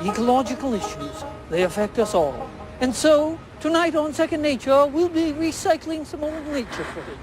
Ecological issues, they affect us all. And so, tonight on Second Nature, we'll be recycling some old nature footage.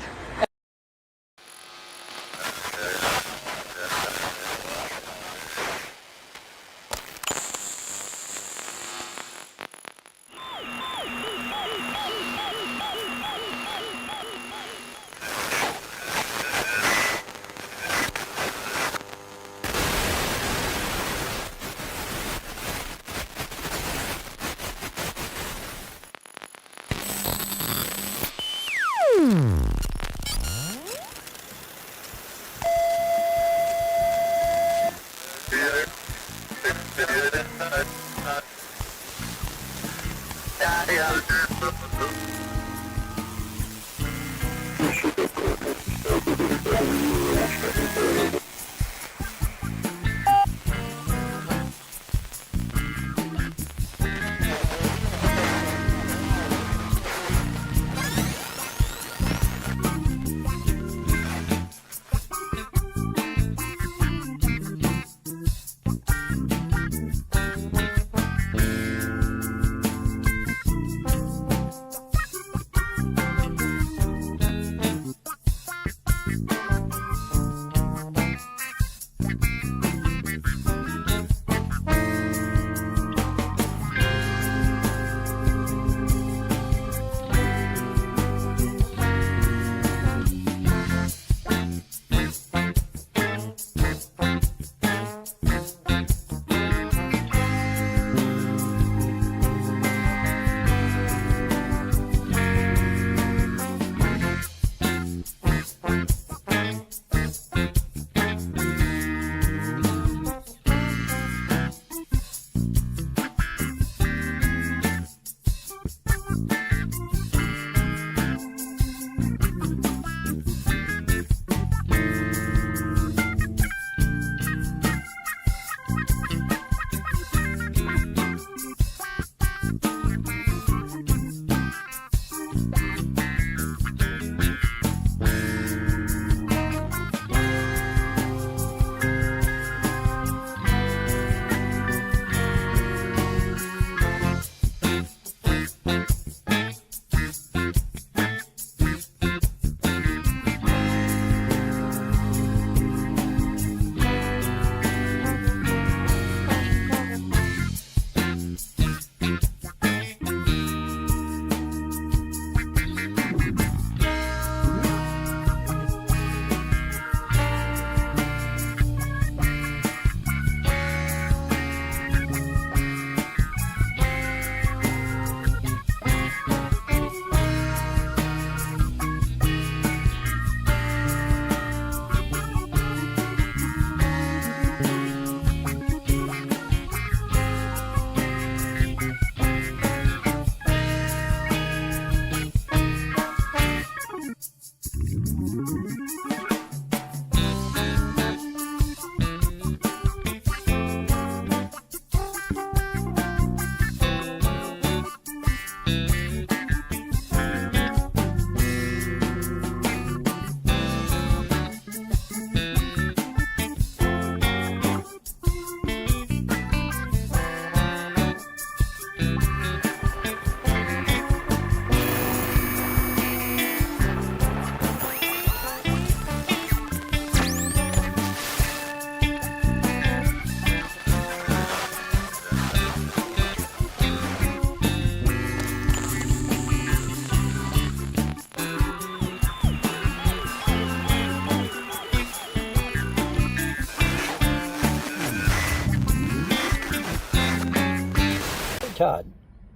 Todd,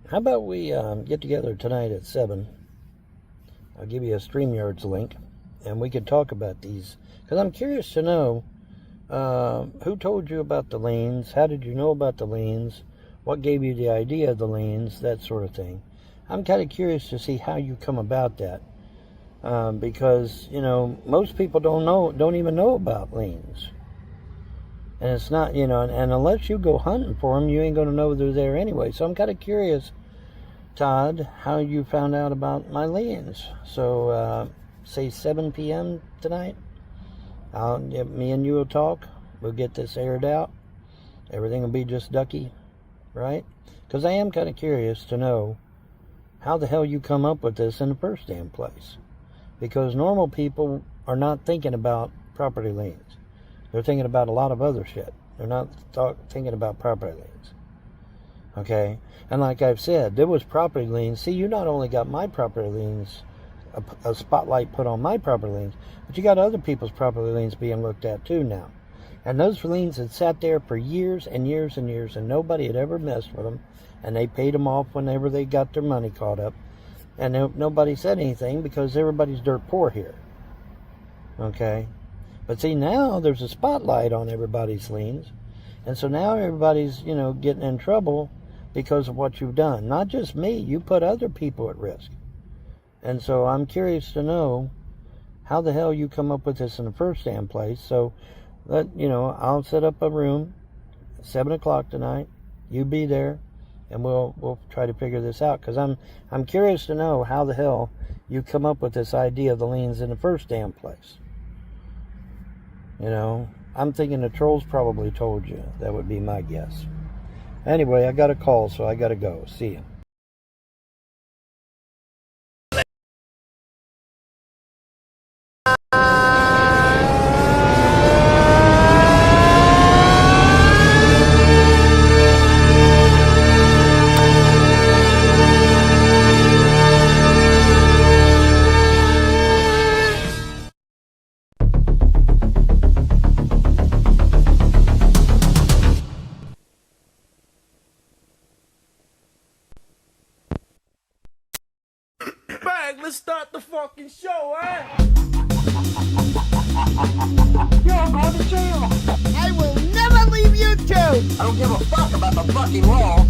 how about we get together tonight at 7? I'll give you a StreamYard's link, and we could talk about these. Because I'm curious to know who told you about the liens, how did you know about the liens, what gave you the idea of the liens, that sort of thing. I'm kind of curious to see how you come about that. Because, you know, most people don't even know about liens. And it's not, you know, and unless you go hunting for them, you ain't going to know they're there anyway. So I'm kind of curious, Todd, how you found out about my liens. So, say 7 p.m. tonight, me and you will talk. We'll get this aired out. Everything will be just ducky, right? Because I am kind of curious to know how the hell you come up with this in the first damn place. Because normal people are not thinking about property liens. They're thinking about a lot of other shit. They're not thinking about property liens. Okay? And like I've said, there was property liens. See, you not only got my property liens, a spotlight put on my property liens, but you got other people's property liens being looked at too now. And those liens had sat there for years and years and years, and nobody had ever messed with them. And they paid them off whenever they got their money caught up. And nobody said anything because everybody's dirt poor here. Okay? But see, now there's a spotlight on everybody's liens. And so now everybody's, you know, getting in trouble because of what you've done. Not just me. You put other people at risk. And so I'm curious to know how the hell you come up with this in the first damn place. So, I'll set up a room at 7 o'clock tonight. You be there. And we'll try to figure this out. Because I'm curious to know how the hell you come up with this idea of the liens in the first damn place. You know, I'm thinking the trolls probably told you. That would be my guess. Anyway, I got a call, so I got to go. See you. Let's start the fucking show, eh? You're going to jail. I will never leave you two. I don't give a fuck about the fucking law.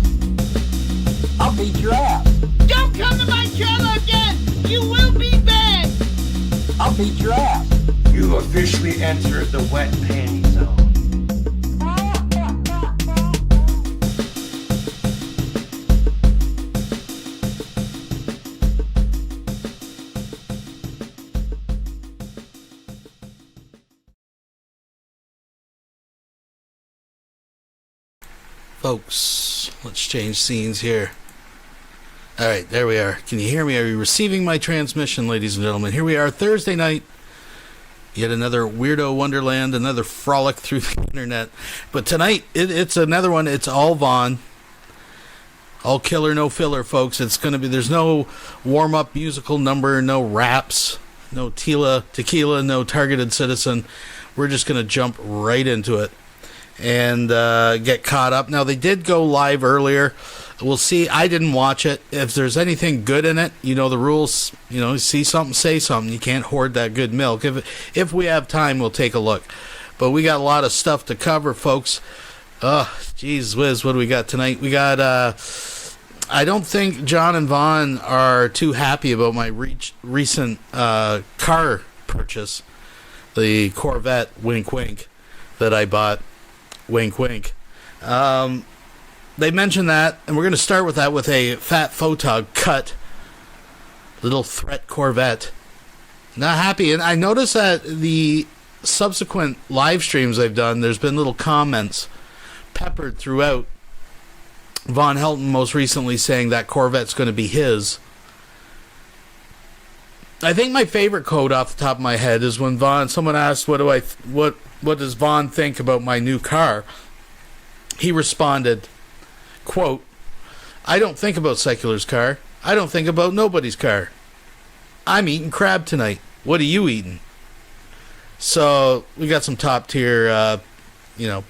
I'll beat your ass. Don't come to my trailer again. You will be banned. I'll beat your ass. You officially entered the wet panty zone. Folks, let's change scenes here. Alright, there we are. Can you hear me? Are you receiving my transmission, ladies and gentlemen? Here we are, Thursday night. Yet another weirdo wonderland, another frolic through the internet. But tonight, it's another one. It's all Vaughn. All killer, no filler, folks. It's going to be, there's no warm-up musical number, no raps, no tequila, no targeted citizen. We're just going to jump right into it and get caught up. Now, they did go live earlier. We'll see. I didn't watch it. If there's anything good in it, you know the rules. You know, see something, say something. You can't hoard that good milk. If we have time, we'll take a look. But we got a lot of stuff to cover, folks. Geez whiz, what do we got tonight? We got, I don't think John and Vaughn are too happy about my recent car purchase. The Corvette, wink wink, that I bought. Wink, wink. They mentioned that, and we're going to start with that with a fat photog cut. Little threat Corvette. Not happy. And I noticed that the subsequent live streams I've done, there's been little comments peppered throughout. Von Helton most recently saying that Corvette's going to be his. I think my favorite quote off the top of my head is when someone asked, what does Vaughn think about my new car? He responded, quote, I don't think about Secular's car. I don't think about nobody's car. I'm eating crab tonight. What are you eating? So we got some top tier,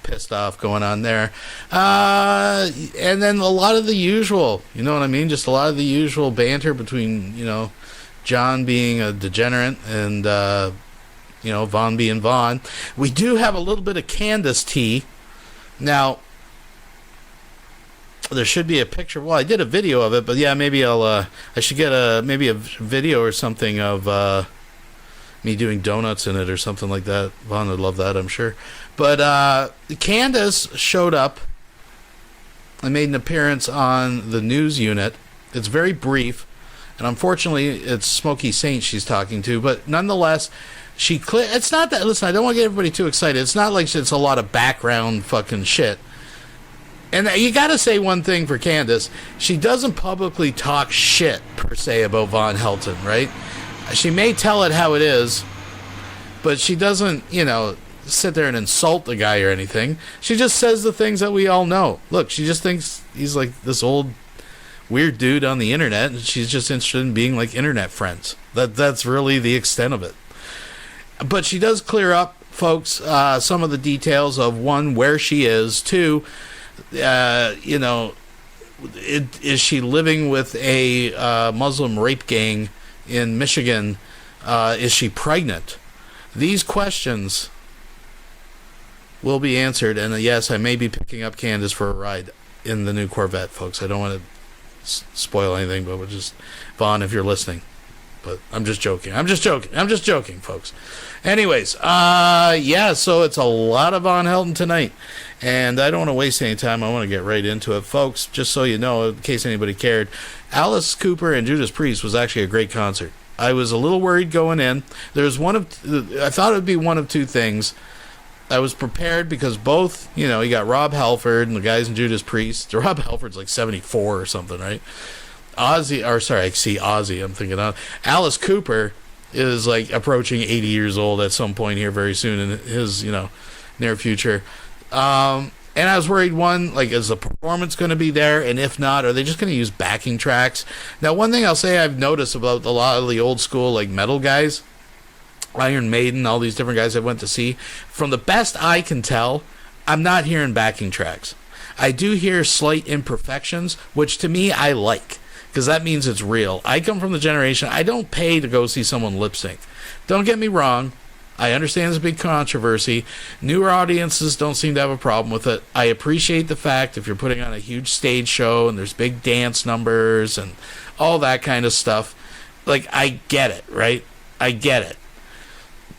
pissed off going on there. And then a lot of the usual, you know what I mean? Just a lot of the usual banter between, John being a degenerate and, Vaughn being Vaughn. We do have a little bit of Candice tea. Now, there should be a picture. Well, I did a video of it, but yeah, maybe I should get maybe a video or something of me doing donuts in it or something like that. Vaughn would love that, I'm sure. But Candace showed up and made an appearance on the news unit. It's very brief, and unfortunately, it's Smokey Saint she's talking to. But nonetheless, it's not that. Listen, I don't want to get everybody too excited. It's not like it's a lot of background fucking shit. And you got to say one thing for Candace: she doesn't publicly talk shit per se about Von Helton, right? She may tell it how it is, but she doesn't, sit there and insult the guy or anything. She just says the things that we all know. Look, she just thinks he's like this old weird dude on the internet, and she's just interested in being like internet friends. That's really the extent of it. But she does clear up, folks, some of the details of, one, where she is, two, is she living with a Muslim rape gang in Michigan? Is she pregnant? These questions will be answered, and yes, I may be picking up Candace for a ride in the new Corvette, folks. I don't want to spoil anything, but we're just, Vaughn, if you're listening. But I'm just joking, folks. Anyways, so it's a lot of Von Helton tonight, and I don't want to waste any time. I want to get right into it, folks. Just so you know, in case anybody cared, Alice Cooper and Judas Priest was actually a great concert. I was a little worried going in. I thought it would be one of two things. I was prepared because both, you got Rob Halford and the guys in Judas Priest. Rob Halford's like 74 or something, right? Ozzy, I'm thinking of. Alice Cooper is like approaching 80 years old at some point here very soon in his, near future. And I was worried, one, like, is the performance going to be there? And if not, are they just going to use backing tracks? Now, one thing I'll say I've noticed about a lot of the old school, like, metal guys, Iron Maiden, all these different guys I went to see, from the best I can tell, I'm not hearing backing tracks. I do hear slight imperfections, which to me I like, because that means it's real. I come from the generation, I don't pay to go see someone lip sync. Don't get me wrong, I understand it's a big controversy. Newer audiences don't seem to have a problem with it. I appreciate the fact if you're putting on a huge stage show and there's big dance numbers and all that kind of stuff, like, I get it, right? I get it.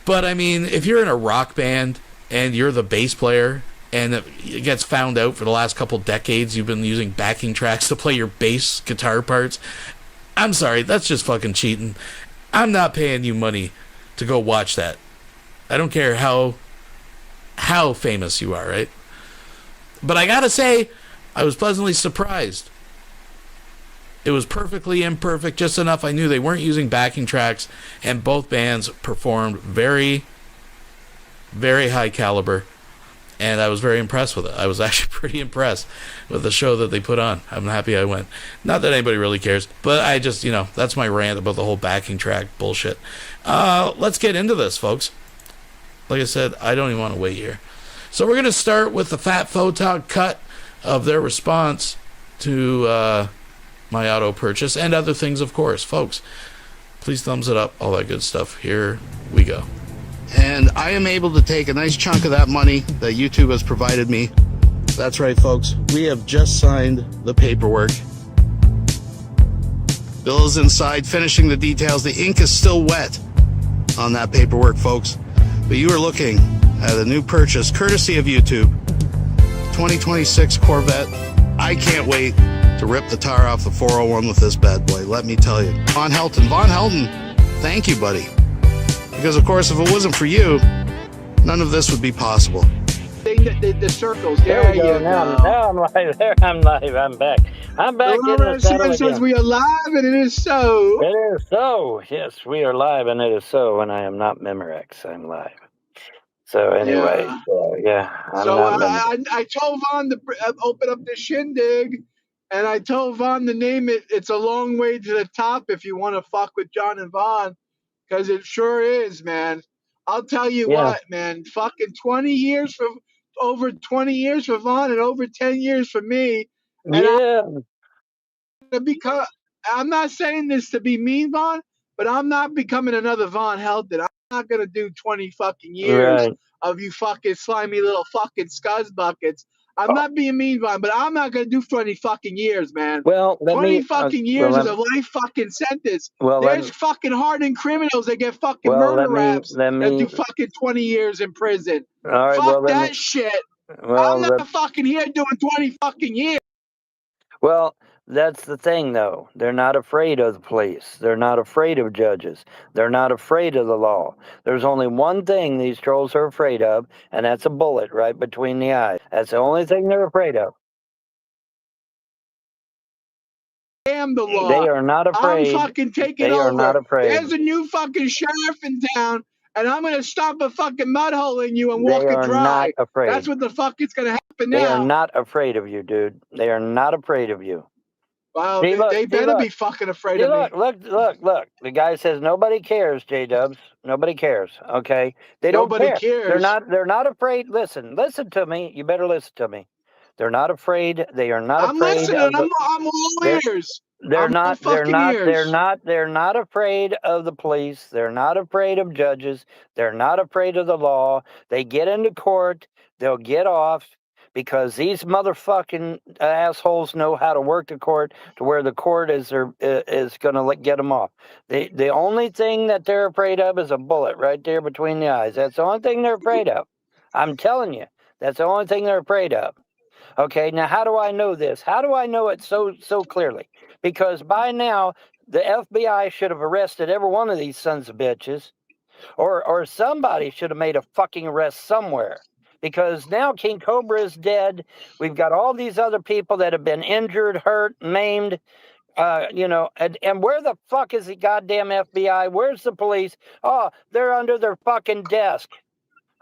But, I mean, if you're in a rock band and you're the bass player and it gets found out for the last couple decades you've been using backing tracks to play your bass guitar parts, I'm sorry, that's just fucking cheating. I'm not paying you money to go watch that. I don't care how famous you are, right? But I gotta say, I was pleasantly surprised. It was perfectly imperfect, just enough I knew they weren't using backing tracks, and both bands performed very, very high caliber, and I was very impressed with it. I was actually pretty impressed with the show that they put on. I'm happy I went. Not that anybody really cares, but I just, that's my rant about the whole backing track bullshit. Let's get into this, folks. Like I said, I don't even want to wait here. So we're going to start with the Fat Photog cut of their response to my auto purchase and other things, of course. Folks, please thumbs it up, all that good stuff. Here we go. And I am able to take a nice chunk of that money that YouTube has provided me. That's right, folks. We have just signed the paperwork. Bill is inside finishing the details. The ink is still wet on that paperwork, folks. But you are looking at a new purchase, courtesy of YouTube. 2026 Corvette. I can't wait to rip the tar off the 401 with this bad boy, let me tell you. Von Helton, thank you, buddy. Because, of course, if it wasn't for you, none of this would be possible. The circles. There you go. Now I'm live. There I'm live. I'm back. I'm back in the saddle says we are live, and it is so. It is so. Yes, we are live, and it is so. And I am not Memorex. I'm live. So anyway, I told Vaughn to open up the shindig, and I told Vaughn to name it. It's a long way to the top if you want to fuck with John and Vaughn, because it sure is, man. I'll tell you what, man. Fucking 20 years for over 20 years for Vaughn and over 10 years for me. And I'm not saying this to be mean, Vaughn, but I'm not becoming another Von Helton. I'm not gonna do 20 fucking years of you fucking slimy little fucking scuzz buckets. I'm not being mean, Vaughn, but I'm not gonna do 20 fucking years, man. Well, let 20 me. fucking years is a life fucking sentence. Well, There's fucking hardened criminals that get fucking well, murder raps let that me. do fucking 20 years in prison. All right. Fuck Well, let me. that shit. Well, I'm not fucking here doing 20 fucking years. Well, that's the thing, though. They're not afraid of the police. They're not afraid of judges. They're not afraid of the law. There's only one thing these trolls are afraid of, and that's a bullet right between the eyes. That's the only thing they're afraid of. Damn the law. They are not afraid. I'm fucking taking They over. are not afraid. There's a new fucking sheriff in town, and I'm gonna stop a fucking mud hole in you and They walk it are dry. not afraid. That's what the fuck is gonna happen They are now. not afraid of you, dude. They are not afraid of you. Well, See, look, they see, better look. be fucking afraid See, of look, me. look. The guy says nobody cares, J-Dubs. Nobody cares. Okay, they don't Nobody care. cares. They're not afraid. Listen to me. You better listen to me. They're not afraid. They are not I'm afraid listening. of the. I'm all They're- ears. They're I'm all not. They're fucking not. ears. They're not afraid of the police. They're not afraid of judges. They're not afraid of the law. They get into court. They'll get off because these motherfucking assholes know how to work the court to where the court is going to get them off. The only thing that they're afraid of is a bullet right there between the eyes. That's the only thing they're afraid of. I'm telling you, that's the only thing they're afraid of. Okay, now how do I know this? How do I know it so clearly? Because by now, the FBI should have arrested every one of these sons of bitches, or somebody should have made a fucking arrest somewhere. Because now King Cobra is dead. We've got all these other people that have been injured, hurt, maimed. And where the fuck is the goddamn FBI? Where's the police? Oh, they're under their fucking desk.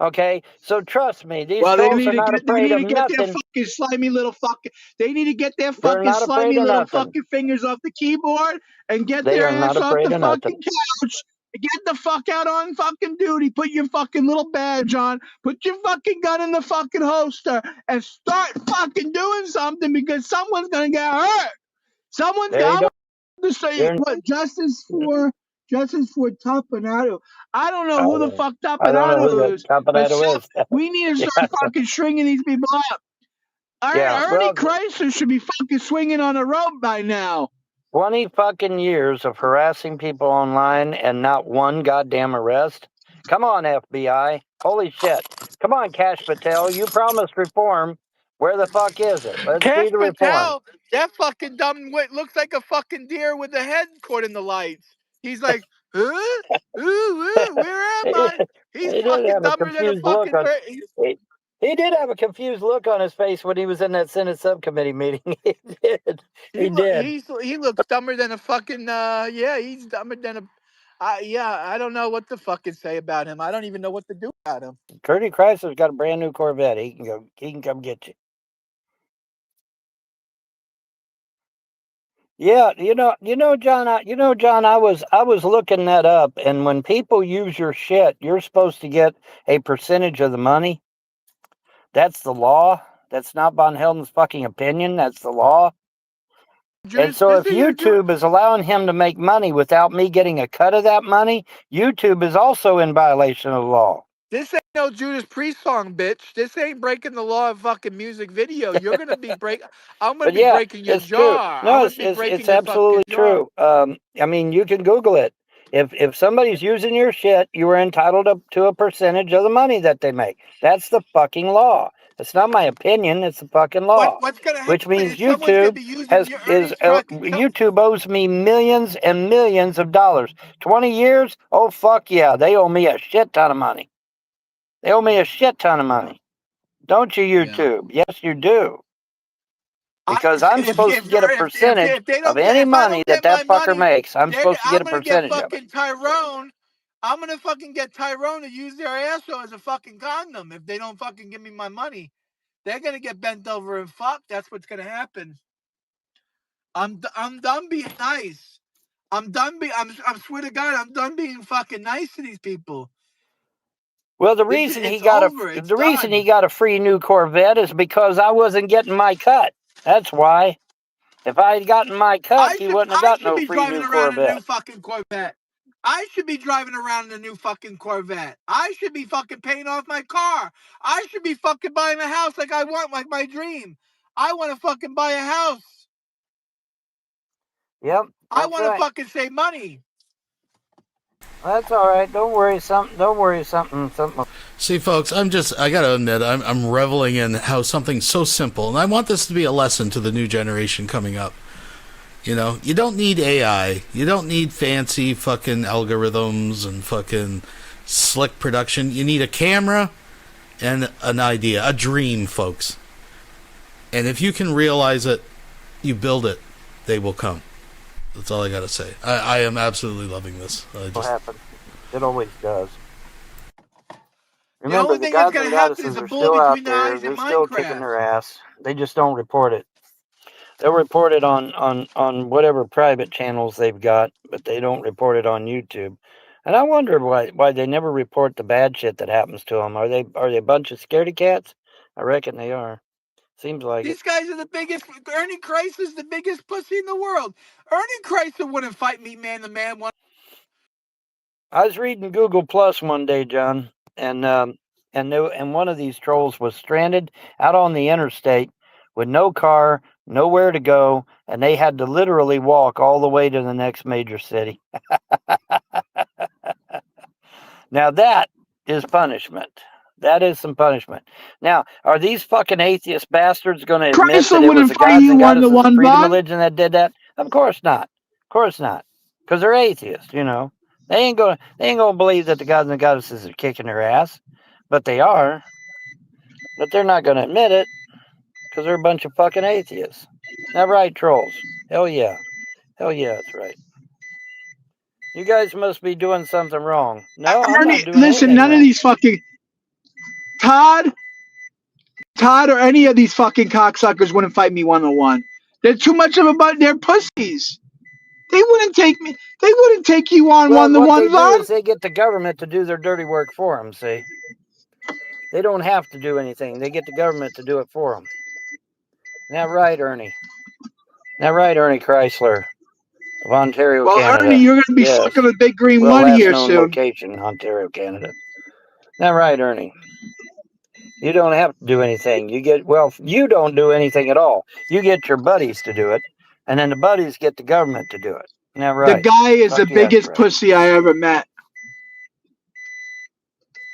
Okay, so trust me, these trolls are not afraid of nothing. Their fucking slimy little fucking. They need to get their They're fucking not slimy afraid of little nothing. fucking fingers off the keyboard and get They their are not ass off afraid the of fucking nothing. couch. Get the fuck out on fucking duty. Put your fucking little badge on. Put your fucking gun in the fucking holster and start fucking doing something because someone's gonna get hurt. Someone's gonna say what justice for Tapanato. I don't know who the fuck Tapanato is. Tapanato is. We need to start fucking stringing these people up. Ernie Chrysler should be fucking swinging on a rope by now. 20 fucking years of harassing people online and not one goddamn arrest? Come on, FBI. Holy shit. Come on, Cash Patel. You promised reform. Where the fuck is it? Let's see the reform. Patel, that fucking dumb looks like a fucking deer with the head caught in the lights. He's like, huh? Where am I? He's fucking dumber than a fucking... He did have a confused look on his face when he was in that Senate subcommittee meeting. He did. He looks dumber than a fucking, he's dumber than a... I don't know what to fucking say about him. I don't even know what to do about him. Ernie Chrysler's got a brand new Corvette. He can come get you. Yeah, John. I was looking that up, and when people use your shit, you're supposed to get a percentage of the money. That's the law. That's not Von Helden's fucking opinion. That's the law. And so if YouTube is allowing him to make money without me getting a cut of that money, YouTube is also in violation of the law. This ain't no Judas Priest song, bitch. This ain't breaking the law of fucking music video. You're gonna be I'm gonna be breaking your jaw. No, it's absolutely true. I mean, you can Google it. If somebody's using your shit, you are entitled to a percentage of the money that they make. That's the fucking law. It's not my opinion. It's the fucking law. What's gonna happen? Which means YouTube owes me millions and millions of dollars. 20 years? Oh fuck yeah! They owe me a shit ton of money. They owe me a shit ton of money. Don't you, YouTube? Yeah. Yes, you do. Because I'm supposed to get a percentage of any money that fucker makes. I'm supposed to get a percentage of it. Tyrone, I'm gonna fucking get Tyrone to use their asshole as a fucking condom if they don't fucking give me my money. They're gonna get bent over and fucked. That's what's gonna happen. I'm done being nice. I swear to God, I'm done being fucking nice to these people. Well, the reason he got a free new Corvette is because I wasn't getting my cut. That's why. If I had gotten my cut, he wouldn't have got no free new Corvette. A new fucking Corvette. I should be driving around in a new fucking Corvette. I should be fucking paying off my car. I should be fucking buying a house like I want, like my dream. I want to fucking buy a house. Yep. I want to fucking save money. That's all right. Don't worry. Something. See, folks, I gotta admit, I'm reveling in how something so simple, and I want this to be a lesson to the new generation coming up. You know, you don't need AI. You don't need fancy fucking algorithms and fucking slick production. You need a camera and an idea, a dream, folks. And if you can realize it, you build it, they will come. That's all I gotta say. I am absolutely loving this. Will happen. It always does. The Remember, only the thing that's gods going and to happen is goddesses a are bullet still out between the there. eyes They're in still kicking Minecraft. their ass. They just don't report it. They'll report it on whatever private channels they've got, but they don't report it on YouTube. And I wonder why they never report the bad shit that happens to them. Are they a bunch of scaredy cats? I reckon they are. Seems like These guys are the biggest. Ernie Chrysler's the biggest pussy in the world. Ernie Chrysler wouldn't fight me man to man. I was reading Google Plus one day, John, and one of these trolls was stranded out on the interstate with no car, nowhere to go, and they had to literally walk all the way to the next major city. Now that is punishment. That is some punishment. Now, are these fucking atheist bastards going to admit that it was the gods and goddesses of freedom religion that did that? Of course not. Of course not. Because they're atheists, you know. They ain't gonna believe that the gods and goddesses are kicking their ass, but they are. But they're not gonna admit it because they're a bunch of fucking atheists. That right, trolls? Hell yeah, that's right. You guys must be doing something wrong. No, I'm not doing listen, none wrong. of these fucking Todd or any of these fucking cocksuckers wouldn't fight me 1-on-1. They're too much of a butt. They're pussies. They wouldn't take me. They wouldn't take you on 1-on-1. What they do is they get the government to do their dirty work for them. See, they don't have to do anything. They get the government to do it for them. Isn't that right, Ernie? Isn't that right, Ernie Chrysler of Ontario, Canada? Ernie, you're going to be fucking a big green one here soon. Location, Ontario, Canada. Isn't that right, Ernie? You don't have to do anything. You don't do anything at all. You get your buddies to do it, and then the buddies get the government to do it. Isn't that right? The guy is the biggest pussy I ever met.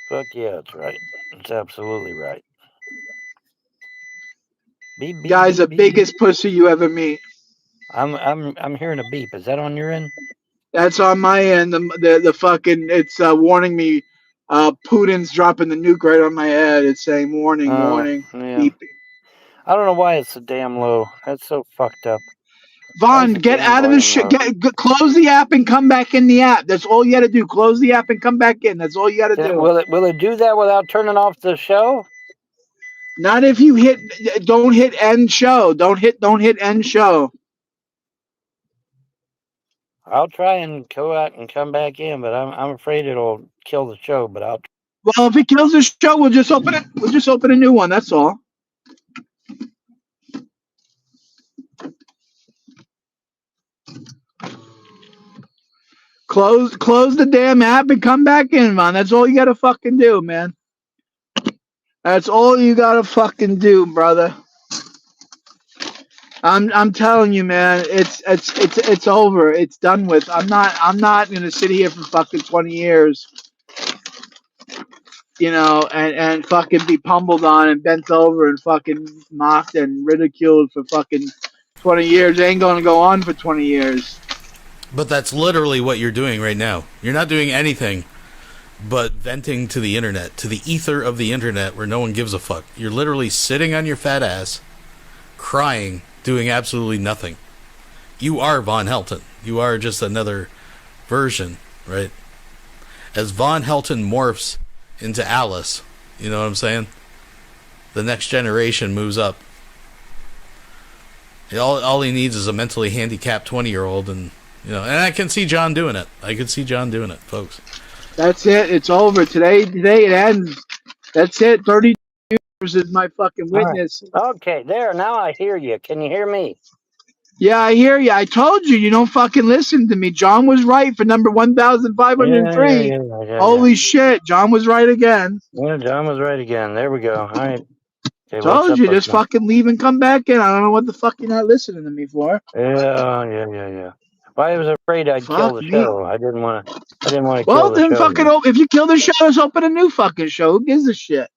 Fuck yeah, that's right. That's absolutely right. Guy's the biggest pussy you ever meet. I'm hearing a beep. Is that on your end? That's on my end. The fucking it's warning me. Putin's dropping the nuke right on my head. It's saying warning. Yeah. Beeping. I don't know why it's so damn low. That's so fucked up. Vaughn, get out of the shit. Close the app and come back in the app. That's all you got to do. Close the app and come back in. That's all you got to do. Will it do that without turning off the show? Not if you don't hit end show. Don't hit end show. I'll try and go out and come back in, but I'm afraid it'll kill the show. But I'll. Well, if it kills the show, we'll just open it. We'll just open a new one. That's all. Close the damn app and come back in, man. That's all you gotta fucking do, man. That's all you gotta fucking do, brother. I'm telling you, man. It's over. It's done with. I'm not gonna sit here for fucking 20 years. You know, and fucking be pummeled on and bent over and fucking mocked and ridiculed for fucking 20 years. It ain't gonna go on for 20 years. But that's literally what you're doing right now. You're not doing anything but venting to the internet, to the ether of the internet where no one gives a fuck. You're literally sitting on your fat ass, crying, doing absolutely nothing. You are Von Helton. You are just another version, right? As Von Helton morphs into Alice, you know what I'm saying? The next generation moves up. All he needs is a mentally handicapped 20-year-old, and you know, and I can see John doing it. I can see John doing it, folks. That's it. It's over. Today it ends. That's it. 32 years is my fucking witness. Right. Okay, there. Now I hear you. Can you hear me? Yeah, I hear you. I told you, you don't fucking listen to me. John was right for number 1,503. Holy shit, John was right again. Yeah, John was right again. There we go. All right. Okay, what's Told up you, with just that? fucking leave and come back in. I don't know what the fuck you're not listening to me for. Yeah. Well, I was afraid I'd kill Fuck the me. show. I didn't want to Well, kill the then show. fucking, if you kill the show, let's open a new fucking show. Who gives a shit?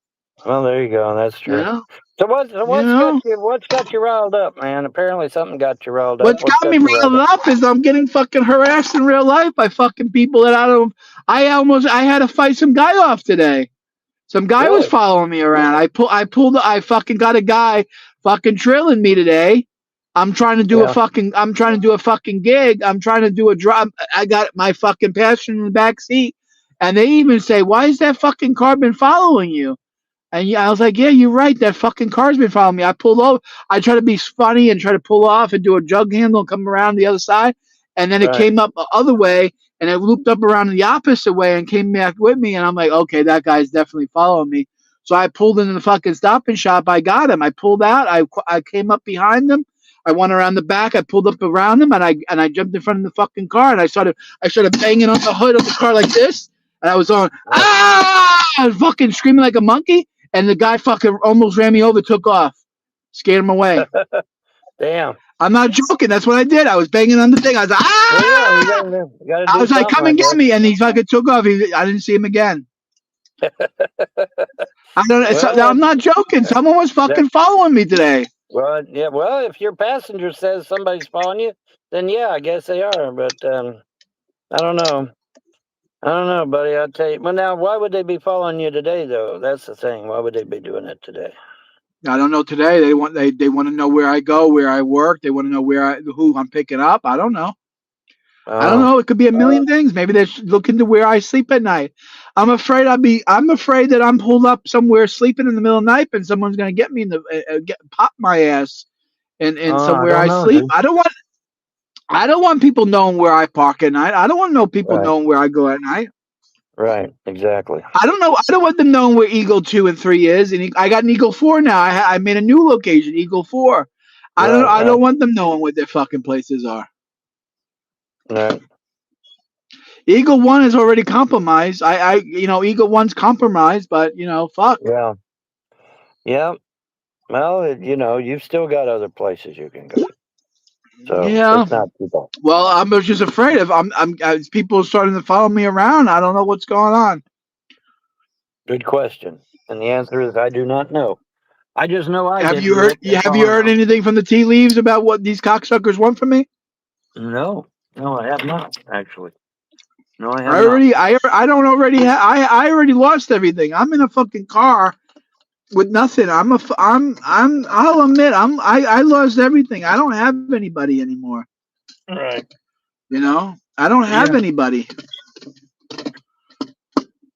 Well, there you go. That's true. You know? So what's got you riled up, man? Apparently something got you riled up. What's got me riled up is I'm getting fucking harassed in real life by fucking people that I had to fight some guy off today. Some guy was following me around. I fucking got a guy fucking drilling me today. I'm trying to do a fucking gig. I'm trying to do a drop. I got my fucking passenger in the back seat. And they even say, why is that fucking car been following you? And I was like, yeah, you're right. That fucking car's been following me. I pulled over. I try to be funny and try to pull off and do a jug handle and come around the other side. And then it came up the other way and it looped up around the opposite way and came back with me. And I'm like, okay, that guy's definitely following me. So I pulled into the fucking Stop and Shop. I got him. I pulled out. I came up behind them. I went around the back. I pulled up around him and I jumped in front of the fucking car and I started banging on the hood of the car like this. And I was on, I was fucking screaming like a monkey. And the guy fucking almost ran me over, took off, scared him away. Damn. I'm not joking. That's what I did. I was banging on the thing. I was like, I was like, come and get me. And he fucking took off. I didn't see him again. I'm not joking. Someone was fucking following me today. Well, yeah. Well, if your passenger says somebody's following you, then yeah, I guess they are. But I don't know. I don't know, buddy. I'll tell you. Well, now, why would they be following you today, though? That's the thing. Why would they be doing it today? I don't know. Today they want to know where I go, where I work. They want to know who I'm picking up. I don't know. I don't know. It could be a million things. Maybe they're looking to where I sleep at night. I'm afraid that I'm pulled up somewhere sleeping in the middle of the night, and someone's gonna get me pop my ass in somewhere I sleep. Dude. I don't want people knowing where I park at night. I don't want to know people knowing where I go at night. Right, exactly. I don't want them knowing where Eagle 2 and 3 is, and I got an Eagle 4 now. I made a new location, Eagle 4. I don't want them knowing what their fucking places are. Right. Eagle 1 is already compromised. Eagle 1's compromised, but fuck. Yeah. Yeah. Well, you've still got other places you can go. So yeah. It's not people. Well, I'm just afraid of people starting to follow me around. I don't know what's going on. Good question, and the answer is I do not know. I just know Have you heard anything from the tea leaves about what these cocksuckers want from me? No, I have not actually. No, I have not. I already lost everything. I'm in a fucking car with nothing. I'll admit I lost everything. I don't have anybody anymore. Right. I don't have anybody.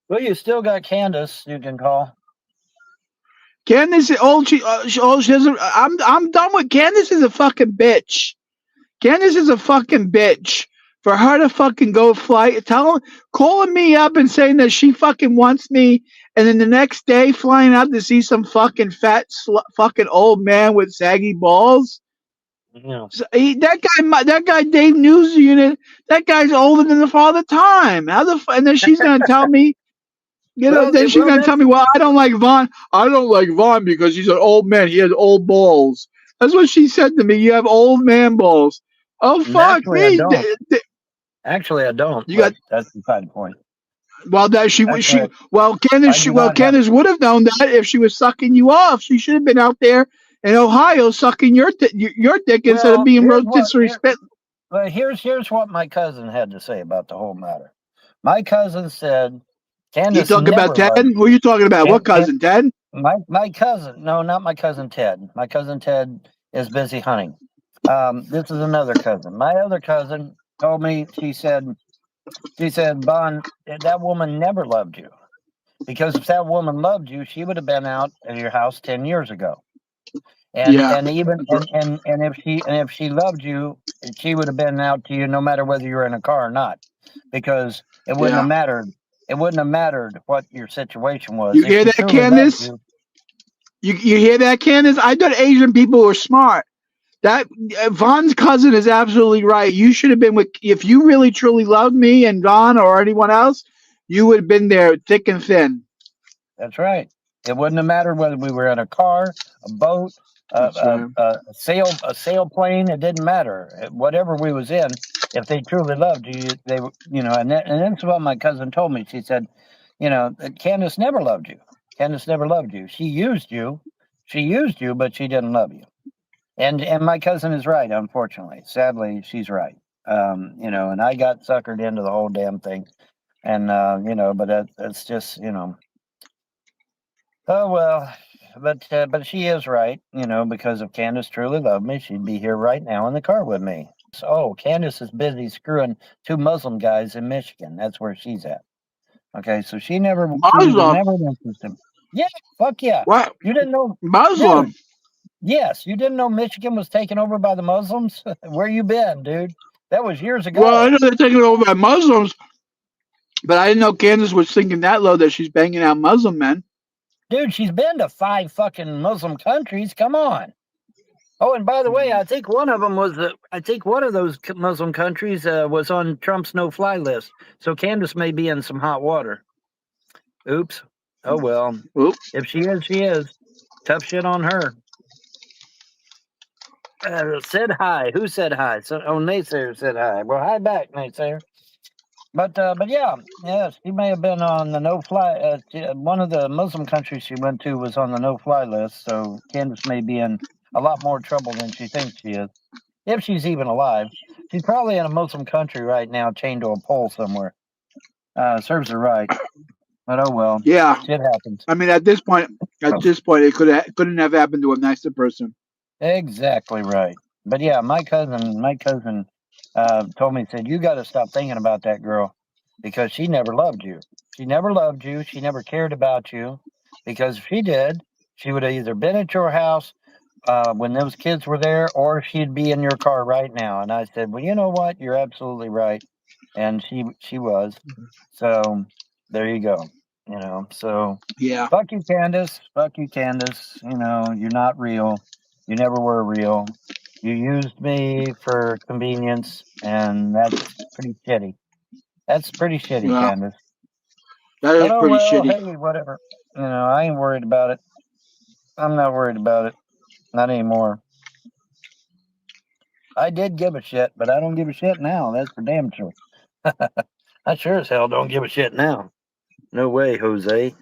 Well, you still got Candice you can call. Candice, I'm done with Candice. Is a fucking bitch. Candice is a fucking bitch. For her to fucking go calling me up and saying that she fucking wants me, and then the next day flying out to see some fucking fat fucking old man with saggy balls. Yeah. So that guy Dave News Unit, that guy's older than the Father Time. And then she's gonna tell me, well, I don't like Vaughn. I don't like Vaughn because he's an old man. He has old balls. That's what she said to me. You have old man balls. Oh fuck me. Actually, I don't. That's the side point. Well, Candice would have known that if she was sucking you off. She should have been out there in Ohio sucking your dick instead of being disrespectful. Well, here's what my cousin had to say about the whole matter. My cousin said, "Candice." You talking about Ted? Who are you talking about? What cousin, Ted? My cousin. No, not my cousin Ted. My cousin Ted is busy hunting. This is another cousin. My other cousin told me, she said, Bon, that woman never loved you. Because if that woman loved you, she would have been out at your house 10 years ago. And if she loved you, she would have been out to you no matter whether you were in a car or not. Because it wouldn't have mattered. It wouldn't have mattered what your situation was. You hear that, Candice? You hear that, Candice? I thought Asian people were smart. That Vaughn's cousin is absolutely right. You should have been with, if you really truly loved me and Vaughn or anyone else, you would have been there thick and thin. That's right. It wouldn't have mattered whether we were in a car, a boat, That's right. a sailplane. It didn't matter. Whatever we was in, if they truly loved you, they and that's what my cousin told me. She said, Candace never loved you. Candace never loved you. She used you. She used you, but she didn't love you. And my cousin is right. Unfortunately, sadly, she's right. And I got suckered into the whole damn thing. And but that's just Oh well, but she is right, because if Candace truly loved me, she'd be here right now in the car with me. So, Candace is busy screwing 2 Muslim guys in Michigan. That's where she's at. Okay, so she was Muslim? never interested. Yeah, fuck yeah. What? You didn't know, Muslim? dude? Yes, you didn't know Michigan was taken over by the Muslims. Where you been, dude? That was years ago. Well, I know they're taking it over by Muslims, but I didn't know Candace was thinking that low that she's banging out Muslim men. Dude, she's been to 5 fucking Muslim countries. Come on. Oh, and by the way, I think one of them was one of those Muslim countries was on Trump's no-fly list. So Candace may be in some hot water. Oops. Oh well. Oops. If she is, she is. Tough shit on her. Said hi. Who said hi? Naysayer said hi. Well, hi back, Naysayer. But yeah, yes, she may have been on the no-fly. One of the Muslim countries she went to was on the no-fly list. So Candace may be in a lot more trouble than she thinks she is, if she's even alive. She's probably in a Muslim country right now, chained to a pole somewhere. Serves her right. But oh well. Yeah. Shit happens. I mean, at this point, it couldn't have happened to a nicer person. Exactly right. But yeah, my cousin told me, said, you got to stop thinking about that girl because she never loved you. She never loved you. She never cared about you, because if she did, she would have either been at your house when those kids were there, or she'd be in your car right now. And I said, well, you know what? You're absolutely right. And she was. So there you go. So Yeah. fuck you, Candace. Fuck you, Candace. You're not real. You never were real. You used me for convenience, and that's pretty shitty. That's pretty shitty, Yeah. Candace. That is But oh pretty well, shitty. hey, whatever. I ain't worried about it. I'm not worried about it. Not anymore. I did give a shit, but I don't give a shit now. That's for damn sure. I sure as hell don't give a shit now. No way, Jose.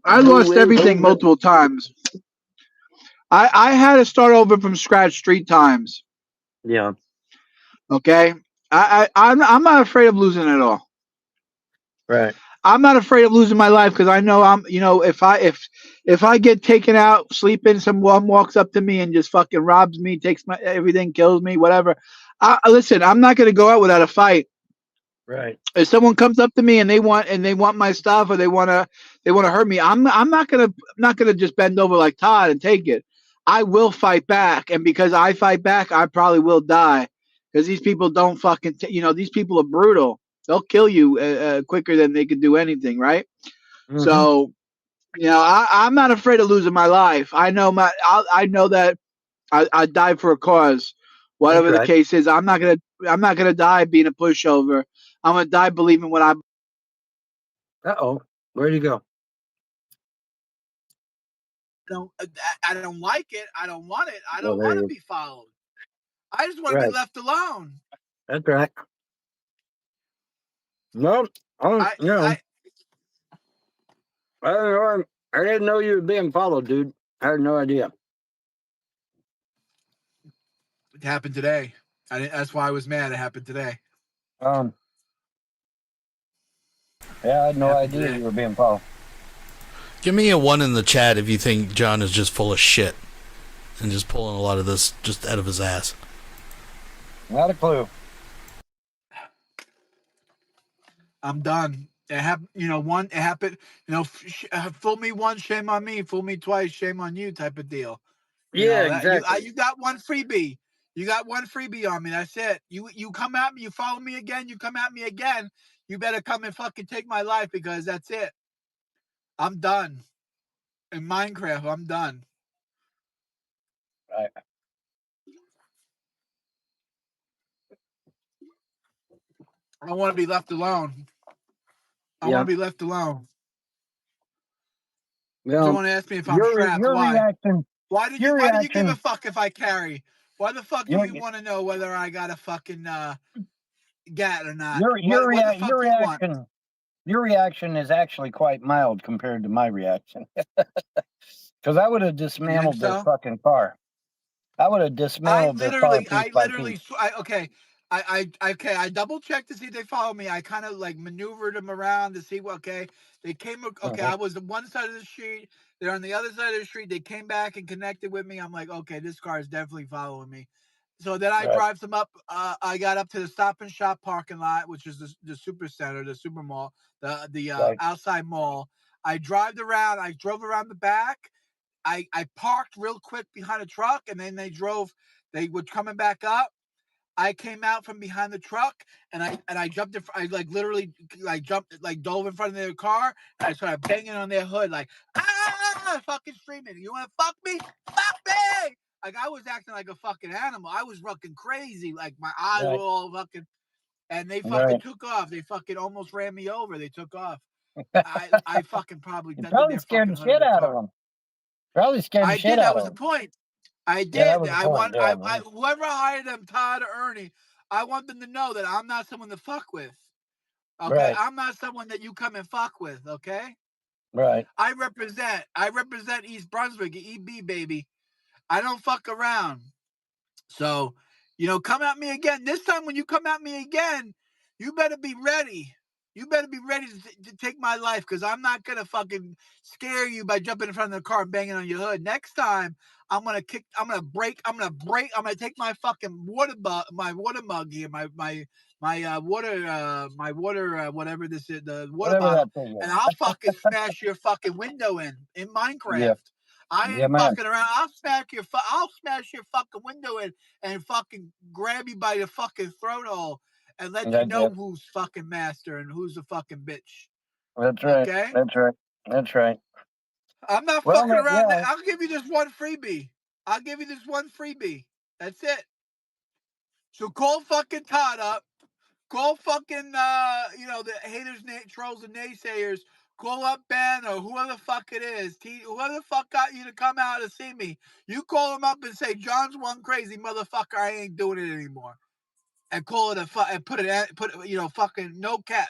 I lost everything multiple times. I had to start over from scratch 3 times. Yeah. Okay. I'm not afraid of losing at all. Right. I'm not afraid of losing my life because I know if I get taken out sleeping, someone walks up to me and just fucking robs me, takes my everything, kills me, whatever. Listen, I'm not gonna go out without a fight. Right. If someone comes up to me and they want my stuff, or they wanna hurt me, I'm not gonna just bend over like Todd and take it. I will fight back, and because I fight back, I probably will die. Because these people don't fucking these people are brutal. They'll kill you quicker than they could do anything, right? Mm-hmm. So, I'm not afraid of losing my life. I know that I died for a cause, whatever the case is. I'm not gonna die being a pushover. I'm gonna die believing what I. Where'd you go? I don't like it. I don't want it. I don't want to be followed. I just want to be left alone. That's right. No, I don't know. I didn't know you were being followed, dude. I had no idea. It happened today. That's why I was mad. It happened today. Yeah, I had no idea you were being followed. Give me a 1 in the chat if you think John is just full of shit and just pulling a lot of this just out of his ass. Not a clue. I'm done. It happened. It happened. Fool me once, shame on me. Fool me twice, shame on you. Type of deal. Exactly. You got one freebie. You got one freebie on me. That's it. You come at me. You follow me again. You come at me again. You better come and fucking take my life, because that's it. I'm done. In Minecraft, I'm done. I want to be left alone. I want to be left alone. Well, Someone asked me if I'm your strapped. your Why? reaction. Why did Your you give a reaction. fuck if I carry? Why the fuck do you want to know whether I got a fucking gat or not? What the fuck you want? Your reaction is actually quite mild compared to my reaction. Because I would have You think dismantled this so? fucking car. I would have dismantled this car piece by piece. I double checked to see if they follow me. I kind of like maneuvered them around to see what. Okay, they came. Okay, I was on one side of the street. They're on the other side of the street. They came back and connected with me. I'm like, okay, this car is definitely following me. So then I drive them up. I got up to the Stop and Shop parking lot, which is the super center, the super mall, the outside mall. I drove around. I drove around the back. I parked real quick behind a truck, and then they were coming back up. I came out from behind the truck, and I jumped in. I like literally like jumped, like dove in front of their car, and I started banging on their hood like, fucking screaming. You want to fuck me? Fuck me! Like I was acting like a fucking animal. I was fucking crazy. Like my eyes were all fucking, and they fucking took off. They fucking almost ran me over. They took off. I fucking probably dented their scared fucking the hood of shit the out of car. them. Probably scared the I shit did. out That was of the them. point. I did. Yeah, that was the I point. want. Yeah, whoever hired them, Todd or Ernie, I want them to know that I'm not someone to fuck with. Okay, right. I'm not someone that you come and fuck with. Okay, Right. I represent East Brunswick, EB baby. I don't fuck around. So, come at me again. This time, when you come at me again, you better be ready. You better be ready to take my life, because I'm not gonna fucking scare you by jumping in front of the car and banging on your hood. Next time, I'm gonna take my fucking my water mug here, my water, whatever this is, the water Whatever bottle, that thing is. and I'll fucking smash your fucking window in Minecraft. Yeah. I ain't fucking around. I'll smash your fucking window in and fucking grab you by the fucking throat hole and let you know who's fucking master and who's a fucking bitch. That's right. Okay? That's right. That's right. I'm not fucking around. Yeah. I'll give you this one freebie. That's it. So call fucking Todd up. Call fucking the haters, trolls, and naysayers. Call up Ben or whoever the fuck it is. Whoever the fuck got you to come out to see me. You call him up and say, John's one crazy motherfucker. I ain't doing it anymore. And call it and put fucking no cap,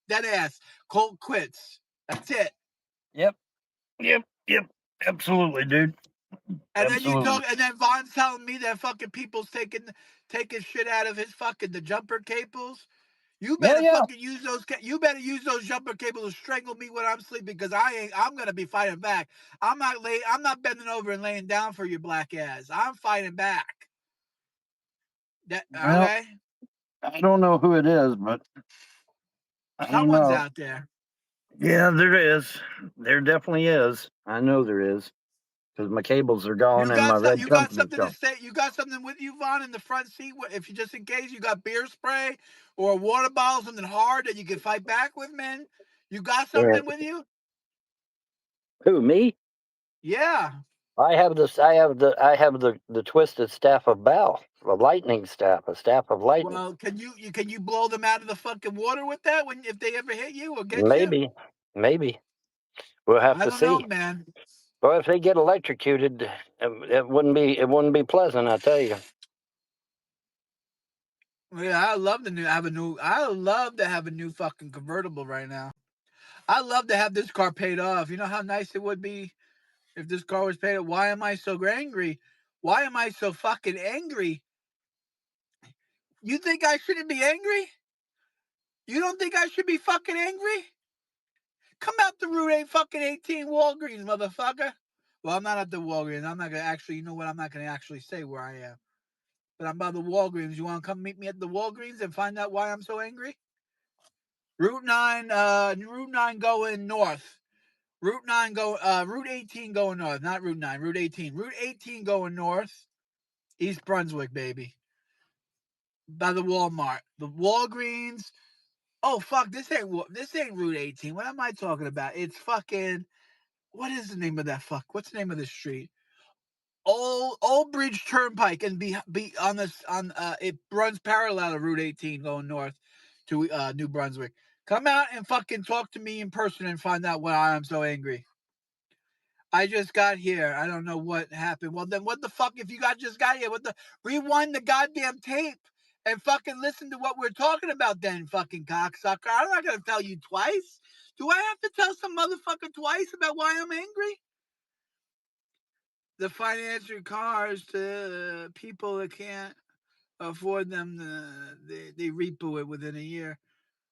dead ass. Cold quits. That's it. Yep. Absolutely, dude. And Absolutely. then Von's telling me that fucking people's taking shit out of his fucking the jumper cables. You better fucking use those. You better use those jumper cables to strangle me when I'm sleeping, because I'm gonna be fighting back. I'm not bending over and laying down for your black ass. I'm fighting back. Okay. I don't know who it is, but someone's out there. Yeah, there is. There definitely is. I know there is, because my cables are gone and my red company's gone. You got something with you, Vaughn, in the front seat? If you just in case you got beer spray or a water bottle, something hard that you can fight back with, man. You got something with you? Who, me? Yeah. I have the twisted staff of Baal, a lightning staff, a staff of lightning. Well, can you blow them out of the fucking water with that if they ever hit you or get you? Maybe. We'll have to see. I don't know, man. Well, if they get electrocuted, it wouldn't be pleasant, I tell you. Yeah, I love to have a new fucking convertible right now. I love to have this car paid off. You know how nice it would be if this car was paid off. Why am I so angry? Why am I so fucking angry? You think I shouldn't be angry? You don't think I should be fucking angry? Come out the Route 8 fucking 18 Walgreens, motherfucker. Well, I'm not at the Walgreens. I'm not gonna actually, you know what? I'm not gonna actually say where I am. But I'm by the Walgreens. You want to come meet me at the Walgreens and find out why I'm so angry? Route 9 going north. Route 18 going north, not Route 9, Route 18. Route 18 going north. East Brunswick, baby. By the Walmart. The Walgreens. Oh fuck, this ain't Route 18. What am I talking about? It's fucking, what is the name of that fuck? What's the name of this street? Old Bridge Turnpike and be on this on it runs parallel to Route 18 going north to New Brunswick. Come out and fucking talk to me in person and find out why I'm so angry. I just got here. I don't know what happened. Well, then what the fuck if you just got here? Rewind the goddamn tape and fucking listen to what we're talking about then, fucking cocksucker. I'm not gonna tell you twice. Do I have to tell some motherfucker twice about why I'm angry? The financial cars to people that can't afford them, they repo it within a year.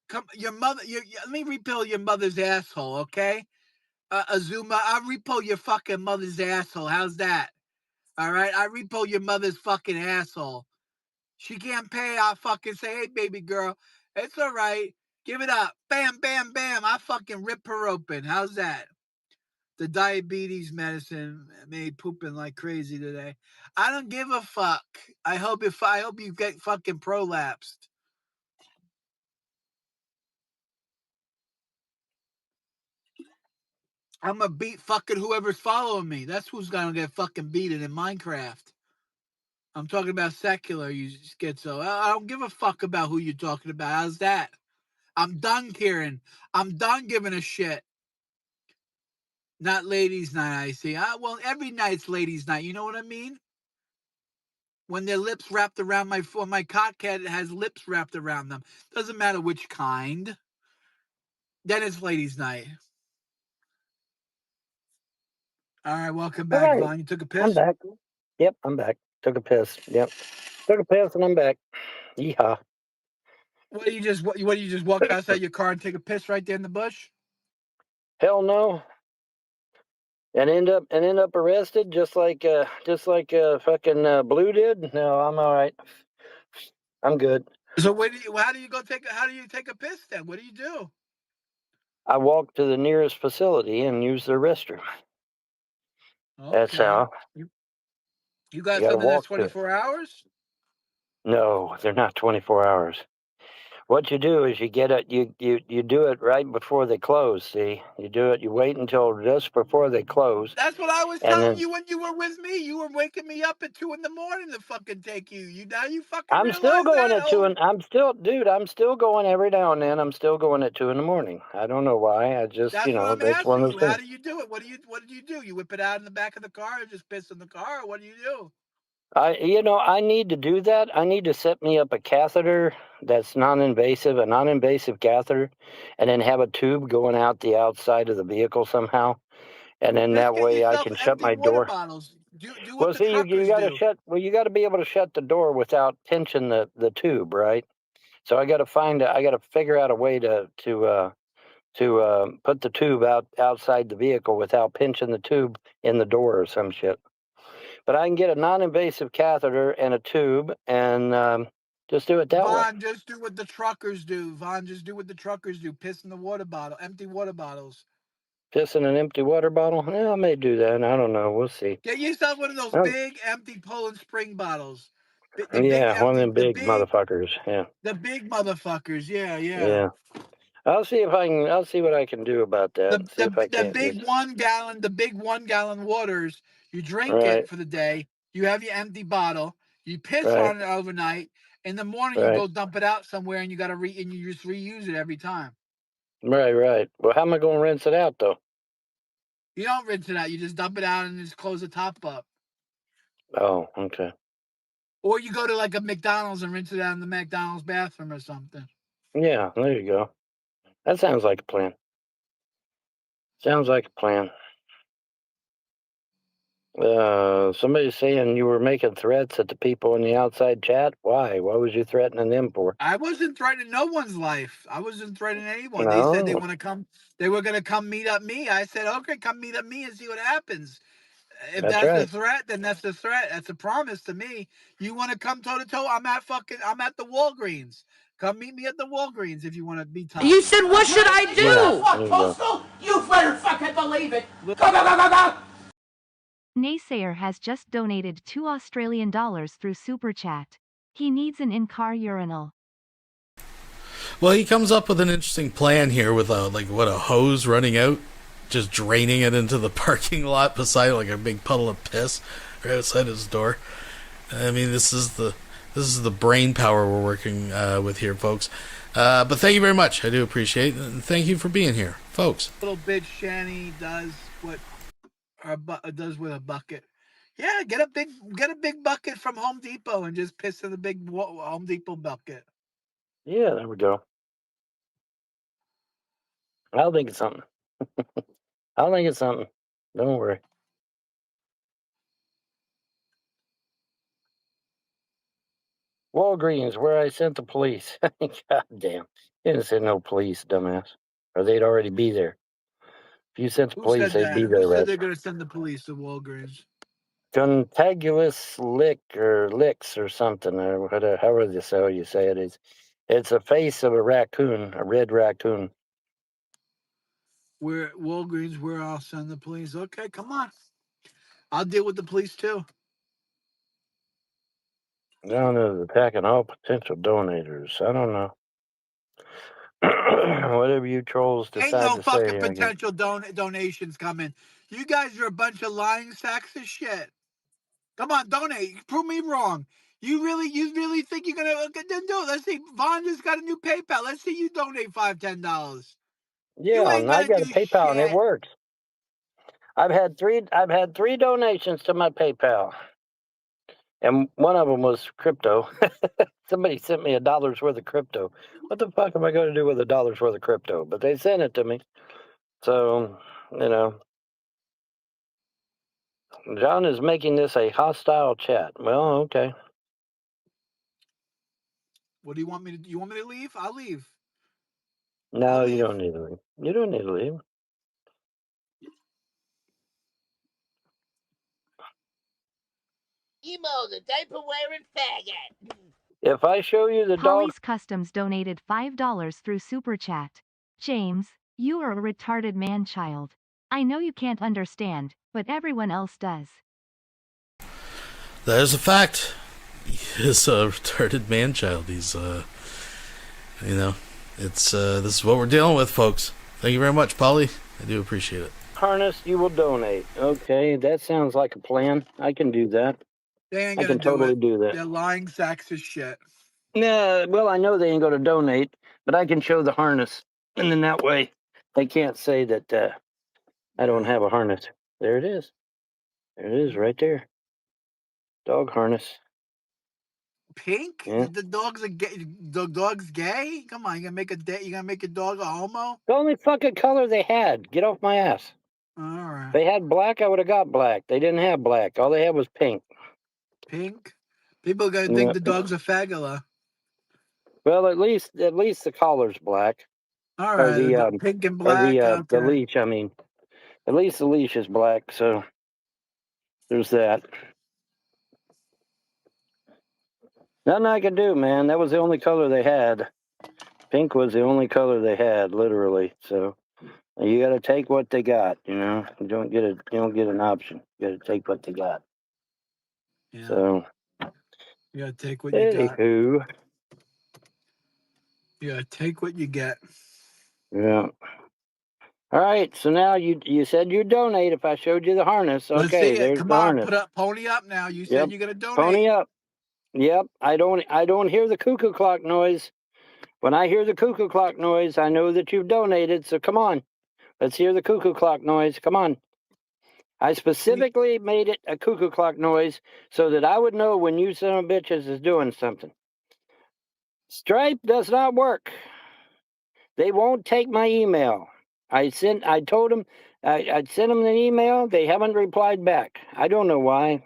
Come, your mother. Let me repo your mother's asshole, okay? Azuma, I'll repo your fucking mother's asshole. How's that? All right, I repo your mother's fucking asshole. She can't pay. I'll fucking say, hey, baby girl, it's all right. Give it up. Bam, bam, bam. I fucking rip her open. How's that? The diabetes medicine made pooping like crazy today. I don't give a fuck. I hope you get fucking prolapsed. I'm gonna beat fucking whoever's following me. That's who's gonna get fucking beaten in Minecraft. I'm talking about secular, you schizo. I don't give a fuck about who you're talking about. How's that? I'm done, Kieran. I'm done giving a shit. Not ladies' night, I see. Well, every night's ladies' night. You know what I mean? When their lips wrapped around my cockhead has lips wrapped around them. Doesn't matter which kind. Then it's ladies' night. All right, welcome back, right. Vaughn. You took a piss? I'm back. Yep, I'm back. Took a piss. Yep. Took a piss and I'm back. Yeehaw. What do you just walk outside your car and take a piss right there in the bush? Hell no. And end up arrested just like fucking Blue did? No, I'm all right. I'm good. So how do you take a piss then? What do you do? I walk to the nearest facility and use their restroom. Okay. That's how. You got You gotta something that's walk to it. 24 hours? No, they're not 24 hours. What you do is you get it, you do it right before they close. See, you wait until just before they close. That's what I was and telling then you when you were with me. You were waking me up at 2 a.m. to fucking take you. You fucking I'm still realize going that? at 2 and I'm still going every now and then. I'm still going at 2 a.m. I don't know why. I just, That's what I'm that's one asking of you. those How things. do you do it? What do you do? You whip it out in the back of the car or just piss in the car? Or what do you do? I need to do that. I need to set me up a catheter that's non-invasive, a non-invasive catheter, and then have a tube going out the outside of the vehicle somehow. And then Just that get way I yourself can shut empty my water door. bottles. Do what Well, the see, you truckers got to do. you got to be able to shut the door without pinching the tube, right? So I got to figure out a way to put the tube outside the vehicle without pinching the tube in the door or some shit. But I can get a non-invasive catheter and a tube and just do it that way. Vaughn, just do what the truckers do. Piss in the water bottle. Empty water bottles. Piss in an empty water bottle? Yeah, I may do that. I don't know. We'll see. Get yourself one of those big empty Poland Spring bottles. One of them big motherfuckers. Yeah. The big motherfuckers. Yeah. Yeah. I'll see what I can do about that. See if I The can't big just 1 gallon waters. You drink right, it for the day. You have your empty bottle. You piss right, on it overnight. In the morning, you right, go dump it out somewhere, and you just reuse it every time. right. Well, how am I going to rinse it out though? You don't rinse it out. You just dump it out and just close the top up. Oh, okay. Or you go to like a McDonald's and rinse it out in the McDonald's bathroom or something. Yeah, there you go. That sounds like a plan. Somebody's saying you were making threats at the people in the outside chat. Why? What was you threatening them for? I wasn't threatening no one's life. I wasn't threatening anyone. No. They said they want to come. They were going to come meet up me. I said, okay, come meet up me and see what happens. If that's the threat, then that's the threat. That's a promise to me. You want to come toe to toe? I'm at the Walgreens. Come meet me at the Walgreens if you want to be tough. You said, what should I do? Yeah, Postal? You better fucking believe it. Go. Naysayer has just donated $2 through Super Chat. He needs an in-car urinal. Well, he comes up with an interesting plan here with a hose running out, just draining it into the parking lot beside like a big puddle of piss. right outside his door. I mean, this is the brain power we're working with here, folks. But thank you very much. I do appreciate it, and thank you for being here, folks. Little bitch Shanny does what does with a bucket. Yeah, get a big bucket from Home Depot and just piss in the big Home Depot bucket. Yeah, there we go. I'll think of something. I'll think of something. Don't worry. Walgreens, where I sent the police. God damn. You didn't send no police, dumbass. Or they'd already be there. If you sent the Who police, said they'd that? be Who there, said right? they're going to send the police to Walgreens? Contiguous lick or licks or something, or whatever, however the hell you say it is. It's a face of a raccoon, a red raccoon. Where Walgreens, where I'll send the police. Okay, come on. I'll deal with the police too. Down is attacking all potential donators. I don't know. Whatever you trolls Ain't decide no to fucking say, I guess. potential donations coming. You guys are a bunch of lying sacks of shit. Come on, donate. Prove me wrong. You really think you're gonna then do it? Let's see. Vaughn just got a new PayPal. Let's see you donate $5-10. You Yeah, ain't and I gonna got a do PayPal and it shit. works. I've had three donations to my PayPal. And one of them was crypto. Somebody sent me $1 worth of crypto. What the fuck am I going to do with $1 worth of crypto? But they sent it to me. So, John is making this a hostile chat. Well, okay. What do you want me to do? You want me to leave? I'll leave. No, you don't need to leave. You don't need to leave. Emo, the diaper-wearing faggot. If I show you the dog... Polly's Customs donated $5 through Super Chat. James, you are a retarded man-child. I know you can't understand, but everyone else does. That is a fact. He is a retarded man-child. He's, this is what we're dealing with, folks. Thank you very much, Polly. I do appreciate it. Harness, you will donate. Okay, that sounds like a plan. I can do that. They ain't I gonna can totally do that. They're lying sacks of shit. Yeah, well, I know they ain't going to donate, but I can show the harness. And then that way, they can't say that I don't have a harness. There it is. There it is, right there. Dog harness. Pink? Yeah. The dog's the dog's gay? Come on, you gonna make a dog a homo? The only fucking color they had. Get off my ass. All right. If they had black, I would have got black. They didn't have black. All they had was pink. Pink? People are gonna think the dog's a fagula. Well, at least the collar's black. All right, Or pink and black. the leash. I mean, at least the leash is black. So there's that. Nothing I could do, man. That was the only color they had. Pink was the only color they had, literally. So you got to take what they got. You don't get an option. You got to take what they got. Yeah. So you gotta take what you got. Anywho. You gotta take what you get. Yeah. All right. So now you said you'd donate if I showed you the harness. Let's Okay, see it. there's Come the on, harness. pony up now. You Yep. said you're gonna donate. Pony up. Yep. I don't hear the cuckoo clock noise. When I hear the cuckoo clock noise, I know that you've donated. So come on. Let's hear the cuckoo clock noise. Come on. I specifically made it a cuckoo clock noise so that I would know when you son of bitches is doing something. Stripe does not work. They won't take my email. I told them I'd sent them an email. They haven't replied back. I don't know why.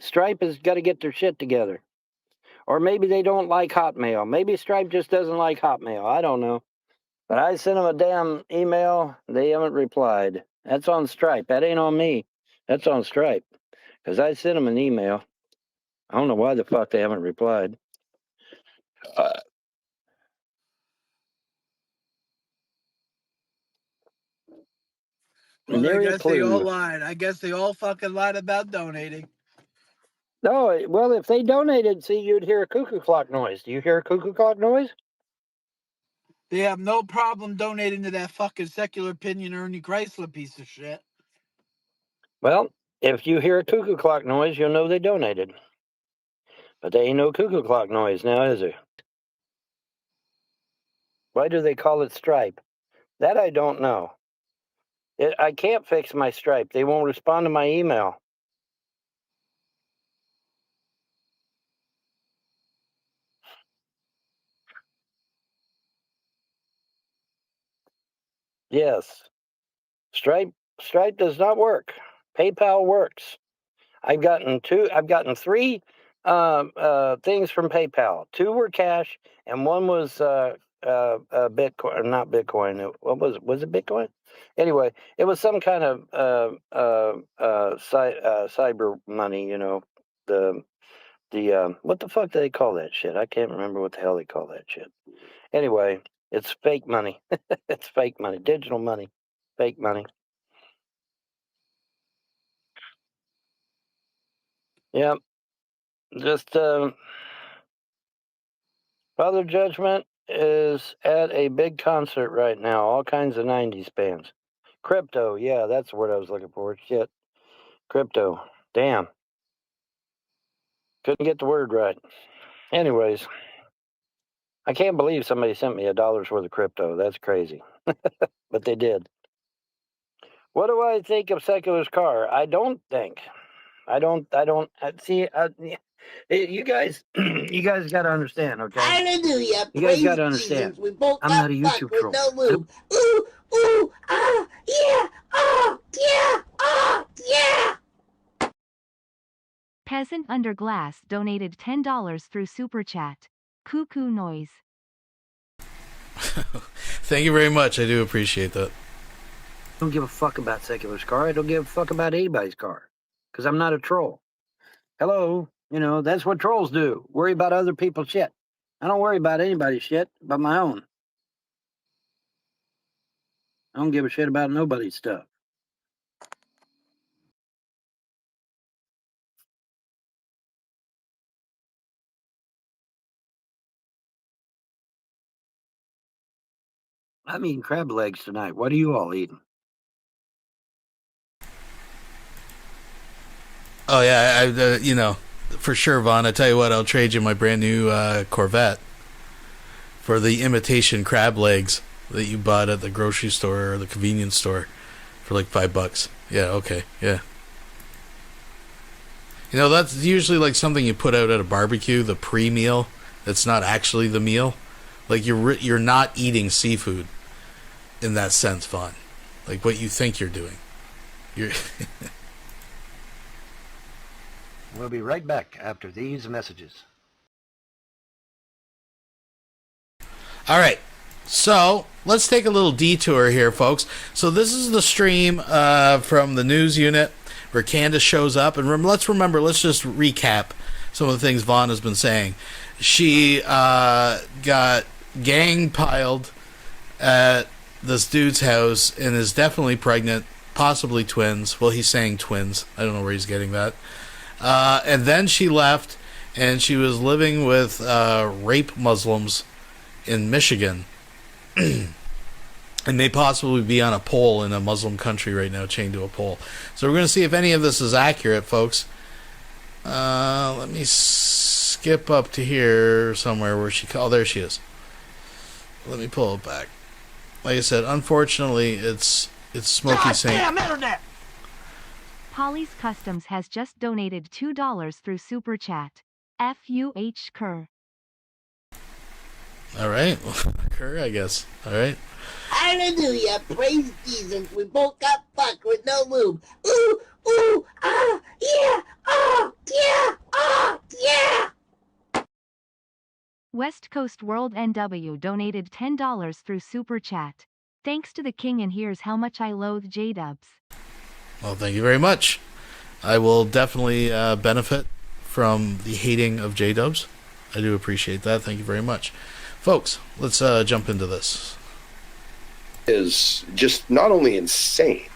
Stripe has got to get their shit together. Or maybe they don't like Hotmail. Maybe Stripe just doesn't like Hotmail. I don't know. But I sent them a damn email. They haven't replied. That's on Stripe. That ain't on me. That's on Stripe. Because I sent them an email. I don't know why the fuck they haven't replied. Well, I guess they all lied. I guess they all fucking lied about donating. No, well, if they donated, see, you'd hear a cuckoo clock noise. Do you hear a cuckoo clock noise? They have no problem donating to that fucking secular opinion Ernie Chrysler piece of shit. Well, If you hear a cuckoo clock noise, you'll know they donated. But there ain't no cuckoo clock noise now, is there? Why do they call it Stripe? That I don't know. I can't fix my Stripe. They won't respond to my email. Yes. Stripe does not work. PayPal works. I've gotten three things from PayPal. 2 were cash, and one was Bitcoin, not Bitcoin. What was it Bitcoin? Anyway, it was some kind of cyber money. You know, the what the fuck do they call that shit? I can't remember what the hell they call that shit. Anyway, it's fake money. It's fake money, digital money, fake money. Yep. Just Father Judgment is at a big concert right now. All kinds of 90s bands. Crypto, yeah, that's the word I was looking for. Shit. Crypto. Damn. Couldn't get the word right. Anyways, I can't believe somebody sent me $1 worth of crypto. That's crazy. But they did. What do I think of Secular's car? I don't think. See, you guys, you guys got to understand, okay? Hallelujah. You guys Praise got to understand. Jesus. We both I'm got not a fucked YouTube with troll. no lube. Ooh, ooh, ah, yeah, ah, yeah, ah, yeah. Peasant Under Glass donated $10 through Super Chat. Cuckoo noise. Thank you very much. I do appreciate that. I don't give a fuck about Secular's car. I don't give a fuck about anybody's car. Because I'm not a troll. Hello? You know, that's what trolls do. Worry about other people's shit. I don't worry about anybody's shit but my own. I don't give a shit about nobody's stuff. I'm eating crab legs tonight. What are you all eating? Oh yeah, you know, for sure, Vaughn. I tell you what, I'll trade you my brand new Corvette for the imitation crab legs that you bought at the grocery store or the convenience store for like $5. Yeah, okay, yeah. You know, that's usually like something you put out at a barbecue, the pre-meal. That's not actually the meal. Like you're not eating seafood in that sense, Vaughn. Like what you think you're doing. You're We'll be right back after these messages. All right, so let's take a little detour here, folks. So this is the stream from the news unit where Candace shows up. And let's just recap some of the things Vaughn has been saying. She got gang-piled at this dude's house and is definitely pregnant, possibly twins. Well, he's saying twins. I don't know where he's getting that. And then she left, and she was living with rape Muslims in Michigan. And may possibly be on a pole in a Muslim country right now, chained to a pole. So we're going to see if any of this is accurate, folks. Let me skip up to here somewhere where oh, there she is. Let me pull it back. Like I said, unfortunately, it's Smokey saying... Damn internet! Polly's Customs has just donated $2 through Super Chat. F.U.H. Kerr. All right. Kerr, I guess. All right. Hallelujah. Praise Jesus. We both got fucked with no lube. Ooh, ooh, ah, yeah, ah, yeah, ah, yeah. West Coast World NW donated $10 through Super Chat. Thanks to the king, and here's how much I loathe J-dubs. Well, thank you very much. I will definitely benefit from the hating of J-dubs. I do appreciate that. Thank you very much. Folks, let's jump into this. Is just not only insane,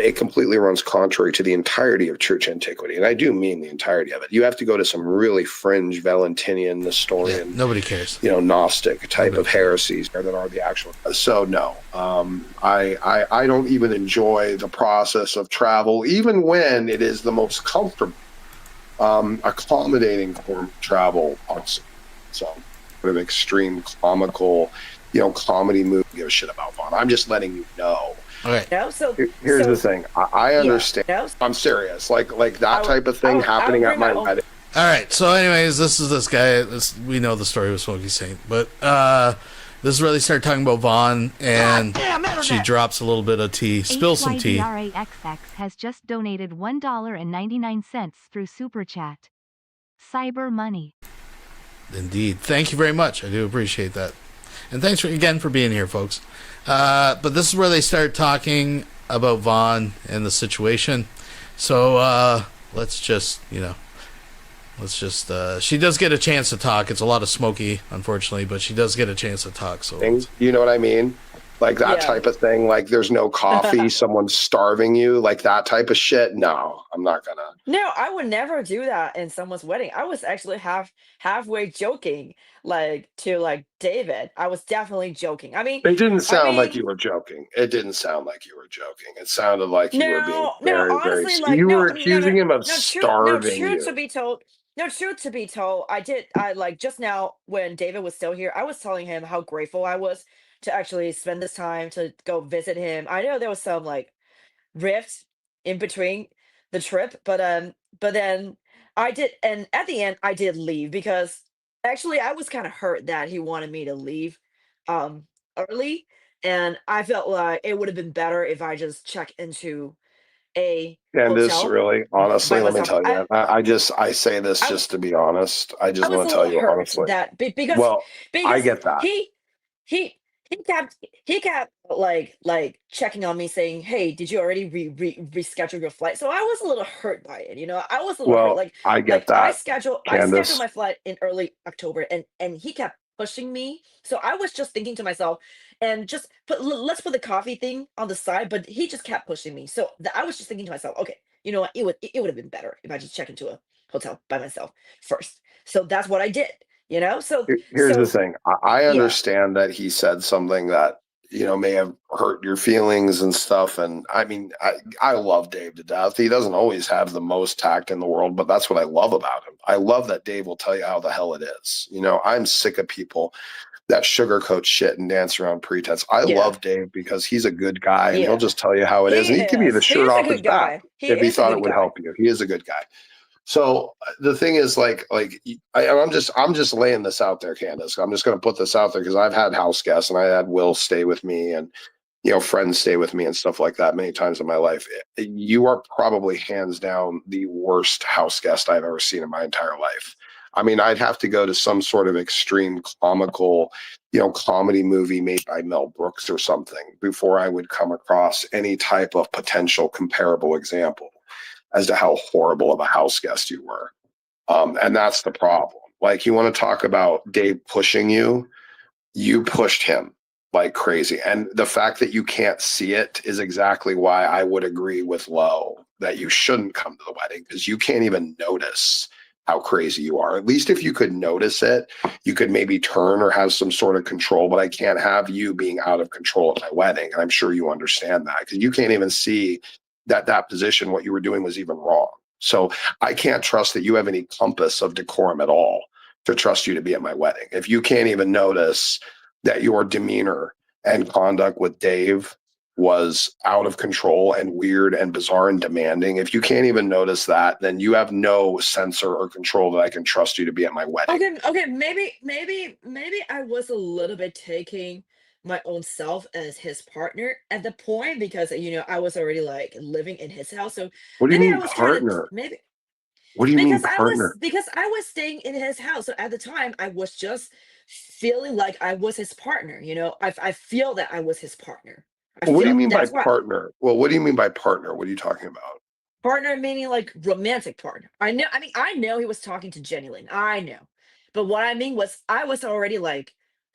it completely runs contrary to the entirety of church antiquity. And I do mean the entirety of it. You have to go to some really fringe Valentinian, Nestorian, nobody cares, Gnostic type of heresies that are the actual. So no, I don't even enjoy the process of travel, even when it is the most comfortable, accommodating form of travel possible. So sort of extreme comical, comedy movie. Give a shit about Vaughn. I'm just letting you know. Okay. No, so here's the thing. I understand. Yeah, no, I'm serious. Like that type of thing happening at my wedding. All right. So, anyways, this is this guy. We know the story with Smokey Saint, but this is where they start talking about Vaughn, and she drops a little bit of tea, spills some tea. HYDRAXX has just donated $1.99 through Super Chat. Cyber money. Indeed. Thank you very much. I do appreciate that. And thanks again for being here, folks. But this is where they start talking about Vaughn and the situation. So let's just, she does get a chance to talk. It's a lot of Smokey, unfortunately, but she does get a chance to talk. So you know what I mean? Like that type of thing. Like there's no coffee, someone's starving you, like that type of shit. No, I'm not gonna. No, I would never do that in someone's wedding. I was actually halfway joking, to David. I was definitely joking. I mean, it didn't sound like you were joking. It didn't sound like you were joking. It sounded like you were being very, honestly, very. You were accusing him of starving you. Truth to be told, I just now when David was still here, I was telling him how grateful I was to actually spend this time to go visit him. I know there was some rift in between the trip, but then I did, and at the end I did leave because actually I was kind of hurt that he wanted me to leave early, and I felt like it would have been better if I just check into a Candice, hotel really, honestly, by let me myself. tell you, I say this just to be honest. I just I was want a to tell little you hurt honestly. that because Well, I get that. he he kept checking on me saying, "Hey, did you already reschedule your flight?" So I was a little hurt by it. I was a little hurt. Well, I get I that, scheduled Candice. my flight in early October, and he kept pushing me. So I was just thinking to myself, and just let's put the coffee thing on the side. But he just kept pushing me. So I was just thinking to myself, okay, you know what? It would have been better if I just check into a hotel by myself first. So that's what I did. Here's the thing. I yeah. understand that he said something that, may have hurt your feelings and stuff. And I mean, I love Dave to death. He doesn't always have the most tact in the world, but that's what I love about him. I love that Dave will tell you how the hell it is. I'm sick of people that sugarcoat shit and dance around pretense. I love Dave because he's a good guy and he'll just tell you how it is. And he'd give you the shirt off his back if he thought it would help you. He is a good guy. So the thing is, I'm just laying this out there, Candace. I'm just going to put this out there because I've had house guests and I had Will stay with me and, friends stay with me and stuff like that many times in my life. You are probably hands down the worst house guest I've ever seen in my entire life. I mean, I'd have to go to some sort of extreme comical, comedy movie made by Mel Brooks or something before I would come across any type of potential comparable example as to how horrible of a house guest you were. And that's the problem. You want to talk about Dave pushing you, you pushed him like crazy. And the fact that you can't see it is exactly why I would agree with Lo that you shouldn't come to the wedding, because you can't even notice how crazy you are. At least if you could notice it, you could maybe turn or have some sort of control, but I can't have you being out of control at my wedding. And I'm sure you understand that because you can't even see that position, what you were doing was even wrong. So I can't trust that you have any compass of decorum at all to trust you to be at my wedding. If you can't even notice that your demeanor and conduct with Dave was out of control and weird and bizarre and demanding, if you can't even notice that, then you have no sensor or control that I can trust you to be at my wedding. Okay, maybe I was a little bit taking my own self as his partner at the point because I was already living in his house. So what do you maybe mean I was partner? What do you because mean partner? I was staying in his house. So at the time I was just feeling like I was his partner. I feel that I was his partner. What do you mean by partner? Well, what do you mean by partner? What are you talking about? Partner meaning romantic partner. I know he was talking to Jenny Lynn. I know. But what I mean was I was already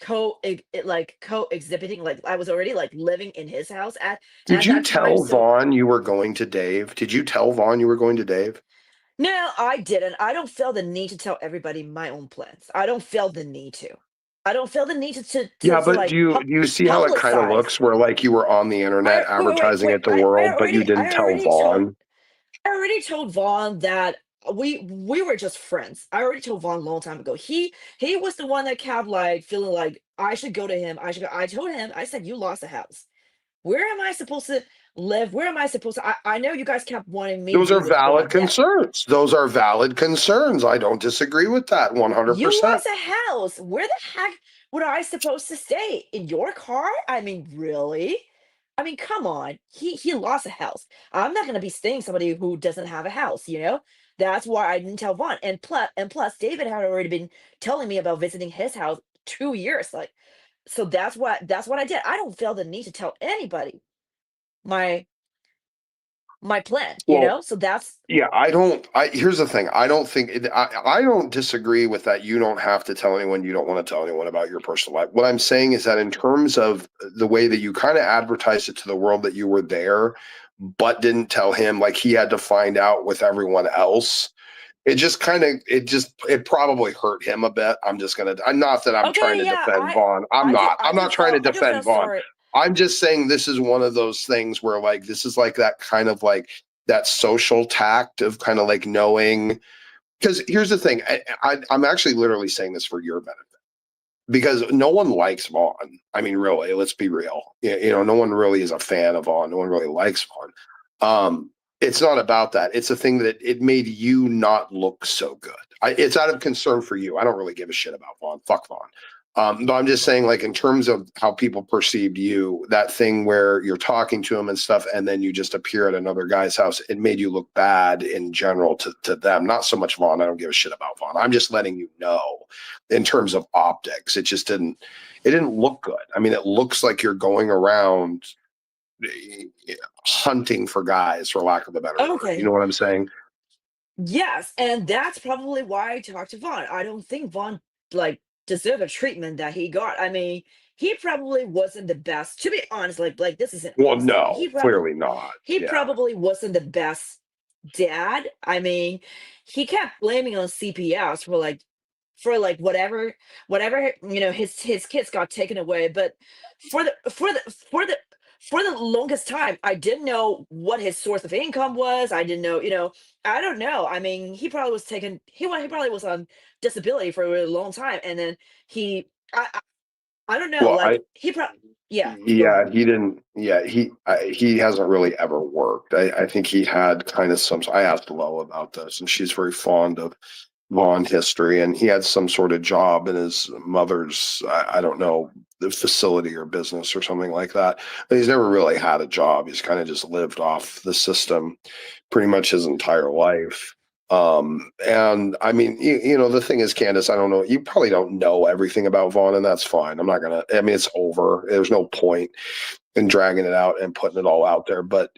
co-exhibiting, like I was already like living in his house Did at you that time. tell So Vaughn you were going to Dave? Did you tell Vaughn you were going to Dave? no, I didn't. I don't feel the need to tell everybody my own plans. I don't feel the need to. I don't feel the need Yeah, to but like do you see how it kind of publicize. looks where like you were on the internet advertising Wait. it to the world, but you I didn't tell already told Vaughn? I already told Vaughn that we were just friends. I already told Vaughn a long time ago. He was the one that kept like feeling like I should go to him. I should go. I told him. I said, you lost a house. Where am I supposed to live? Where am I supposed to? I know you guys kept wanting me to Those be are with valid Vaughn. Yeah, concerns. Those are valid concerns. I don't disagree with that you 100%. lost a house. Where the heck would I supposed to stay? In your car? I mean, really? I mean, come on. He lost a house. I'm not gonna be staying somebody who doesn't have a house, you know? That's why I didn't tell Vaughn. And plus David had already been telling me about visiting his house 2 years. Like, so that's what I did. I don't feel the need to tell anybody my my plan, you Well, know? So that's yeah, here's the thing. I don't disagree with that. You don't have to tell anyone, you don't want to tell anyone about your personal life. What I'm saying is that in terms of the way that you kind of advertised it to the world that you were there, but didn't tell him, like he had to find out with everyone else. It probably hurt him a bit. I'm not that I'm trying okay, to yeah, defend Vaughn. I'm not trying to I do feel defend Vaughn. sorry. I'm just saying this is one of those things where like this is like that kind of like that social tact of kind of like knowing. Because here's the thing, I'm actually literally saying this for your benefit because no one likes Vaughn. I mean, really, let's be real. No one really is a fan of Vaughn. No one really likes Vaughn. It's not about that. It's a thing that it made you not look so good. It's out of concern for you. I don't really give a shit about Vaughn. Fuck Vaughn. But I'm just saying, like, in terms of how people perceived you, that thing where you're talking to him and stuff, and then you just appear at another guy's house, it made you look bad in general to them. Not so much Vaughn. I don't give a shit about Vaughn. I'm just letting you know in terms of optics. It didn't look good. I mean, it looks like you're going around hunting for guys, for lack of a better word. You Okay. know what I'm saying? Yes, and that's probably why I talked to Vaughn. I don't think Vaughn like deserved the treatment that he got. I mean, he probably wasn't the best. To be honest, like this is an Well, honest statement. no, clearly not. He Yeah. probably wasn't the best dad. I mean, he kept blaming on CPS for like whatever his kids got taken away. But for the for the for the for the longest time, I didn't know what his source of income was. I didn't know, I don't know. I mean, he probably was on disability for a really long time, and then I don't know, Well, like yeah, go yeah, ahead. he didn't. Yeah, he hasn't really ever worked. I think he had kind of some. I asked Lo about this, and she's very fond of Vaughn history, and he had some sort of job in his mother's, I don't know, the facility or business or something like that. But he's never really had a job. He's kind of just lived off the system pretty much his entire life. And I mean, the thing is, Candice, I don't know, you probably don't know everything about Vaughn, and that's fine. I mean, it's over. There's no point in dragging it out and putting it all out there. But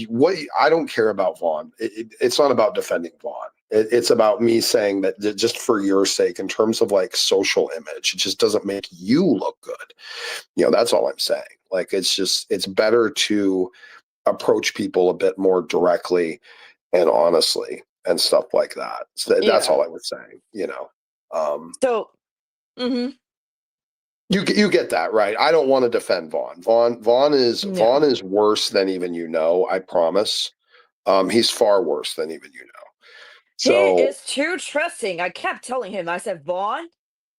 what I don't care about Vaughn. It's not about defending Vaughn. It's about me saying that just for your sake, in terms of like social image, it just doesn't make you look good. That's all I'm saying. Like, it's better to approach people a bit more directly and honestly and stuff like that. So that's Yeah. all I was saying. Um, So, mhm. you get that, right? I don't want to defend Vaughn. Vaughn No. is worse than even I promise. He's far worse than even He So is too trusting. I kept telling him, I said, Vaughn,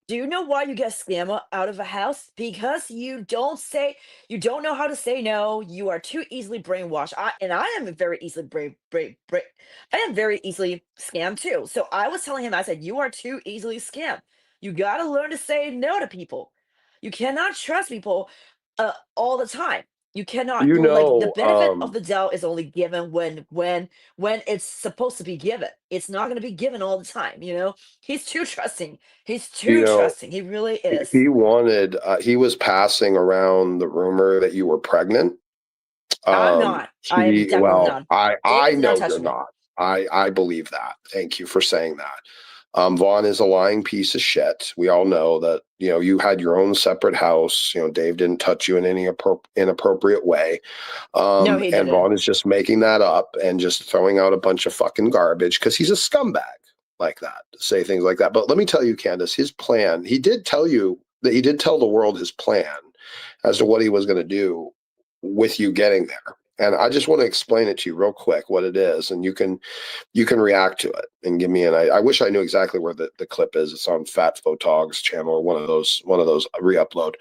do you know why you get scammed out of a house? Because you don't know how to say no. You are too easily brainwashed. I am very easily I am very easily scammed too. So I was telling him, I said, you are too easily scammed. You got to learn to say no to people. You cannot trust people all the time. You cannot, you like, the know, benefit of the doubt is only given when it's supposed to be given. It's not going to be given all the time. He's too trusting. He's you too know, trusting. He really is. he was passing around the rumor that you were pregnant. I'm not. I am definitely not. I David's not know you're touching me. not. I believe that. Thank you for saying that. Vaughn is a lying piece of shit. We all know that, you had your own separate house. Dave didn't touch you in any inappropriate way. No, he And didn't. Vaughn is just making that up and just throwing out a bunch of fucking garbage because he's a scumbag like that, to say things like that. But let me tell you, Candice, his plan, he did tell the world his plan as to what he was going to do with you getting there. And I just want to explain it to you real quick what it is, and you can react to it and give me I wish I knew exactly where the clip is. It's on Fat Photog's channel or one of those re-upload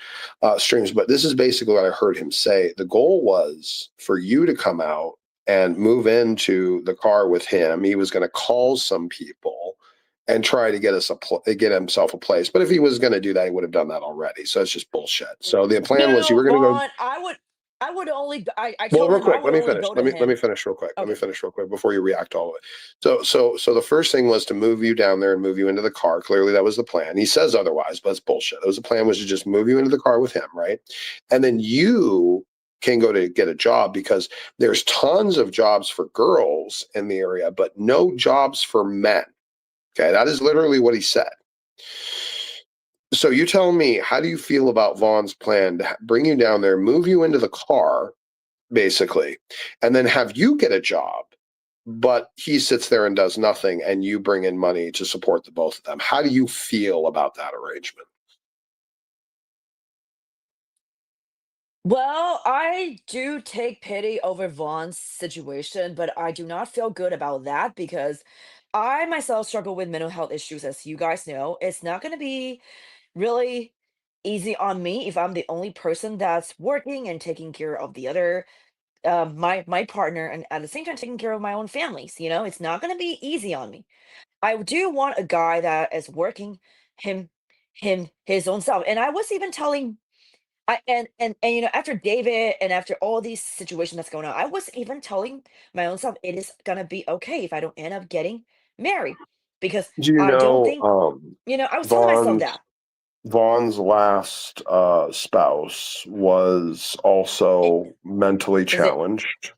streams. But this is basically what I heard him say. The goal was for you to come out and move into the car with him. He was going to call some people and try to get himself a place. But if he was going to do that, he would have done that already. So it's just bullshit. So the plan was you No, were going to go. Vaughn, I would only. I Well, told real him I quick, would let me only finish. go to Let him. me finish real quick. Let me Okay. finish real quick before you react to all of it. So the first thing was to move you down there and move you into the car. Clearly, that was the plan. He says otherwise, but it's bullshit. The plan was to just move you into the car with him, right? And then you can go to get a job because there's tons of jobs for girls in the area, but no jobs for men. Okay, that is literally what he said. So you tell me, how do you feel about Vaughn's plan to bring you down there, move you into the car, basically, and then have you get a job, but he sits there and does nothing, and you bring in money to support the both of them? How do you feel about that arrangement? Well, I do take pity over Vaughn's situation, but I do not feel good about that because I myself struggle with mental health issues, as you guys know. It's not going to be really easy on me if I'm the only person that's working and taking care of the other, my partner, and at the same time taking care of my own families. It's not going to be easy on me. I do want a guy that is working him, his own self. And I was even telling and after David and after all these situations that's going on, I was even telling my own self it is gonna be okay if I don't end up getting married because Do you I don't know think I was telling myself Vaughn's that. Vaughn's last spouse was I- also mentally Is it? challenged?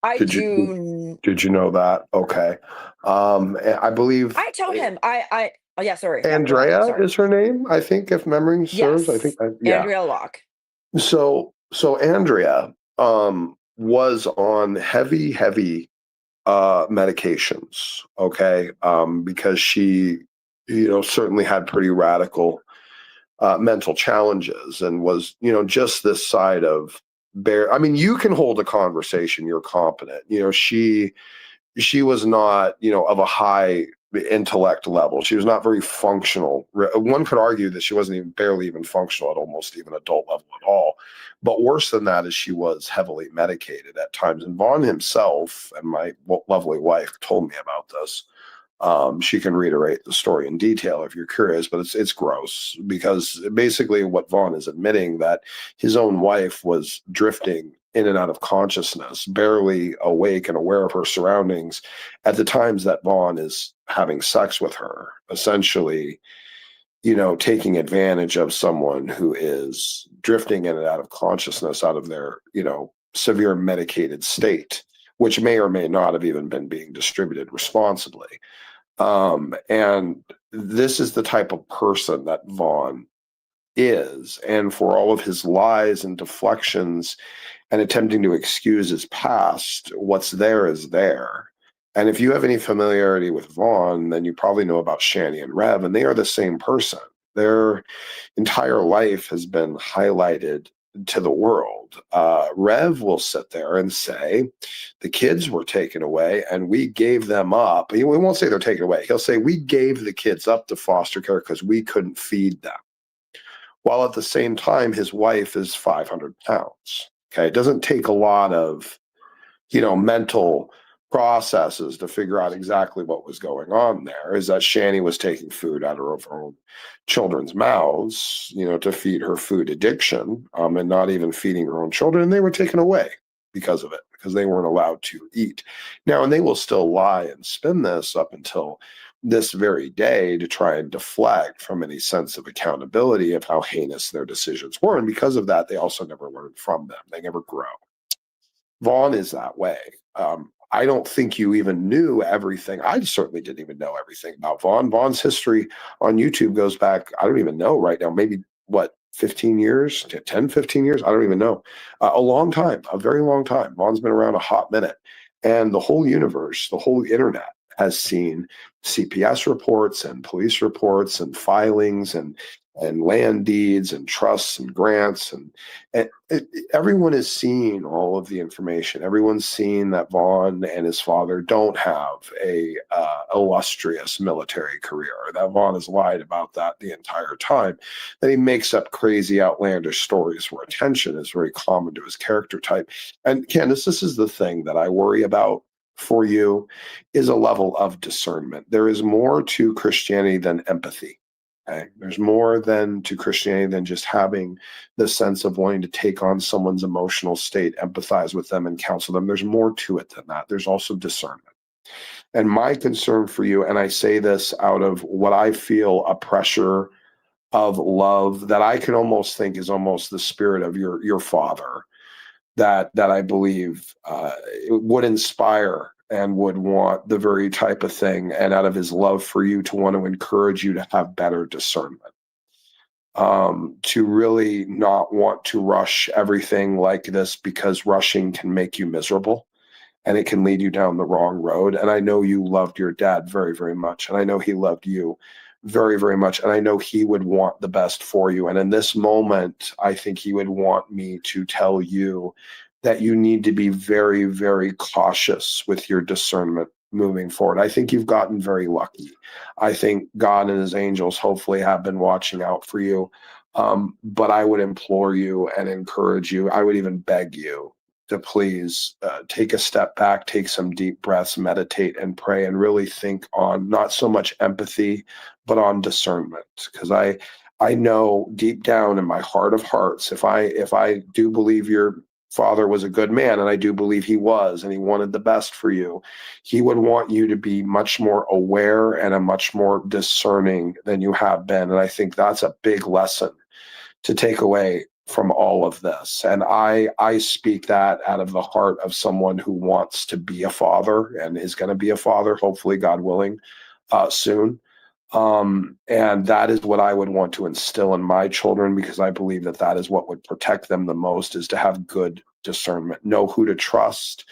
I Did you do. did you know that? Okay. I believe I told him. I. Oh yeah. Sorry. Yeah. Go on. Andrea Sorry. is her name, I think, if memory serves. I think Yes. yeah. Andrea Locke. So Andrea was on heavy medications, okay? Because she, certainly had pretty radical mental challenges and was, just this side of I mean, you can hold a conversation, you're competent. She was not, of a high intellect level. She was not very functional. One could argue that she wasn't even barely even functional at almost even adult level at all. But worse than that is she was heavily medicated at times. And Vaughn himself and my lovely wife told me about this. She can reiterate the story in detail if you're curious, but it's gross because basically what Vaughn is admitting that his own wife was drifting in and out of consciousness, barely awake and aware of her surroundings at the times that Vaughn is having sex with her, essentially, taking advantage of someone who is drifting in and out of consciousness out of their, severe medicated state, which may or may not have even been being distributed responsibly. And this is the type of person that Vaughn is. And for all of his lies and deflections and attempting to excuse his past, what's there is there. And if you have any familiarity with Vaughn, then you probably know about Shani and Rev, and they are the same person. Their entire life has been highlighted to the world. Rev will sit there and say, the kids were taken away and we gave them up. He won't say they're taken away. He'll say, we gave the kids up to foster care because we couldn't feed them. While at the same time, his wife is 500 pounds. Okay. It doesn't take a lot of, mental processes to figure out exactly what was going on there. Is that Shani was taking food out of her own children's mouths, to feed her food addiction, and not even feeding her own children. And they were taken away because of it, because they weren't allowed to eat. Now, and they will still lie and spin this up until this very day to try and deflect from any sense of accountability of how heinous their decisions were. And because of that, they also never learn from them. They never grow. Vaughn is that way. I don't think you even knew everything. I certainly didn't even know everything about Vaughn. Vaughn's history on YouTube goes back, I don't even know right now, maybe what, 15 years, 10, 15 years? I don't even know. A long time, a very long time. Vaughn's been around a hot minute. And the whole universe, the whole internet has seen CPS reports and police reports and filings and land deeds and trusts and grants and everyone is seeing all of the information. Everyone's seen that Vaughn and his father don't have a illustrious military career. That Vaughn has lied about that the entire time. That he makes up crazy, outlandish stories where attention is very common to his character type. And Candice, this is the thing that I worry about for you, is a level of discernment. There is more to Christianity than empathy. Okay? There's more to Christianity than just having the sense of wanting to take on someone's emotional state, empathize with them, and counsel them. There's more to it than that. There's also discernment. And my concern for you, and I say this out of what I feel a pressure of love that I can almost think is almost the spirit of your father, that I believe would inspire and would want the very type of thing, and out of his love for you, to want to encourage you to have better discernment, to really not want to rush everything like this, because rushing can make you miserable and it can lead you down the wrong road. And I know you loved your dad very, very much, and I know he loved you very, very much, and I know he would want the best for you. And in this moment, I think he would want me to tell you that you need to be very, very cautious with your discernment moving forward. I think you've gotten very lucky. I think God and his angels hopefully have been watching out for you. But I would implore you and encourage you, I would even beg you to please take a step back, take some deep breaths, meditate and pray, and really think on not so much empathy, but on discernment. Because I know deep down in my heart of hearts, if I do believe your father was a good man, and I do believe he was, and he wanted the best for you, he would want you to be much more aware and a much more discerning than you have been. And I think that's a big lesson to take away from all of this. And I speak that out of the heart of someone who wants to be a father and is going to be a father, hopefully, God willing, soon. And that is what I would want to instill in my children, because I believe that that is what would protect them the most, is to have good discernment, know who to trust,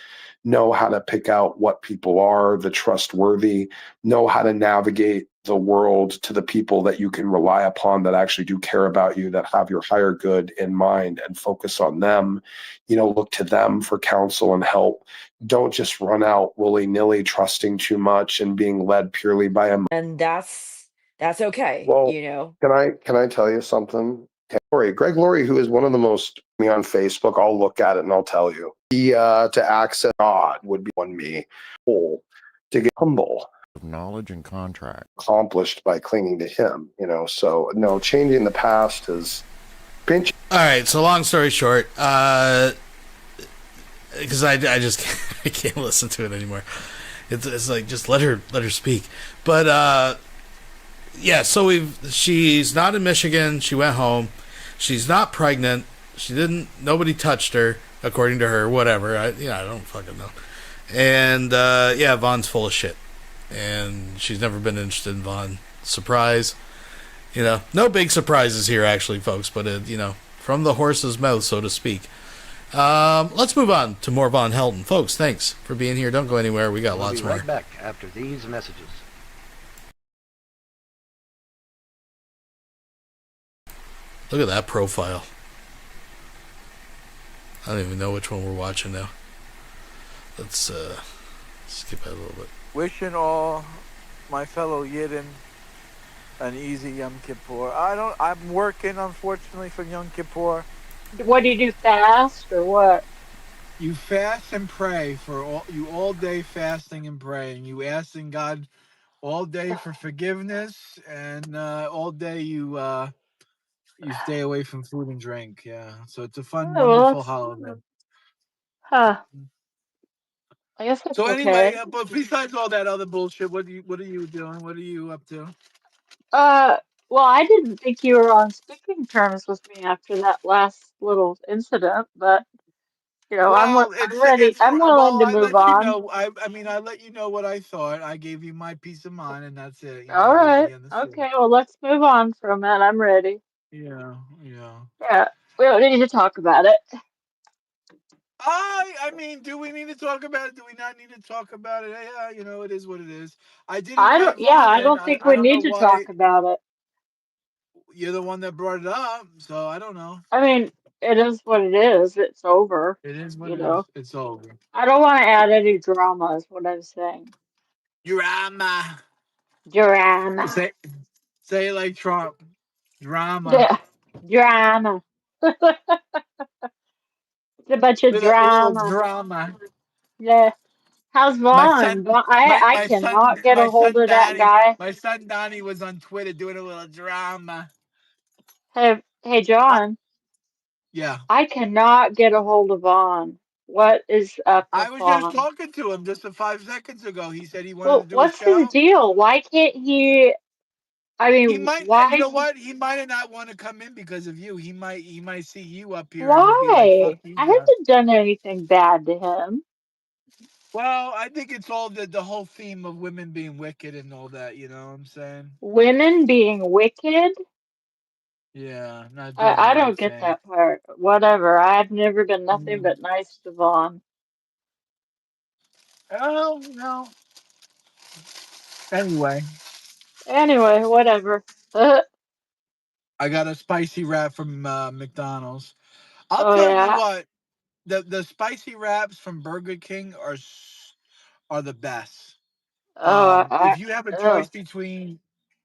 know how to pick out what people are the trustworthy, know how to navigate the world to the people that you can rely upon, that actually do care about you, that have your higher good in mind, and focus on them. Look to them for counsel and help. Don't just run out willy-nilly, trusting too much and being led purely by emotion. And that's okay, Well, you know. can I tell you something? Greg Laurie, who is one of the most me on Facebook, I'll look at it and I'll tell you. To access God would be on me, whole, to get humble, of knowledge and contract accomplished by clinging to him. So no, changing the past is pinch. All right. So long story short, because I just I can't listen to it anymore. It's like, just let her speak. But yeah, so she's not in Michigan. She went home. She's not pregnant. Nobody touched her, according to her, whatever. I don't fucking know. And yeah, Vaughn's full of shit. And she's never been interested in Vaughn. Surprise. No big surprises here, actually, folks, but from the horse's mouth, so to speak. Let's move on to more Von Helton. Folks, thanks for being here. Don't go anywhere. We got lots more. We'll be right back after these messages. Look at that profile. I don't even know which one we're watching now. Let's skip ahead a little bit. Wishing all my fellow Yidden an easy Yom Kippur. I'm working, unfortunately, for Yom Kippur. What do you do, fast or what? You fast and pray all day, fasting and praying. You asking God all day for forgiveness, and all day you stay away from food and drink. Yeah, so it's a fun, wonderful holiday. Huh. I guess that's So okay. anyway, but besides all that other bullshit, what are you doing? What are you up to? Well, I didn't think you were on speaking terms with me after that last little incident, but You know, Well, I'm ready. it's I'm willing well. to I move let you on. know. I mean, I let you know what I thought. I gave you my peace of mind, and that's it. You know, All that was right. the end of the story. Okay. Well, let's move on from it. I'm ready. Yeah, yeah. Yeah. We don't need to talk about it. I mean, do we need to talk about it? Do we not need to talk about it? Yeah, you know, it is what it is. I did I invite don't. Yeah. Vaughn I in. don't think I we don't know need to why talk about it. you're the one that brought it up, so I don't know. I mean, it is what it is. It's over. It is what You it is. know. It's over. I don't want to add any drama. Is what I'm saying. Drama. Drama. Say say it like Trump. Drama. Yeah. Drama. It's a bunch of A little drama. drama. Yeah. How's My Vaughn? son, I cannot get a hold of that guy. my son Donnie was on Twitter doing a little drama. Hey, I, John. yeah, I cannot get a hold of Vaughn. What is up I with was just Vaughn? talking to him just 5 seconds ago. He said he wanted to Well, do a what's his show. deal? Why can't he? I He mean, might, you why? know what? He might not want to come in because of you. He might see you up here and he'll be like, "Fuck Why? you, I John." haven't done anything bad to him. Well, I think it's all the whole theme of women being wicked and all that. You know what I'm saying? Women being wicked? Yeah, not doing the I right don't get thing. that part. Whatever. I've never been nothing Mm. but nice to Vaughn. Oh no. Anyway, Anyway, whatever. Oh I got a spicy wrap from McDonald's. I'll tell you yeah. what, the spicy wraps from Burger King are the best. Oh, If you have a choice oh, between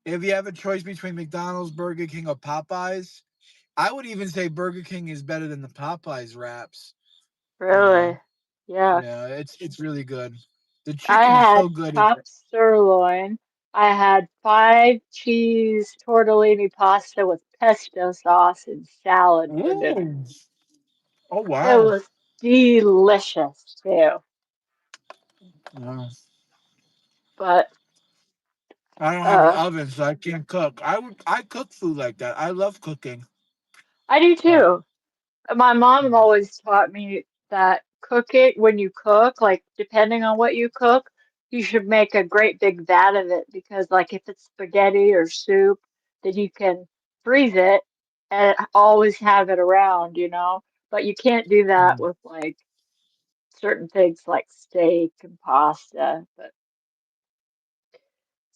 if you have a choice between McDonald's, Burger King, or Popeyes, I would even say Burger King is better than the Popeyes wraps. You know, really? Yeah. yeah, it's really good. The I chicken is so had good. top sirloin. I had 5 cheese tortellini pasta with pesto sauce and salad for dinner. Ooh. Oh It wow. was delicious too. Wow. But I don't have an uh oven, so I can't cook. I cook food like that. I love cooking. I do But too. My mom always taught me that cooking, when you cook, like depending on what you cook, you should make a great big vat of it because, like, if it's spaghetti or soup, then you can freeze it and always have it around, you know? But you can't do that with like certain things like steak and pasta. But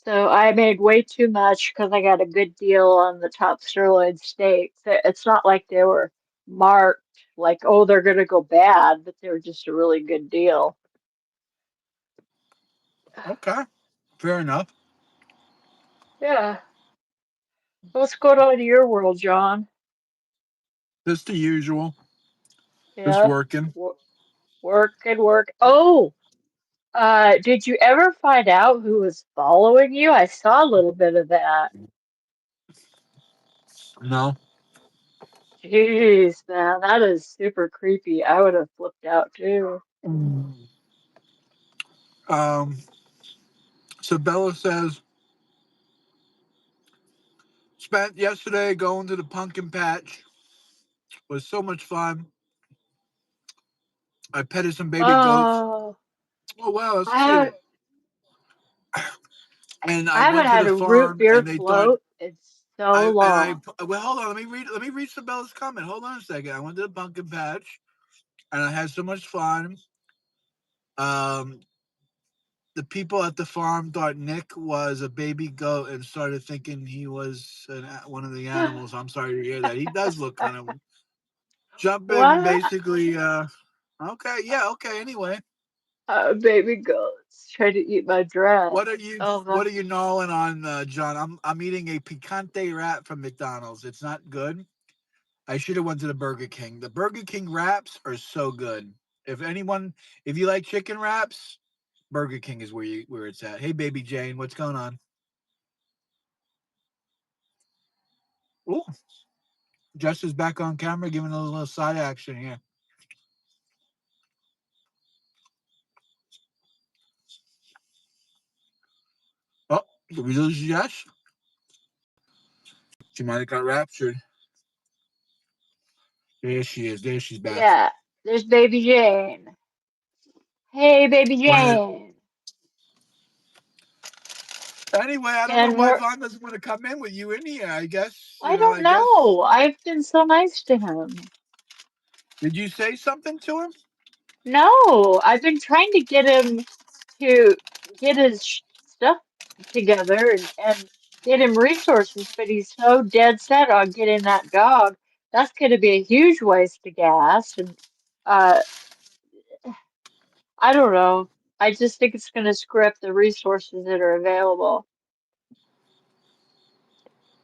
so I made way too much because I got a good deal on the top sirloin steaks. It's not like they were marked like, oh, they're gonna go bad, but they were just a really good deal. okay, fair enough. Yeah. What's going on in your world, John? Just the usual. Just Yeah. working. Wo- Work and work. Oh, did you ever find out who was following you? I saw a little bit of that. No. Jeez, man, that is super creepy. I would have flipped out too. Um. So Bella says spent yesterday going to the pumpkin patch. Was so much fun. I petted some baby goats. Oh, Oh wow, that's I cute. haven't And I I haven't went to had the a root farm, beer and they thought float in so long. well, hold on. Let me read some Bella's comment. Hold on a second. I went to the pumpkin patch, and I had so much fun. Um, the people at the farm thought Nick was a baby goat and started thinking he was one of the animals. I'm sorry to hear that. He does look kind of jumping, What? basically. Okay, yeah, okay. Anyway, Baby goats trying to eat my dress. Oh, what are you gnawing on, John? I'm eating a picante wrap from McDonald's. It's not good. I should have went to the Burger King. The Burger King wraps are so good. If you like chicken wraps, Burger King is where it's at. Hey, baby Jane, what's going on? Ooh, Jess is back on camera, giving a little side action here. Oh, did we lose Jess? She might have got raptured. There she is. There she's back. yeah. There's Baby Jane. Hey, Baby Jane. Anyway, I don't know And why we're, Vaughn doesn't want to come in with you in here. I guess, I don't I guess. know. I've been so nice to him. Did you say something to him? No, I've been trying to get him to get his stuff together and get him resources, but he's so dead set on getting that dog. That's going to be a huge waste of gas. And uh, I don't know. I just think it's going to screw up the resources that are available.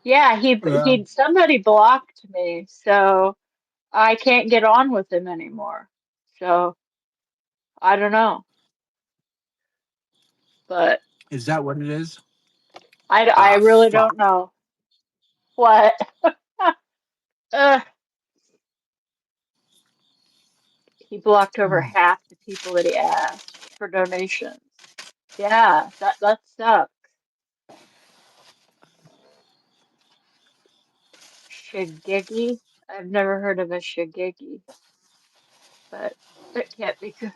Yeah, Yeah. somebody blocked me, so I can't get on with him anymore. So I don't know, but Is that what it is? I Ah, really fuck. don't know what. uh, he blocked over half the people that he asked for donations. Yeah, that sucks. Shigeki? I've never heard of a shigeki, but it can't be good.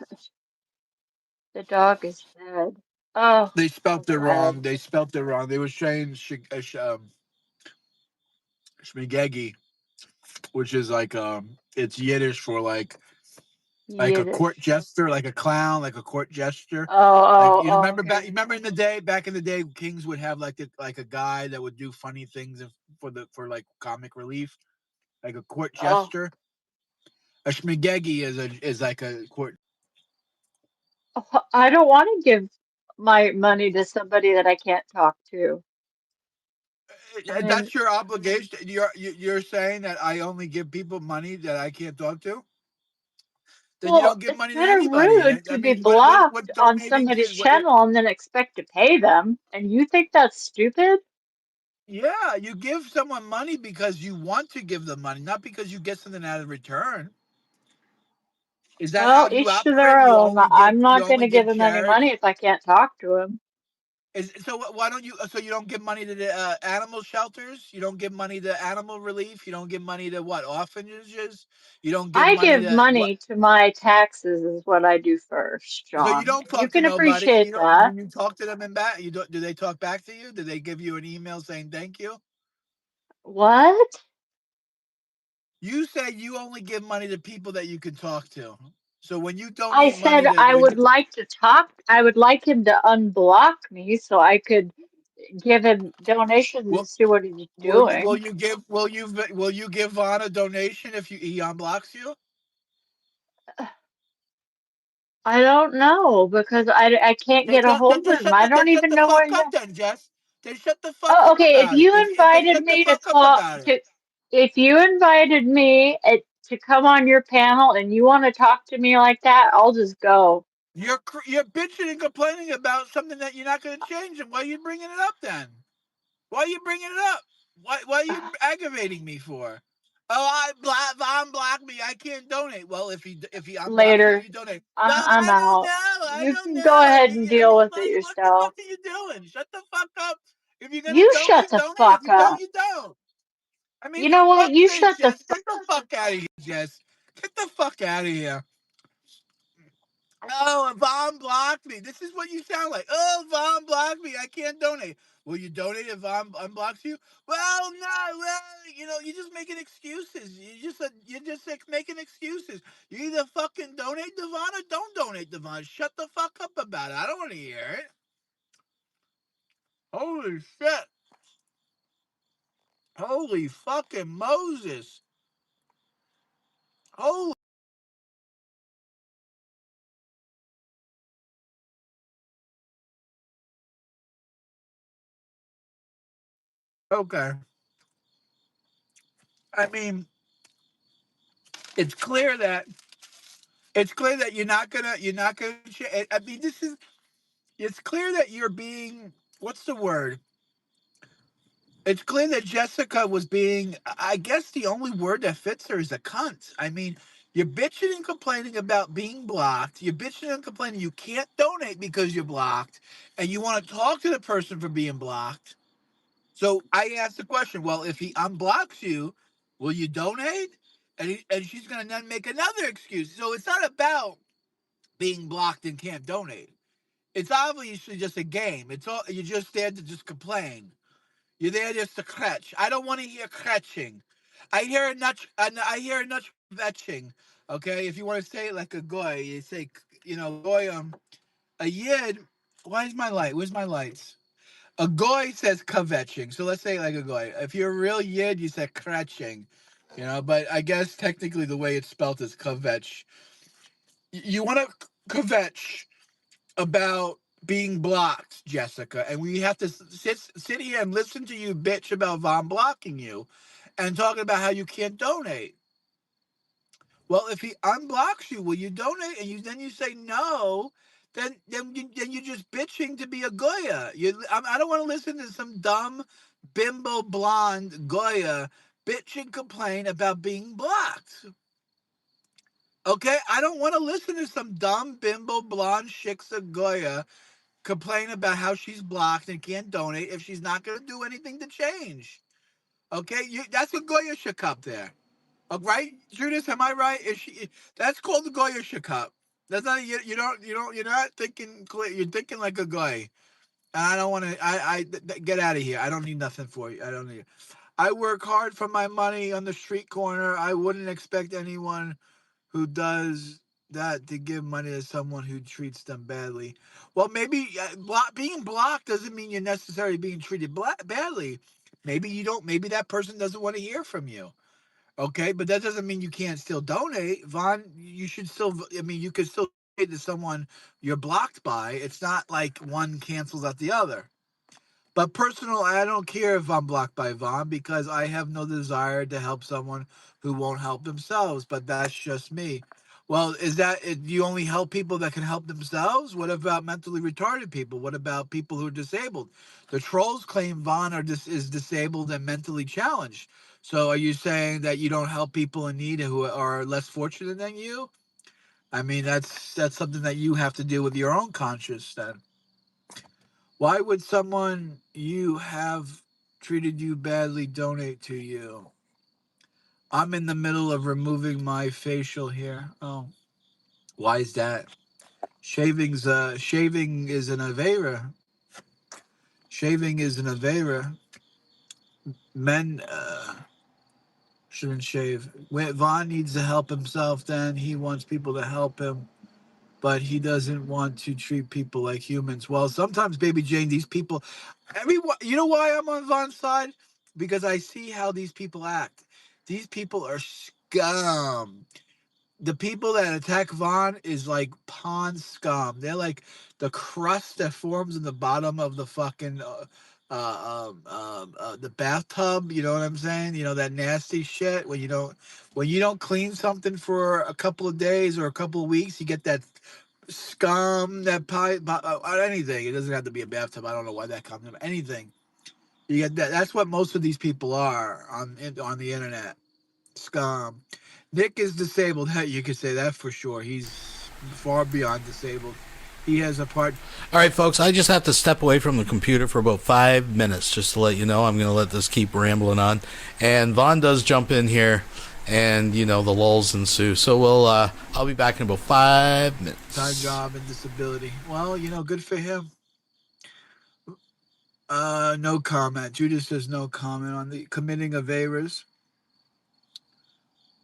The dog is dead. Oh, They spelt it sad. wrong. They spelt it wrong. They were saying shmigegi, which is like it's Yiddish for like a court Yiddish. jester, like a clown, like a court gesture. Oh, Like oh, you oh, remember back, okay. you remember back in the day, kings would have like a guy that would do funny things for like comic relief, like a court Oh, jester. A shmigegi is like a court. oh, I don't want to give my money to somebody that I can't talk to. I mean, That's your obligation. You're saying that I only give people money that I can't talk to. Then you well, don't give it's money to kind of anybody. rude I to be mean, what blocked on donating somebody's is what? channel and then expect to pay them. And you think that's stupid? Yeah, you give someone money because you want to give them money, not because you get something out of return. Is that how Well, you each to their operate? You own. only give I'm you not going only to give give him any money charity? if I can't talk to him. Is so why don't you so you don't give money to the animal shelters? You don't give money to animal relief? You don't give money to what, orphanages? You don't give I money give to what? money to my taxes is what I do first, So you John. don't And you talk to can nobody. You appreciate don't. that. Do you talk to them and back? You do they talk back to you? Do they give you an email saying thank you? What? You say you only give money to people that you can talk to. So when you I donate said money to I when would you, like to talk. I would like him to unblock me so I could give him donations and will see what he's doing. will you give Vaughn a donation if he unblocks you? I don't know because I can't get a hold of him. I don't Then shut even the know where fuck he up is. then, Jess. Then shut the fuck Oh, up okay. If about it. you Then invited shut the me to fuck up talk about it. to, if you invited me to come on your panel and you want to talk to me like that, I'll just go. You're bitching and complaining about something that you're not going to change. And why are you bringing it up then? Why are you bringing it up? Why are you aggravating me for? Oh, Von blocked me. I can't donate. Well, if he unblocks you, will Later. you donate? Well, I'm I don't out. know. I You don't can go know. ahead and I deal mean, with it what the fuck yourself. are you doing? Shut the fuck up. If you're gonna You shut donate, the donate. If fuck you don't, up. you don't. I mean, You for know what? fuck's You sake, shut the Jess, get the fuck out of here, Jess. Get the fuck out of here. Oh, Von blocked me. This is what you sound like. Oh, Von blocked me. I can't donate. Will you donate if Von unblocks you? Well, no. Well, you're just making excuses. You're just like making excuses. You either fucking donate to Von or don't donate to Von. Shut the fuck up about it. I don't want to hear it. Holy shit. Holy fucking Moses. Holy. Okay. I mean, it's clear that you're not gonna. I mean, it's clear that you're being, what's the word? It's clear that Jessica was being, I guess the only word that fits her is a cunt. I mean, you're bitching and complaining about being blocked. You're bitching and complaining you can't donate because you're blocked, and you want to talk to the person for being blocked. So I asked the question, well, if he unblocks you, will you donate? and she's gonna then make another excuse. So it's not about being blocked and can't donate. It's obviously just a game. It's all you're just there to just complain. You're there just to kretch. I don't want to hear kretching. I hear a nut vetching. Okay, if you want to say it like a goy, you say, goy. A yid. Where's my light? Where's my lights? A goy says kvetching. So let's say it like a goy. If you're a real yid, you say kretching. But I guess technically the way it's spelled is kvetch. You want to kvetch about being blocked, Jessica, and we have to sit here and listen to you bitch about Von blocking you and talking about how you can't donate. Well, if he unblocks you, will you donate? And then you say no, then you're just bitching to be a Goya. I don't want to listen to some dumb bimbo blonde Goya bitch and complain about being blocked. Okay, I don't want to listen to some dumb bimbo blonde shiksa Goya complain about how she's blocked and can't donate if she's not going to do anything to change. Okay, that's a Goya Cup there. Right, Judas? Am I right? Is she? That's called the Goya Cup. That's not you're not thinking clear. You're thinking like a guy. And I don't want to. Get out of here. I don't need nothing for you. I don't need. I work hard for my money on the street corner. I wouldn't expect anyone who does that to give money to someone who treats them badly. Well, maybe being blocked doesn't mean you're necessarily being treated badly. Maybe you don't. Maybe that person doesn't want to hear from you. Okay, but that doesn't mean you can't still donate, Vaughn. You should still. I mean, you could still donate to someone you're blocked by. It's not like one cancels out the other. But personal, I don't care if I'm blocked by Vaughn because I have no desire to help someone who won't help themselves. But that's just me. Well, do you only help people that can help themselves? What about mentally retarded people? What about people who are disabled? The trolls claim Vaughn is disabled and mentally challenged. So are you saying that you don't help people in need who are less fortunate than you? I mean, that's something that you have to deal with your own conscience then. Why would someone you have treated you badly donate to you? I'm in the middle of removing my facial hair. Oh, why is that? Shaving is an avera. Shaving is an avera. Men shouldn't shave. Vaughn needs to help himself. Then he wants people to help him, but he doesn't want to treat people like humans. Well, sometimes, Baby Jane, these people, you know why I'm on Vaughn's side? Because I see how these people act. These people are scum. The people that attack Vaughn is like pond scum. They're like the crust that forms in the bottom of the fucking the bathtub. You know what I'm saying? You know that nasty shit when you don't clean something for a couple of days or a couple of weeks, you get that scum that anything. It doesn't have to be a bathtub. I don't know why that comes up. Anything you get that. That's what most of these people are on the internet. Scum. Nick is disabled. Hey, you could say that for sure. He's far beyond disabled. He has a part. All right, folks, I just have to step away from the computer for about 5 minutes just to let you know. I'm going to let this keep rambling on. And Vaughn does jump in here, and, the lulls ensue. So I'll be back in about 5 minutes. Time, job, and disability. Well, good for him. No comment. Judas says no comment on the committing of errors.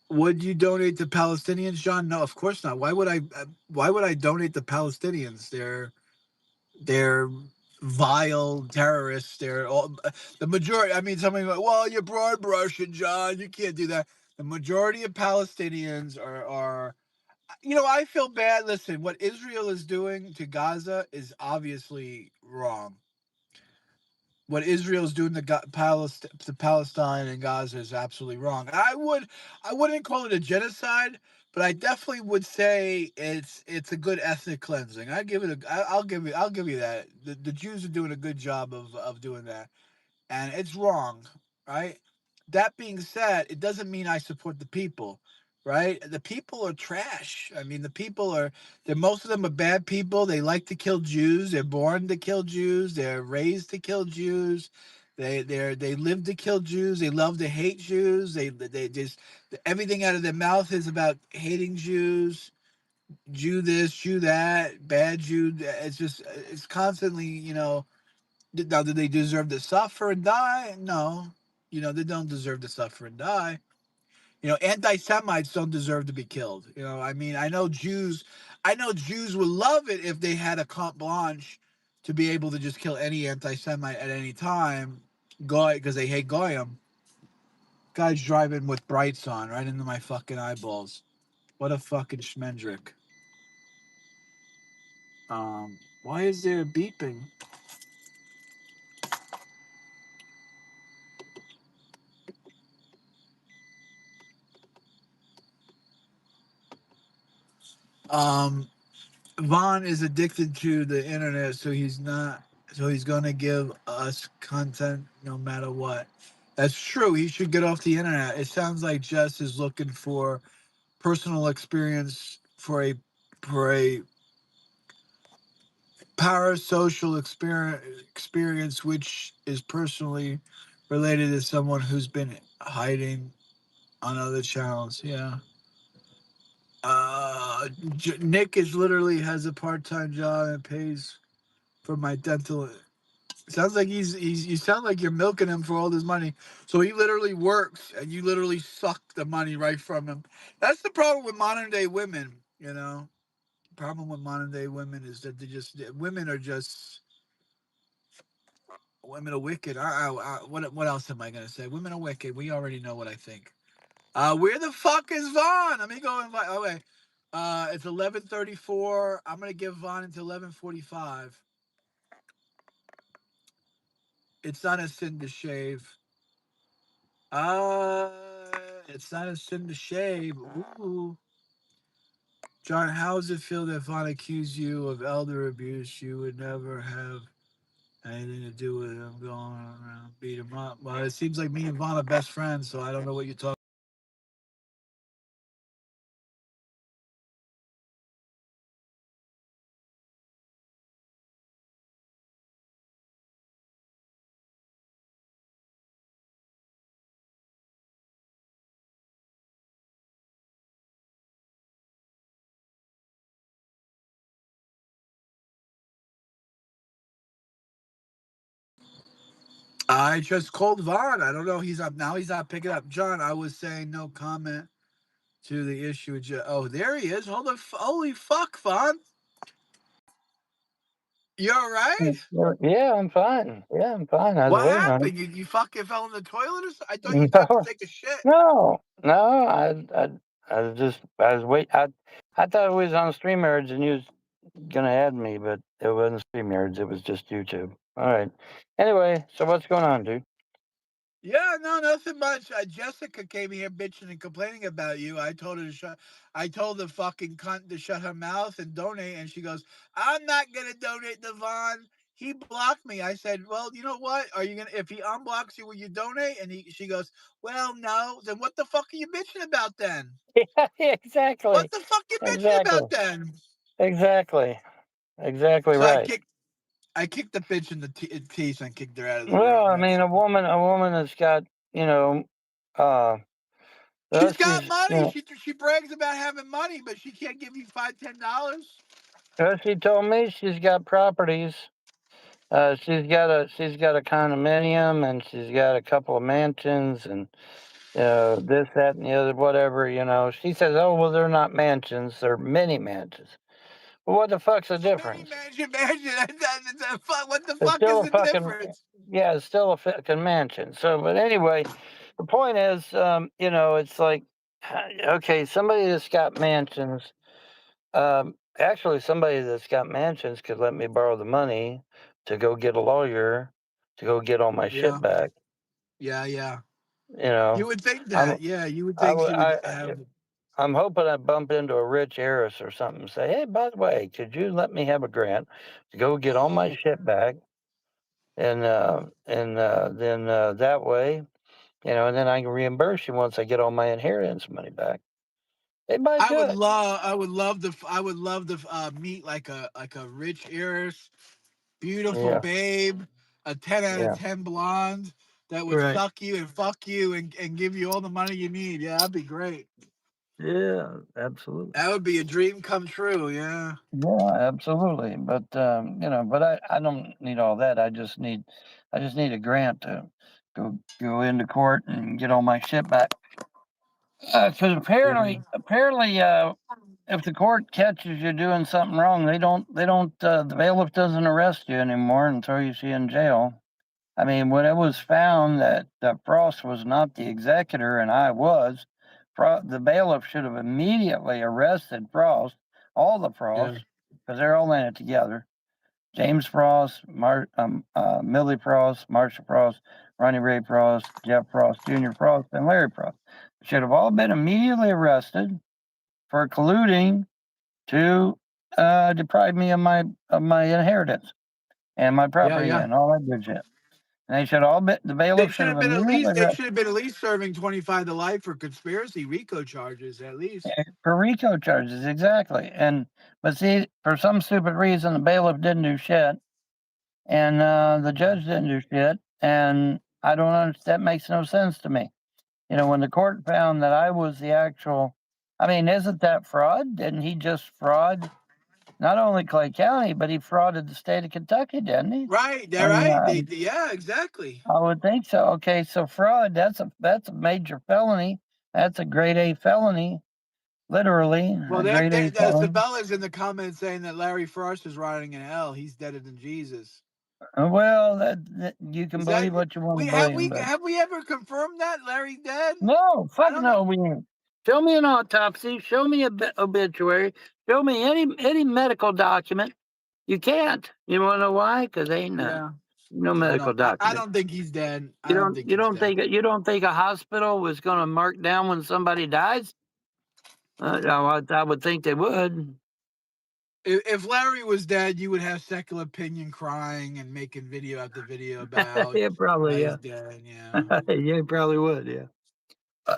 Would you donate to Palestinians, John? No, of course not. Why would I donate to Palestinians? They're vile terrorists. They're all the majority. I mean, somebody go, well, you're broad brushing, John. You can't do that. The majority of Palestinians are. I feel bad. Listen, what Israel is doing to Gaza is obviously wrong. What Israel's doing to Palestine and Gaza is absolutely wrong. I wouldn't call it a genocide, but I definitely would say it's a good ethnic cleansing. I'll give you that. The Jews are doing a good job of doing that, and it's wrong, right? That being said, it doesn't mean I support the people, right? The people are trash. I mean, most of them are bad people. They like to kill Jews. They're born to kill Jews. They're raised to kill Jews. They live to kill Jews. They love to hate Jews. They just everything out of their mouth is about hating Jews. Jew this, Jew that, bad Jew. It's constantly, now do they deserve to suffer and die? No, they don't deserve to suffer and die. Anti-Semites don't deserve to be killed. I mean, I know Jews would love it if they had a carte blanche to be able to just kill any anti-Semite at any time, goy, because they hate goyim. Guy's driving with brights on right into my fucking eyeballs. What a fucking schmendrick. Why is there beeping? Um, Vaughn is addicted to the internet, so he's not. So he's gonna give us content no matter what. That's true. He should get off the internet. It sounds like Jess is looking for personal experience for a parasocial experience, which is personally related to someone who's been hiding on other channels. Yeah. Nick is literally has a part-time job and pays for my dental. Sounds like you sound like you're milking him for all this money. So he literally works and you literally suck the money right from him. That's the problem with modern day women, The problem with modern day women is that women are wicked. What else am I gonna say? Women are wicked. We already know what I think. Where the fuck is Vaughn? Let me go invite. Okay. It's 11:34. I'm gonna give Vaughn until 11:45. It's not a sin to shave. It's not a sin to shave. Ooh. John, how does it feel that Vaughn accused you of elder abuse? You would never have anything to do with him going around beat him up. Well, it seems like me and Vaughn are best friends, so I don't know what you're talking. I just called Vaughn. I don't know. He's up now. He's not picking up. John, I was saying no comment to the issue. Oh, there he is. Holy fuck, Vaughn. You all right? Yeah, I'm fine. Yeah, I'm fine. I was What waiting on happened? You fucking fell in the toilet or something? I thought you got to him. take a shit. No. I was wait. I thought it was on StreamYards and you was gonna add me, but it wasn't StreamYards. It was just YouTube. All right. Anyway, so what's going on, dude? Yeah, no, nothing much. Jessica came here bitching and complaining about you. I told the fucking cunt to shut her mouth and donate, and she goes, "I'm not gonna donate to Vaughn. He blocked me." I said, "Well, you know what? Are you gonna if he unblocks you, will you donate?" And she goes, "Well, no." Then what the fuck are you bitching about then? Yeah, exactly. What the fuck you bitching Exactly. about then? Exactly. Exactly So right. I kicked the bitch in the teeth and kicked her out of the Well, room. I mean, a woman that's got, uh, well, She's got she's, money. She brags about having money, but she can't give you $5, $10. she told me she's got properties. She's got a condominium and she's got a couple of mansions and this, that, and the other, whatever. She says, "Oh, well, they're not mansions; they're mini mansions." Well, what the fuck's the difference? Mansion. What the It's fuck is still a the fucking difference? yeah, it's still a fucking mansion. So, but anyway, the point is, it's like, okay, somebody that's got mansions. Actually, somebody that's got mansions could let me borrow the money to go get a lawyer to go get all my shit Yeah, back. yeah. You know, You would think I'm that. Yeah, you would I, think would- she would have. I'm hoping I bump into a rich heiress or something. And say, hey, by the way, could you let me have a grant to go get all my Oh, shit back? And then that way, and then I can reimburse you once I get all my inheritance money back. They might do it. I would love to meet like a rich heiress, beautiful Yeah. babe. a 10 out Yeah. of 10 blonde that would Right. suck you and fuck you and give you all the money you need. Yeah, that'd be great. Yeah, absolutely. That would be a dream come true. Yeah. Yeah, absolutely. But but I don't need all that. I just need a grant to go into court and get all my shit back. Because apparently, if the court catches you doing something wrong, the bailiff doesn't arrest you anymore and throws you in jail. I mean, when it was found that Frost was not the executor and I was, the bailiff should have immediately arrested Frost, all the Frosts, because they're all in it together. James Frost, Millie Frost, Marsha Frost, Ronnie Ray Frost, Jeff Frost, Junior Frost, and Larry Frost should have all been immediately arrested for colluding to deprive me of my inheritance and my property and all that good shit. And they should all be the They bailiff should have been at least serving 25 to life for conspiracy RICO charges at least. for RICO charges, exactly. But see, for some stupid reason, the bailiff didn't do shit, and the judge didn't do shit, and I don't understand. That makes no sense to me. When the court found that I was the actual, I mean, isn't that fraud? Didn't he just fraud not only Clay County, but he frauded the state of Kentucky, didn't he? Right, they're right. Yeah, exactly. I would think so. Okay, so fraud, that's a major felony. That's a grade A felony, literally. Well, A grade A there's felony. Sabella's in the comments saying that Larry Frost is rotting in hell. He's deader than Jesus. Well, that you can believe what you want to believe. Have we ever confirmed that Larry's dead? No, fuck no, we ain't. Show me an autopsy. Show me a obituary. Show me any medical document. You can't. You want to know why? Because ain't no medical document. I don't think he's dead. You don't think a hospital was going to mark down when somebody dies? I would think they would. If Larry was dead, you would have SecularOpinion crying and making video after video about yeah, probably, he's dead. Yeah, yeah, you probably would. Yeah.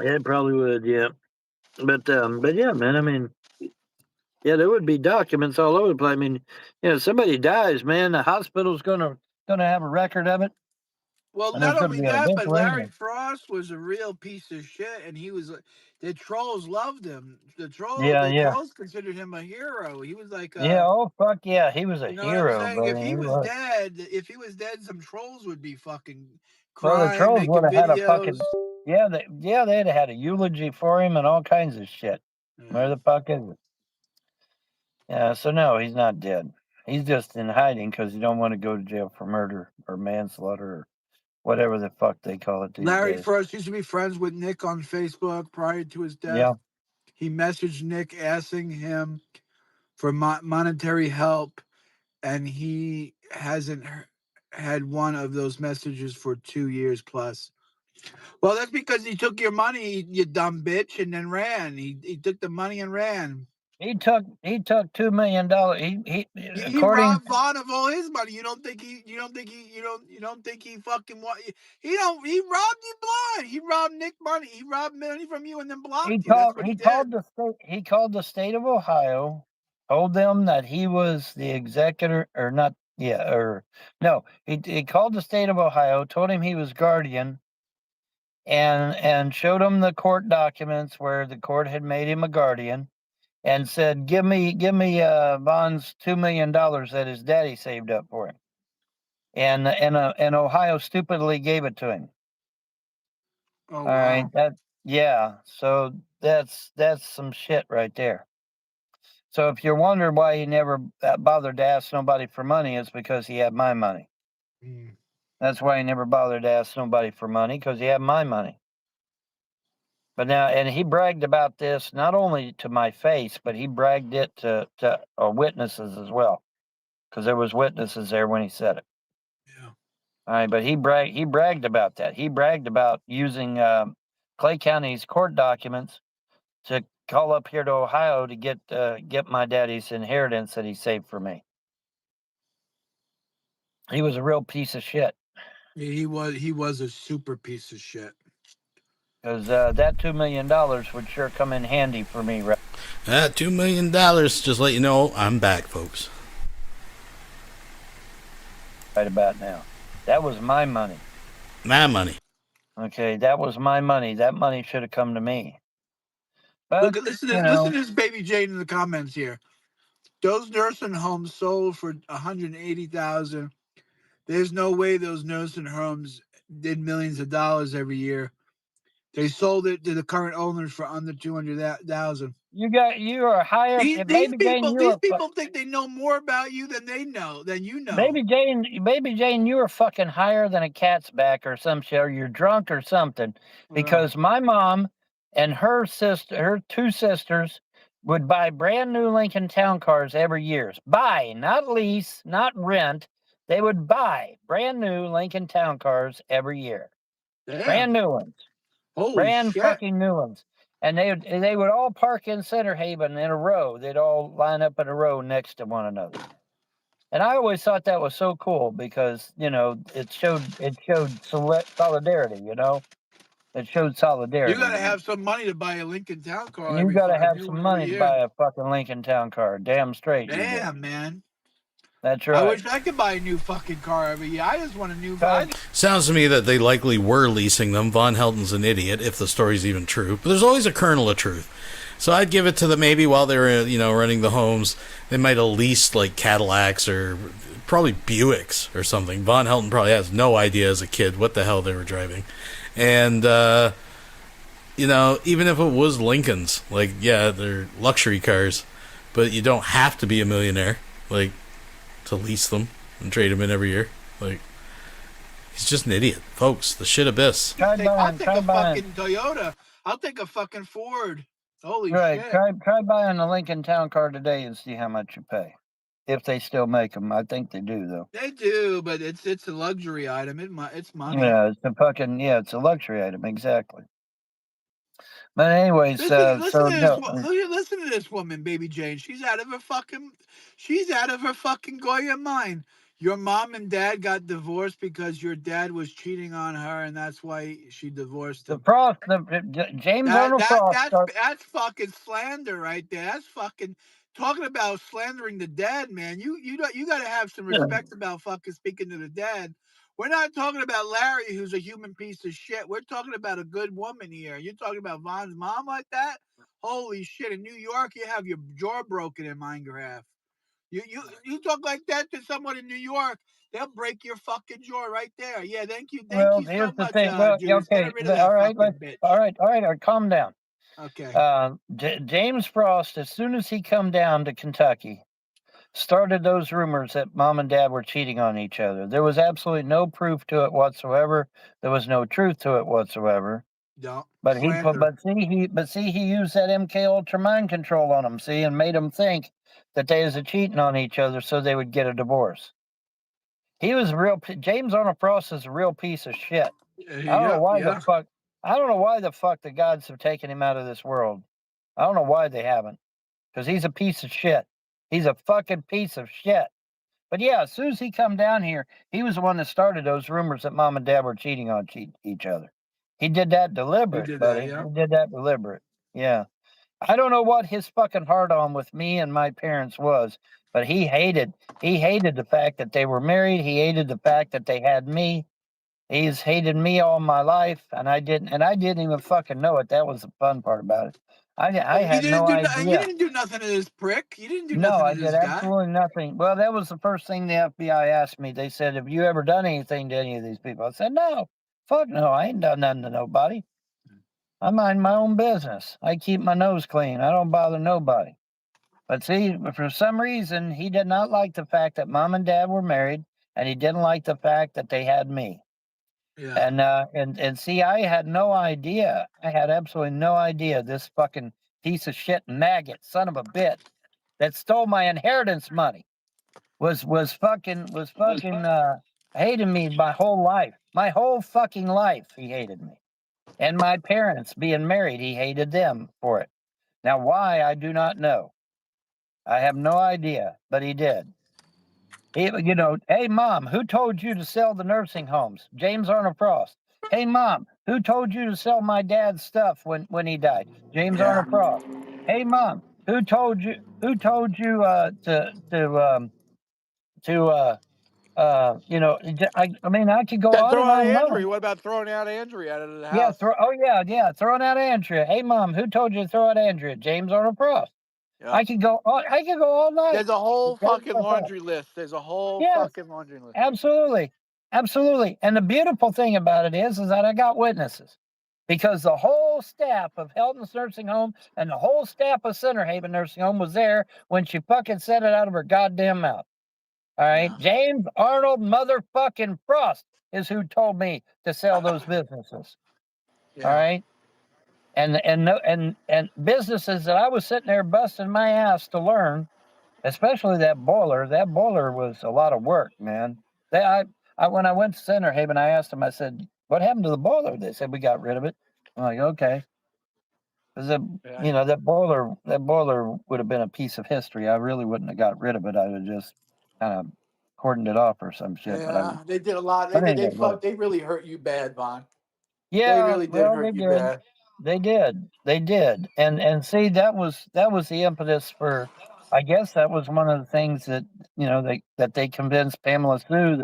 Yeah, probably would. Yeah, but yeah, man. I mean, yeah, there would be documents all over the place. I mean, somebody dies, man. The hospital's gonna have a record of it. Well, not only that, but Larry Frost was a real piece of shit, and he was. The trolls loved him. The trolls considered him a hero. He was like, oh fuck yeah, he was a hero. If he was dead, some trolls would be fucking crying. Well, the trolls would have had a fucking they'd have had a eulogy for him and all kinds of shit. Yeah. Where the fuck is it? Yeah, so no, he's not dead. He's just in hiding because he don't want to go to jail for murder or manslaughter or whatever the fuck they call it these Larry days. Frost used to be friends with Nick on Facebook prior to his death. Yeah. He messaged Nick asking him for monetary help, and he hasn't had one of those messages for 2 years plus. Well, that's because he took your money, you dumb bitch, and then ran. He took the money and ran. He took $2 million. He robbed Vaughn of all his money. You don't think he fucking he robbed you blind. He robbed Nick money. He robbed money from you and then blocked you. That's what he did. He called the state of Ohio, told them that he was the executor or not. Yeah, or no. He called the state of Ohio, told him he was guardian, and showed him the court documents where the court had made him a guardian. And said, "Give me Vaughn's $2 million that his daddy saved up for him," and Ohio stupidly gave it to him. Oh, all right, so that's some shit right there. So if you're wondering why he never bothered to ask nobody for money, it's because he had my money. That's why he never bothered to ask nobody for money, because he had my money. But now, and he bragged about this not only to my face, but he bragged it to witnesses as well, because there was witnesses there when he said it. Yeah. All right, but he bragged about that. He bragged about using Clay County's court documents to call up here to Ohio to get my daddy's inheritance that he saved for me. He was a real piece of shit. Yeah, he was a super piece of shit. Because that $2 million would sure come in handy for me, right? $2 million. Just let you know, I'm back, folks. Right about now. That was my money. My money. Okay, that was my money. That money should have come to me. But, Look, listen to this baby Jane in the comments here. Those nursing homes sold for $180,000. There's no way those nursing homes did millions of dollars every year. They sold it to the current owners for under $200,000. You are higher. These Baby Jane, people think they know more about you than you know. Baby Jane, you are fucking higher than a cat's back or some shit, or you're drunk or something. Because my mom and her two sisters, would buy brand new Lincoln Town cars every year. Buy, not lease, not rent. They would buy brand new Lincoln Town cars every year. Damn. Brand new ones. Holy brand shit. fucking new ones. And they would all park in Center Haven in a row. They'd all line up in a row next to one another. And I always thought that was so cool because, it showed solidarity, It showed solidarity. You gotta have some money to buy a Lincoln Town car. You gotta have some money to buy a fucking Lincoln Town car. Damn straight. Damn, man. That's right. I wish I could buy a new fucking car every year. I just want a new car. Sounds to me that they likely were leasing them. Von Helton's an idiot, if the story's even true. But there's always a kernel of truth. So I'd give it to them. Maybe while they were, running the homes, they might have leased like Cadillacs or probably Buicks or something. Von Helton probably has no idea as a kid what the hell they were driving. And, even if it was Lincolns, they're luxury cars, but you don't have to be a millionaire, to lease them and trade them in every year. He's just an idiot. Folks, the shit abyss. I'll take a fucking Toyota. I'll take a fucking Ford. Holy shit. Try buying a Lincoln Town car today and see how much you pay. If they still make them. I think they do, though. They do, but it's a luxury item. It's money. Yeah, it's a luxury item, exactly. But anyways, listen to this woman, baby Jane. She's out of her fucking Goya mind. Your mom and dad got divorced because your dad was cheating on her, and that's why she divorced him. James that's fucking slander right there. That's fucking talking about slandering the dad, man. You got to have some respect about fucking speaking to the dad. We're not talking about Larry, who's a human piece of shit. We're talking about a good woman here. You're talking about Von's mom like that? Holy shit! In New York, you have your jaw broken in Minecraft. You talk like that to someone in New York, they'll break your fucking jaw right there. Yeah, thank you so much. All right, calm down. Okay. James Frost, as soon as he come down to Kentucky, started those rumors that mom and dad were cheating on each other. There was absolutely no proof to it whatsoever. There was no truth to it whatsoever. No. But he used that MK Ultra mind control on them, and made them think that they was cheating on each other so they would get a divorce. He was James Arnold Frost is a real piece of shit. I don't know why the fuck the gods have taken him out of this world. I don't know why they haven't. Because he's a piece of shit. He's a fucking piece of shit. But yeah, as soon as he come down here, he was the one that started those rumors that mom and dad were cheating on each other. He did that deliberate, buddy. He did that deliberate. Yeah. I don't know what his fucking heart on with me and my parents was, but he hated the fact that they were married. He hated the fact that they had me. He's hated me all my life, and I didn't even fucking know it. That was the fun part about it. I had no idea. You didn't do nothing to this prick. You didn't do nothing to this guy. No, I did absolutely nothing. Well, that was the first thing the FBI asked me. They said, "Have you ever done anything to any of these people?" I said, "No. Fuck no, I ain't done nothing to nobody. I mind my own business. I keep my nose clean. I don't bother nobody." But see, for some reason, he did not like the fact that mom and dad were married, and he didn't like the fact that they had me. Yeah. And see, I had no idea. I had absolutely no idea this fucking piece of shit maggot, son of a bitch, that stole my inheritance money, was fucking hating me my whole life. My whole fucking life, he hated me. And my parents being married, he hated them for it. Now, why, I do not know. I have no idea, but he did. Hey, Mom, who told you to sell the nursing homes? James Arnold Frost. Hey, Mom, who told you to sell my dad's stuff when he died? James Arnold Frost. Hey, Mom, Who told you? Who told you I mean, I could go That on throw and out on and on. Andrea. What about throwing out Andrea out of the Yeah, house? throwing out Andrea. Hey, Mom, who told you to throw out Andrea? James Arnold Frost. Yeah. I could go all night. There's a whole James fucking Arnold Frost. laundry list. There's a whole Yes, fucking laundry list. absolutely. Absolutely. And the beautiful thing about it is that I got witnesses. Because the whole staff of Heldon's Nursing Home and the whole staff of Center Haven Nursing Home was there when she fucking said it out of her goddamn mouth. All right. Yeah. James Arnold motherfucking Frost is who told me to sell those businesses. Yeah. All right. And businesses that I was sitting there busting my ass to learn, especially that boiler. That boiler was a lot of work, man. When I went to Center Haven, I asked them, I said, what happened to the boiler? They said, we got rid of it. I'm like, okay. Because that boiler would have been a piece of history. I really wouldn't have got rid of it. I would just kind of cordoned it off or some shit. Yeah, they did a lot. But anyway, They really hurt you bad, Vaughn. They yeah, really did well, hurt they you did. bad. They did. And see, that was the impetus for. I guess that was one of the things that they convinced Pamela Sue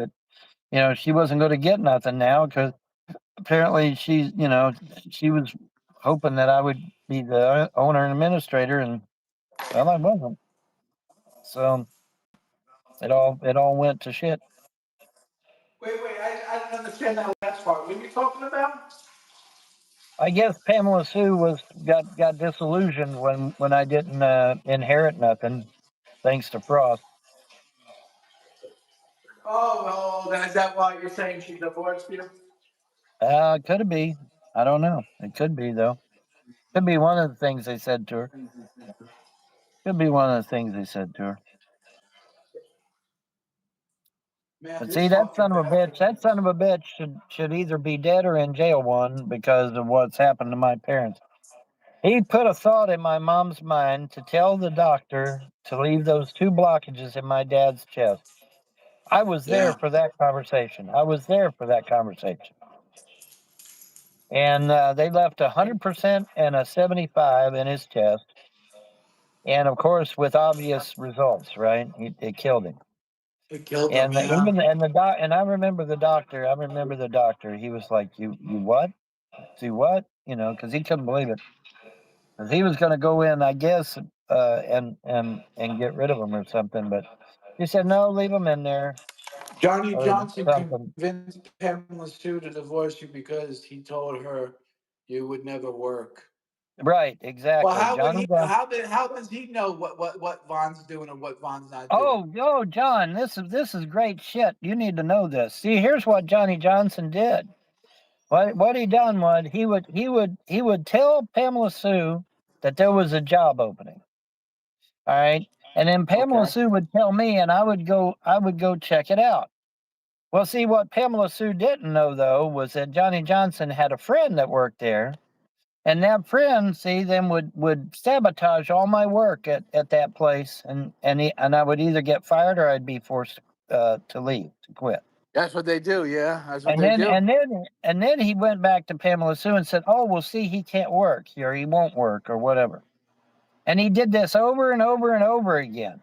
that she wasn't going to get nothing now because apparently she was hoping that I would be the owner and administrator, and well, I wasn't. So it all went to shit. Wait, I didn't understand that last part. What are you talking about? I guess Pamela Sue got disillusioned when I didn't inherit nothing, thanks to Frost. Oh, well, is that why you're saying she divorced you? Could it be? I don't know. It could be though. Could be one of the things they said to her. Could be one of the things they said to her. Man, But this see, that fucking son of a bitch, should either be dead or in jail one because of what's happened to my parents. He put a thought in my mom's mind to tell the doctor to leave those 2 blockages in my dad's chest. I was there Yeah. for that conversation. And they left 100% and a 75 in his chest. And of course, with obvious results, right? It killed him. It killed him, And yeah. and I remember the doctor. He was like, "You what? See what? Because he couldn't believe it. Because he was going to go in, I guess, and get rid of him or something. But he said, no, leave him in there Johnny or Johnson something. convinced Pamela Sue to divorce you because he told her you would never work. Right, Well, exactly. how would Johnny he? John. How does he know what Vaughn's doing and what Vaughn's not doing? Oh, John, this is great shit. You need to know this. See, here's what Johnny Johnson did. What he done was he would tell Pamela Sue that there was a job opening. All right. And then Pamela Okay. Sue would tell me and I would go check it out. Well, see, what Pamela Sue didn't know though was that Johnny Johnson had a friend that worked there. And that friend, see, then would sabotage all my work at that place, and I would either get fired or I'd be forced to leave, to quit. That's what they do. Yeah, that's what And they then do. and then he went back to Pamela Sue and said, "Oh, well, see, he can't work or he won't work or whatever." And he did this over and over and over again.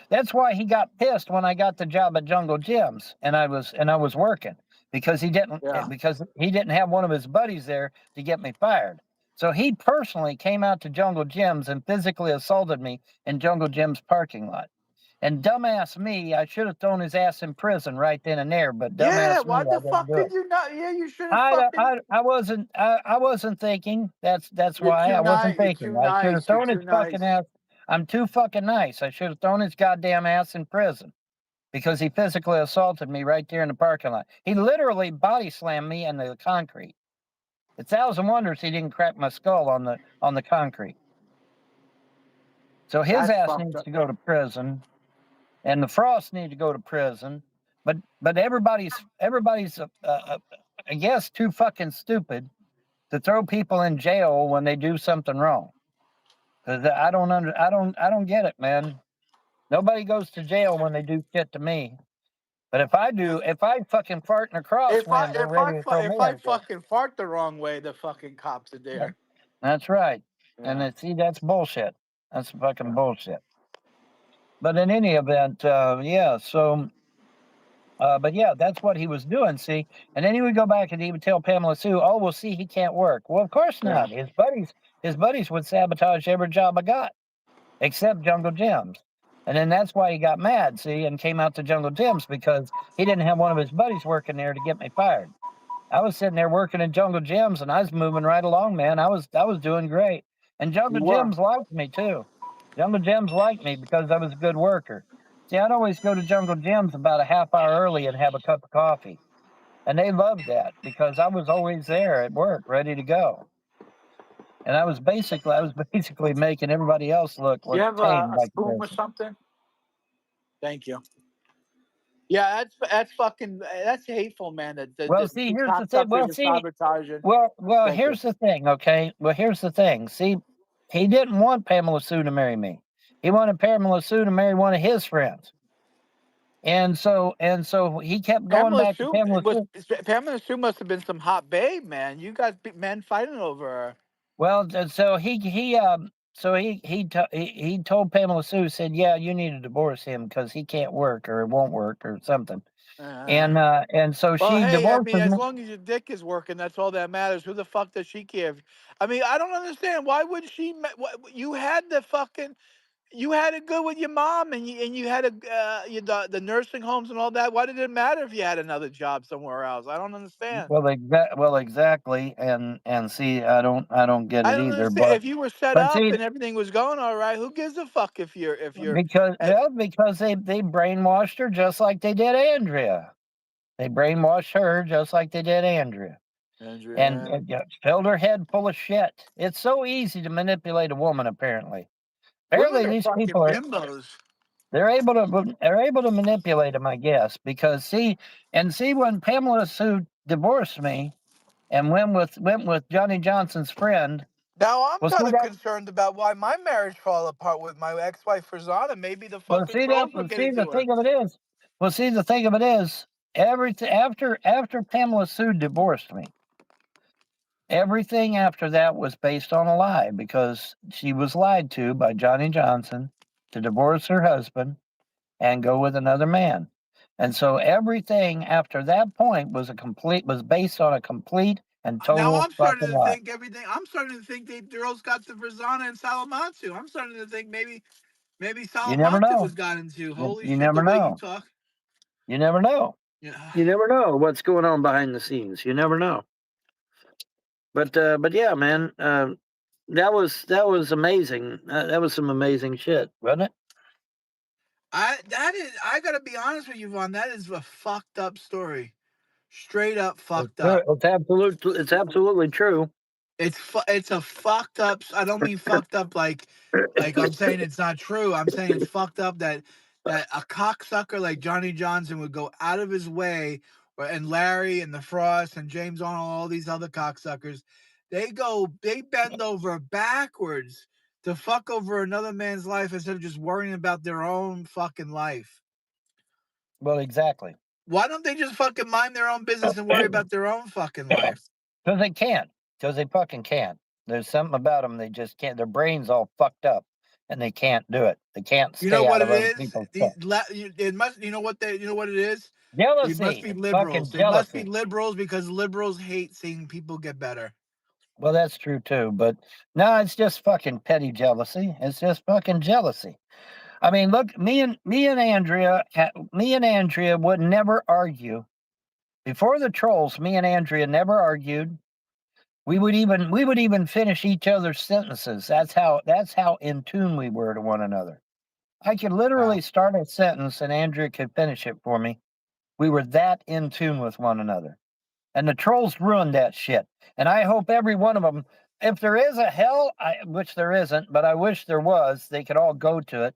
That's why he got pissed when I got the job at Jungle Gyms and I was working because he didn't have one of his buddies there to get me fired. So he personally came out to Jungle Gyms and physically assaulted me in Jungle Gyms parking lot. And dumbass me, I should have thrown his ass in prison right then and there, but Yeah, dumbass me, why I the didn't fuck do it. did you not? Yeah, you should have fucking. I wasn't thinking. That's You're why too I wasn't nice. You're thinking. too I should have nice. You're thrown his too fucking nice. ass. I'm too fucking nice. I should have thrown his goddamn ass in prison because he physically assaulted me right there in the parking lot. He literally body slammed me into the concrete. It's a thousand wonders he didn't crack my skull on the concrete. So his That's ass fucked needs up. to go to prison, and the Frost need to go to prison. But everybody's I guess too fucking stupid to throw people in jail when they do something wrong. Because I don't get it, man. Nobody goes to jail when they do shit to me. But if I fucking fart in a crosswind, they're ready to throw me If I in jail. fucking fart the wrong way, the fucking cops are there. That's right. Yeah. And see, that's bullshit. That's fucking bullshit. But in any event, yeah. So, but yeah, that's what he was doing. See, and then he would go back and he would tell Pamela Sue, "Oh, well, see, he can't work." Well, of course not. His buddies would sabotage every job I got, except Jungle Gyms. And then that's why he got mad, see, and came out to Jungle Gyms because he didn't have one of his buddies working there to get me fired. I was sitting there working in Jungle Gyms and I was moving right along, man. I was doing great. And Jungle You were. Gyms liked me too. Jungle Gyms liked me because I was a good worker. See, I'd always go to Jungle Gyms about a half hour early and have a cup of coffee. And they loved that because I was always there at work, ready to go. And I was basically making everybody else look You have tame a like spoon or crazy. something? Thank you. Yeah, that's fucking that's hateful, man. Well, see, The here's the thing. cocksuckers Well, are see, sabotaging. well, Thank you. here's the thing, okay? Well, here's the thing. See, he didn't want Pamela Sue to marry me. He wanted Pamela Sue to marry one of his friends. And so he kept going Pamela back to Sue Pamela Sue. Pamela Sue must have been some hot babe, man. You got men fighting over her. Well, he told Pamela Sue, said, "Yeah, you need to divorce him because he can't work or it won't work or something." And so Well, she hey, I divorced mean, as him. long as your dick is working, that's all that matters. Who the fuck does she care? I mean, I don't understand. Why would she? You had the fucking, you had it good with your mom, and you had the nursing homes and all that. Why did it matter if you had another job somewhere else? I don't understand. Well, exactly. And see, I don't get I it don't either. understand. If you were set But up see, and everything was going all right, who gives a fuck if you're because at because they brainwashed her just like they did Andrea. They brainwashed her just like they did Andrea, and Andrea? just filled her head full of shit. It's so easy to manipulate a woman. Women Apparently, are these fucking people are bimbos. they're able to manipulate them, I guess. Because see when Pamela Sue divorced me and went with Johnny Johnson's friend. Now I'm Well, see kind of that. concerned about why my marriage fell apart with my ex-wife Frazana. Maybe the Well, fucking trolls were see getting the to her. thing of it is. Well, see the thing of it is. Everything after Pamela Sue divorced me. Everything after that was based on a lie because she was lied to by Johnny Johnson to divorce her husband and go with another man. And so everything after that point was based on a complete and Now total I'm starting fucking to lie. think everything. I'm starting to think they girls got the Frazana and Salamatsu. I'm starting to think maybe You never Salamatsu know. was got into. You, Holy you shit, the never way you know. talk. You never know. Yeah. You never know what's going on behind the scenes. You never know. But yeah, man, that was amazing. That was some amazing shit, wasn't it? I gotta be honest with you, Vaughn. That is a fucked up story. Straight up It's fucked true. up. It's absolutely true. It's a fucked up. I don't mean fucked up like I'm saying it's not true. I'm saying it's fucked up that a cocksucker like Johnny Johnson would go out of his way, and Larry and the Frost and James Arnold, all these other cocksuckers, they bend over backwards to fuck over another man's life instead of just worrying about their own fucking life. Well, exactly. Why don't they just fucking mind their own business and worry about their own fucking life? Because they can't. Because they fucking can't. There's something about them they just can't. Their brain's all fucked up, and they can't do it. They can't You know stay out what of it other is? people's stuff. It must. You know what it is? They must Jealousy. be It's liberals. fucking They must be jealousy. liberals because liberals hate seeing people get better. Well, that's true too. But no, it's just fucking petty jealousy. It's just fucking jealousy. I mean, look, me and Andrea would never argue before the trolls. Me and Andrea never argued. We would even finish each other's sentences. That's how in tune we were to one another. I could literally Wow. start a sentence and Andrea could finish it for me. We were that in tune with one another. And the trolls ruined that shit. And I hope every one of them, if there is a hell, which there isn't, but I wish there was, they could all go to it.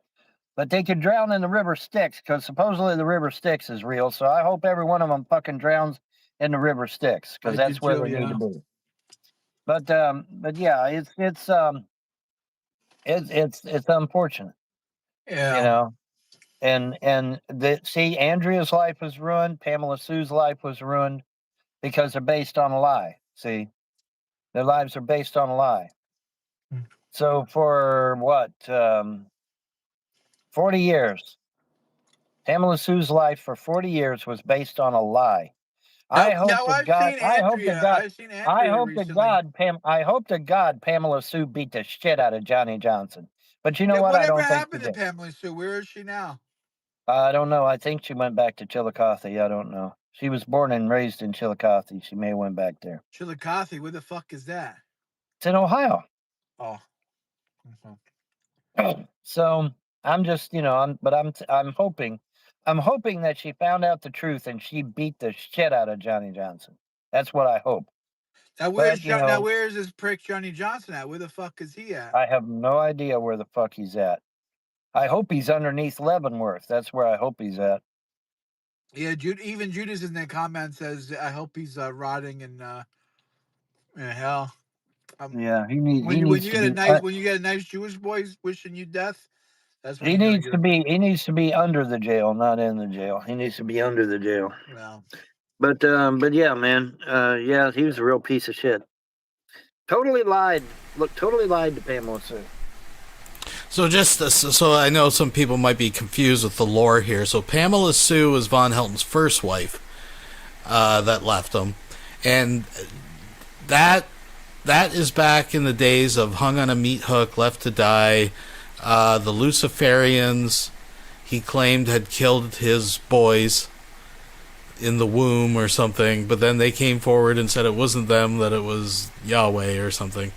But they could drown in the river Styx because supposedly the river Styx is real. So I hope every one of them fucking drowns in the river Styx because I do that's where too. they need Yeah. to be. But yeah, it's unfortunate, you Yeah. know. See, Andrea's life was ruined. Pamela Sue's life was ruined because they're based on a lie. See, their lives are based on a lie. So for what, 40 years, Pamela Sue's life for 40 years was based on a lie. I hope Now to I've God, seen I hope to Andrea. God, I've seen I Andrea hope to recently. God, I hope to God Pamela Sue beat the shit out of Johnny Johnson. But you know Yeah, what? I whatever don't think she happened to did. Pamela Sue? Where is she now? I don't know. I think she went back to Chillicothe. I don't know. She was born and raised in Chillicothe. She may have went back there. Chillicothe. Where the fuck is that? It's in Ohio. Oh. So I'm just, I'm hoping that she found out the truth and she beat the shit out of Johnny Johnson. That's what I hope. Now But where is this prick Johnny Johnson at? Where the fuck is he at? I have no idea where the fuck he's at. I hope he's underneath Leavenworth. That's where I hope he's at. Yeah, even Judas in the comment says, "I hope he's rotting in hell." Yeah, he needs. When He you needs to be. get a nice Jewish boy wishing you death, that's when He you know needs you're. to be. He needs to be under the jail, not in the jail. He needs to be under the jail. Well, But yeah, man. Yeah, he was a real piece of shit. Totally lied. Look, totally lied to Pamela Sue. So so I know some people might be confused with the lore here. So Pamela Sue was Von Helton's first wife that left him, and that is back in the days of hung on a meat hook, left to die. The Luciferians, he claimed, had killed his boys in the womb or something, but then they came forward and said it wasn't them, that it was Yahweh or something.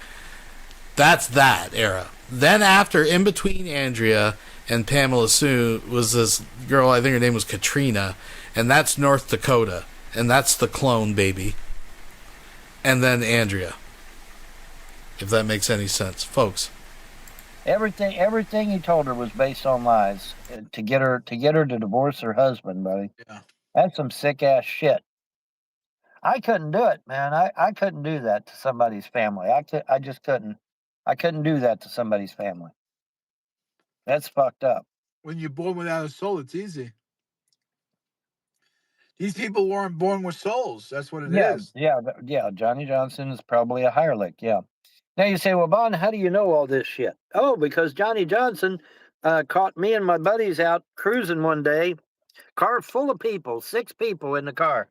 That's that era. Then after, in between Andrea and Pamela Sue, was this girl, I think her name was Katrina, and that's North Dakota, and that's the clone baby. And then Andrea. If that makes any sense, folks. Everything he told her was based on lies to get her to divorce her husband, buddy. Yeah. That's some sick ass shit. I couldn't do it, man. I couldn't do that to somebody's family. I just couldn't. I couldn't do that to somebody's family. That's fucked up. When you're born without a soul, it's easy. These people weren't born with souls. That's what it is. Yeah. Johnny Johnson is probably a hirelick. Yeah. Now you say, well, Bon, how do you know all this shit? Oh, because Johnny Johnson caught me and my buddies out cruising one day, car full of people, 6 people in the car.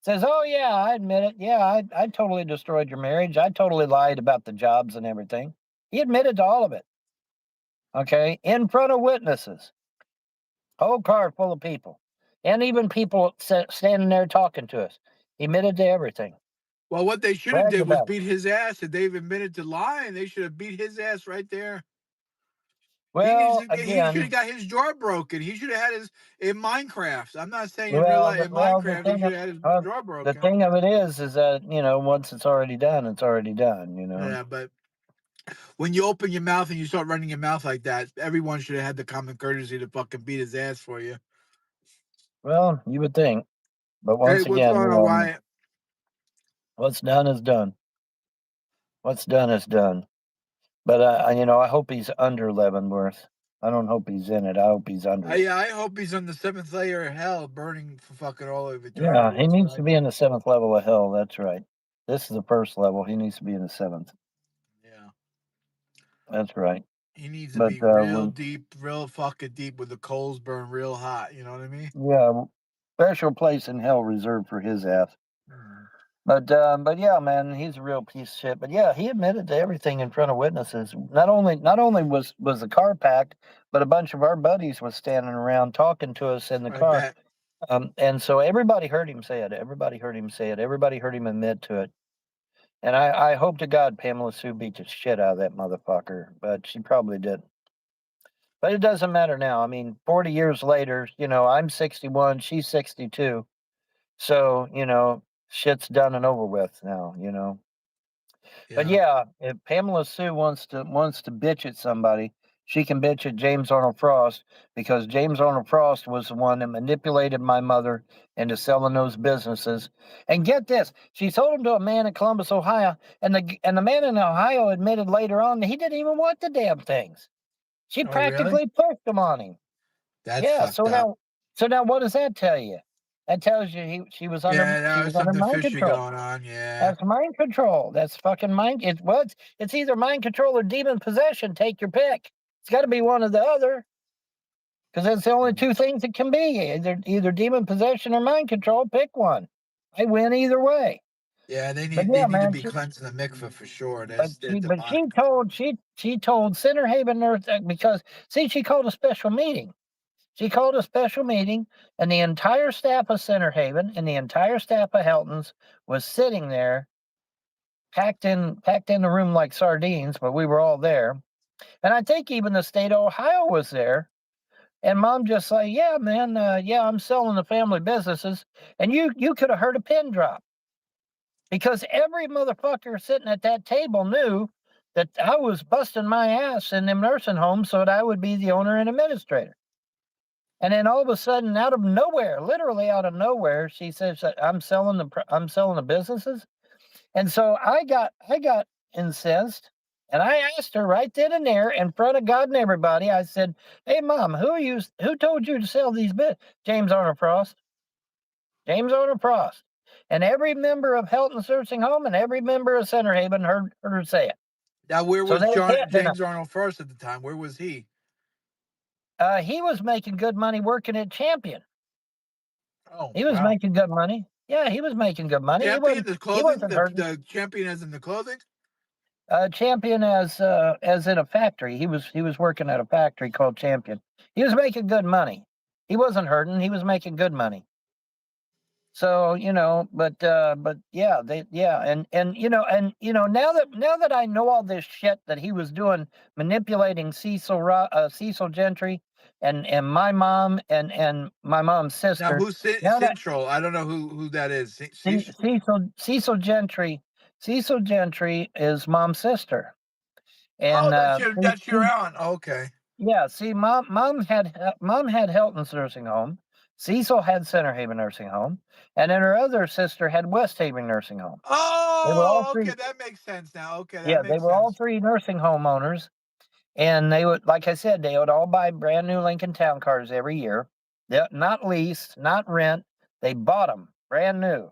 Says, oh, yeah, I admit it. Yeah, I totally destroyed your marriage. I totally lied about the jobs and everything. He admitted to all of it. Okay, in front of witnesses. Whole car full of people. And even people standing there talking to us. He admitted to everything. Well, what they should have did was beat his ass. If they've admitted to lying, they should have beat his ass right there. Well, he should have got his jaw broken. He should have had his in Minecraft. I'm not saying in real life. In Minecraft, he should have had his jaw broken. The thing of it is that, once it's already done, it's already done, Yeah, but when you open your mouth and you start running your mouth like that, everyone should have had the common courtesy to fucking beat his ass for you. Well, you would think. But once what's again, going on, Wyatt? What's done is done. What's done is done. But, I hope he's under Leavenworth. I don't hope he's in it. I hope he's under it. Yeah, I hope he's on the 7th layer of hell, burning for fucking all over Victoria. Yeah, he needs to be in the 7th level of hell. That's right. This is the 1st level. He needs to be in the 7th. Yeah. That's right. He needs to be real deep, real fucking deep, where the coals burn real hot. You know what I mean? Yeah, special place in hell reserved for his ass. But yeah, man, he's a real piece of shit. But yeah, he admitted to everything in front of witnesses. Not only was the car packed, but a bunch of our buddies was standing around talking to us in the car. And so everybody heard him say it. Everybody heard him say it. Everybody heard him admit to it. And I hope to God Pamela Sue beat the shit out of that motherfucker, but she probably didn't. But it doesn't matter now. I mean, 40 years later, I'm 61, she's 62. So, shit's done and over with now, Yeah. But yeah, if Pamela Sue wants to bitch at somebody, she can bitch at James Arnold Frost, because James Arnold Frost was the one that manipulated my mother into selling those businesses. And get this, she sold them to a man in Columbus, Ohio, and the man in Ohio admitted later on that he didn't even want the damn things. She practically pushed them on him. That's fucked so up. now what does that tell you? That tells you she was under Yeah, there was mind something fishy control. going on. Yeah. That's mind control. That's fucking mind. It's either mind control or demon possession. Take your pick. It's got to be one or the other, because that's the only two things it can be. Either demon possession or mind control. Pick one. I win either way. Yeah, they But need yeah, to man. be cleansing the mikveh for sure. But They're she demonic. told Center Haven Nurse because see, she called a special meeting. She called a special meeting, and the entire staff of Center Haven and the entire staff of Helton's was sitting there, packed in the room like sardines. But we were all there, and I think even the state of Ohio was there. And Mom just like, yeah, man, yeah, I'm selling the family businesses, and you could have heard a pin drop. Because every motherfucker sitting at that table knew that I was busting my ass in them nursing homes so that I would be the owner and administrator. And then all of a sudden, out of nowhere, literally out of nowhere, she says that I'm selling the businesses. And so I got incensed, and I asked her right then and there in front of God and everybody. I said, "Hey, Mom, who told you to sell these James Arnold Frost. James Arnold Frost." And every member of Helton's Nursing Home and every member of Center Haven heard her say it. Now, where So was they James Arnold first at the time? Where was he? he was making good money working at Champion. Oh, He was wow. making good money. Yeah, he was making good money. Champion, the He clothing, wasn't hurting. the champion as in the clothing? Champion as in a factory. He was working at a factory called Champion. He was making good money. He wasn't hurting. He was making good money. So, but yeah, and now that I know all this shit that he was doing, manipulating Cecil Gentry and my mom and my mom's Now, sister. who's Now that Central? I don't know who that is. Cecil Gentry is mom's sister. And that's your aunt. Okay. yeah, see, mom had Helton's Nursing Home. Cecil had Center Haven Nursing Home, and then her other sister had West Haven Nursing Home. They were all Oh, three. okay, that makes sense now. Okay, that Yeah, they makes were all sense. three nursing home owners, and they would, like I said, they would all buy brand new Lincoln Town cars every year. Not leased, not rent. They bought them brand new.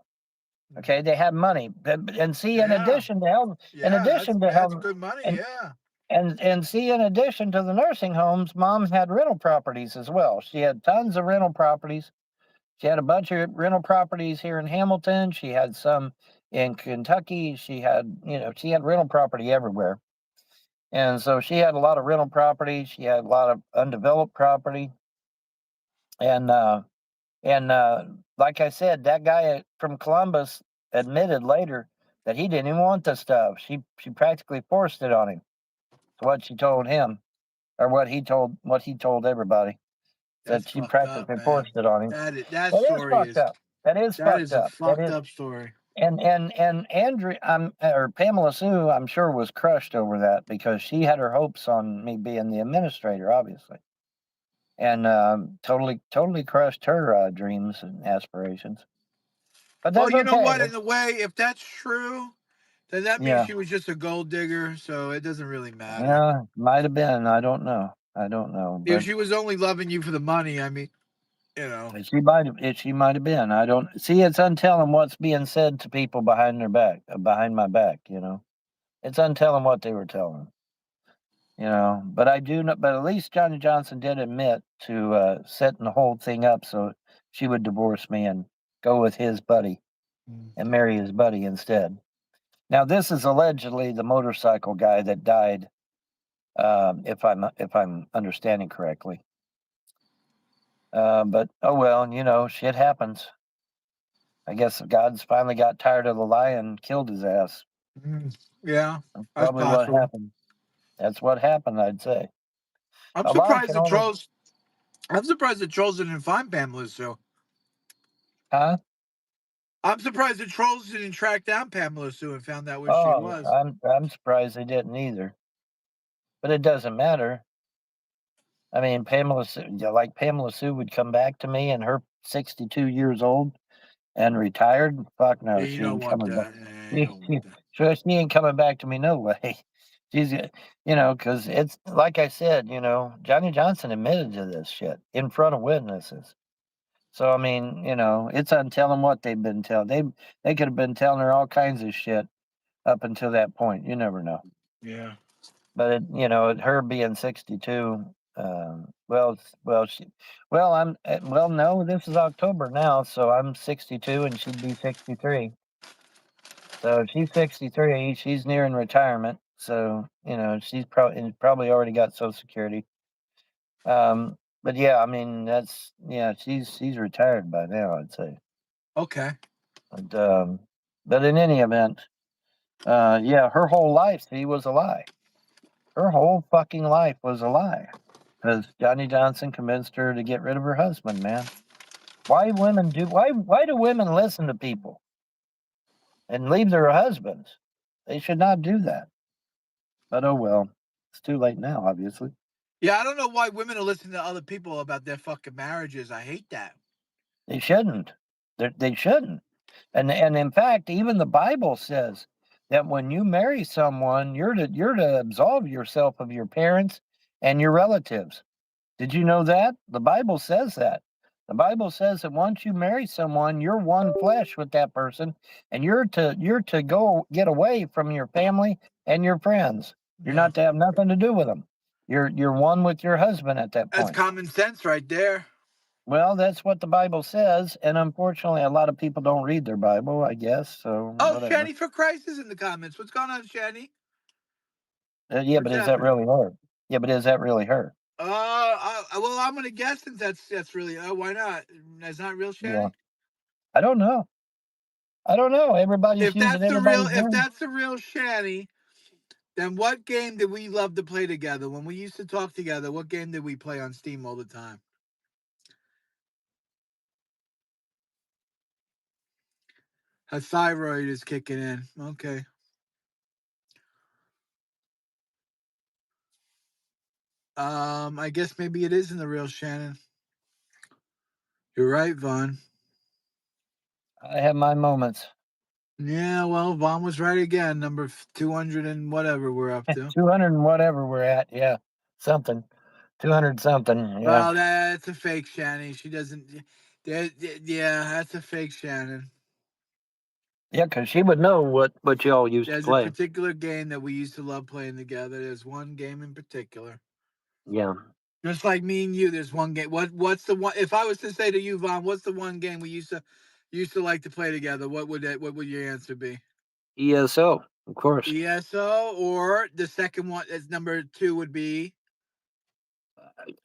Okay, they had money, and see, in addition to That's good money. Yeah. And see, in addition to the nursing homes, Mom had rental properties as well. She had tons of rental properties. She had a bunch of rental properties here in Hamilton. She had some in Kentucky. She had rental property everywhere. And so she had a lot of rental property. She had a lot of undeveloped property. And like I said, that guy from Columbus admitted later that he didn't even want the stuff. She practically forced it on him. What she told him, or what he told everybody, That's that she fucked up, practically man. forced it on him. That It is story fucked is up. That is that fucked is a up. That fucked is. up story. And Andrew, or Pamela Sue, I'm sure was crushed over that because she had her hopes on me being the administrator, obviously, and totally crushed her dreams and aspirations. But Well, that's you know okay. what? In a way, if that's true, then that means Yeah. she was just a gold digger. So it doesn't really matter. Yeah, might have been. I don't know. If But she was only loving you for the money, I mean, she might have been. I don't see. It's untelling what's being said to people behind their back, behind my back. It's untelling what they were telling. But I do know. But at least Johnny Johnson did admit to setting the whole thing up so she would divorce me and go with his buddy and marry his buddy instead. Now, this is allegedly the motorcycle guy that died. If I'm understanding correctly. But oh well, shit happens. I guess God's finally got tired of the lie and killed his ass. Yeah, That's that's probably what possible. happened. That's what happened, I'd say. I'm A lie surprised can the only. trolls. I'm surprised the trolls didn't find Pamela Sue. Huh? I'm surprised the trolls didn't track down Pamela Sue and found out where she Oh, was. I'm surprised they didn't either. But it doesn't matter. I mean, Pamela Sue would come back to me, and her 62 years old and retired. Fuck no, Yeah, you she don't ain't want coming back. that. Yeah, you don't want that. She ain't coming back to me no way. She's, because it's like I said, Johnny Johnson admitted to this shit in front of witnesses. So I mean, it's untelling what they've been telling. They could have been telling her all kinds of shit up until that point. You never know. Yeah. But her being 62, no, this is October now, so I'm 62 and she'd be 63. So if she's 63, she's nearing retirement. So she's probably already got Social Security. But yeah, I mean she's retired by now, I'd say. Okay. But in any event, her whole life was a lie. Her whole fucking life was a lie. Because Johnny Johnson convinced her to get rid of her husband, man. Why do women listen to people and leave their husbands? They should not do that. But oh well. It's too late now, obviously. Yeah, I don't know why women are listening to other people about their fucking marriages. I hate that. They shouldn't. They shouldn't. And in fact, even the Bible says that when you marry someone, you're to absolve yourself of your parents and your relatives. Did you know that? The Bible says that. The Bible says that once you marry someone, you're one flesh with that person, and you're to go get away from your family and your friends. You're not to have nothing to do with them. You're one with your husband at that That's point. common sense right there. Well, that's what the Bible says, and unfortunately, a lot of people don't read their Bible, I guess. So Oh, whatever. Shanny for Christ is in the comments. What's going on, Shanny? Yeah, but is that really her? Yeah, but is that really her? Well, I'm gonna guess since that's really. Why not? That's not real, Shanny. Yeah. I don't know. Everybody's If using that's everybody's name. the real Shanny, then what game did we love to play together when we used to talk together? What game did we play on Steam all the time? Her thyroid is kicking in. Okay. I guess maybe it isn't the real Shannon. You're right, Vaughn. I have my moments. Yeah, well, Vaughn was right again. Number 200 and whatever we're up to. 200 and whatever we're at. Yeah, something. 200 something. Yeah. Well, that's a fake Shannon. She doesn't. Yeah, that's a fake Shannon. Yeah, because she would know what y'all used There's to play. a particular game that we used to love playing together. There's one game in particular. Yeah. Just like me and you, there's one game. What's the one? If I was to say to you, Vaughn, what's the one game we used to like to play together? What would your answer be? ESO, of course. ESO, or the second one as number 2 would be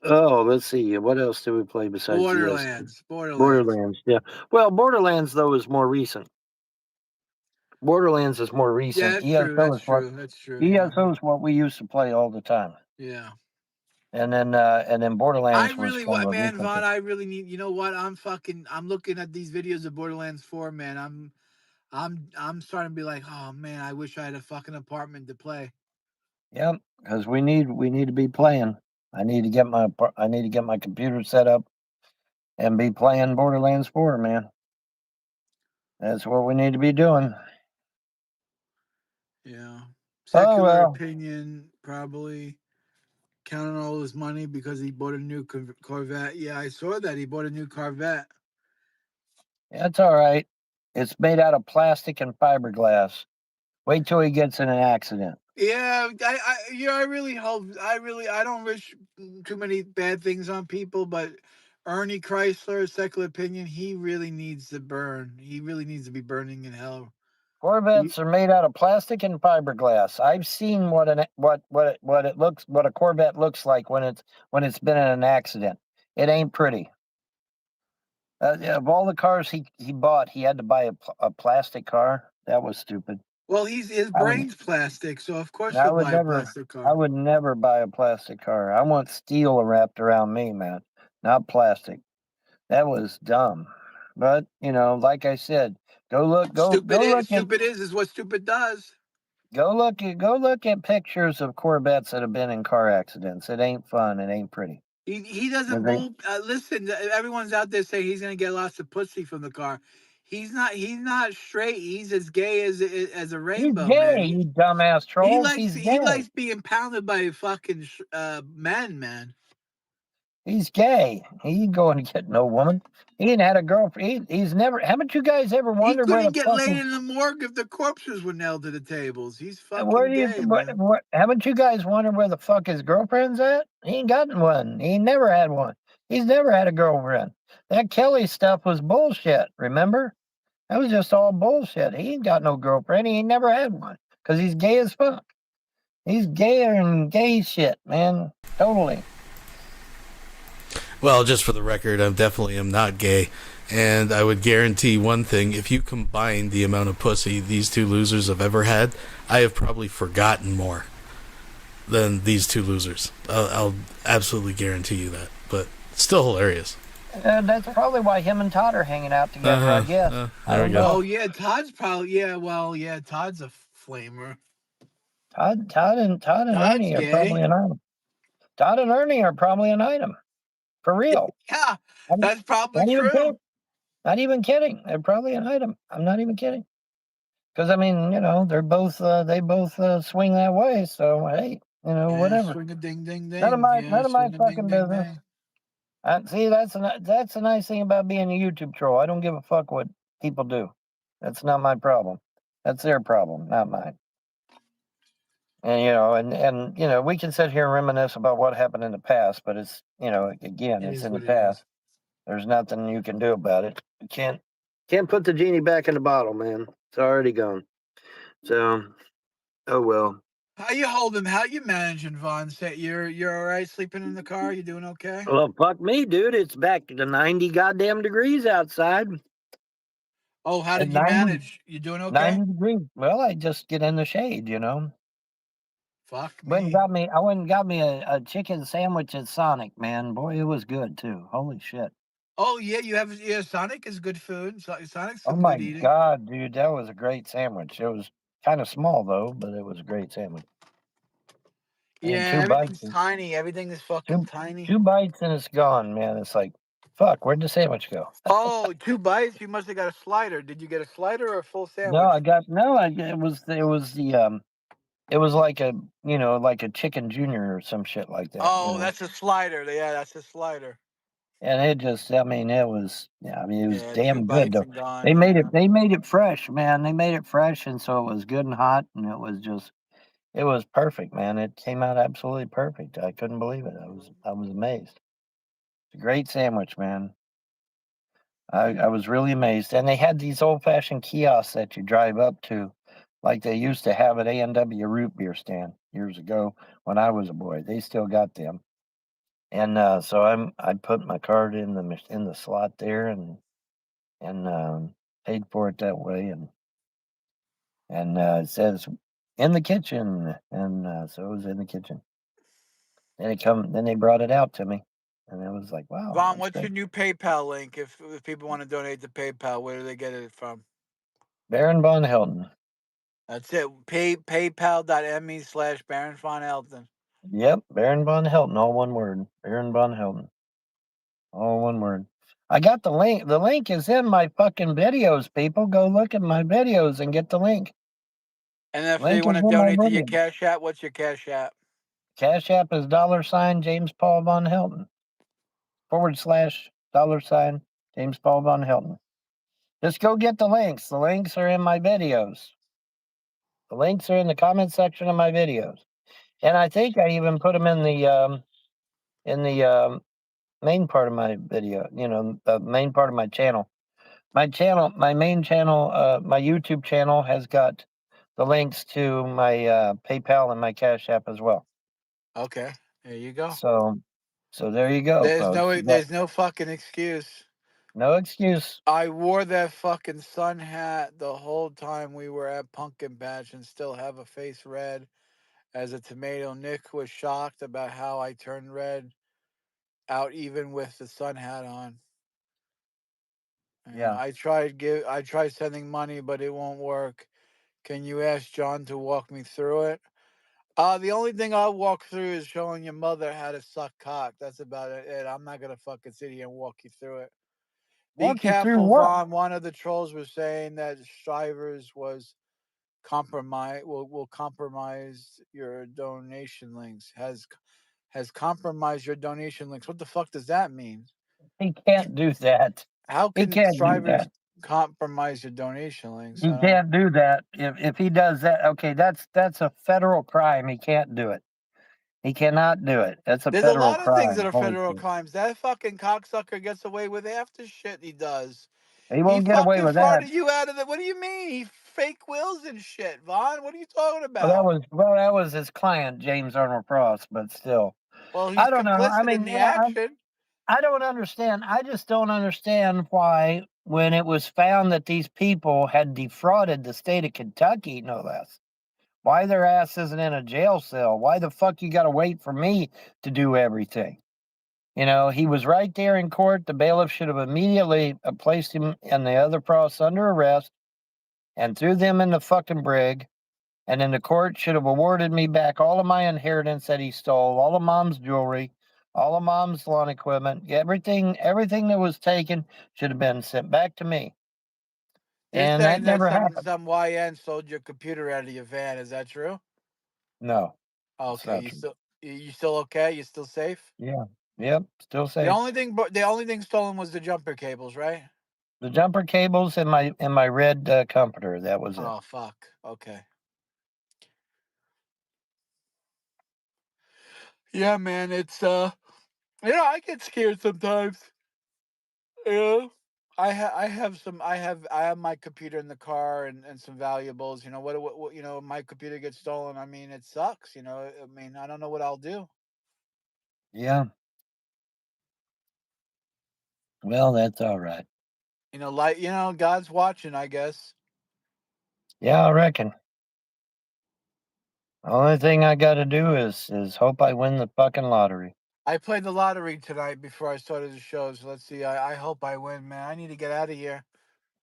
Oh, let's see. What else do we play besides Borderlands. ESO? Borderlands. Yeah. Well, Borderlands though is more recent. Borderlands is more recent. Yeah, that's ESO true. That's is what true. That's true. ESO is what we used to play all the time. Yeah. And then Borderlands I was really, kind of a man, recent Vaughn, thing. I really need. You know what? I'm looking at these videos of Borderlands 4, man. I'm starting to be like, oh man, I wish I had a fucking apartment to play. Yep, because we need to be playing. I need to get my computer set up and be playing Borderlands 4, man. That's what we need to be doing. Yeah. Oh, Secular well. Opinion probably counting all his money because he bought a new Corvette. Yeah, I saw that he bought a new Corvette. That's all right. It's made out of plastic and fiberglass. Wait till he gets in an accident. Yeah, I really hope. I don't wish too many bad things on people, but Ernie Chrysler, Secular Opinion, he really needs to burn. He really needs to be burning in hell. Corvettes are made out of plastic and fiberglass. I've seen what a Corvette looks like when it's been in an accident. It ain't pretty. Of all the cars he bought, he had to buy a plastic car. That was stupid. Well, his brain's plastic, so of course I he'll would buy a never. plastic car. I would never buy a plastic car. I want steel wrapped around me, man, not plastic. That was dumb. But like I said, go look Stupid is what stupid does. Go look at pictures of Corvettes that have been in car accidents. It ain't fun. It ain't pretty. He doesn't listen. Everyone's out there saying he's gonna get lots of pussy from the car. He's not straight. He's as gay as a rainbow, He's gay, man. you dumbass trolls. He's gay. He likes being pounded by fucking men, man. He's gay. He ain't going to get no woman. He ain't had a girlfriend. He's never. Haven't you guys ever He wondered where the couldn't get laid fucking in the morgue if the corpses were nailed to the tables. He's where fucking do you gay, man. haven't you guys wondered where the fuck his girlfriend's at? He ain't gotten one. He never had one. He's never had a girlfriend. That Kelly stuff was bullshit. Remember? That was just all bullshit. He ain't got no girlfriend. He ain't never had one because he's gay as fuck. He's gayer than gay shit, man. Totally. Well, just for the record, I definitely am not gay. And I would guarantee one thing, if you combine the amount of pussy these two losers have ever had, I have probably forgotten more than these two losers. I'll absolutely guarantee you that. But still hilarious. That's probably why him and Todd are hanging out together, I guess. I don't know. Oh yeah, Todd's probably Todd's a flamer. Todd and Todd's Ernie are gay. probably an item. Todd and Ernie are probably an item. For real. Yeah, that's probably Not even true. kidding. Not even kidding. They're probably an item. I'm not even kidding. Because I mean, they both swing that way. So hey, whatever. Swing a ding ding ding. None of my Swing a fucking ding, ding, business. ding. See, that's the nice thing about being a YouTube troll. I don't give a fuck what people do. That's not my problem. That's their problem, not mine. And we can sit here and reminisce about what happened in the past, but it's again, It it's is in the what it past. is. There's nothing you can do about it. You can't put the genie back in the bottle, man. It's already gone. So, oh well. How you holding? How you managing, Vaughn? You're all right sleeping in the car? You doing okay? Well, fuck me, dude. It's back to 90 goddamn degrees outside. Oh, how At did you 90 manage? You doing okay? 90 degrees. Well, I just get in the shade, Fuck Went and me. I went and got me a chicken sandwich at Sonic, man. Boy, it was good too. Holy shit. Oh yeah, Sonic is good food. Sonic's Oh some my good eating. God, dude, that was a great sandwich. It was kind of small though, but it was a great sandwich. Yeah, And everything's tiny. Everything is fucking tiny. two bites and it's gone, man. It's like, fuck, where'd the sandwich go? Oh, 2 bites. You must have got a slider. Did you get a slider or a full No, sandwich? it was like like a chicken junior or some shit like that. Oh, that's a slider. Yeah, that's a slider. And it just, it was Yeah, 2 damn good bites though. and gone. They Yeah. made it fresh, man. They made it fresh, and so it was good and hot, and it was perfect, man. It came out absolutely perfect. I couldn't believe it. I was amazed. It's a great sandwich, man. I was really amazed. And they had these old fashioned kiosks that you drive up to, like they used to have at A&W root beer stand years ago when I was a boy. They still got them. And so I put my card in the slot there and paid for it that way, and it says in the kitchen, and so it was in the kitchen. Then they brought it out to me, and it was like, wow, Vaughn, that's what's your great. new PayPal link? If people want to donate to PayPal, where do they get it from? Baron von Helton. That's it. PayPal.me/Baron von Helton. Yep, Baron von Helton, all one word. Baron von Helton, all one word. I got the link. The link is in my fucking videos. People, go look at my videos and get the link. And if they Link want is to in my donate to your video. Cash App, what's your Cash App? Cash App is $ James Paul von Helton /$ James Paul von Helton. Just go get the links. The links are in my videos. The links are in the comment section of my videos, and I think I even put them in the main part of my video. The main part of my channel. My main channel, my YouTube channel has got the links to my PayPal and my Cash App as well. Okay, there you go. So there you go, folks. There's no fucking excuse. No excuse. I wore that fucking sun hat the whole time we were at Pumpkin Patch and still have a face red as a tomato. Nick was shocked about how I turned red out even with the sun hat on. Yeah. I tried sending money, but it won't work. Can you ask John to walk me through it? The only thing I'll walk through is showing your mother how to suck cock. That's about it. I'm not gonna fucking sit here and walk you through it. Be Walk you through careful, what? Vaughn. One of the trolls was saying that Strivers was will compromise your donation links. has compromised your donation links. What the fuck does that mean? He can't do that. How He can can't do strivers that. compromise your donation links? He I don't. can't do that. If he does that, okay, that's a federal crime. He can't do it. He cannot do it. That's a There's a federal lot of things that crime. are Holy federal shit. crimes. That fucking cocksucker gets away with half the shit he does. He He won't get away fucking with that. frauded you out of the. What do you mean? He fake wills and shit, Vaughn. What are you talking Well, about? that was his client, James Arnold Frost, but still. Well, I he's don't know. I complicit in mean, the action. I don't understand. I just don't understand why, when it was found that these people had defrauded the state of Kentucky, no less, why their ass isn't in a jail cell? Why the fuck you got to wait for me to do everything? You know, he was right there in court. The bailiff should have immediately placed him and the other pros under arrest and threw them in the fucking brig. And then the court should have awarded me back all of my inheritance that he stole, all of mom's jewelry, all of mom's lawn equipment, everything that was taken should have been sent back to me. You're And that saying that never happened. some YN sold your computer out of your van. Is that true? No, it's Okay, not true. you still okay? You still safe? Yeah. Yep. Still The safe. only thing stolen was the jumper cables, right? The jumper cables and my red comforter. That was it. Oh fuck. Okay. Yeah, man. It's I get scared sometimes. Yeah. I have my computer in the car and some valuables. What my computer gets stolen. I mean, it sucks. I mean, I don't know what I'll do. Yeah. Well, that's all right. God's watching, I guess. Yeah, I reckon. The only thing I got to do is hope I win the fucking lottery. I played the lottery tonight before I started the show, so let's see. I hope I win, man. I need to get out of here.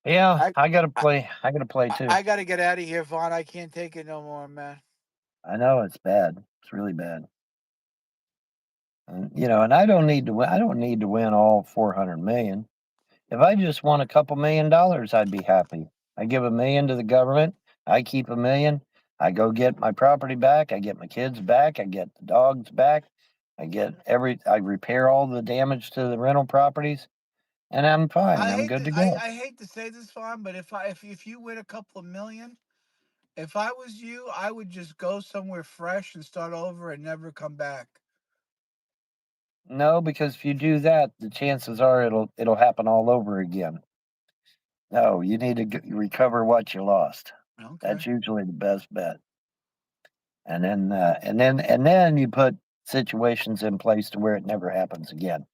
Yeah, I I got to I, play. I got to play too. I got to get out of here, Vaughn. I can't take it no more, man. I know it's bad. It's really bad. And I don't need to win. I don't need to win all 400 million. If I just won a couple $1,000,000, I'd be happy. I give $1 million to the government. I keep $1 million. I go get my property back. I get my kids back. I get the dogs back. I repair all the damage to the rental properties, and I'm fine. I'm good to go. I hate to say this, Vaughn, but if you win a couple of million, if I was you, I would just go somewhere fresh and start over and never come back. No, because if you do that, the chances are it'll happen all over again. No, you need to recover what you lost. Okay. That's usually the best bet. And then you put situations in place to where it never happens again.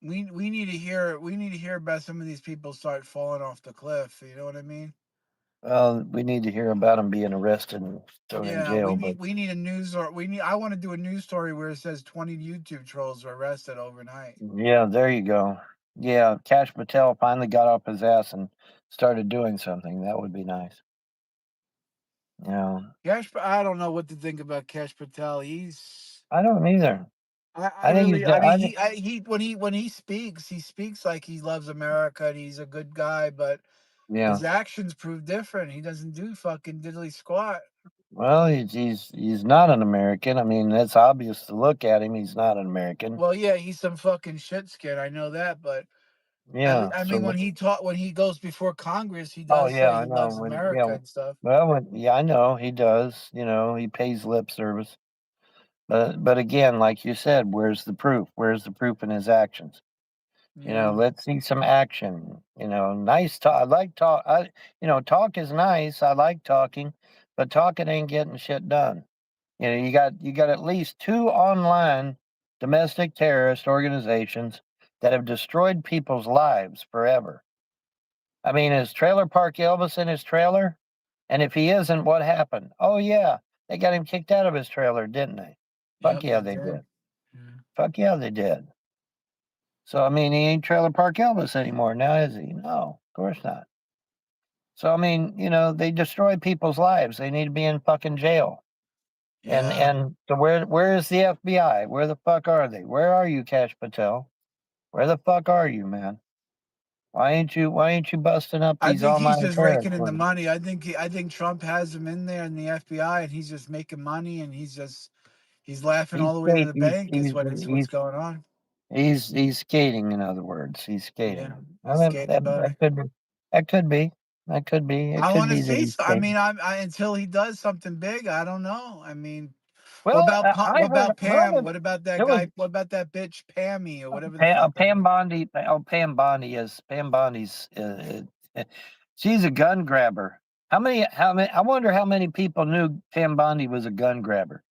We need to hear about some of these people start falling off the cliff. You know what I mean? Well, we need to hear about them being arrested and thrown in Yeah, jail. But we need a news or I want to do a news story where it says 20 YouTube trolls were arrested overnight. yeah, there you go. Yeah, Cash Patel finally got off his ass and started doing something. That would be nice. I don't know what to think about Cash Patel. I don't either. I I think really, he's. I mean, I think, when he speaks like he loves America and he's a good guy, but yeah. his actions prove different. He doesn't do fucking diddly squat. Well, he's not an American. I mean, that's obvious to look at him. He's not an American. Well, yeah, he's some fucking shit skin. I know that, but Yeah. I mean, when he goes before Congress, he Oh does yeah, say I he know. loves America and stuff. Well, yeah, I know he does. He pays lip service. But again, like you said, where's the proof? Where's the proof in his actions? Yeah. Let's see some action. Nice talk. I like talk. Talk is nice. I like talking, but talking ain't getting shit done. You got at least 2 online domestic terrorist organizations that have destroyed people's lives forever. I mean, is Trailer Park Elvis in his trailer? And if he isn't, what happened? Oh yeah, they got him kicked out of his trailer, didn't they? Fuck Yep, yeah, they they did. did. Fuck yeah, they did. So I mean, he ain't Trailer Park Elvis anymore now, is he? No, of course not. So I mean, they destroy people's lives. They need to be in fucking jail. And so where is the FBI? Where the fuck are they? Where are you, Cash Patel? Where the fuck are you, man? Why ain't you busting up I these think he's online just terrorist raking in the rings? money. I think Trump has him in there in the FBI, and he's just making money, and he's just He's laughing He's all the way to the skating. bank. Is what's going on. He's skating. In other words, he's skating. Yeah, I he's mean, skating better. that could be. That could be. That could be. It I could want to be that see. he's I skating. mean, until he does something big, I don't know. I mean, Well, what I heard. about Pam? What about that There was guy? What about that bitch Pammy or whatever the Pam, fuck? Pam Bondi. Oh, Pam Bondi is Pam Bondi's. She's a gun grabber. How many? I wonder how many people knew Pam Bondi was a gun grabber.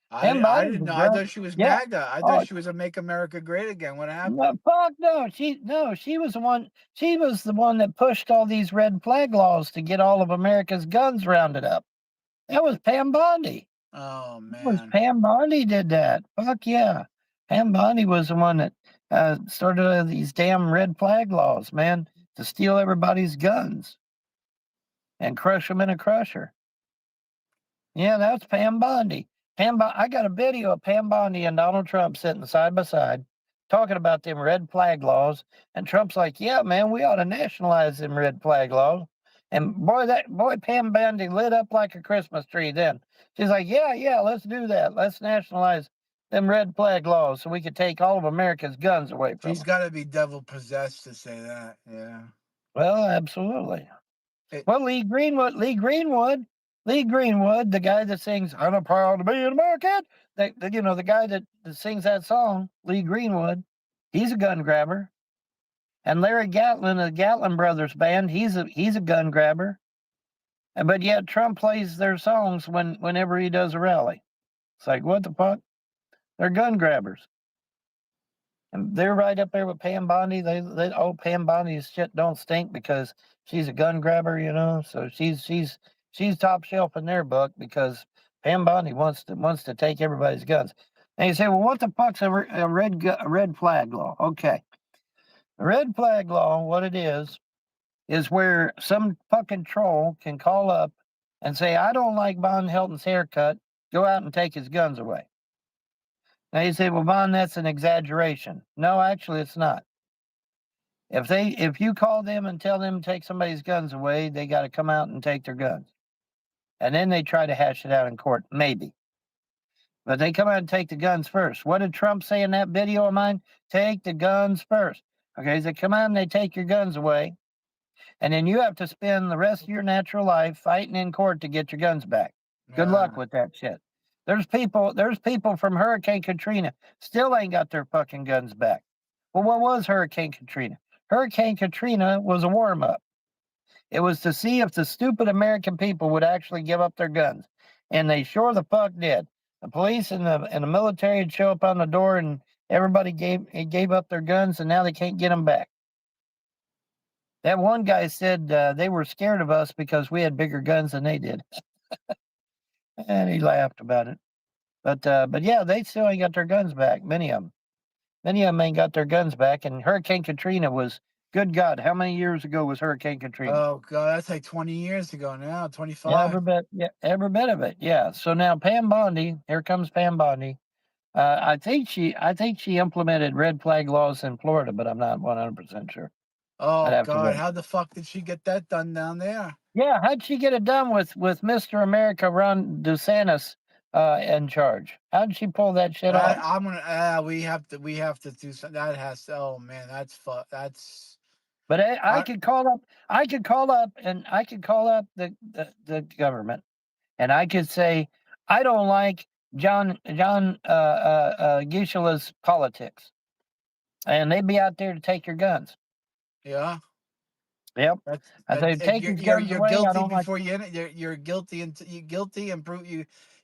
Pam I Bondi's didn't a know. I girl. thought she was Yeah. MAGA. I Oh thought she was a Make America Great Again. What happened? no! Fuck no! She was the one. She was the one that pushed all these red flag laws to get all of America's guns rounded up. That was Pam Bondi. Oh That was man. Pam Bondi did that. Fuck yeah! Pam Bondi was the one that started these damn red flag laws, man, to steal everybody's guns and crush them in a crusher. Yeah, that's Pam Bondi. I got a video of Pam Bondi and Donald Trump sitting side by side talking about them red flag laws. And Trump's like, yeah, man, we ought to nationalize them red flag laws. And boy, Pam Bondi lit up like a Christmas tree then. She's like, yeah, let's do that. Let's nationalize them red flag laws so we could take all of America's guns away from She's them. got to be devil possessed to say that. Yeah. Well, absolutely. Well, Lee Greenwood, the guy that sings "I'm proud to be an American," the guy that sings that song, Lee Greenwood, he's a gun grabber. And Larry Gatlin, of the Gatlin Brothers band, he's a gun grabber. But yet Trump plays their songs whenever he does a rally. It's like, what the fuck? They're gun grabbers. And they're right up there with Pam Bondi. Pam Bondi's shit don't stink because she's a gun grabber, So she's top shelf in their book because Pam Bondi wants to take everybody's guns. And you say, well, what the fuck's a red flag law? Okay, a red flag law, what it is where some fucking troll can call up and say, I don't like Von Helton's haircut. Go out and take his guns away. Now you say, well, Von, that's an exaggeration. No, actually, it's not. If you call them and tell them to take somebody's guns away, they got to come out and take their guns. And then they try to hash it out in court, maybe. But they come out and take the guns first. What did Trump say in that video of mine? Take the guns first. Okay, they come out and they take your guns away. And then you have to spend the rest of your natural life fighting in court to get your guns back. Good luck with that shit. There's people from Hurricane Katrina still ain't got their fucking guns back. Well, what was Hurricane Katrina? Hurricane Katrina was a warm-up. It was to see if the stupid American people would actually give up their guns. And they sure the fuck did. The police and the military would show up on the door and everybody gave up their guns and now they can't get them back. That one guy said they were scared of us because we had bigger guns than they did. And he laughed about it. But yeah, they still ain't got their guns back. Many of them ain't got their guns back. And Hurricane Katrina was, good God, how many years ago was Hurricane Katrina? Oh God, that's like 20 years ago now, 25. Yeah, every bit of it. Yeah. So now Pam Bondi, here comes Pam Bondi. I think she implemented red flag laws in Florida, but I'm not 100% sure. Oh God, how the fuck did she get that done down there? Yeah, how'd she get it done with Mr. America Ron DeSantis in charge? How'd she pull that shit off? I'm gonna. We have to do something. That has to. Oh man, that's. But I could call up. I could call up the government, and I could say I don't like John Gishela's politics, and they'd be out there to take your guns. Yeah. Yep. I say take his guns away. Guilty I don't before you're guilty and you're guilty and prove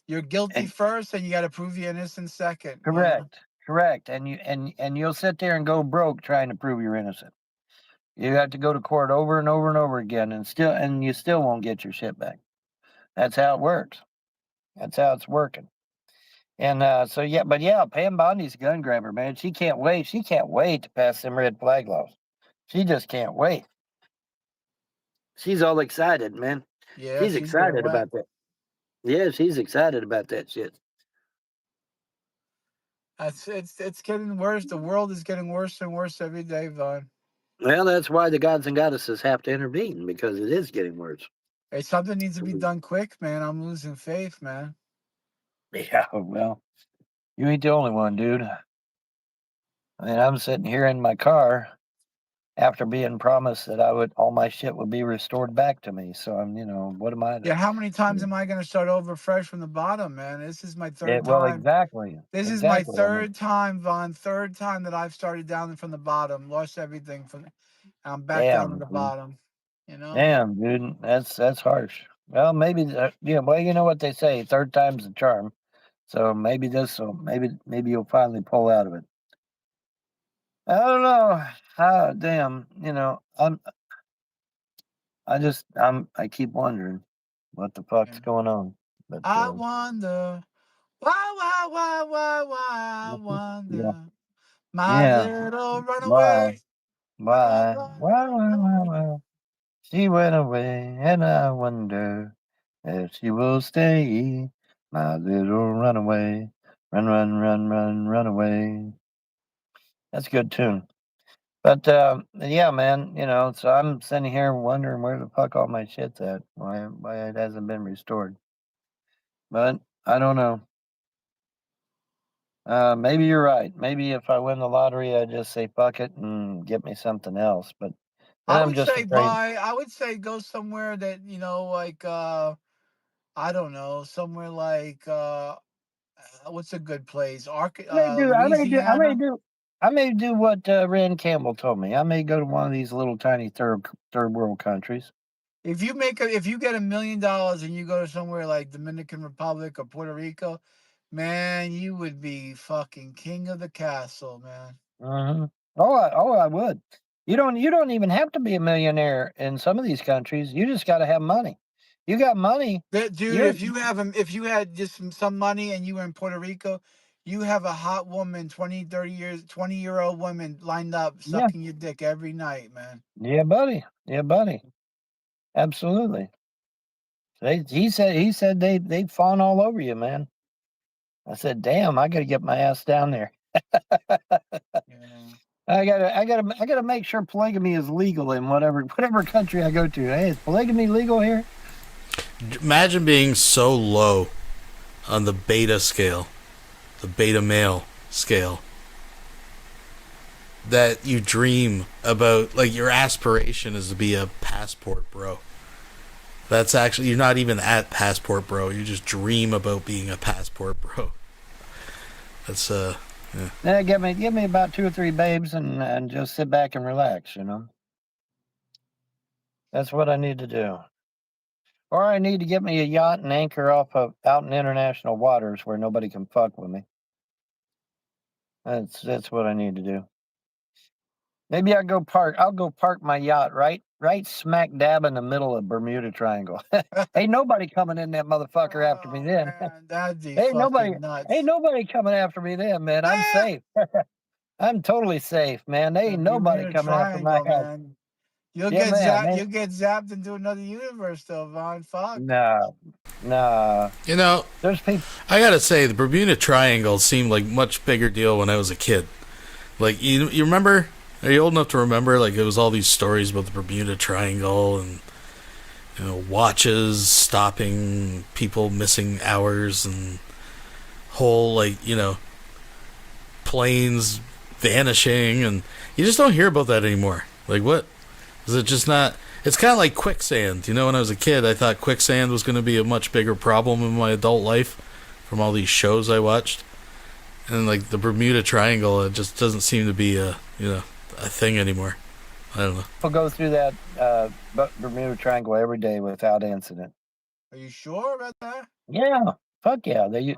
you're guilty first, and you got to prove you're innocent second. Correct. And you'll sit there and go broke trying to prove you're innocent. You have to go to court over and over and over again, and you still won't get your shit back. That's how it works. That's how it's working. And Pam Bondi's a gun grabber, man. She can't wait. She can't wait to pass them red flag laws. She just can't wait. She's all excited, man. Yeah, she's excited about that. Yeah, she's excited about that shit. It's getting worse. The world is getting worse and worse every day, Vaughn. Well, that's why the gods and goddesses have to intervene, because it is getting worse. Hey, something needs to be done quick, man. I'm losing faith, man. Yeah, well, You ain't the only one, dude. I mean, I'm sitting here in my car after being promised that all my shit would be restored back to me. So I'm, what am I to? Yeah, how many times am I gonna start over fresh from the bottom, man? This is my third Well, time. exactly, This is my exactly. I mean, third time, Vaughn. Third time that I've started down from the bottom, lost everything I'm back down to damn, the dude. bottom. You know? Damn, dude, that's harsh. Well, maybe, well, you know what they say, third time's the charm. So maybe maybe you'll finally pull out of it. I don't know. Damn, I keep wondering what the fuck's going on. But I wonder why I yeah, wonder my yeah. little Why, runaway. why? She went away, and I wonder if she will stay. My little runaway, run away. That's a good tune. But yeah, man, so I'm sitting here wondering where the fuck all my shit's at. Why it hasn't been restored. But I don't know. Maybe you're right. Maybe if I win the lottery, I just say fuck it and get me something else. But then I'm just afraid. I would say go somewhere that, like I don't know, somewhere like what's a good place? Louisiana. I may do what Rand Campbell told me. I may go to one of these little tiny third world countries. If you get $1 million and you go to somewhere like Dominican Republic or Puerto Rico, man, you would be fucking king of the castle, man. Mm-hmm. I would. You don't even have to be a millionaire in some of these countries. You just got to have money. You got money. Dude, You're if you had just some money and you were in Puerto Rico, you have a hot woman, 20, 30 years, 20-year-old woman lined up yeah, sucking your dick every night, man. yeah, buddy, yeah, buddy. Absolutely. He said they fawn all over you, man. I said, damn, I got to get my ass down there. Yeah. I gotta make sure polygamy is legal in whatever country I go to. Hey, is polygamy legal here? Imagine being so low on the beta scale, the beta male scale, that you dream about, like, your aspiration is to be a passport bro. That's actually, you're not even at passport bro. You just dream about being a passport bro. That's yeah. Yeah, give me about 2 or 3 babes and just sit back and relax. That's what I need to do. Or I need to get me a yacht and anchor out in international waters where nobody can fuck with me. That's what I need to do. Maybe I'll go park my yacht right smack dab in the middle of Bermuda Triangle. Ain't nobody coming in that motherfucker after me then. Man, that'd be ain't fucking nuts. nobody coming after me then, man. I'm safe. I'm totally safe, man. There The ain't nobody Bermuda coming after my Triangle, house. man. You'll Yeah, get man. zapped. You'll get zapped into another universe, though, Vaughn. Fuck. Nah. There's people. I gotta say, the Bermuda Triangle seemed like much bigger deal when I was a kid. Like, you remember? Are you old enough to remember? Like, it was all these stories about the Bermuda Triangle and watches stopping, people missing hours, and whole, like, planes vanishing, and you just don't hear about that anymore. Like, what? Is it just not? It's kind of like quicksand. When I was a kid, I thought quicksand was going to be a much bigger problem in my adult life from all these shows I watched. And, like, the Bermuda Triangle, it just doesn't seem to be a thing anymore. I don't know. People go through that Bermuda Triangle every day without incident. Are you sure about that? Yeah, fuck yeah. They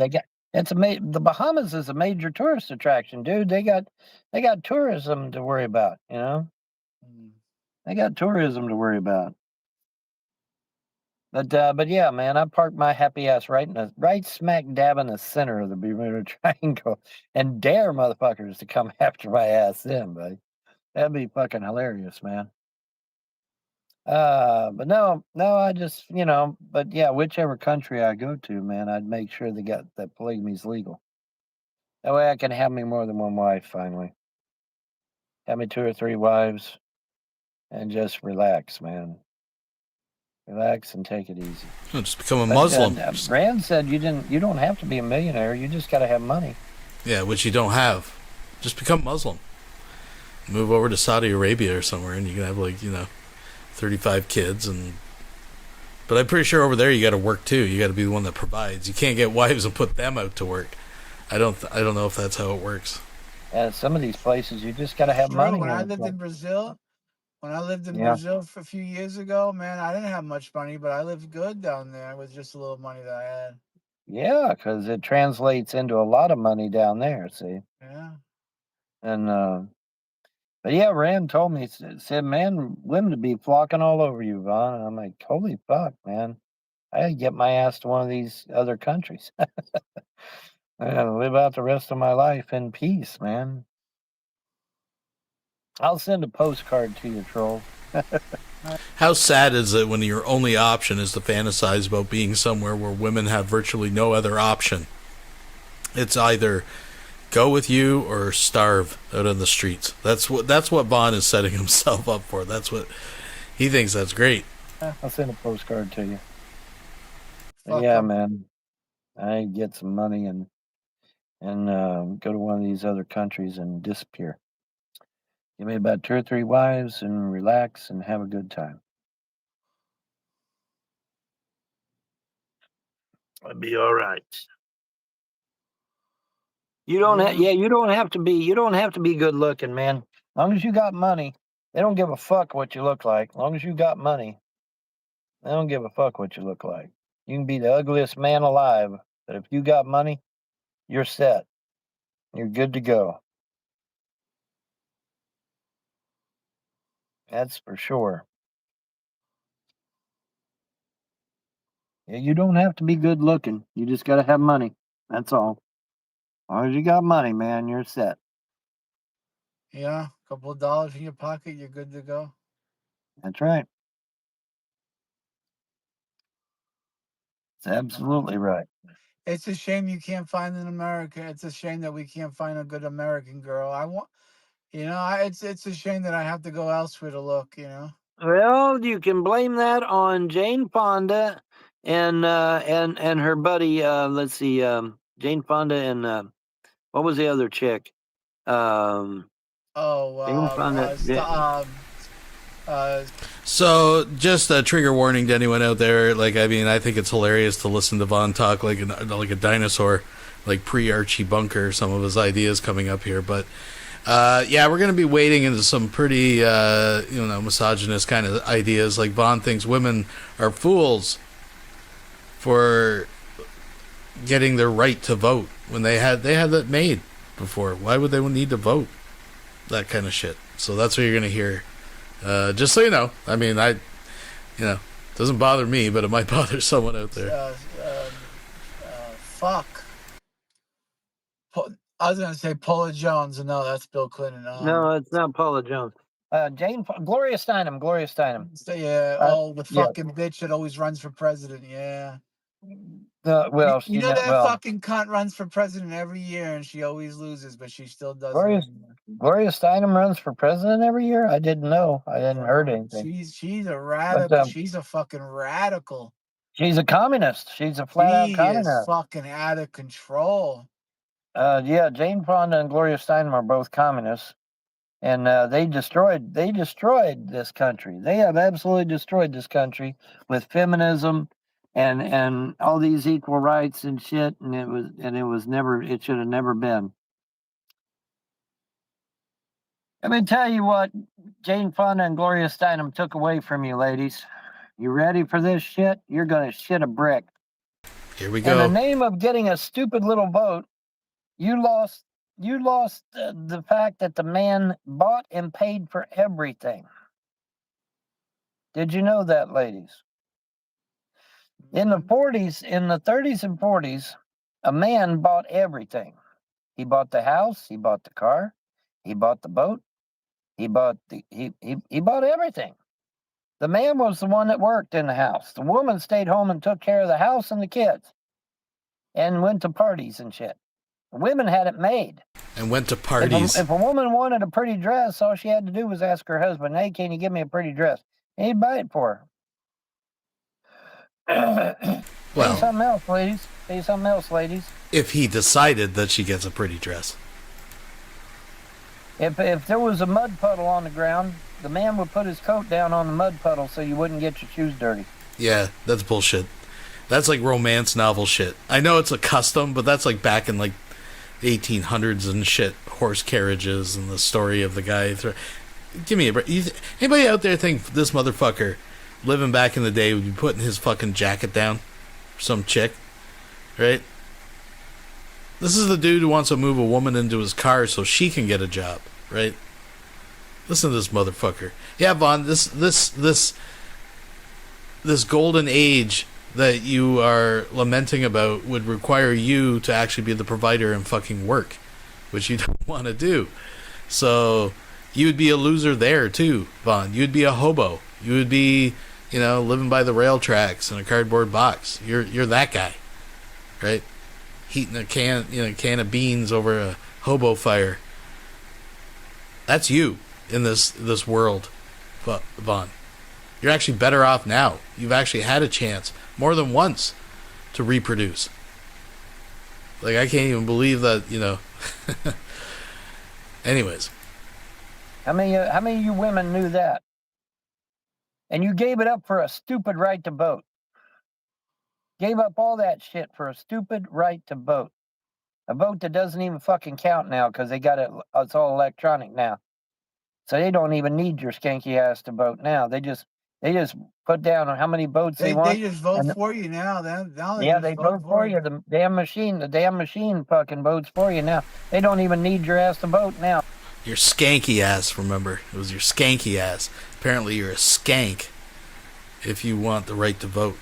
got the Bahamas is a major tourist attraction, dude. They got tourism to worry about. They got tourism to worry about. But yeah, man, I parked my happy ass right smack dab in the center of the Bermuda Triangle and dare motherfuckers to come after my ass then, buddy. That'd be fucking hilarious, man. But no, I just, but yeah, whichever country I go to, man, I'd make sure they got that polygamy's legal. That way I can have me more than one wife finally. Have me 2 or 3 wives and just relax, man. Relax and take it easy. Just become a Muslim. Rand said you don't have to be a millionaire. You just got to have money. Yeah, which you don't have. Just become Muslim. Move over to Saudi Arabia or somewhere, and you can have 35 kids. But I'm pretty sure over there you got to work too. You got to be the one that provides. You can't get wives and put them out to work. I don't know if that's how it works. And some of these places you just got to have money. When I lived in Brazil for a few years ago, man, I didn't have much money, but I lived good down there with just a little money that I had. Yeah, because it translates into a lot of money down there. See. Yeah. And but yeah, Rand told me, said, man, women to be flocking all over you, Vaughn. And I'm like, holy fuck, man. I gotta get my ass to one of these other countries. I gotta live out the rest of my life in peace, man. I'll send a postcard to you, troll. How sad is it when your only option is to fantasize about being somewhere where women have virtually no other option? It's either go with you or starve out on the streets. That's what Vaughn is setting himself up for. That's what he thinks. That's great. I'll send a postcard to you. Yeah, man. I get some money and go to one of these other countries and disappear. Give me about 2 or 3 wives and relax and have a good time. It'll be all right. You don't you don't have to be good looking, man. As long as you got money, they don't give a fuck what you look like. As long as you got money, they don't give a fuck what you look like. You can be the ugliest man alive, but if you got money, you're set. You're good to go. That's for sure. Yeah, you don't have to be good looking. You just got to have money. That's all. As long as you got money, man, you're set. Yeah, a couple of dollars in your pocket, you're good to go. That's right. It's absolutely right. It's a shame you can't find in America. It's a shame that we can't find a good American girl. It's a shame that I have to go elsewhere to look, Well, you can blame that on Jane Fonda and her buddy. Let's see, Jane Fonda and what was the other chick? Jane Fonda. So, just a trigger warning to anyone out there. I think it's hilarious to listen to Vaughn talk like a dinosaur, like pre-Archie Bunker. Some of his ideas coming up here, but. We're going to be wading into some pretty, misogynist kind of ideas. Like Vaughn thinks women are fools for getting their right to vote when they had that made before. Why would they need to vote? That kind of shit. So that's what you're going to hear. Just so you know. I mean, it doesn't bother me, but it might bother someone out there. Fuck. I was going to say Paula Jones. No, that's Bill Clinton. No, it's not Paula Jones. Gloria Steinem. The fucking bitch that always runs for president. Yeah. That fucking cunt runs for president every year, and she always loses, but she still does. Gloria Steinem runs for president every year. I didn't know. I hadn't heard anything. She's a radical. She's a fucking radical. She's a communist. She's a flat-out communist. She is fucking out of control. Jane Fonda and Gloria Steinem are both communists, and they destroyed this country. They have absolutely destroyed this country with feminism and all these equal rights and shit. And it should have never been. Let me tell you what Jane Fonda and Gloria Steinem took away from you, ladies. You ready for this shit? You're gonna shit a brick. Here we go. In the name of getting a stupid little vote. You lost the fact that the man bought and paid for everything. Did you know that, ladies? In the 30s and 40s, a man bought everything. He bought the house, he bought the car, he bought the boat, he bought everything. The man was the one that worked in the house. The woman stayed home and took care of the house and the kids and went to parties and shit. Women had it made. And went to parties. If a woman wanted a pretty dress, all she had to do was ask her husband, hey, can you give me a pretty dress? And he'd buy it for her. Say Well, something else, ladies. Say something else, ladies. if he decided that she gets a pretty dress. If there was a mud puddle on the ground, the man would put his coat down on the mud puddle so you wouldn't get your shoes dirty. Yeah, that's bullshit. That's like romance novel shit. I know it's a custom, but that's like back in like the 1800s and shit. Horse carriages and the story of the guy. Give me a break. Anybody out there think this motherfucker living back in the day would be putting his fucking jacket down for some chick? Right? This is the dude who wants to move a woman into his car so she can get a job, right? Listen to this motherfucker. Yeah, Vaughn, this golden age that you are lamenting about would require you to actually be the provider and fucking work, which you don't want to do. So you would be a loser there too, Vaughn. You'd be a hobo. You would be, living by the rail tracks in a cardboard box. You're that guy, right? Heating a can of beans over a hobo fire. That's you in this world, Vaughn. You're actually better off now. You've actually had a chance more than once to reproduce. Like, I can't even believe that, Anyways. How many of you women knew that? And you gave it up for a stupid right to vote. Gave up all that shit for a stupid right to vote. A vote that doesn't even fucking count now because they got it's all electronic now. So they don't even need your skanky ass to vote now. They just put down how many votes they want. They just vote for you now. Now they vote for you. The damn machine fucking votes for you now. They don't even need your ass to vote now. Your skanky ass, remember. It was your skanky ass. Apparently you're a skank if you want the right to vote.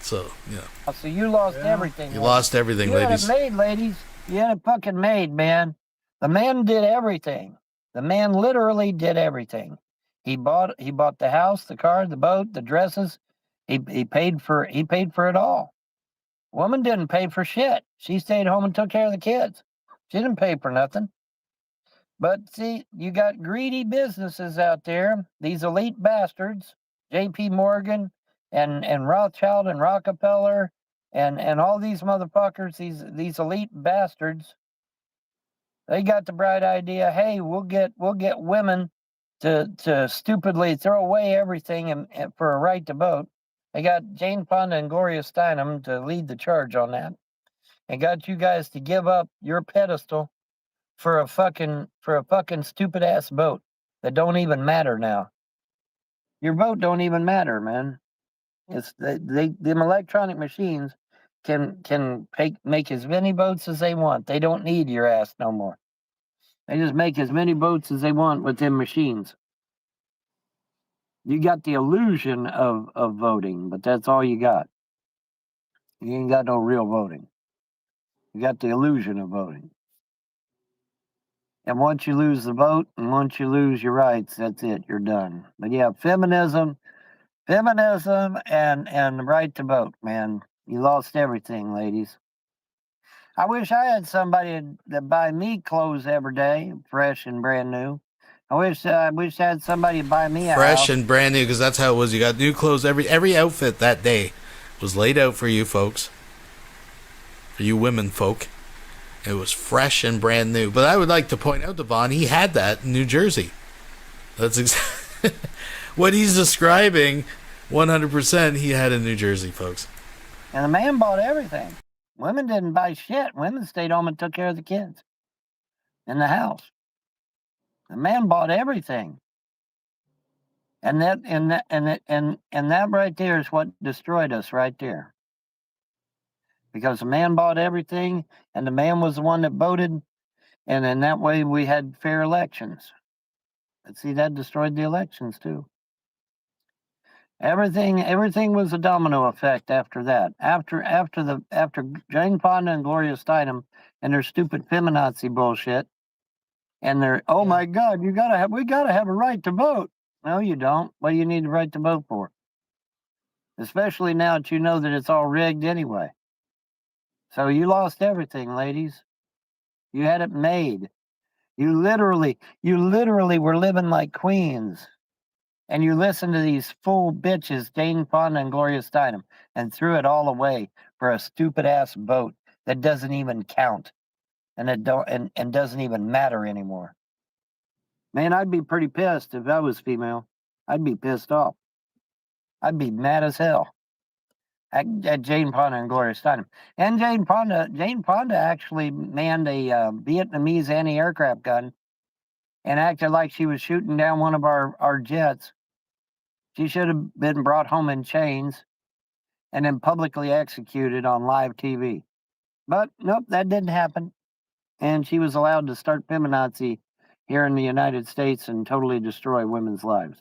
So, So you lost everything. You lost everything, ladies. You had it made, ladies. You had it fucking made, man. The man did everything. The man literally did everything. He bought the house, the car, the boat, the dresses. He paid for it all. Woman didn't pay for shit. She stayed home and took care of the kids. She didn't pay for nothing. But see, you got greedy businesses out there, these elite bastards, J.P. Morgan and Rothschild and Rockefeller and all these motherfuckers, these elite bastards. They got the bright idea, hey, we'll get women to stupidly throw away everything and for a right to vote. They got Jane Fonda and Gloria Steinem to lead the charge on that. They got you guys to give up your pedestal for a fucking stupid ass vote that don't even matter now. Your vote don't even matter, man. It's them electronic machines can make as many votes as they want. They don't need your ass no more. They just make as many votes as they want with them machines. You got the illusion of voting, but that's all you got. You ain't got no real voting. You got the illusion of voting. And once you lose the vote and once you lose your rights, that's it. You're done. But yeah, feminism and the right to vote, man. You lost everything, ladies. I wish I had somebody that buy me clothes every day, fresh and brand new. I wish I had somebody to buy me a fresh house. And brand new, because that's how it was. You got new clothes every outfit that day was laid out for you folks, for you women folk. It was fresh and brand new. But I would like to point out to Vaughn, he had that in New Jersey. That's what he's describing. 100% he had in New Jersey, folks. And the man bought everything. Women didn't buy shit. Women stayed home and took care of the kids in the house. The man bought everything. And that right there is what destroyed us right there. Because the man bought everything, and the man was the one that voted, and in that way we had fair elections. But see, that destroyed the elections too. Everything was a domino effect after that. After Jane Fonda and Gloria Steinem and their stupid feminazi bullshit, and their my God, we gotta have a right to vote. No, you don't. What do you need the right to vote for? Especially now that you know that it's all rigged anyway. So you lost everything, ladies. You had it made. You literally were living like queens. And you listen to these fool bitches, Jane Fonda and Gloria Steinem, and threw it all away for a stupid ass vote that doesn't even count and and doesn't even matter anymore. Man, I'd be pretty pissed if I was female. I'd be pissed off. I'd be mad as hell at Jane Fonda and Gloria Steinem. And Jane Fonda actually manned a Vietnamese anti-aircraft gun and acted like she was shooting down one of our jets. She should have been brought home in chains and then publicly executed on live TV. But nope, that didn't happen. And she was allowed to start feminazi here in the United States and totally destroy women's lives.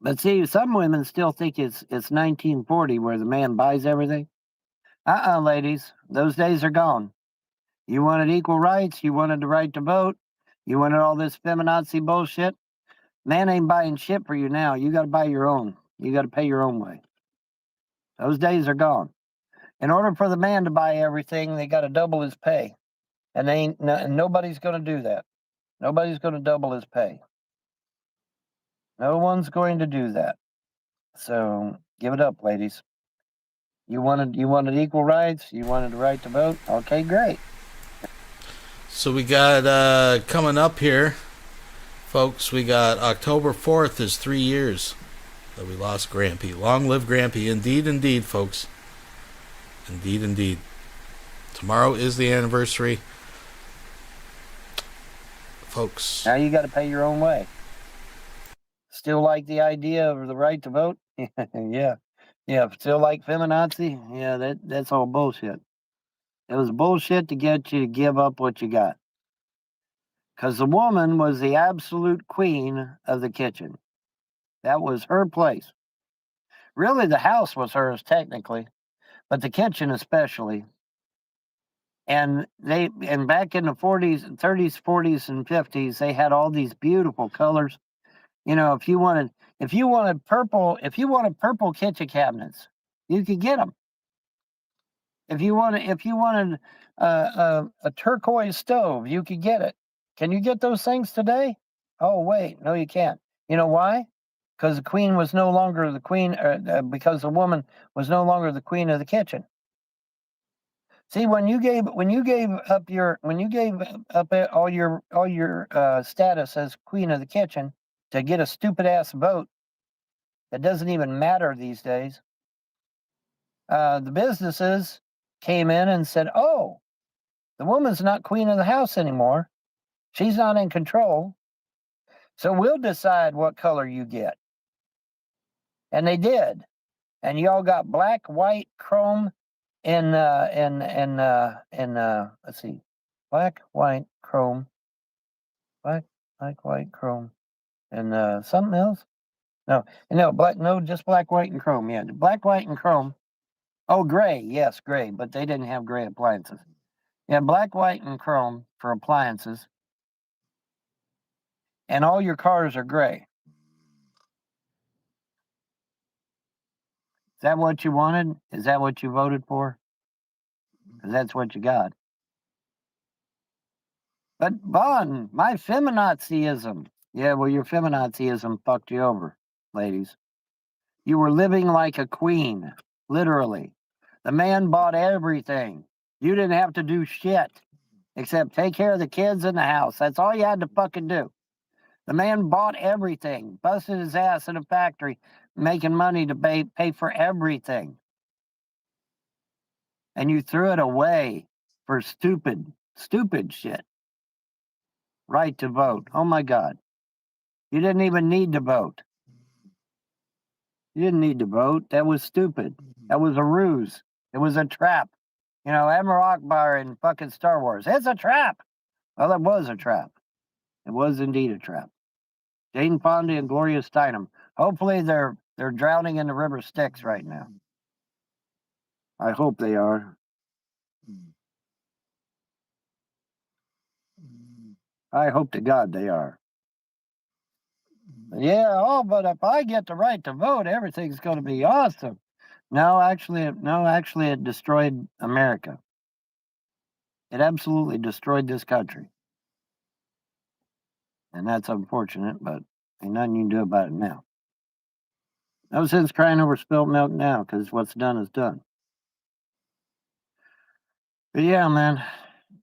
But see, some women still think it's 1940 where the man buys everything. Ladies, those days are gone. You wanted equal rights, you wanted the right to vote, you wanted all this feminazi bullshit. Man ain't buying shit for you now. You got to buy your own. You got to pay your own way. Those days are gone. In order for the man to buy everything, they got to double his pay. And nobody's going to do that. Nobody's going to double his pay. No one's going to do that. So give it up, ladies. You wanted equal rights. You wanted the right to vote. Okay, great. So we got coming up here, folks. We got October 4th is 3 years that we lost Grampy. Long live Grampy. Indeed, indeed, folks. Indeed, indeed. Tomorrow is the anniversary, folks. Now you got to pay your own way. Still like the idea of the right to vote? Yeah. Still like feminazi? Yeah, that's all bullshit. It was bullshit to get you to give up what you got. Because the woman was the absolute queen of the kitchen. That was her place. Really, the house was hers technically, but the kitchen especially. And back in the 40s, 30s, 40s, and 50s, they had all these beautiful colors. You know, if you wanted purple kitchen cabinets, you could get them. If you wanted a turquoise stove, you could get it. Can you get those things today? Oh wait, no, you can't. You know why? Because the queen was no longer the queen, because the woman was no longer the queen of the kitchen. See, when you gave up all your status as queen of the kitchen to get a stupid ass vote that doesn't even matter these days, the businesses came in and said, "Oh, the woman's not queen of the house anymore. She's not in control. So we'll decide what color you get." And they did. And y'all got black, white, chrome, and let's see, black, white, chrome, white, chrome, and something else. No, just black, white, and chrome. Yeah, black, white, and chrome. Oh, gray. Yes, gray. But they didn't have gray appliances. Yeah, black, white, and chrome for appliances. And all your cars are gray. Is that what you wanted? Is that what you voted for? Because that's what you got. But Vaughn, my feminazism. Yeah, well, your feminazism fucked you over, ladies. You were living like a queen, literally. The man bought everything. You didn't have to do shit except take care of the kids in the house. That's all you had to fucking do. The man bought everything, busted his ass in a factory, making money to pay for everything. And you threw it away for stupid shit. Right to vote. Oh my God. You didn't even need to vote. You didn't need to vote. That was stupid. That was a ruse. It was a trap. You know, Admiral Akbar in fucking Star Wars. It's a trap. Well, it was a trap. It was indeed a trap. Jane Fonda and Gloria Steinem. Hopefully they're drowning in the river Styx right now. I hope they are. I hope to God they are. Yeah, but if I get the right to vote, everything's going to be awesome. No, actually, it destroyed America. It absolutely destroyed this country. And that's unfortunate, but ain't nothing you can do about it now. No sense crying over spilt milk now, because what's done is done. But yeah, man,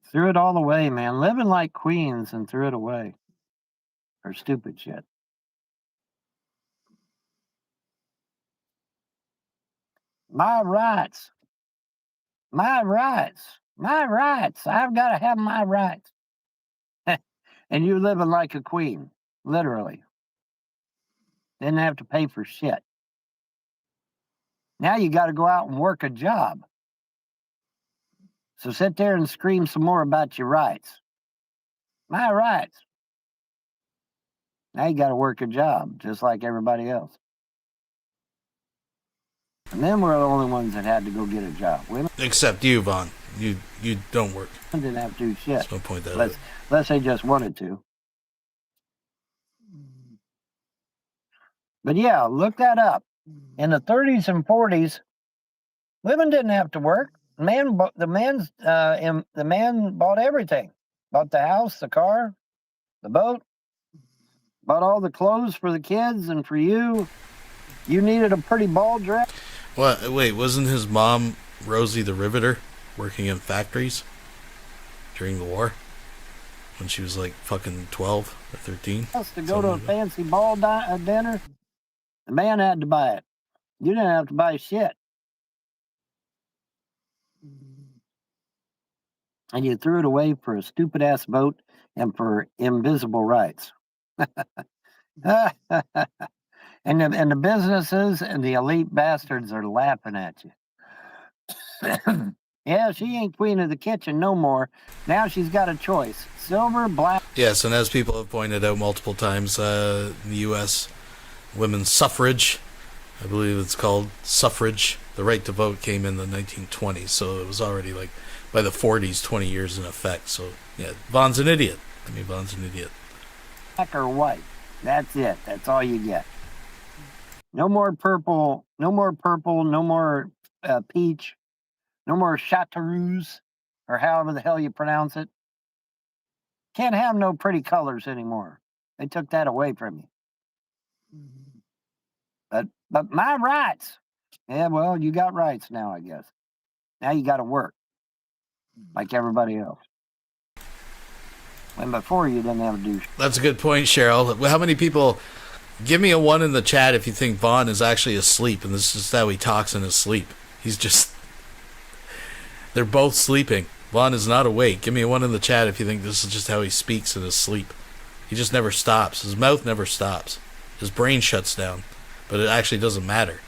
threw it all away, man. Living like queens and threw it away for stupid shit. My rights. My rights. My rights. I've got to have my rights. And you living like a queen, literally. Didn't have to pay for shit. Now you got to go out and work a job. So sit there and scream some more about your rights. My rights. Now you got to work a job, just like everybody else. And then we're the only ones that had to go get a job. Women, Except you, Vaughn. You don't work. didn't have to do shit. So point that unless, out. unless they just wanted to. But yeah, look that up. In the 30s and 40s, women didn't have to work. The man bought everything. Bought the house, the car, the boat. Bought all the clothes for the kids and for you. You needed a pretty ball dress. What? Wait, wasn't his mom Rosie the Riveter working in factories during the war when she was like fucking 12 or 13? To go to a fancy ball dinner, the man had to buy it. You didn't have to buy shit. And you threw it away for a stupid ass boat and for invisible rights. And the businesses and the elite bastards are laughing at you. Yeah, she ain't queen of the kitchen no more. Now she's got a choice: silver, black. Yes, and as people have pointed out multiple times, in the U.S., women's suffrage, I believe it's called suffrage, the right to vote came in the 1920s, so it was already like by the 40s, 20 years in effect. So yeah, Vaughn's an idiot. Vaughn's an idiot. Black or white. That's it. That's all you get. No more purple. No more purple. No more peach. No more chartreuse, or however the hell you pronounce it. Can't have no pretty colors anymore. They took that away from you. But my rights. Yeah, well, you got rights now, I guess. Now you got to work like everybody else. When before you didn't have to do. That's a good point, Cheryl. How many people? Give me a 1 in the chat if you think Vaughn is actually asleep, and this is how he talks in his sleep. He's just. They're both sleeping. Vaughn is not awake. Give me a 1 in the chat if you think this is just how he speaks in his sleep. He just never stops. His mouth never stops. His brain shuts down. But it actually doesn't matter.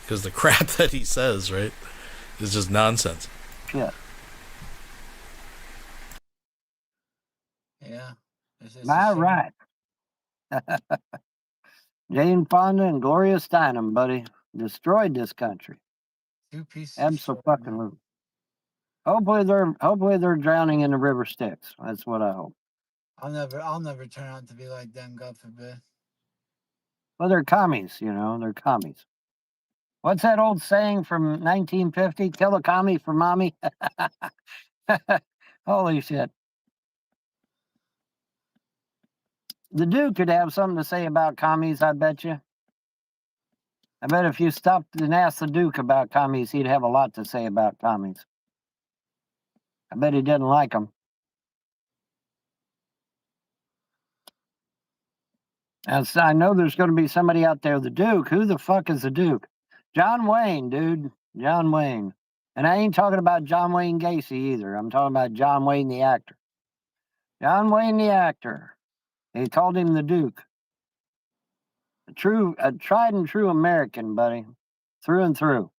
Because the crap that he says, right, is just nonsense. Yeah. Yeah. My right. Jane Fonda and Gloria Steinem, buddy, destroyed this country. 2 pieces. Absolutely. Hopefully they're drowning in the river Styx. That's what I hope. I'll never turn out to be like them, God forbid. Well, they're commies, they're commies. What's that old saying from 1950? Kill a commie for mommy. Holy shit. The Duke could have something to say about commies, I bet you. I bet if you stopped and asked the Duke about commies, he'd have a lot to say about commies. I bet he didn't like them. And so I know there's going to be somebody out there, the Duke. Who the fuck is the Duke? John Wayne, dude. John Wayne. And I ain't talking about John Wayne Gacy either. I'm talking about John Wayne the actor. John Wayne the actor. They called him the Duke. A tried and true American, buddy. Through and through.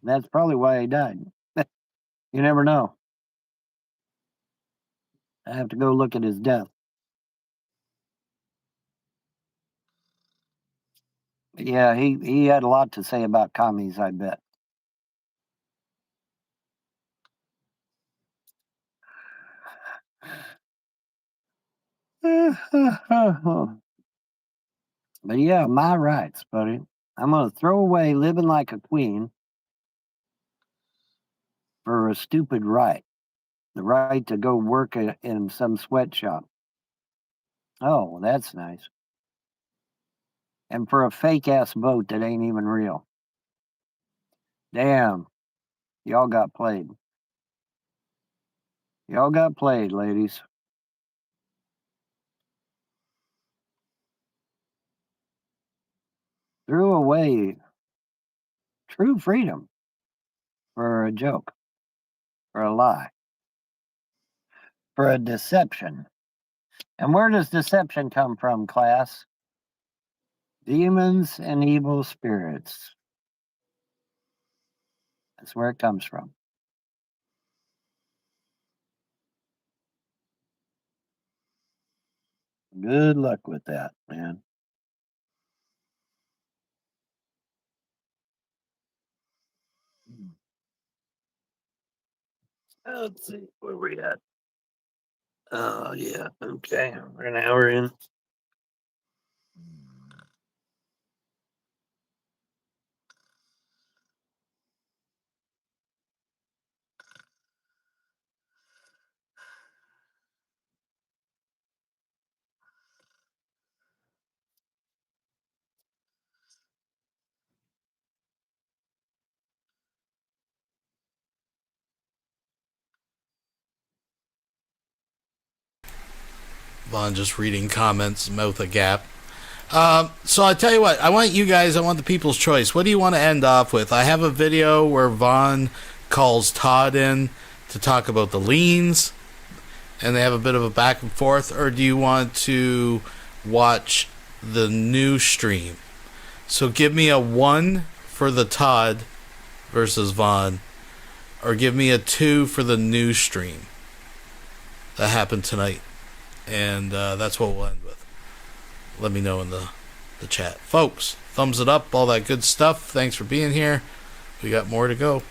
That's probably why he died. You never know. I have to go look at his death. But yeah, he had a lot to say about commies, I bet. But yeah, my rights, buddy. I'm going to throw away living like a queen for a stupid right. The right to go work in some sweatshop. Oh, well, that's nice. And for a fake-ass vote that ain't even real. Damn. Y'all got played. Y'all got played, ladies. Threw away true freedom for a joke, for a lie, for a deception. And where does deception come from, class? Demons and evil spirits. That's where it comes from. Good luck with that, man. Let's see where we at. Oh, yeah. Okay. We're an hour in. Vaughn just reading comments, mouth agape. So I tell you what, I want the people's choice. What do you want to end off with? I have a video where Vaughn calls Todd in to talk about the liens, and they have a bit of a back and forth, or do you want to watch the new stream? So give me a 1 for the Todd versus Vaughn, or give me a 2 for the new stream that happened tonight. And that's what we'll end with. Let me know in the chat. Folks, thumbs it up, all that good stuff. Thanks for being here. We got more to go.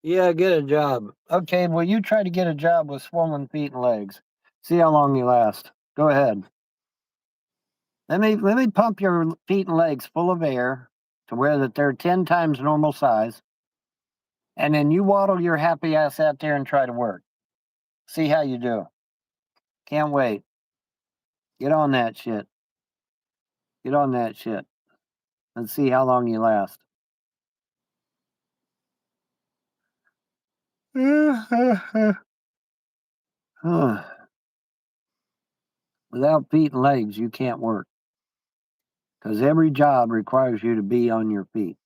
Yeah, get a job. Okay, well, you try to get a job with swollen feet and legs. See how long you last. Go ahead. Let me pump your feet and legs full of air to where that they're 10 times normal size. And then you waddle your happy ass out there and try to work. See how you do. Can't wait. Get on that shit. Get on that shit. Let's see how long you last. Without feet and legs, you can't work. Because every job requires you to be on your feet.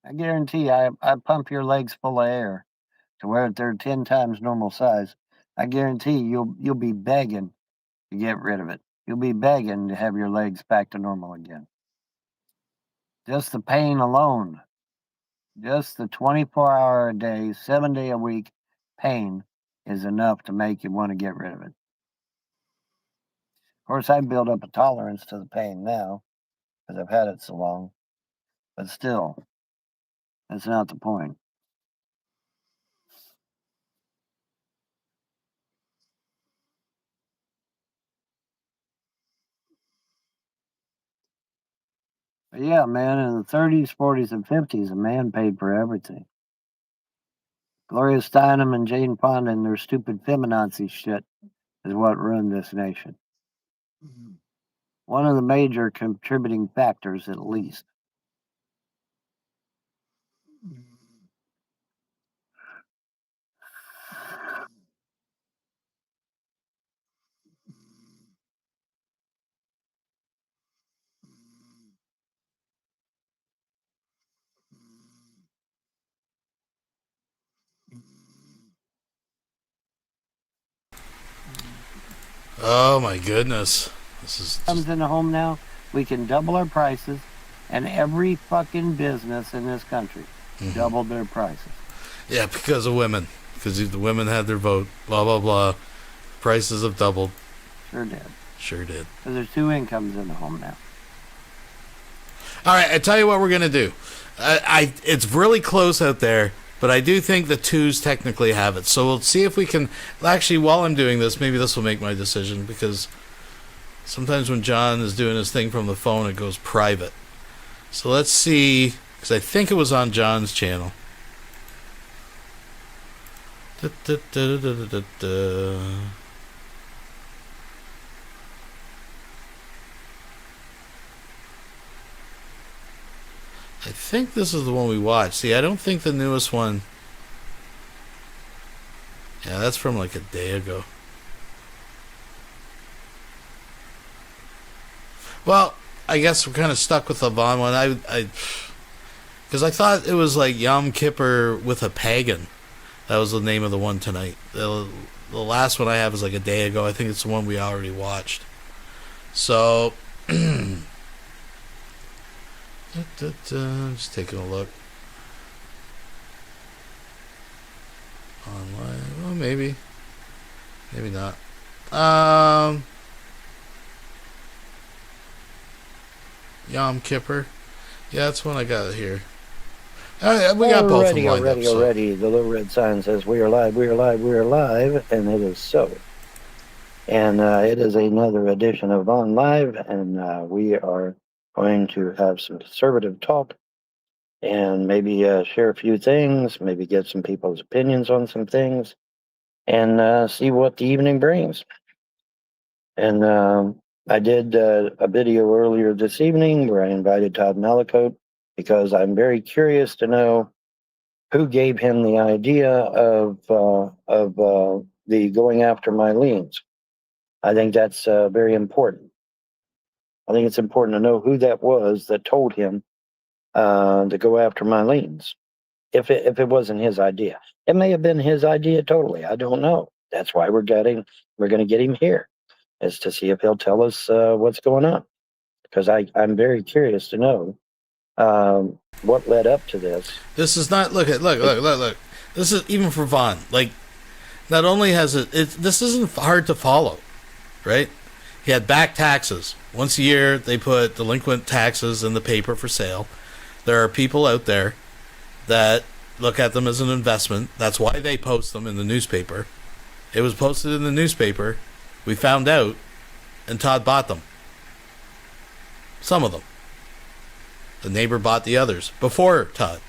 I guarantee I pump your legs full of air to where they're 10 times normal size. I guarantee you'll be begging to get rid of it. You'll be begging to have your legs back to normal again. Just the pain alone, just the 24-hour a day, 7-day a week pain is enough to make you want to get rid of it. Of course, I built up a tolerance to the pain now because I've had it so long, but still, that's not the point. But yeah, man, in the 30s, 40s, and 50s, a man paid for everything. Gloria Steinem and Jane Fonda and their stupid feminazi shit is what ruined this nation. One of the major contributing factors, at least. Oh my goodness. This is comes in the home now, we can double our prices, and every fucking business in this country doubled their prices. Yeah, because of women. Because the women had their vote. Blah, blah, blah. Prices have doubled. Sure did. Sure did. Because there's 2 incomes in the home now. All right, I tell you what we're going to do. It's really close out there, but I do think the twos technically have it. So we'll see if we can... Actually, while I'm doing this, maybe this will make my decision, because sometimes when John is doing his thing from the phone, it goes private. So let's see, because I think it was on John's channel. I think this is the one we watched. See, I don't think the newest one... Yeah, that's from like a day ago. Well, I guess we're kind of stuck with the Vaughn one. Because I thought it was like Yom Kippur with a pagan. That was the name of the one tonight. The last one I have is like a day ago. I think it's the one we already watched. So... Just taking a look. Online. Well, maybe. Maybe not. Yom Kippur. Yeah, that's one I got here. We got both of them lined up. Already. The little red sign says, "We are live, we are live, we are live," and it is so. And it is another edition of On Live, and we are going to have some conservative talk and maybe share a few things, maybe get some people's opinions on some things, and see what the evening brings. And I did a video earlier this evening where I invited Todd Malicote because I'm very curious to know who gave him the idea of the going after my liens. I think that's very important. I think it's important to know who that was that told him to go after my liens. If it wasn't his idea, it may have been his idea totally. I don't know. That's why we're going to get him here, is to see if he'll tell us what's going on. Because I'm very curious to know what led up to this. This is not look. This is even for Vaughn. Like, not only has this isn't hard to follow, right? He had back taxes. Once a year, they put delinquent taxes in the paper for sale. There are people out there that look at them as an investment. That's why they post them in the newspaper. It was posted in the newspaper. We found out, and Todd bought them. Some of them. The neighbor bought the others before Todd.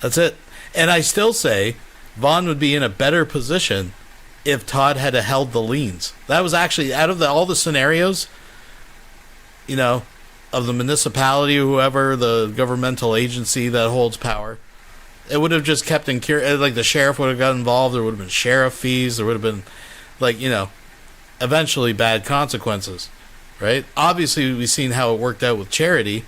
That's it. And I still say Vaughn would be in a better position if Todd had held the liens. That was actually, out of all the scenarios, you know, of the municipality or whoever, the governmental agency that holds power, it would have just kept in cure. Like, the sheriff would have got involved. There would have been sheriff fees. There would have been, like, you know, eventually bad consequences, right? Obviously, we've seen how it worked out with Charity.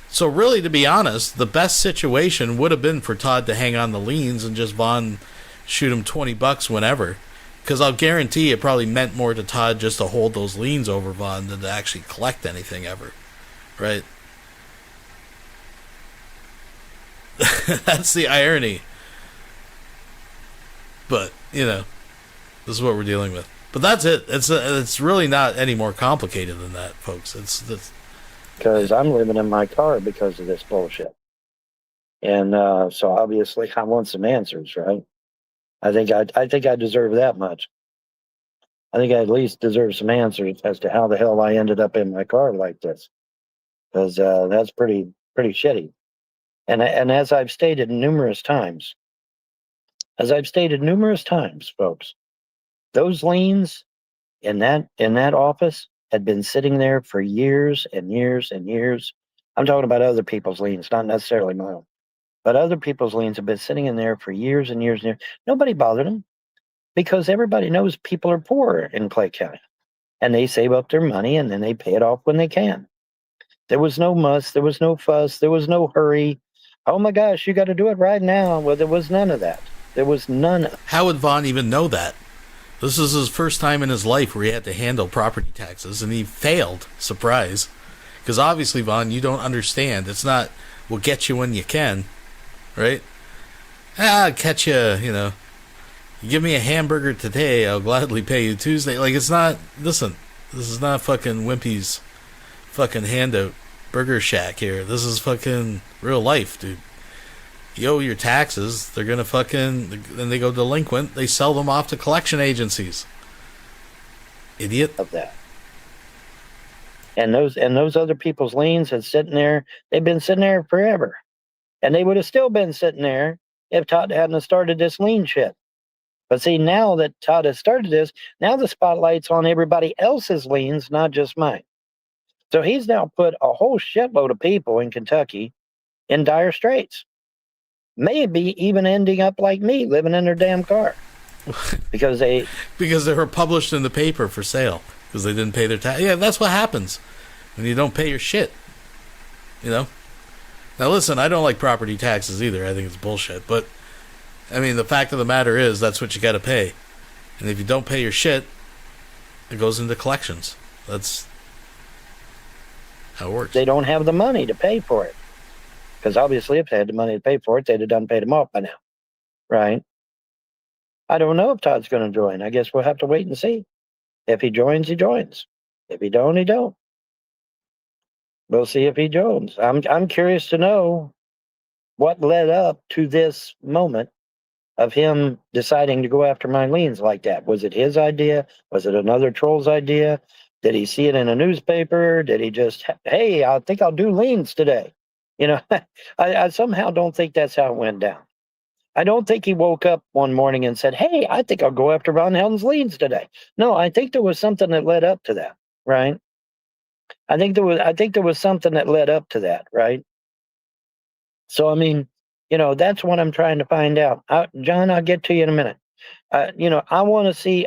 So really, to be honest, the best situation would have been for Todd to hang on the liens and just Vaughn shoot him $20 whenever. Because I'll guarantee it probably meant more to Todd just to hold those liens over Vaughn than to actually collect anything ever. Right? That's the irony. But, you know, this is what we're dealing with. But that's it. It's really not any more complicated than that, folks. It's because I'm living in my car because of this bullshit. And so obviously I want some answers, right? I think I deserve that much. I think I at least deserve some answers as to how the hell I ended up in my car like this, because that's pretty shitty. And as I've stated numerous times, folks, those liens in that office had been sitting there for years and years and years. I'm talking about other people's liens, not necessarily my own. But other people's liens have been sitting in there for years and years and years. Nobody bothered them because everybody knows people are poor in Clay County. And they save up their money and then they pay it off when they can. There was no muss. There was no fuss. There was no hurry. Oh my gosh, you got to do it right now. Well, there was none of that. There was none. How would Vaughn even know that? This is his first time in his life where he had to handle property taxes, and he failed. Surprise. Because obviously, Vaughn, you don't understand. It's not, we'll get you when you can. Right? I'll catch you, you know. You give me a hamburger today, I'll gladly pay you Tuesday. Like, it's not, listen, this is not fucking Wimpy's fucking handout. Burger Shack here. This is fucking real life, dude. You owe your taxes. They're gonna then they go delinquent. They sell them off to collection agencies. Idiot. Of that. And those other people's liens had sitting there. They've been sitting there forever, and they would have still been sitting there if Todd hadn't started this lien shit. But see, now that Todd has started this, now the spotlight's on everybody else's liens, not just mine. So he's now put a whole shitload of people in Kentucky in dire straits. Maybe even ending up like me, living in their damn car. Because they were published in the paper for sale because they didn't pay their tax. Yeah, that's what happens when you don't pay your shit. You know. Now listen, I don't like property taxes either. I think it's bullshit. But I mean, the fact of the matter is that's what you got to pay. And if you don't pay your shit, it goes into collections. That's how it works. They don't have the money to pay for it. Because obviously, if they had the money to pay for it, they'd have done paid them off by now, right? I don't know if Todd's going to join. I guess we'll have to wait and see. If he joins, he joins. If he don't, he don't. We'll see if he joins. I'm curious to know what led up to this moment of him deciding to go after my liens like that. Was it his idea? Was it another troll's idea? Did he see it in a newspaper? Did he just, hey, I think I'll do liens today? You know, I somehow don't think that's how it went down. I don't think he woke up one morning and said, hey, I think I'll go after Von Helden's liens today. No, I think there was something that led up to that, right? I think there was something that led up to that, right? So, I mean, you know, that's what I'm trying to find out. John, I'll get to you in a minute. You know, I want to see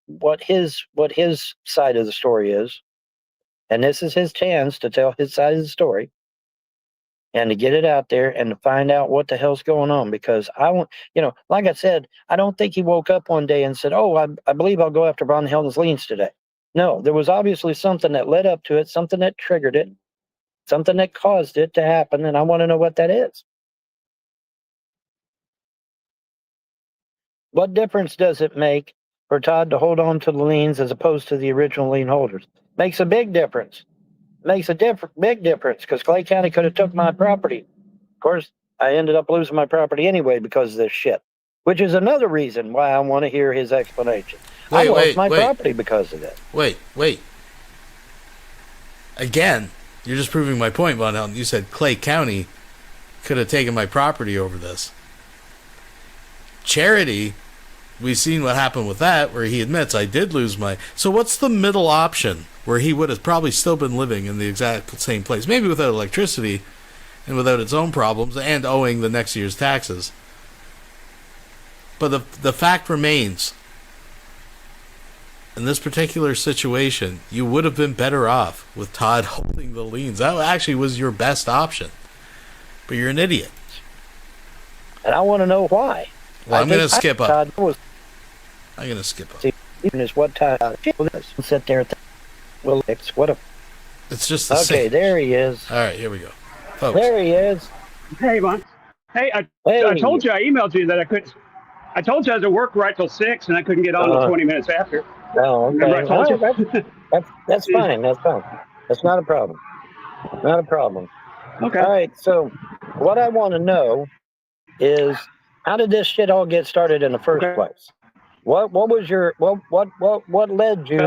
what his side of the story is. And this is his chance to tell his side of the story and to get it out there and to find out what the hell's going on. Because I want, you know, like I said, I don't think he woke up one day and said, oh, I believe I'll go after Von Helden's liens today. No, there was obviously something that led up to it, something that triggered it, something that caused it to happen. And I want to know what that is. What difference does it make for Todd to hold on to the liens as opposed to the original lien holders? Makes a big difference. Makes a big difference because Clay County could have took my property. Of course, I ended up losing my property anyway because of this shit, which is another reason why I want to hear his explanation. I lost my property because of that. Wait. Again, you're just proving my point, Von Helden. You said Clay County could have taken my property over this. Charity, we've seen what happened with that, where he admits I did lose my... So what's the middle option where he would have probably still been living in the exact same place, maybe without electricity and without its own problems and owing the next year's taxes? But the fact remains, in this particular situation, you would have been better off with Todd holding the liens. That actually was your best option. But you're an idiot. And I want to know why. Well, I'm going to skip up. I'm going to skip up. Even is what Todd sit there. Well, what a. It's just the same. Okay, there he is. All right, here we go, folks. There he is. Hey, Von. Hey, I told you, I emailed you that I couldn't. I told you I was at work right till 6, and I couldn't get on until 20 minutes after. Oh, okay. Remember I told you? That's fine. That's fine. That's not a problem. Not a problem. Okay. All right. So, what I want to know is, how did this shit all get started in the first place? What was your what led you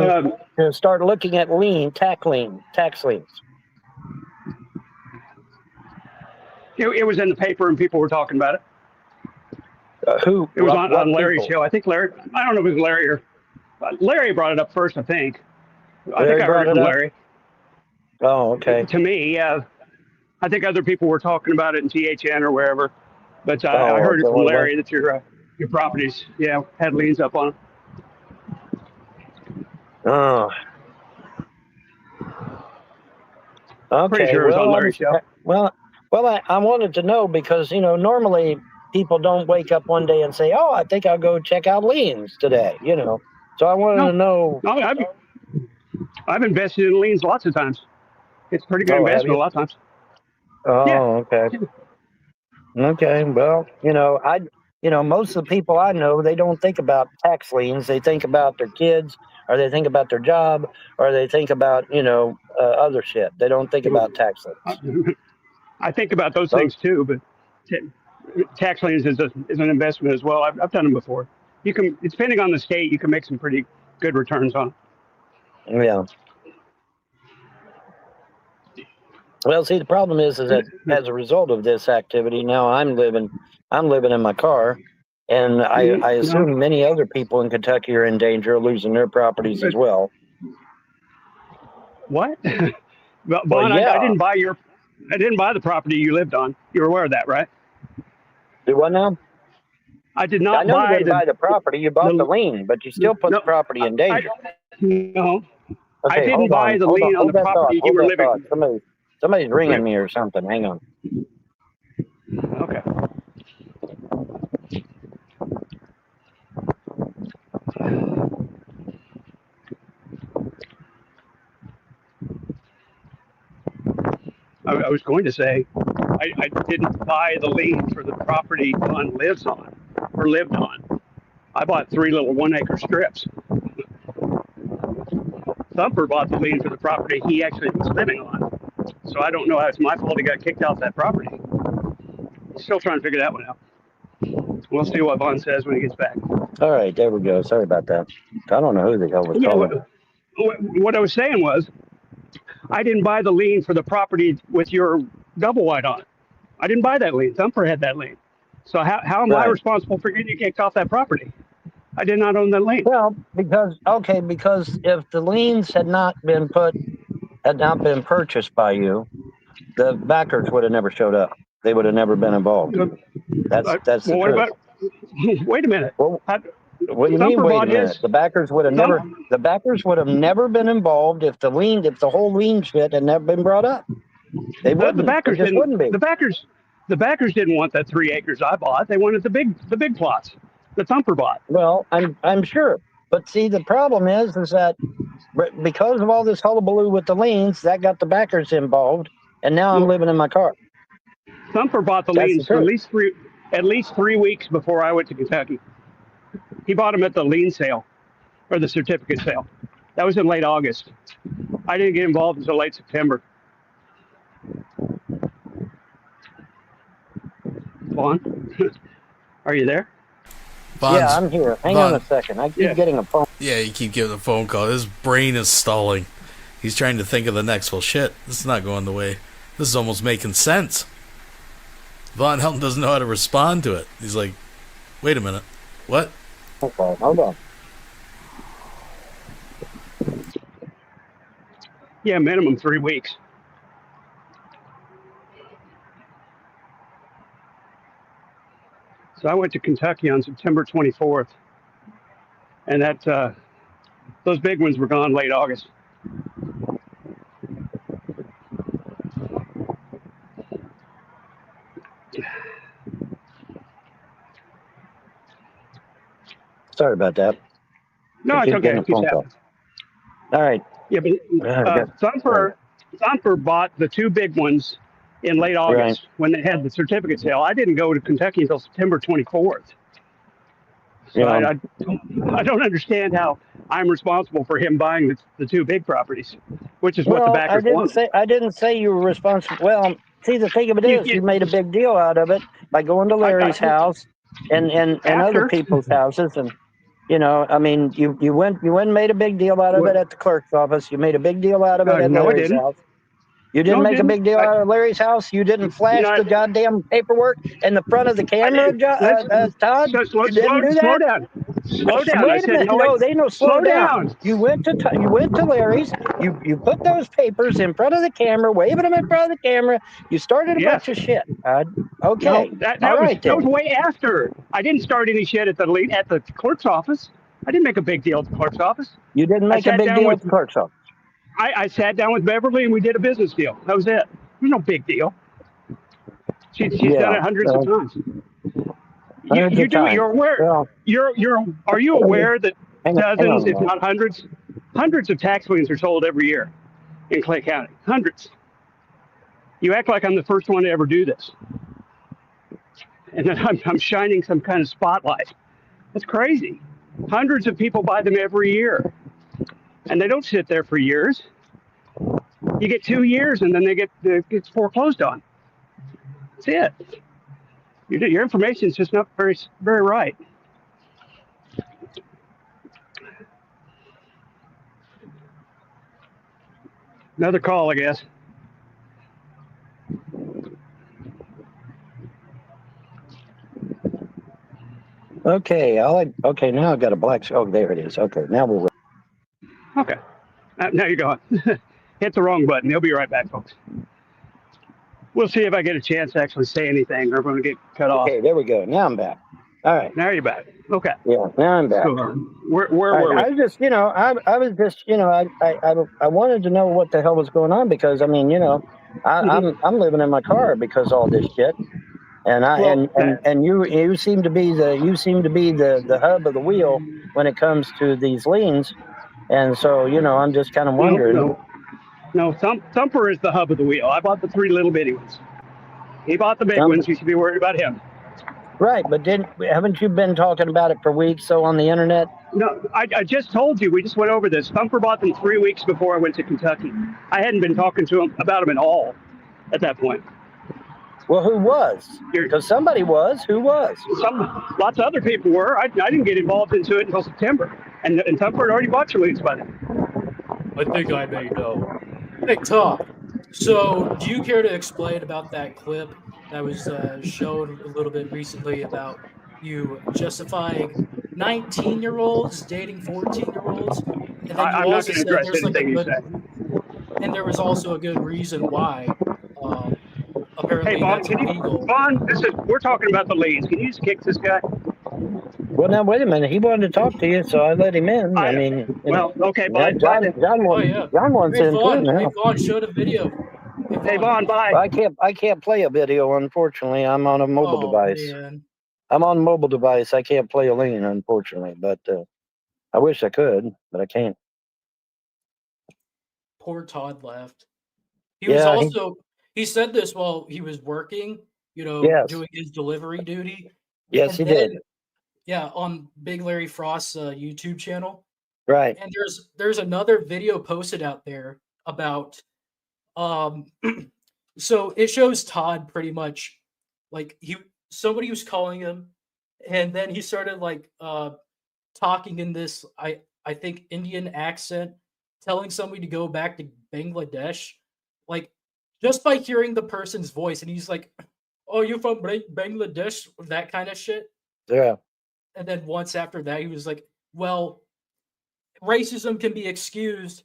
to start looking at tax liens? It was in the paper and people were talking about it. Who? It was on Larry's show. I think Larry. I don't know if it was Larry or Larry brought it up first. I think. I think I heard it from Larry. Oh, okay. To me, yeah. I think other people were talking about it in THN or wherever, but I heard it from Larry that your properties, had liens up on them. Oh. Okay. Pretty sure it was on Larry's show. Well, I wanted to know because, normally people don't wake up one day and say, oh, I think I'll go check out liens today, So I wanted to know. No, I've invested in liens lots of times. It's pretty good investment a lot of times. Oh, okay. Okay. Well, you know, most of the people I know, they don't think about tax liens. They think about their kids, or they think about their job, or they think about, you know, other shit. They don't think about tax liens. I think about those Those, things too, but tax liens is an investment as well. I've done them before. You can, depending on the state, you can make some pretty good returns on yeah. Well, see, the problem is that as a result of this activity, now I'm living in my car, and I No, assume many other people in Kentucky are in danger of losing their properties as well. what? Well, Well, Vaughn, I yeah. didn't buy the property you lived on. You're aware of that, right? Do what now? I did I not know you buy didn't buy the property; you bought the lien, but you still put no. the property in danger. No, I Okay, didn't buy the lien on hold the that thought, property you were thought. living. Somebody's ringing me or something. Hang on. Okay. I was going to say, I didn't buy the lien for the property Vaughn lives on or lived on. I bought 3 little 1-acre strips. Thumper bought the lien for the property he actually was living on. So I don't know how it's my fault he got kicked off that property. Still trying to figure that one out. We'll see what Vaughn says when he gets back. All right, there we go. Sorry about that. I don't know who the hell was Yeah, calling. what I was saying was, I didn't buy the lien for the property with your double wide on it. I didn't buy that lien. Thumper had that lien. So how am I Right. responsible for getting you kicked off that property? I did not own that lien. Well, because if the liens had not been purchased by you, the backers would have never showed up. They would have never been involved. That's the Well, what truth. about? Wait a minute. Well, what do you mean? Thumper Wait a bought minute. his. The backers would have never. The backers would have never been involved if the whole lien shit had never been brought up. They wouldn't. The backers They just didn't. wouldn't be. The backers didn't want that 3 acres I bought. They wanted the big plots. The Thumper bought. Well, I'm sure. But see, the problem is that because of all this hullabaloo with the liens, that got the backers involved, and now I'm living in my car. Thumper bought the liens for at least 3 weeks before I went to Kentucky. He bought them at the lien sale, or the certificate sale. That was in late August. I didn't get involved until late September. Vaughn, are you there? Yeah, I'm here. Hang on a second. I keep getting a phone. Yeah, you keep getting a phone call. His brain is stalling. He's trying to think of the next. Well, shit, this is not going the way. This is almost making sense. Von Helton doesn't know how to respond to it. He's like, wait a minute. What? Okay, hold on. Yeah, minimum 3 weeks. So I went to Kentucky on September 24th, and those big ones were gone late August. Sorry about that. No, it's okay. All right. Yeah, but Thumper bought the 2 big ones in late August when they had the certificate sale. I didn't go to Kentucky until September 24th. So I don't understand how I'm responsible for him buying the 2 big properties, which is what the backers wanted. I didn't say you were responsible. Well, see, the thing of it is, you made a big deal out of it by going to Larry's house and other people's houses, and you know, I mean, you went and made a big deal out of it at the clerk's office. You made a big deal out of it at Larry's house. You didn't make a big deal out of Larry's house. You didn't flash the goddamn paperwork in the front of the camera, Todd. You didn't do that. Slow down. Slow down. Wait a minute. No, they know. Slow down. You went to Larry's. You put those papers in front of the camera, waving them in front of the camera. You started a bunch of shit, Todd. Okay. No, that was way after. I didn't start any shit at the clerk's office. I didn't make a big deal at the clerk's office. You didn't make a big deal at the clerk's office. I sat down with Beverly and we did a business deal. That was it. There's no big deal. She's done it hundreds of times. You're aware. Are you aware that dozens, if not hundreds of tax liens are sold every year in Clay County? Hundreds. You act like I'm the first one to ever do this. and then I'm shining some kind of spotlight. That's crazy. Hundreds of people buy them every year, and they don't sit there for years. You get 2 years, and then they get foreclosed on. That's it. Your information is just not very right. Another call, I guess. Okay, okay, now I've got a black. Oh, there it is. Okay, now we're. Okay, now you're going. Hit the wrong button. He'll be right back, folks. We'll see if I get a chance to actually say anything, or if I'm going to get cut off. Okay, there we go. Now I'm back. All right. Now you're back. Okay. Yeah, now I'm back. So, where were we? I was just, I was just, I wanted to know what the hell was going on because, I mean, I'm living in my car because of all this shit, and and you seem to be the hub of the wheel when it comes to these liens, and so I'm just kind of wondering. No, Thumper is the hub of the wheel. I bought the 3 little bitty ones. He bought the big ones. You should be worried about him. Right, but haven't you been talking about it for weeks on the internet? No, I just told you. We just went over this. Thumper bought them 3 weeks before I went to Kentucky. I hadn't been talking to him about them at all at that point. Well, who was? Because somebody was. Who was? Lots of other people were. I didn't get involved into it until September, and Thumper had already bought your leads by then. I think I may know. Hey, Tom. So, do you care to explain about that clip that was shown a little bit recently about you justifying 19-year-olds dating 14-year-olds? And then I'm not going to address anything you said. And there was also a good reason why. Apparently, hey, Vaughn, that's illegal. Vaughn, we're talking about the leads. Can you just kick this guy? Well, now wait a minute. He wanted to talk to you, so I let him in. I mean, okay, bye. John wants in too now. Hey, Vaughn, show the video. Hey, Vaughn, bye. I can't play a video, unfortunately. I'm on a mobile device. Man. I'm on a mobile device. I can't play a lien, unfortunately, but I wish I could, but I can't. Poor Todd left. He said this while he was working, doing his delivery duty. Yes, he did. Yeah, on Big Larry Frost's YouTube channel. Right. And there's another video posted out there about so it shows Todd pretty much like somebody was calling him, and then he started like talking in this I think Indian accent, telling somebody to go back to Bangladesh, like just by hearing the person's voice, and he's like, "Oh, you from Bangladesh?" That kind of shit. Yeah. And then once after that, he was like, "Well, racism can be excused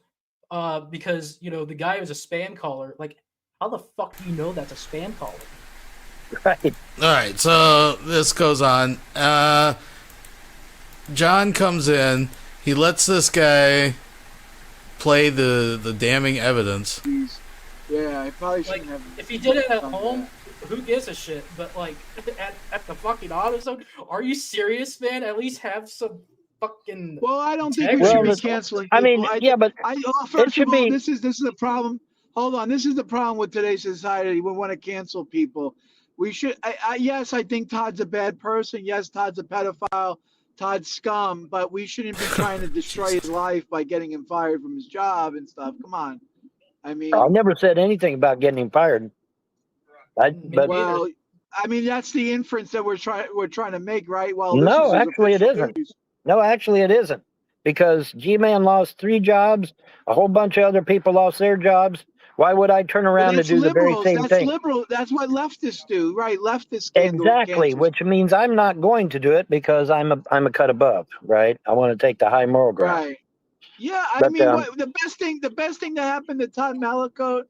because the guy was a spam caller." Like, how the fuck do you know that's a spam caller? Right. All right. So this goes on. John comes in. He lets this guy play the damning evidence. Yeah, I probably shouldn't have. If he did it at home, who gives a shit? But like at the fucking AutoZone, are you serious, man? At least have some fucking. Well, I don't think we should be canceling people. I mean, but first of all, this is the problem. Hold on, this is the problem with today's society. We want to cancel people. We should. Yes, I think Todd's a bad person. Yes, Todd's a pedophile. Todd's scum. But we shouldn't be trying to destroy his life by getting him fired from his job and stuff. Come on. I mean, I never said anything about getting him fired. Well, I mean, that's the inference that we're trying to make, right? Well, no, actually it isn't. No, actually it isn't, because G-Man lost 3 jobs. A whole bunch of other people lost their jobs. Why would I turn around to do the very same thing? Liberal. That's what leftists do, right? Leftists exactly, which means I'm not going to do it because I'm a cut above, right? I want to take the high moral ground. Right. Yeah, I mean, the best thing that happened to Todd Malakote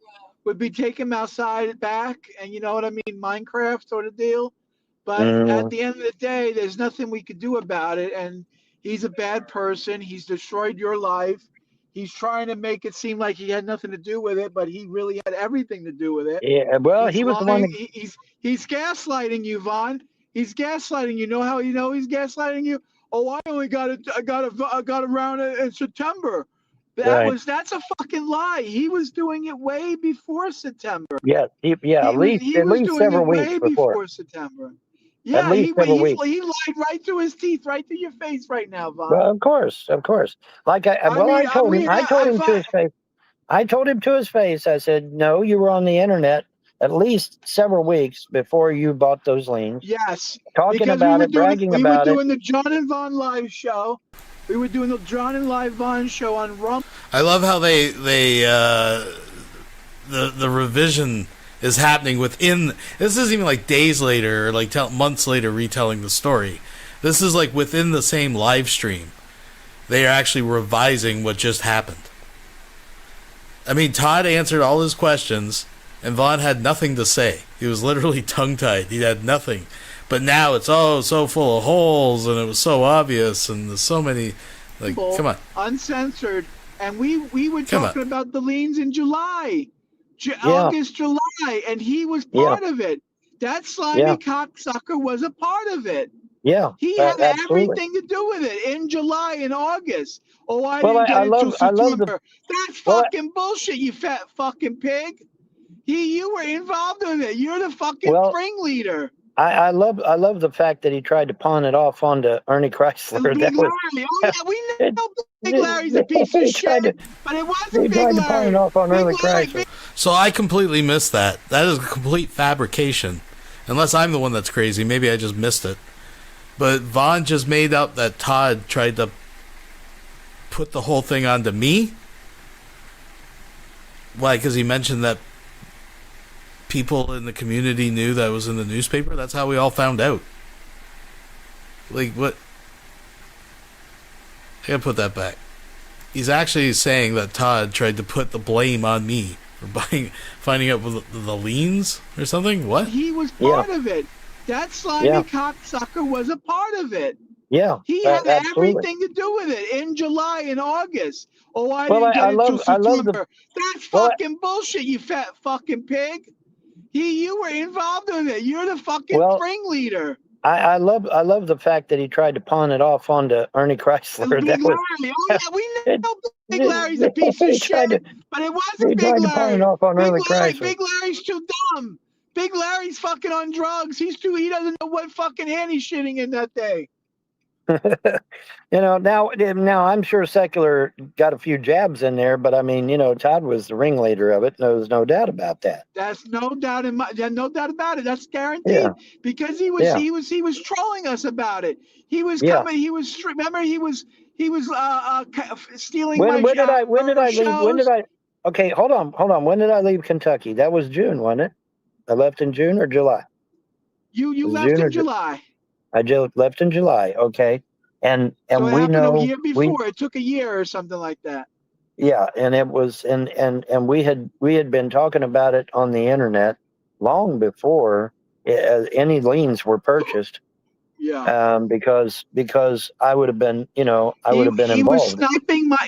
would be take him outside back, and you know what I mean, Minecraft sort of deal. But at the end of the day, there's nothing we could do about it, and he's a bad person. He's destroyed your life. He's trying to make it seem like he had nothing to do with it, but he really had everything to do with it. Yeah, well, he was the one. He's gaslighting you, Vaughn. He's gaslighting you. Know how you know he's gaslighting you? Oh, I only got around in September. That's a fucking lie. He was doing it way before September. Yeah, at least several weeks before September. At Yeah, least several weeks. he lied right to his teeth, right to your face right now, Vaughn. Well, of course. Like I told him to his face. I told him to his face. I said, "No, you were on the internet at least several weeks before you bought those liens. Yes, Talking because about it, bragging we were about it. doing the John and Vaughn live show. We were doing the John and Live Vaughn show on Rumble. I love how the revision is happening within. This isn't even like days later or like months later retelling the story. This is like within the same live stream. They are actually revising what just happened. I mean, Todd answered all his questions, and Vaughn had nothing to say. He was literally tongue-tied. He had nothing. But now it's so full of holes, and it was so obvious, and there's so many. Like, come on, Uncensored, and we were talking about the liens in July, August, July, and he was part of it. That slimy cocksucker was a part of it. Yeah, he had absolutely. everything to do with it in July and August. Oh, I didn't get it till September. That's fucking bullshit, you fat fucking pig. You were involved in it. You're the fucking ringleader. I love the fact that he tried to pawn it off onto Ernie Chrysler. Big Larry. Oh yeah, we know Big Larry's a piece of shit, but it wasn't Big Larry. Pawn it off on Ernie Chrysler. So I completely missed that. That is a complete fabrication. Unless I'm the one that's crazy. Maybe I just missed it. But Vaughn just made up that Todd tried to put the whole thing onto me? Why? Because he mentioned that people in the community knew that was in the newspaper? That's how we all found out. Like, what? I gotta put that back. He's actually saying that Todd tried to put the blame on me for finding out the liens or something? What? He was part of it. That slimy cocksucker was a part of it. Yeah, he had everything to do with it in July and August. Oh, I didn't get it till September. That's fucking bullshit, you fat fucking pig. You were involved in it. You're the fucking ringleader. I love the fact that he tried to pawn it off onto Ernie Chrysler. Big Larry. Oh yeah, we know Big Larry's a piece of shit, but it wasn't Big Larry. Big Larry's too dumb. Big Larry's fucking on drugs. He doesn't know what fucking hand he's shitting in that day. Now I'm sure Secular got a few jabs in there, but I mean, Todd was the ringleader of it. There's no doubt about that. That's no doubt about it. That's guaranteed because he was trolling us about it. He was coming. He was stealing when my. When did I leave? Okay, hold on. When did I leave Kentucky? That was June, wasn't it? I left in June or July. You left in July. I just left in July, okay, and so we know a year before. It took a year or something like that. Yeah, and it was, and we had been talking about it on the internet long before any liens were purchased. Yeah. Because I would have been, I would have been involved.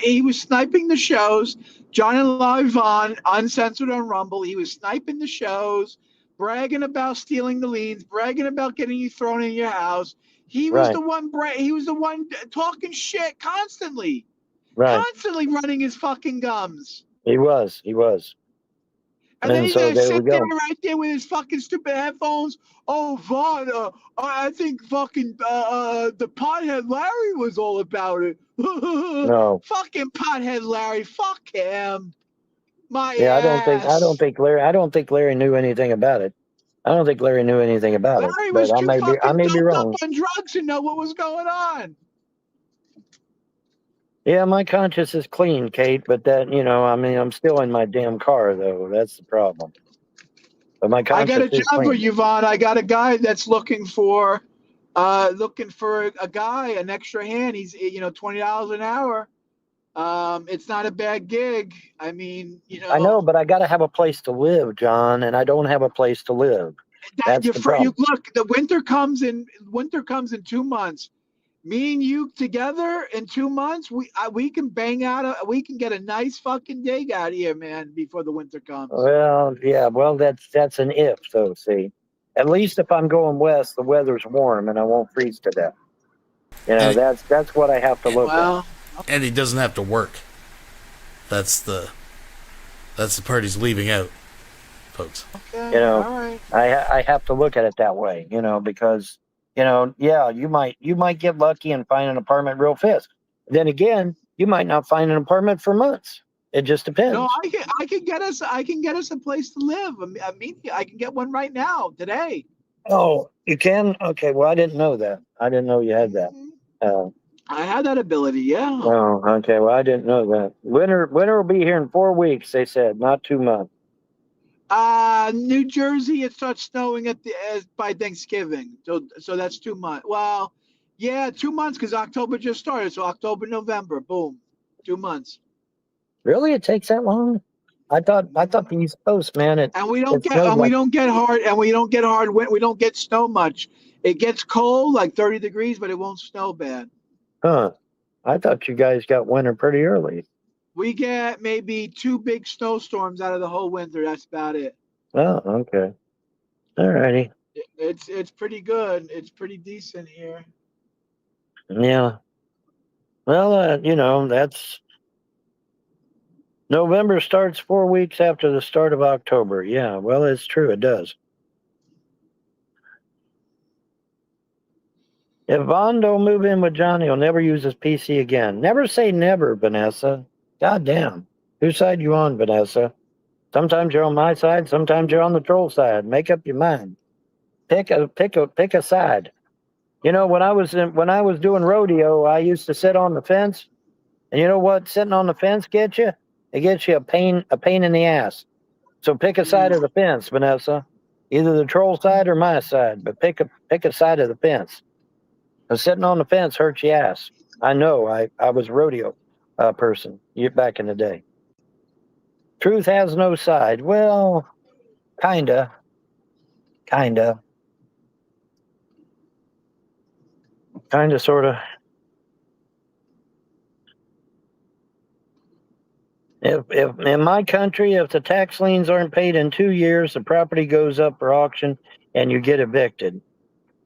He was sniping the shows. John and Live Vaughn, uncensored on Rumble. He was sniping the shows. Bragging about stealing the liens, bragging about getting you thrown in your house. He was the one. He was the one talking shit constantly, constantly running his fucking gums. He was. And then he's gonna sit there right there with his fucking stupid headphones. Oh, Vaughn, I think fucking the pothead Larry was all about it. No, fucking pothead Larry. Fuck him. I don't think Larry knew anything about it. Larry was too fucking I may be wrong. Up on drugs to know what was going on. Yeah, my conscience is clean, Kate, but that, I'm still in my damn car though. That's the problem. But my conscience I got a job for you, Vaughn. I got a guy that's looking for a guy, an extra hand. He's $20 an hour. It's not a bad gig. I mean, I know, but I got to have a place to live, John, and I don't have a place to live. That's the problem. Look, the winter comes in 2 months. Me and you together in 2 months, we can bang out we can get a nice fucking dig out here, man, before the winter comes. Well, yeah, that's an if, though. See, at least if I'm going west, the weather's warm and I won't freeze to death. That's what I have to look at. And he doesn't have to work. That's the part he's leaving out, folks. Okay, all right. I have to look at it that way, because Yeah, you might get lucky and find an apartment real fast. Then again, you might not find an apartment for months. It just depends. No, I can get us a place to live. I can get one right now today. Oh, you can? Okay, well, I didn't know that. I didn't know you had that. I have that ability, yeah. Oh, okay. Well, I didn't know that. Winter will be here in 4 weeks, they said, not 2 months. New Jersey, it starts snowing by Thanksgiving. So that's 2 months. Well, yeah, 2 months because October just started. So October, November, boom, 2 months. Really, it takes that long? I thought the East Coast, man. And we don't get snow much. It gets cold, like 30 degrees, but it won't snow bad. Huh? I thought you guys got winter pretty early. We get maybe 2 big snowstorms out of the whole winter. That's about it. Oh, okay. All righty. It's pretty good. It's pretty decent here. Yeah. Well, that's November starts 4 weeks after the start of October. Yeah, well, it's true. It does. If Vaughn don't move in with Johnny, he'll never use his PC again. Never say never, Vanessa. God damn. Whose side you on, Vanessa? Sometimes you're on my side. Sometimes you're on the troll side. Make up your mind. Pick a side. When I was doing rodeo, I used to sit on the fence. And you know what sitting on the fence gets you? It gets you a pain in the ass. So pick a side of the fence, Vanessa. Either the troll side or my side, but pick a side of the fence. Because sitting on the fence hurts your ass. I know. I was a rodeo person back in the day. Truth has no side. Well, kinda. Kinda, sorta. If in my country, if the tax liens aren't paid in 2 years, the property goes up for auction and you get evicted.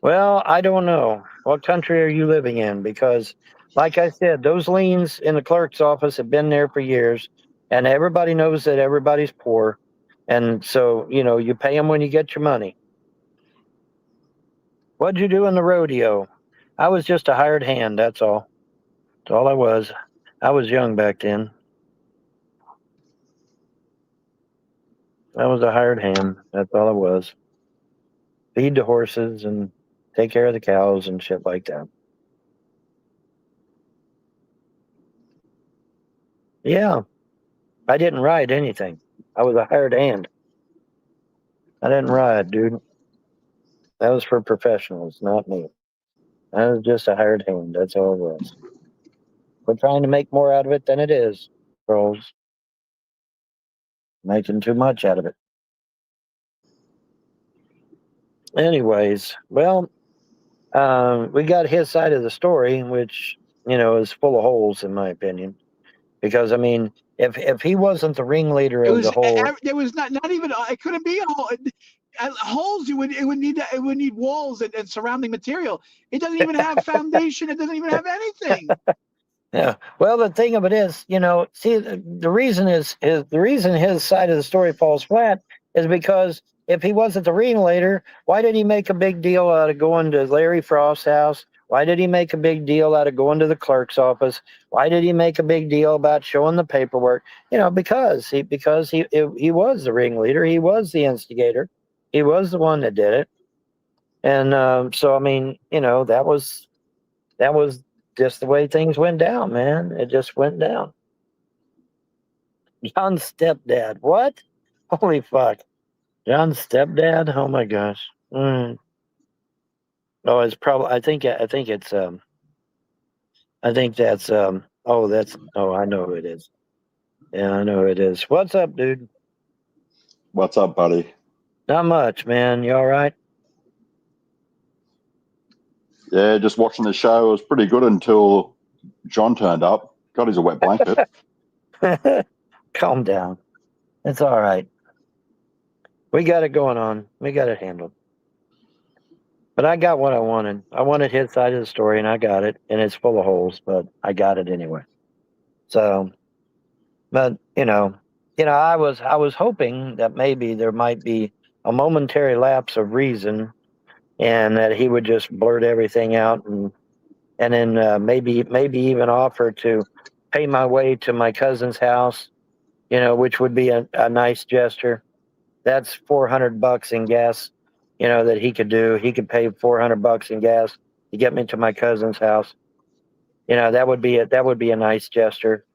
Well, I don't know. What country are you living in? Because, like I said, those liens in the clerk's office have been there for years, and everybody knows that everybody's poor. And so, you pay them when you get your money. What'd you do in the rodeo? I was just a hired hand, that's all. That's all I was. I was young back then. I was a hired hand. That's all I was. Feed the horses and take care of the cows and shit like that. Yeah. I didn't ride anything. I was a hired hand. I didn't ride, dude. That was for professionals, not me. I was just a hired hand. That's all it was. We're trying to make more out of it than it is, trolls. Making too much out of it. Anyways, well, we got his side of the story, which, is full of holes, in my opinion. Because, I mean, if he wasn't the ringleader of the whole... There was not even... It couldn't be a hole. Holes, it would need walls and surrounding material. It doesn't even have foundation. It doesn't even have anything. Yeah. Well, the thing of it is, see, the reason his side of the story falls flat is because if he wasn't the ringleader, why did he make a big deal out of going to Larry Frost's house? Why did he make a big deal out of going to the clerk's office? Why did he make a big deal about showing the paperwork? Because he was the ringleader. He was the instigator. He was the one that did it. And so, I mean, that was just the way things went down, man. It just went down. John's stepdad. What? Holy fuck. John's stepdad? Oh my gosh. Oh, it's probably, I think that's, I know who it is. Yeah, I know who it is. What's up, dude? What's up, buddy? Not much, man. You all right? Yeah, just watching the show. It was pretty good until John turned up. God, he's a wet blanket. Calm down. It's all right. We got it going on. We got it handled. But I got what I wanted. I wanted his side of the story, and I got it. And it's full of holes, but I got it anyway. So, but I was hoping that maybe there might be a momentary lapse of reason, and that he would just blurt everything out, and then maybe even offer to pay my way to my cousin's house, which would be a nice gesture. That's $400 in gas, that he could do. He could pay $400 in gas to get me to my cousin's house. That would be a nice gesture,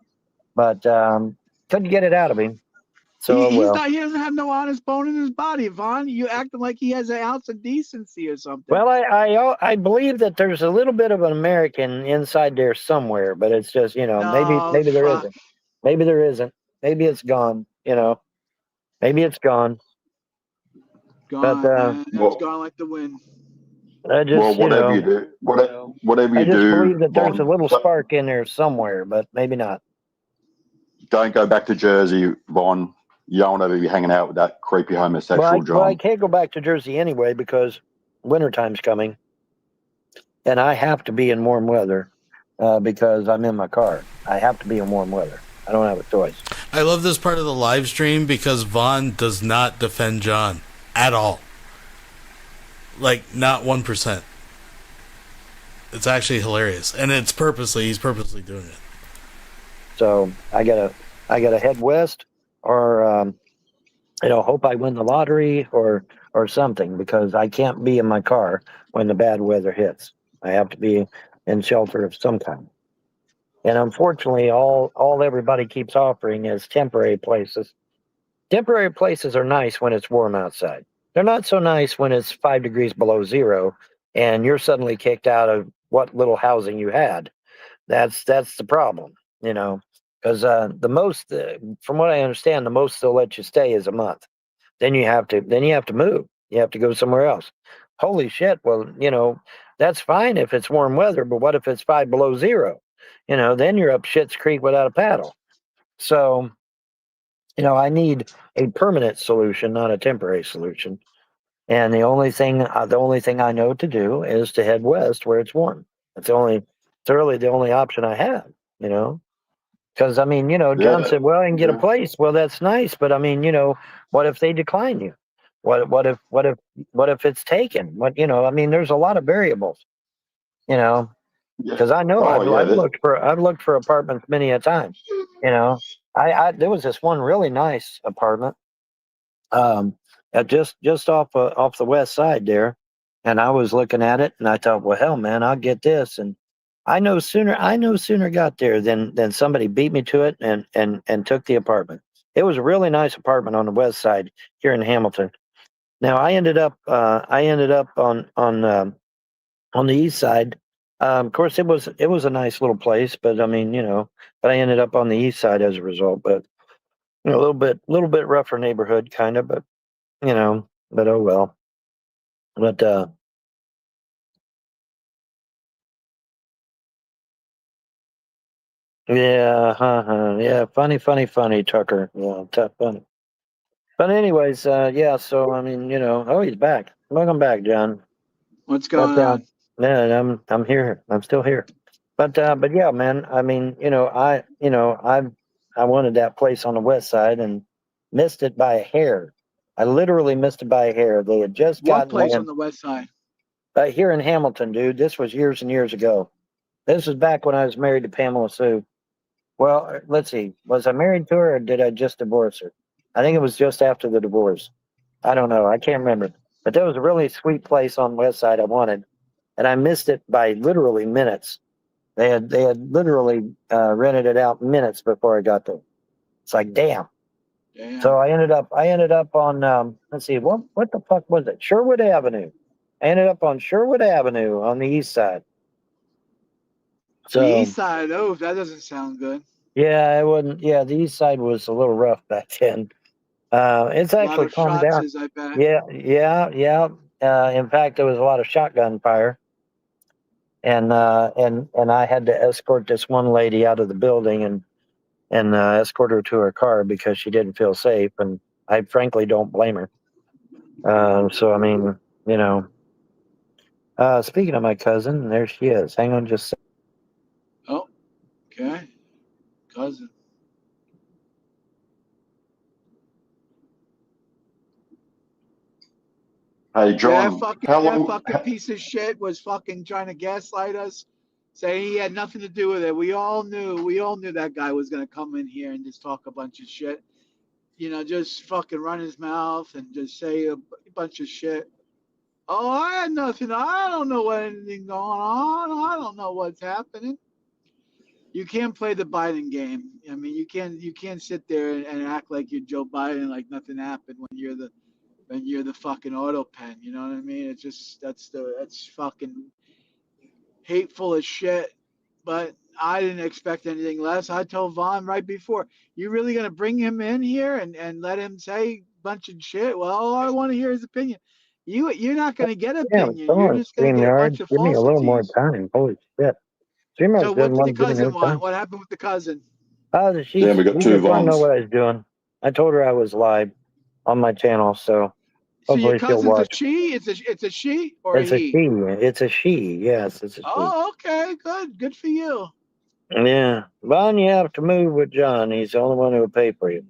but couldn't get it out of him. So He's well. not. He doesn't have no honest bone in his body, Vaughn. You acting like he has an ounce of decency or something. Well, I believe that there's a little bit of an American inside there somewhere, but it's just maybe there isn't. Maybe there isn't. Maybe it's gone. Maybe it's gone. Gone, But man. It's gone like the wind. I just whatever you do, whatever I you just do, believe that there's a Von, little spark in there somewhere, but maybe not. don't go back to Jersey, Von. You don't want to be hanging out with that creepy homosexual John. Well, I can't go back to Jersey anyway because wintertime's coming, and I have to be in warm weather because I'm in my car. I have to be in warm weather. I don't have a choice. I love this part of the live stream because Vaughn does not defend John at all. Like, not 1%. It's actually hilarious, and he's purposely doing it. So I gotta head west, or hope I win the lottery, or something, because I can't be in my car when the bad weather hits. I have to be in shelter of some kind. And unfortunately, all everybody keeps offering is temporary places. Temporary places are nice when it's warm outside. They're not so nice when it's 5 degrees below zero and you're suddenly kicked out of what little housing you had. That's the problem, because the most, from what I understand, the most they'll let you stay is a month. Then you have to move. You have to go somewhere else. Holy shit! Well, that's fine if it's warm weather, but what if it's 5 below zero? Then you're up Shit's Creek without a paddle. So, I need a permanent solution, not a temporary solution. And the only thing I know to do is to head west where it's warm. It's really the only option I have, because John said, well, I can get a place. Well, that's nice. But what if they decline you? What if it's taken? There's a lot of variables, because I know I've looked for apartments many a time. There was this one really nice apartment, just off the west side there, and I was looking at it, and I thought, well, hell, man, I'll get this. And I no sooner got there than somebody beat me to it and took the apartment. It was a really nice apartment on the west side here in Hamilton. Now I ended up on the east side. Of course, it was a nice little place, but but I ended up on the east side as a result. But a little bit rougher neighborhood, kind of, but but oh well. But yeah, yeah, funny, Tucker. Yeah, tough, funny. But anyways, yeah. So oh, he's back. Welcome back, John. What's going on? Yeah, I'm here. I'm still here. But yeah, man. I wanted that place on the west side and missed it by a hair. I literally missed it by a hair. They had just What gotten place in, on the west side? here in Hamilton, dude. This was years and years ago. This was back when I was married to Pamela Sue. Well, let's see. Was I married to her or did I just divorce her? I think it was just after the divorce. I don't know. I can't remember. But there was a really sweet place on the west side I wanted, and I missed it by literally minutes. They had literally rented it out minutes before I got there. It's like, damn. So I ended up on let's see, what the fuck was it? Sherwood Avenue. I ended up on Sherwood Avenue on the east side. So The east side. Oh, that doesn't sound good. yeah, it wasn't. Yeah, the east side was a little rough back then. It's actually calmed down. I bet. Yeah. In fact, there was a lot of shotgun fire, and I had to escort this one lady out of the building and escort her to her car because she didn't feel safe, and I frankly don't blame her. So speaking of my cousin, there she is. Hang on just a second. Oh, okay. Cousin. Hey, Yeah, John, how that long? fucking piece of shit was fucking trying to gaslight us, saying he had nothing to do with it. We all knew that guy was gonna come in here and just talk a bunch of shit. You know, just fucking run his mouth and just say a bunch of shit. Oh, I had nothing. I don't know what anything going on. I don't know what's happening. You can't play the Biden game. I mean, you can't sit there and act like you're Joe Biden, like nothing happened when you're the fucking auto pen. You know what I mean? It's just that's fucking hateful as shit. But I didn't expect anything less. I told Vaughn right before, you really gonna bring him in here and let him say a bunch of shit? Well, all I want to hear is opinion. You're not gonna get Damn, opinion. come You're on, just gonna get a StreamYard. bunch of Give me a little more falsities. time. Holy shit. So StreamYard what doesn't did the want to give me cousin no want? time. What happened with the cousin? Oh, she Yeah, we got just two wanted to know Vons. what I was doing. I told her I was live on my channel, so So your hopefully she'll cousin's a watch. she? It's a she or a It's a he? she. It's a she. Yes, it's a she. Oh, okay, good for you. Yeah. Vaughn, you have to move with John. He's the only one who will pay for you.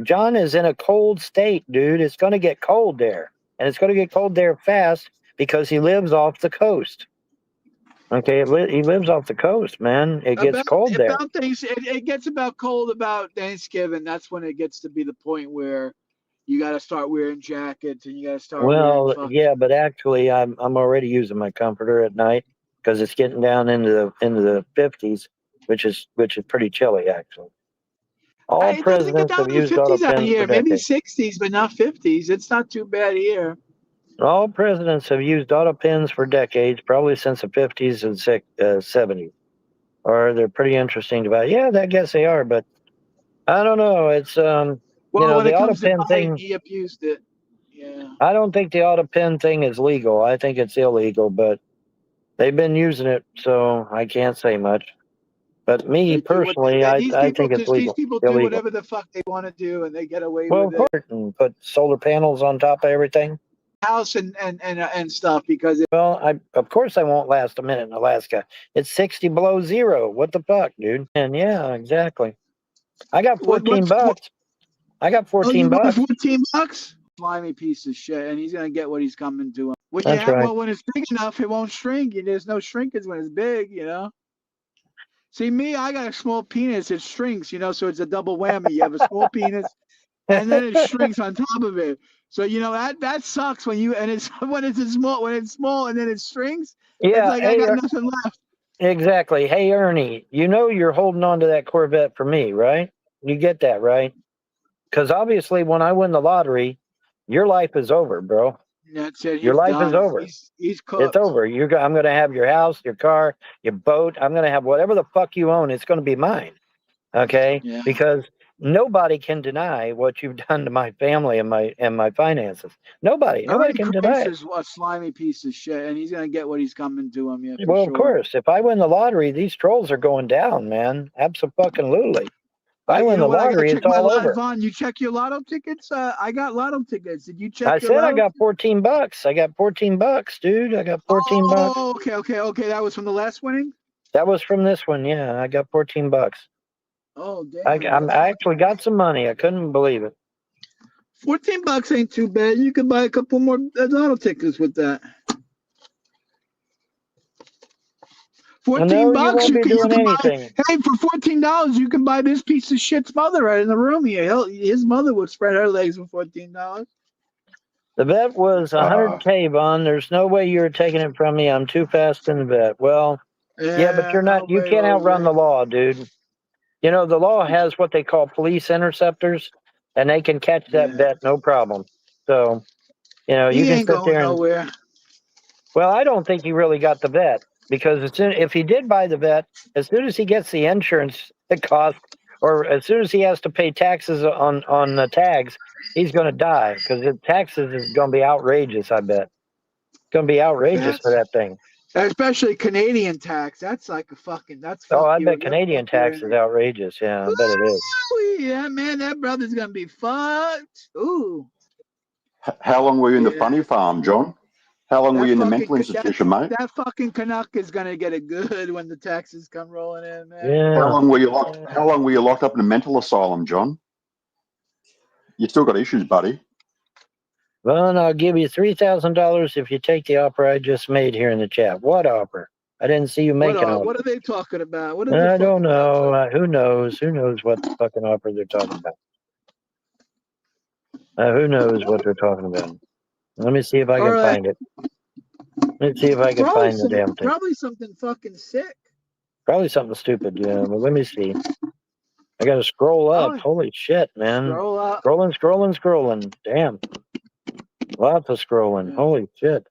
John is in a cold state, dude. It's going to get cold there. And it's going to get cold there fast because he lives off the coast. Okay, he lives off the coast, man. It gets cold there. About things, it gets about cold about Thanksgiving. That's when it gets to be the point where you got to start wearing jackets and you got to start wearing Well, fucking. yeah, but actually, I'm already using my comforter at night because it's getting down into the 50s, which is pretty chilly, actually. All It doesn't get presidents down have to the used auto 50s out pens for here. Maybe decades. 60s, but not 50s. It's not too bad here. All presidents have used auto pens for decades, probably since the 50s and 70s. Or they're pretty interesting about. Yeah, I guess they are, but I don't know. It's Well, when the it auto comes to pen Biden, thing. he abused it. Yeah. I don't think the auto pen thing is legal. I think it's illegal, but they've been using it, so I can't say much. But me They do what personally, I these people think it's these legal, people do illegal. whatever the fuck they want to do, and they get away Well, with of it. course, and put solar panels on top of everything. House and stuff because Well, of course I won't last a minute in Alaska. It's 60 below zero. What the fuck, dude? And yeah, exactly. I got 14 bucks. I got 14 you want bucks. 14 bucks? Slimy piece of shit, and he's gonna get what he's coming to him. That's right. Well, when it's big enough, it won't shrink. There's no shrinkage when it's big, you know. See, me, I got a small penis. It shrinks, you know, so it's a double whammy. You have a small penis, and then it shrinks on top of it. So you know that sucks when it's when it's small and then it shrinks. Yeah, It's like I got nothing left. exactly. Hey, Ernie, you know you're holding on to that Corvette for me, right? You get that, right? Because obviously, when I win the lottery, your life is over, bro. That's it. Your He's life is done. over. He's cooked. It's over. I'm going to have your house, your car, your boat. I'm going to have whatever the fuck you own. It's going to be mine. Okay? Yeah. Because nobody can deny what you've done to my family and my finances. Nobody can deny it. Is a slimy piece of shit, and he's gonna get what he's coming to him. Yeah, for Well, sure. of course. If I win the lottery, these trolls are going down, man. Absolutely. If I win the lottery, it's all over. Vaughn, you check your lotto tickets. I got lotto tickets. Did you check? I said I got 14 bucks. I got 14 bucks, dude. I got 14 bucks. Oh, okay. That was from the last winning. That was from this one. Yeah, I got 14 bucks. Oh, damn. I actually got some money. I couldn't believe it. 14 bucks ain't too bad. You could buy a couple more lotto tickets with that. 14 bucks, you can buy. Hey, for $14, you can buy this piece of shit's mother right in the room here. His mother would spread her legs for $14. The bet was 100K, Vaughn. There's no way you're taking it from me. I'm too fast in the bet. Well, yeah, but you're not. You can't outrun the law, dude. You know, the law has what they call police interceptors, and they can catch that bet no problem. So, you know, you can sit there and. Nowhere. Well, I don't think he really got the bet because if he did buy the bet, as soon as he gets the insurance cost, or as soon as he has to pay taxes on the tags, he's going to die because the taxes is going to be outrageous. I bet it's going to be outrageous for that thing. Especially Canadian tax. That's like a fucking. Oh, I bet Canadian tax is outrageous. Yeah, I bet it is. Yeah, man, that brother's going to be fucked. Ooh. How long were you in the funny farm, John? How long were you in the mental institution, mate? That fucking Canuck is gonna get it good when the taxes come rolling in, man. Yeah. How long were you locked up in a mental asylum, John? You still got issues, buddy. Vaughn, I'll give you $3,000 if you take the offer I just made here in the chat. What offer? I didn't see you make an offer. What are they talking about? What is I the don't fucking know. website? Who knows? Who knows what fucking offer they're talking about? Who knows what they're talking about? Let me see if I All can right. find it. Let me see if I can find the damn thing. Probably something fucking sick. Probably something stupid, yeah. But let me see. I gotta scroll up. Oh, Holy shit, man. scroll up. Scrolling. Damn. Lots of scrolling. Holy shit.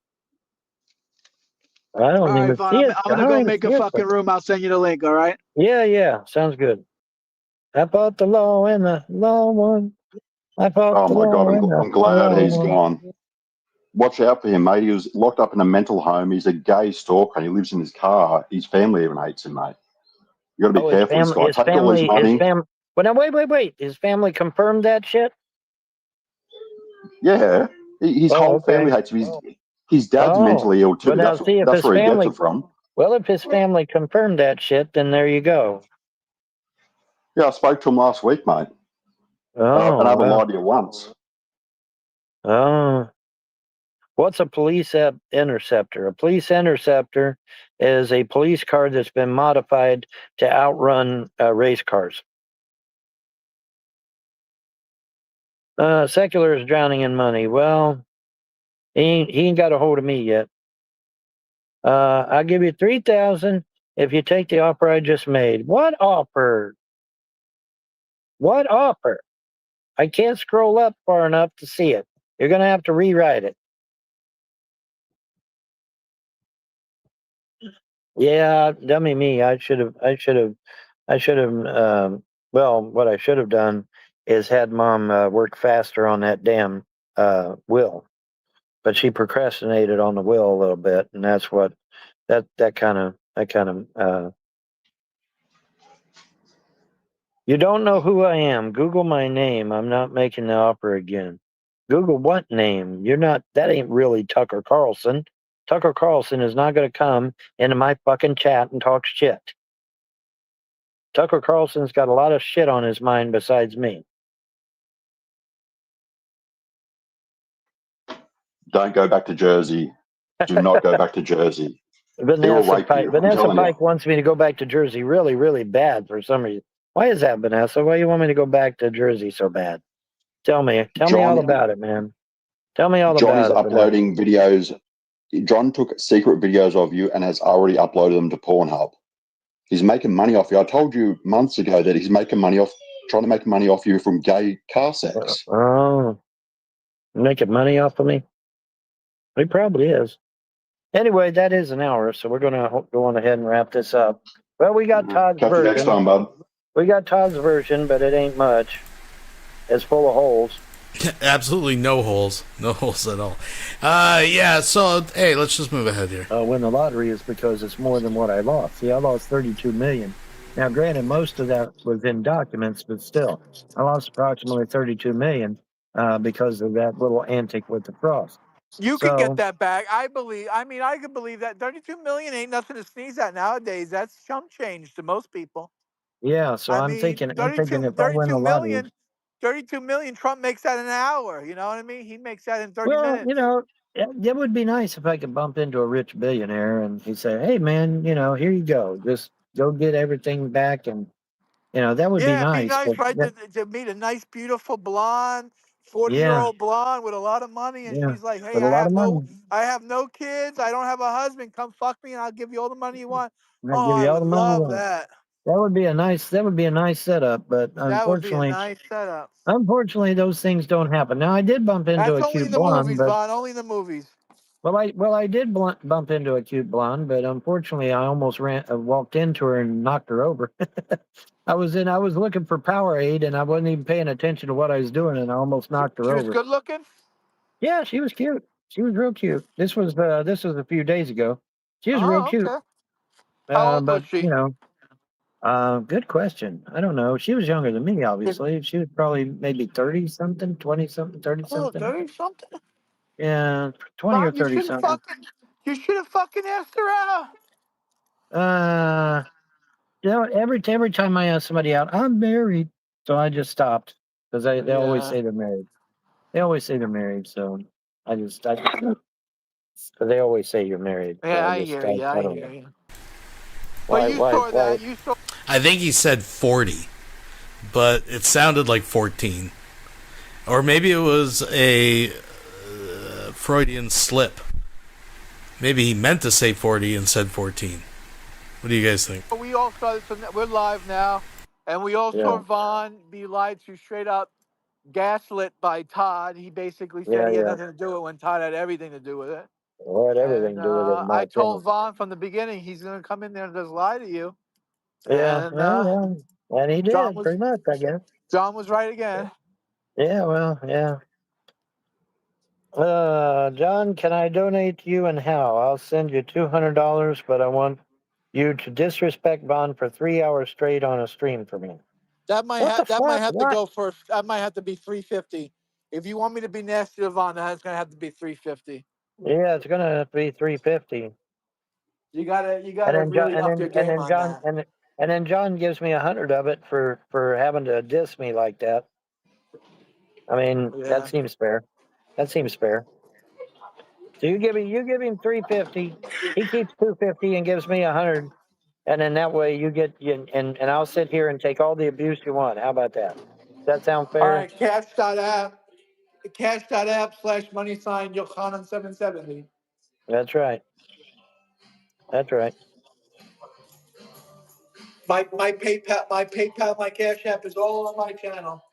I All don't right, even Vaughn. see I'm it. I gonna don't go even make see a it. fucking room. I'll send you the link. All right. Yeah. Sounds good. I fought the law and the law won. I fought Oh the my God, law and the I'm glad law he's won. gone. Watch out for him, mate. He was locked up in a mental home. He's a gay stalker and he lives in his car. His family even hates him, mate. You got to be careful. This guy take all his money. Well, now wait. His family confirmed that shit? Yeah, his whole family hates him. His dad's mentally ill too. But now see if That's his where he gets family. it from. Well, if his family confirmed that shit, then there you go. Yeah, I spoke to him last week, mate. Oh, and I haven't wow. lied to you once. Oh. What's a police interceptor? A police interceptor is a police car that's been modified to outrun race cars. Secular is drowning in money. Well, he ain't got a hold of me yet. I'll give you $3,000 if you take the offer I just made. What offer? What offer? I can't scroll up far enough to see it. You're gonna have to rewrite it. Yeah, dummy me. I should have. Well, what I should have done is had Mom work faster on that damn will, but she procrastinated on the will a little bit, and that's what that kind of. You don't know who I am. Google my name. I'm not making the offer again. Google what name? You're not. That ain't really Tucker Carlson. Tucker Carlson is not going to come into my fucking chat and talk shit. Tucker Carlson's got a lot of shit on his mind besides me. Don't go back to Jersey. Do not go back to Jersey. He will rape you. Vanessa Pike wants me to go back to Jersey really, really bad for some reason. Why is that, Vanessa? Why do you want me to go back to Jersey so bad? Tell me all about it, man. Tell me all John about is it. uploading videos. John took secret videos of you and has already uploaded them to Pornhub. He's making money off you. I told you months ago that he's trying to make money off you from gay car sex. Oh, making money off of me? He probably is. Anyway, that is an hour, so we're going to go on ahead and wrap this up. Well, we got Todd's Catch you next version. time, bud. We got Todd's version, but it ain't much. It's full of holes. Absolutely no holes. No holes at all. Yeah, so, hey, let's just move ahead here. Win the lottery is because it's more than what I lost. See, I lost $32 million. Now, granted, most of that was in documents, but still, I lost approximately $32 million because of that little antic with the cross. You can get that back. I believe. I mean, I can believe that 32 million ain't nothing to sneeze at nowadays. That's chump change to most people. Yeah, so I'm thinking if I win the lottery. 32 million, Trump makes that in an hour. You know what I mean? He makes that in 30 Well, minutes. you know, it would be nice if I could bump into a rich billionaire and he'd say, "Hey, man, you know, here you go. Just go get everything back," and you know that would be nice. It'd be nice, right? To meet a nice, beautiful blonde, 40-year-old blonde with a lot of money, and she's like, "Hey, with a lot of money. I have no kids. I don't have a husband. Come fuck me, and I'll give you all the money you want." I'll give you I all would the money you love want. that. That would be a nice setup, but That would be a unfortunately, nice setup. those things don't happen. Now I did bump into That's a only cute in the blonde, movies, but Vaughn. Only in the movies. I did bump into a cute blonde, but unfortunately, I almost walked into her and knocked her over. I was looking for Powerade, and I wasn't even paying attention to what I was doing, and I almost knocked her over. She was good looking. Yeah, she was cute. She was real cute. This was a few days ago. She was real cute. Okay. How old was she? You know, good question. I don't know. She was younger than me, obviously. She was probably maybe 30 something, 20 something, 30 something. 30 something. Yeah, 20 or 30 something. You should have fucking asked her out. You know, every time I ask somebody out, I'm married, so I just stopped because they always say they're married. They always say they're married, so because they always say you're married. So Yeah, I I just, hear you. I I don't hear know. you. Why, But you saw why? that. You saw. I think he said 40, but it sounded like 14. Or maybe it was a Freudian slip. Maybe he meant to say 40 and said 14. What do you guys think? We all saw this. We're live now, and we all saw Vaughn be lied to, straight up gaslit by Todd. He basically said he had nothing to do with it when Todd had everything to do with it. Well, it had everything And to do with it, in my I told opinion. Vaughn from the beginning he's going to come in there and just lie to you. Yeah, And and he did, pretty much, I guess. John was right again. Yeah, well, yeah. John, can I donate to you and how? I'll send you $200, but I want you to disrespect Vaughn for 3 hours straight on a stream for me. That might What the fuck? to go for. That might have to be $350. If you want me to be nasty to Vaughn, that's going to have to be $350. Yeah, it's gonna have to be $350. You gotta And then really up your game on John that. and then John gives me 100 of it for having to diss me like that. I mean, that seems fair. That seems fair. So you give him 350. He keeps 250 and gives me 100, and then that way you get and I'll sit here and take all the abuse you want. How about that? Does that sound All fair? right, cash.app /money Yochanan 770. That's right. That's right. My PayPal, my Cash App is all on my channel.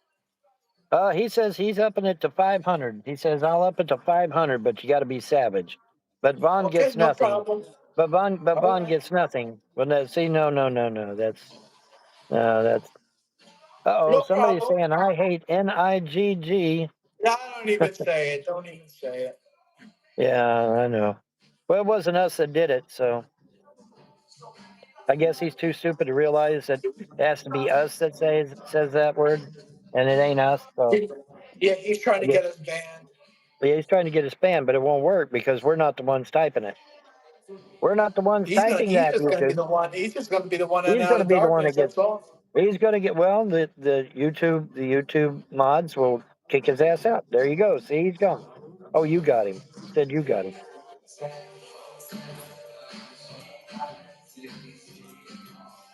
He says he's upping it to 500. He says I'll up it to 500, but you got to be savage. But Vaughn gets No nothing. problem. But Vaughn gets nothing. Well, no, see, no. That's. No Somebody's problem. saying I hate NIGG. Yeah, I don't even say it. Don't even say it. Yeah, I know. Well, it wasn't us that did it, so I guess he's too stupid to realize that it has to be us that says that word, and it ain't us. So Yeah, he's trying to get us banned. yeah, he's trying to get us banned, but it won't work because we're not the ones typing it. We're not the ones typing He's that, just gonna be YouTube. the one. He's just gonna be the one in He's and out going to of be the one that darkness. gets. That's all. He's going to get. Well, the YouTube mods will kick his ass out. There you go. See, he's gone. Oh, you got him. Said you got him.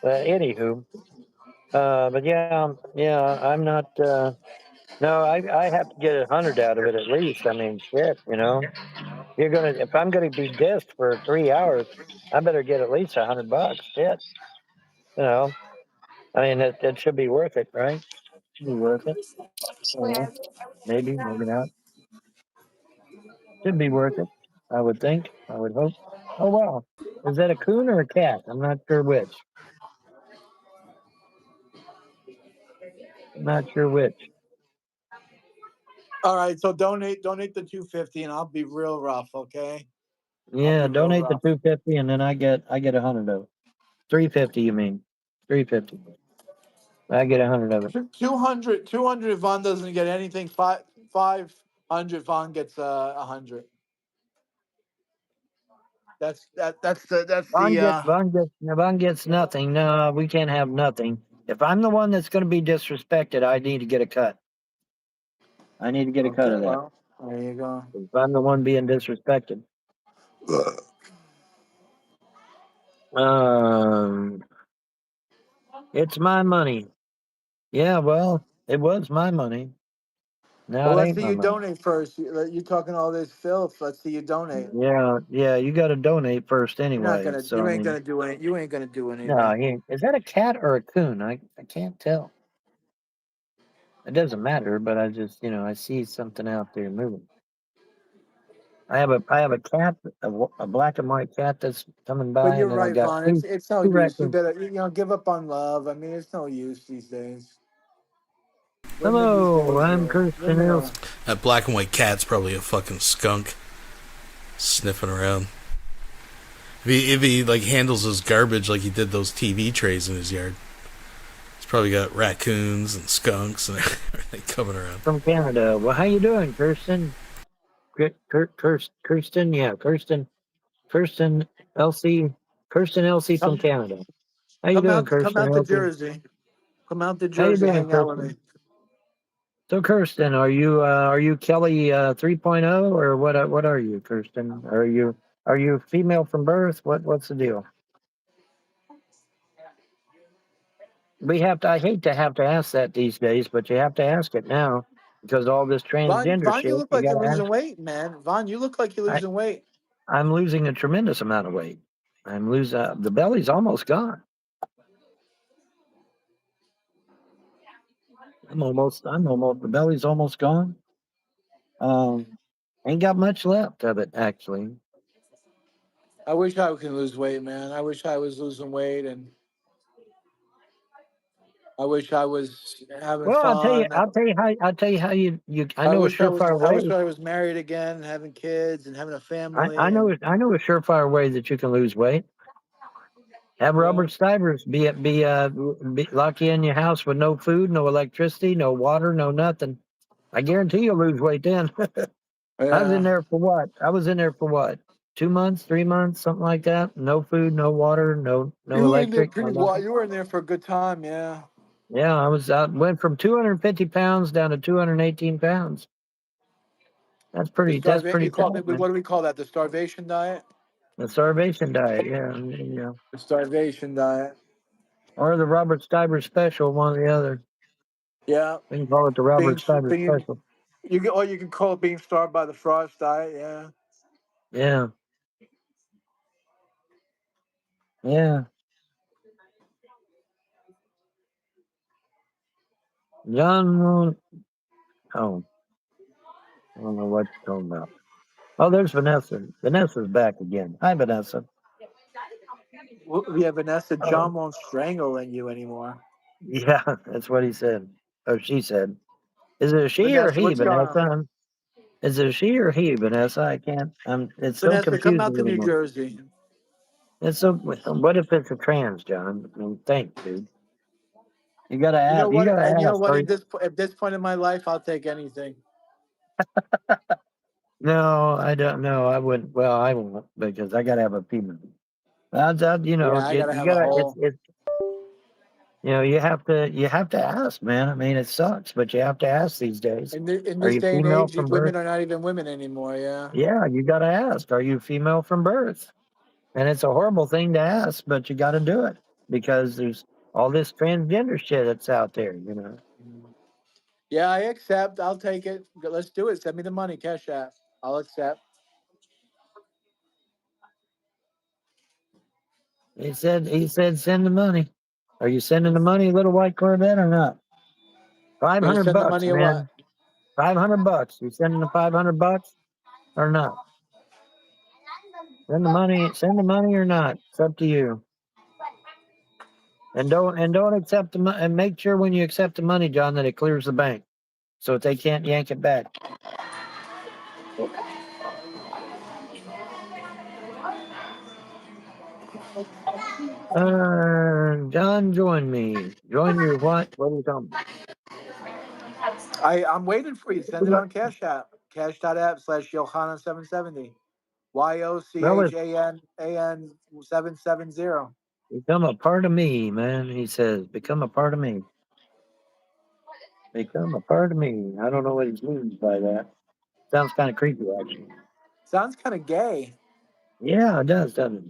Anywho, but yeah, I'm not. No, I have to get 100 out of it at least. I mean, shit, if I'm gonna be dissed for 3 hours, I better get at least $100. Shit, I mean, it should be worth it, right? Should be worth it. Maybe not. Should be worth it. I would think. I would hope. Oh wow, is that a coon or a cat? I'm not sure which. I'm not sure which. All right, so donate the $250, and I'll be real rough, okay? Yeah, donate the $250, and then I get 100 of it. $350, you mean? $350. I get 100 of it. 200 Vaughn doesn't get anything. 500 Vaughn gets 100. That's Vaughn gets nothing. No, we can't have nothing. If I'm the one that's going to be disrespected, I need to get a cut. I need to get a cut of that. Well, there you go. If I'm the one being disrespected. It's my money. Yeah, well, it was my money. Now Well, it let's ain't see my you money. donate first. You're talking all this filth. Let's see you donate. Yeah, you got to donate first You're not anyway. gonna. So You I ain't mean, gonna do any. You ain't gonna do no, anything. is that a cat or a coon? I can't tell. It doesn't matter, but I just I see something out there moving. I have a cat, a black and white cat that's coming But by, you're and then I right, got Vaughn. two It's no two use. You raccoons. better give up on love. I mean, it's no use these days. Women these Hello, days. I'm Kirsten Women are. Ilse. That black and white cat's probably a fucking skunk sniffing around. If he like handles his garbage like he did those TV trays in his yard, he's probably got raccoons and skunks and everything coming around. From Canada. Well, how you doing, Kirsten? Kirsten, yeah, Kirsten Elsie from Canada. How you doing, Come Kirsten out to Elsie? Jersey. Come out to How you Jersey. doing, Hang out with Kirsten? me. So Kirsten, are you Kelly 3.0 or what are you, Kirsten? Are you female from birth? What's the deal? We have to. I hate to have to ask that these days, but you have to ask it now because all this transgender Vaughn, you shit. look You like you're gotta ask. losing weight, man. Vaughn, you look like you're losing weight. I'm losing a tremendous amount of weight. I'm losing. The belly's almost gone. I'm almost. The belly's almost gone. Ain't got much left of it actually. I wish I could lose weight, man. I wish I was losing weight, and I wish I was having Well, fun. I'll tell you how you. I know a surefire I wish way. I was married again, and having kids, and having a family, I know. and I know a surefire way that you can lose weight. Have Robert Stivers be lock you in your house with no food, no electricity, no water, no nothing. I guarantee you'll lose weight then. I was in yeah. there for what? 2 months, 3 months, something like that. No food, no water, no You were in there electric, no pretty well. nothing. You were in there for a good time, yeah. Yeah, went from 250 pounds down to 218 pounds. That's pretty You tough, call it, man. what do we call that? The starvation diet? The starvation diet, yeah. The starvation diet. Or the Robert Stivers special, one or the other. Yeah. We can call it the Robert Stivers Being, special. you can call it being starved by the frost diet, yeah. Yeah. Yeah. John, oh, I don't know what you're talking about. Oh, there's Vanessa. Vanessa's back again. Hi, Vanessa. Yeah, Vanessa, Oh, John won't strangle you anymore. yeah, that's what he said. Or she said. Is it a she or Vanessa, he, what's going Vanessa? on? Is it a she or he, Vanessa? I can't. It's so Vanessa, come out confusing to New anymore. Jersey. It's so. What if it's a trans, John? I mean, thanks, dude. You gotta You know ask. You what? gotta And you know ask. what? At this point in my life, I'll take anything. No, I don't know. I wouldn't. Well, I won't because I gotta have a female. Yeah, I gotta You have a gotta. whole. It's you have to ask, man. I mean, it sucks, but you have to ask these days. In Are this you day and female age, from birth? women are not even women anymore. Yeah. Yeah, you gotta ask. Are you female from birth? And it's a horrible thing to ask, but you gotta do it because there's all this transgender shit that's out there. Yeah, I accept. I'll take it. Let's do it. Send me the money, cash app. I'll accept. He said, send the money. Are you sending the money, little white Corvette, or not? I'm Five gonna hundred send the bucks, money or what? man. $500. You sending the $500 or not? Send the money. Send the money or not. It's up to you. And don't accept the money. And make sure when you accept the money, John, that it clears the bank, so that they can't yank it back. John, join me. Join your what? What are you talking about? I'm waiting for you. Send it on Cash App. Cash.app/Yohana770. Well, it's YOCHANAN 770. become a part of me, man. He says, become a part of me. Become a part of me. I don't know what he means by that. Sounds kind of creepy, actually. Sounds kind of gay, Yeah, it does, doesn't it?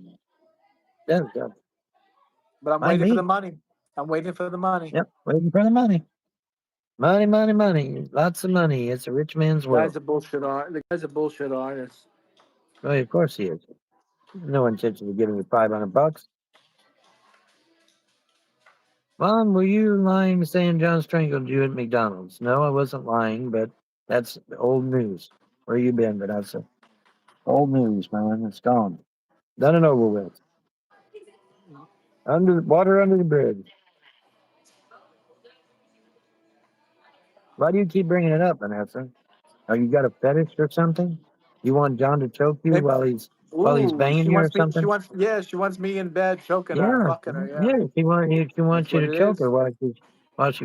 Does. but I'm Might waiting for the be. money. I'm waiting for the money. Yep, waiting for the money. Money. Lots of money. It's a rich man's The guy's world. a bullshit art. The guy's a bullshit artist. Well, of course he is. No intention of giving you $500. Mom, were you lying saying John strangled you at McDonald's? No, I wasn't lying, but that's old news. Where you been, Vanessa? Old news, man. It's gone. Done and over with. Water under the bridge. Why do you keep bringing it up, Vanessa? Oh, you got a fetish or something? You want John to choke you Maybe, while he's ooh, banging you or something? she wants me in bed choking her, Yeah, fucking her. Yeah, yeah. She that's wants you what to it choke her is.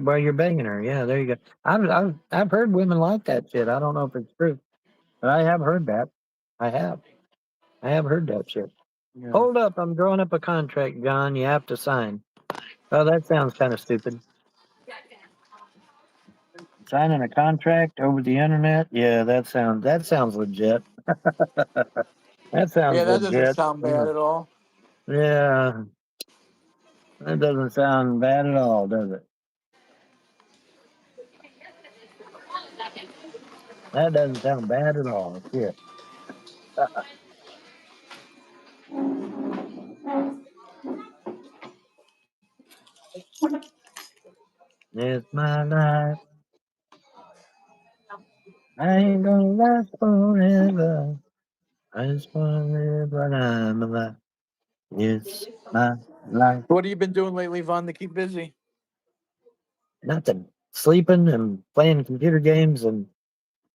while you're banging her. Yeah, there you go. I've heard women like that shit. I don't know if it's true, but I have heard that. I have heard that shit. Yeah. Hold up, I'm drawing up a contract, John. You have to sign. Oh, that sounds kind of stupid. Signing a contract over the internet? Yeah, that sounds legit. That sounds Yeah, that doesn't legit. sound bad at all. Yeah, that doesn't sound bad at all, does it? That doesn't sound bad at all. Shit. It's my life. I ain't gonna last forever. I just wanna live while I'm alive. It's my life. What have you been doing lately, Vaughn, to keep busy? Nothing. Sleeping and playing computer games and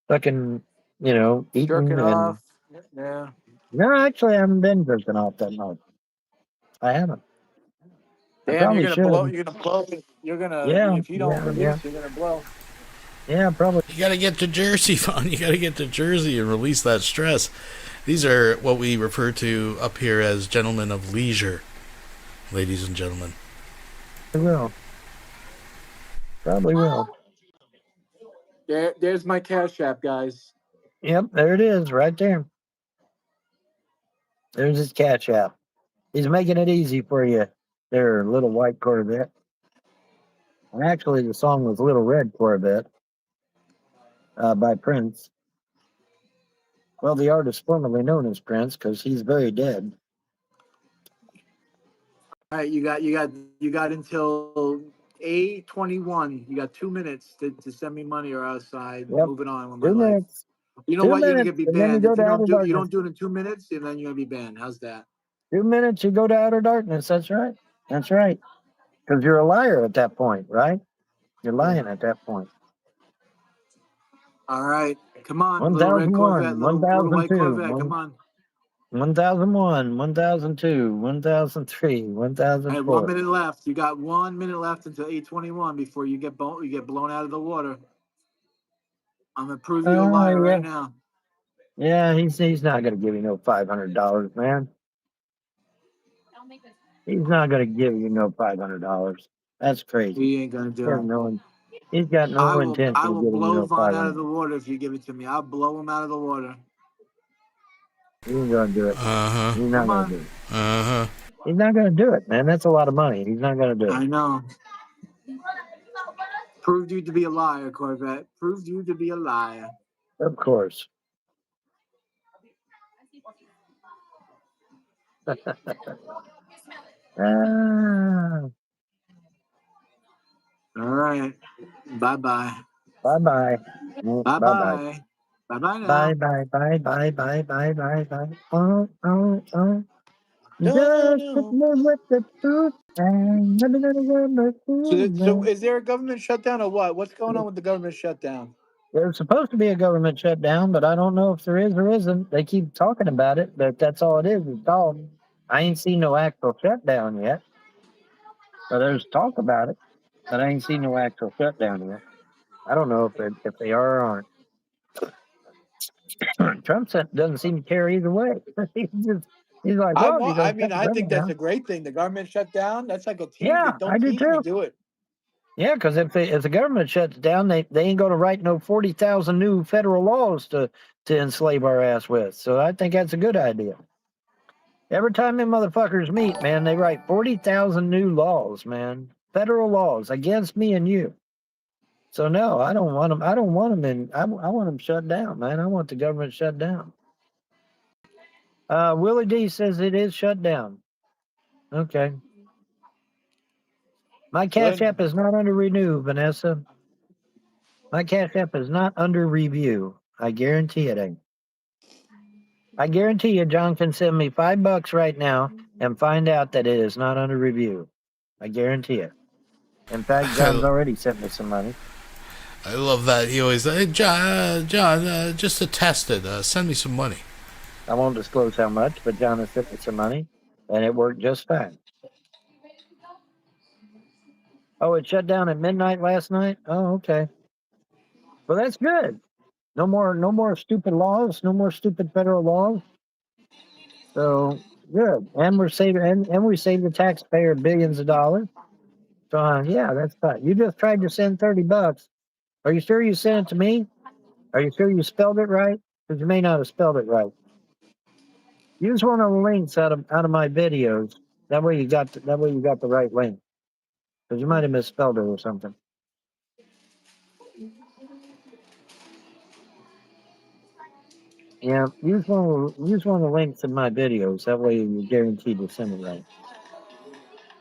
fucking, eating Jerking and. off. Yeah. No, actually, I haven't been jerking off that much. I haven't. I Damn, you're probably gonna blow. should. You're gonna blow. You're gonna. Yeah, If you don't yeah, yeah. release, you're gonna blow. Yeah, probably. You got to get to Jersey, Vaughn. You got to get to Jersey and release that stress. These are what we refer to up here as gentlemen of leisure, ladies and gentlemen. I will. Probably will. There's my Cash App, guys. Yep, there it is, right there. There's his Cash App. He's making it easy for you there, Little White Corvette. And actually, the song was Little Red Corvette by Prince. Well, the artist formerly known as Prince, because he's very dead. All right, you got until 8:21. You got 2 minutes to send me money, or else I'm Yep. moving on with my 2 life. minutes. You know 2 what? You're minutes, gonna be and then you banned go if to outer you darkness. don't do it in 2 minutes, and then you're gonna be banned. How's that? 2 minutes, you go to outer darkness. That's right. That's right. Because you're a liar at that point, right? You're lying at that point. All right, come on, little red 1001, Corvette, little white 1002, Corvette. Come on. 1001, 1002, 1003, All right, 1 1004. minute left. You got 1 minute left until 8:21 before you get blown out of the water. I'm gonna prove you a liar Yeah. right now. Yeah, he's not going to give you no $500, man. He's not going to give you no $500. That's crazy. He ain't gonna do it. He's got no intention I of will giving you blow no Vaughn out of 500. the water if you give it to me. I'll blow him out of the water. He ain't going to do it. Uh-huh. He's not going to do it. Uh-huh. He's not going to do it, man. That's a lot of money. He's not going to do it. I know. Proved you to be a liar, Corvette. Proved you to be a liar. Of course. All right. Bye-bye. Bye-bye. Bye-bye. Bye-bye. Bye-bye now. Bye, bye, bye, bye, bye, bye, bye, bye. Oh, oh, oh. Just hit me with the truth and let me know the So truth. is there a government shutdown or what? What's going on with the government shutdown? There's supposed to be a government shutdown, but I don't know if there is or isn't. They keep talking about it, but that's all it is. It's talk. I ain't seen no actual shutdown yet. So there's talk about it, but I ain't seen no actual shutdown yet. I don't know if they are or aren't. Trump doesn't seem to care either way. He's like, well, if you're going to shut the I think government that's down. a great thing. The government shut down. That's like a team. Yeah, I Don't do team, you too. do it. Yeah, because if the government shuts down, they ain't going to write no 40,000 new federal laws to enslave our ass with. So I think that's a good idea. Every time them motherfuckers meet, man, they write 40,000 new laws, man, federal laws against me and you. So no, I don't want them. I don't want them in. I want them shut down, man. I want the government shut down. Willie D says it is shut down. Okay. My Cash App is not under renew, Vanessa. My Cash App is not under review. I guarantee it ain't. I guarantee you, John can send me $5 right now and find out that it is not under review. I guarantee it. In fact, John's already sent me some money. I love that. He always, hey, John, just to test it, send me some money. I won't disclose how much, but John has sent me some money, and it worked just fine. Oh, it shut down at midnight last night? Oh, okay. Well, that's good. No more stupid laws. No more stupid federal laws. So good, and we're saving, and we save the taxpayer billions of dollars. So yeah, that's fine. You just tried to send $30. Are you sure you sent it to me? Are you sure you spelled it right? Because you may not have spelled it right. Use one of the links out of my videos. That way you got the right link. Because you might have misspelled it or something. Yeah, use one of the links in my videos. That way you're guaranteed to send it right.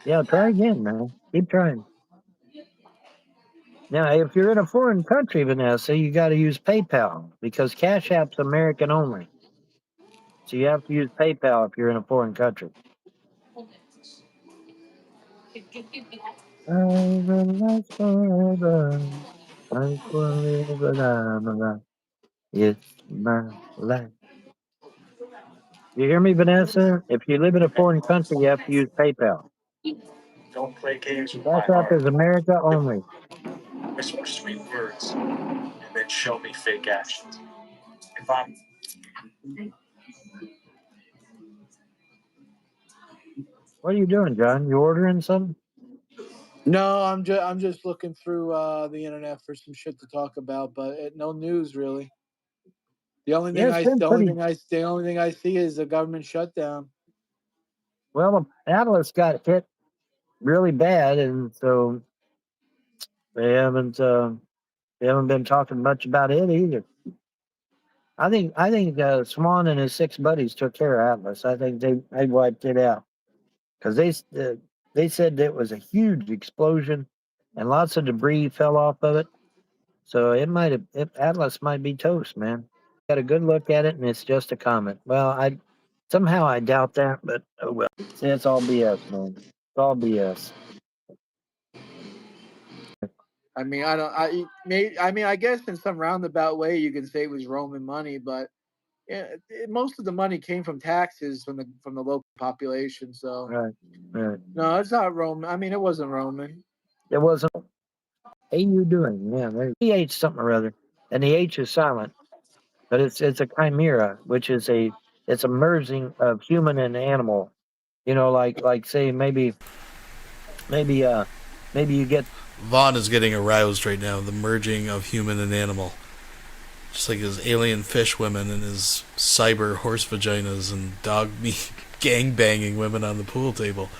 Yeah, try again, man. Keep trying. Now, if you're in a foreign country, Vanessa, you got to use PayPal because Cash App's American only. So you have to use PayPal if you're in a foreign country. I will last forever. I will live alive. It's my life. You hear me, Vanessa? If you live in a foreign country, you have to use PayPal. Don't play games with Cash my App heart. is America only. Whisper sweet words, and then show me fake actions. If I'm What are you doing, John? You ordering something? No, I'm just looking through the internet for some shit to talk about, but no news really. The only thing Yeah, it's been pretty. the only thing I see is a government shutdown. Well, Atlas got hit really bad, and so they haven't been talking much about it either. I think Swan and his 6 buddies took care of Atlas. I think they wiped it out because they said it was a huge explosion and lots of debris fell off of it. So Atlas might be toast, man. Got a good look at it, and it's just a comet. Well, I doubt that, but oh well. See, it's all BS, man. It's all BS. I mean, I guess in some roundabout way you can say it was Roman money, but yeah, most of the money came from taxes from the local population. So Right. no, it's not Roman. I mean, it wasn't Roman. It wasn't. Hey, you doing? Yeah, he ate something or other, and the H is silent, but it's a chimera, which is it's a merging of human and animal. You know, like say maybe you get. Vaughn is getting aroused right now. The merging of human and animal, just like his alien fish women and his cyber horse vaginas and dog meat gang banging women on the pool table.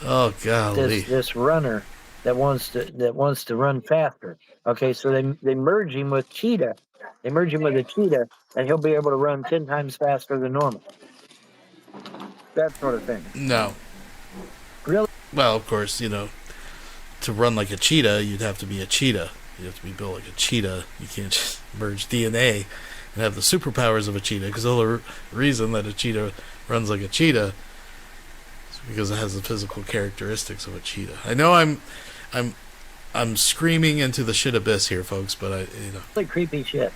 Oh golly! This runner that wants to run faster. Okay, so they merge him with cheetah. They merge him with a cheetah, and he'll be able to run 10 times faster than normal. That sort of thing. No. Really? Well, of course, to run like a cheetah, you'd have to be a cheetah. You have to be built like a cheetah. You can't just merge DNA and have the superpowers of a cheetah. Because the whole reason that a cheetah runs like a cheetah is because it has the physical characteristics of a cheetah. I know I'm screaming into the shit abyss here, folks, but Really creepy shit.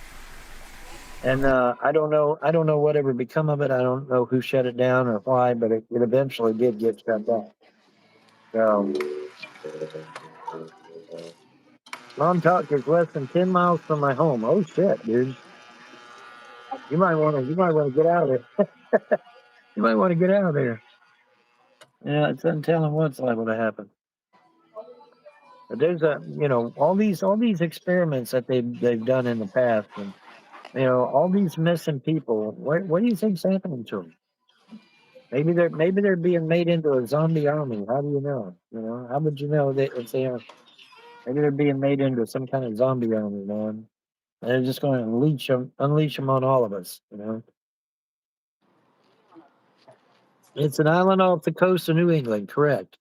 And I don't know whatever become of it. I don't know who shut it down or why, but it eventually did get shut down. So Montauk is less than 10 miles from my home. Oh shit, dude. You might want to get out of there. You might want to get out of there. Yeah, it's untelling what's liable to happen. But there's all these experiments that they've done in the past, and all these missing people. What do you think's happening to them? Maybe they're being made into a zombie army. How do you know? How would you know that if they are? Maybe they're being made into some kind of zombie army, man. And they're just going to unleash them on all of us. It's an island off the coast of New England, correct?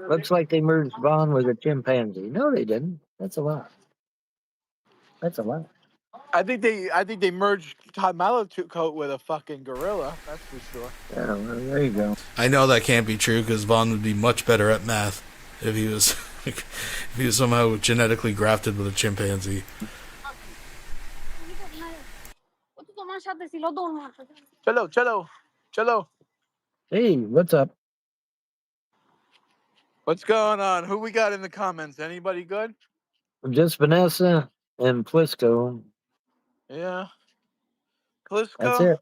Looks like they merged Vaughn with a chimpanzee. No, they didn't. That's a lie. That's a lie. I think they merged Todd Malacote with a fucking gorilla. That's for sure. Yeah, well, there you go. I know that can't be true because Vaughn would be much better at math if he was somehow genetically grafted with a chimpanzee. Cello. Hey, what's up? What's going on? Who we got in the comments? Anybody good? Just Vanessa and Flisco. Yeah. Flisco? That's it.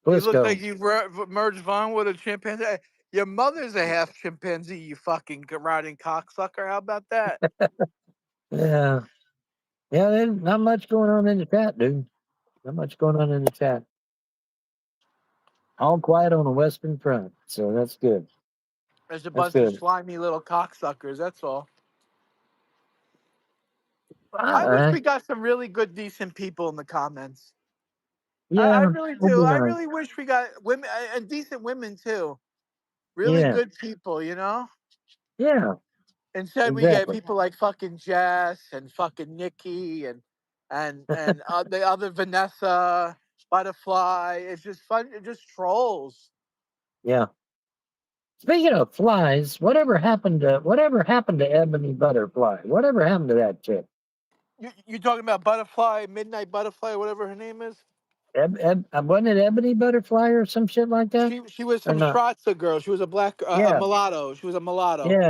You look Flisco. like you merged Vaughn with a chimpanzee. Your mother's a half chimpanzee, you fucking riding cocksucker. How about that? Yeah. Yeah, there's not much going on in the chat, dude. Not much going on in the chat. All quiet on the Western Front, so that's good. There's a That's bunch of good. slimy little cocksuckers. That's all. I wish Uh, we got some really good, decent people in the comments. I yeah, really that'd do. be I nice. really wish we got women and decent women too. Really Yeah, good people, you know? yeah, Instead we get exactly. people like fucking Jess and fucking Nikki and the other Vanessa Butterfly. It's just fun. It's just trolls. Yeah. Speaking of flies, whatever happened to Ebony Butterfly? Whatever happened to that chick? You talking about Butterfly, Midnight Butterfly, whatever her name is? Wasn't it Ebony Butterfly or some shit like that? She was Or some not? Stratza girl. She was a black a Yeah, mulatto. She was a mulatto. yeah.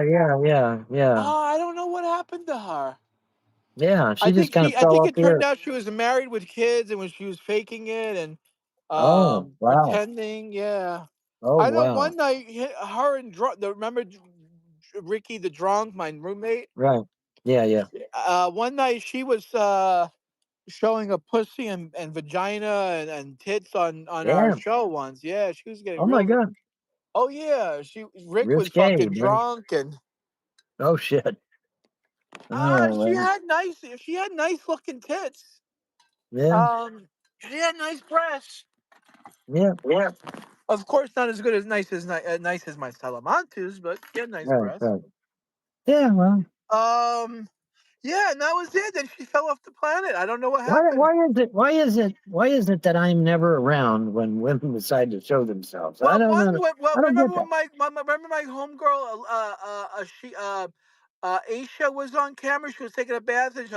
Oh, I don't know what happened to her. Yeah, she just kind of I fell think off it the turned earth. out she was married with kids and when she was faking it and Oh, wow. pretending. Yeah, Oh, I know. wow. One night, her and remember Ricky the drunk, my roommate. Right. Yeah. One night she was showing a pussy and vagina and tits on our Damn. show once. Yeah, she was getting Oh, my real. God. Oh yeah, Rick was Risque, fucking buddy. drunk and Oh, shit. Oh, well. she had nice looking tits. Yeah, She had nice breasts. yeah. Yeah. Of course, not as good as nice as my Salamantus, but she had nice Right, breasts. right. Yeah, well. Yeah, and that was it. Then she fell off the planet. I don't know what happened. Why is it that I'm never around when women decide to show themselves? I don't know. I don't get Remember that. when remember my homegirl, Aisha was on camera. She was taking a bath and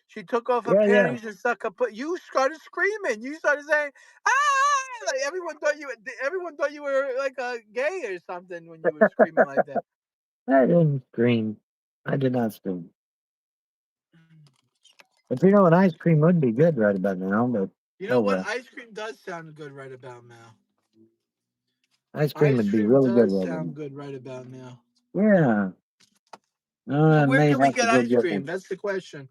she took off her Yeah. panties and stuck her You started screaming. You started saying, "Ah!" Like everyone thought you were like a gay or something when you were screaming like that. I didn't scream. I did not scream. But you know, an ice cream would be good right about now, but You know oh what? well. Ice cream does sound good right about now. Ice cream Ice would be cream really good does right sound now. good right about now. Yeah. I Where may can we have to get go ice get one. cream? That's the question.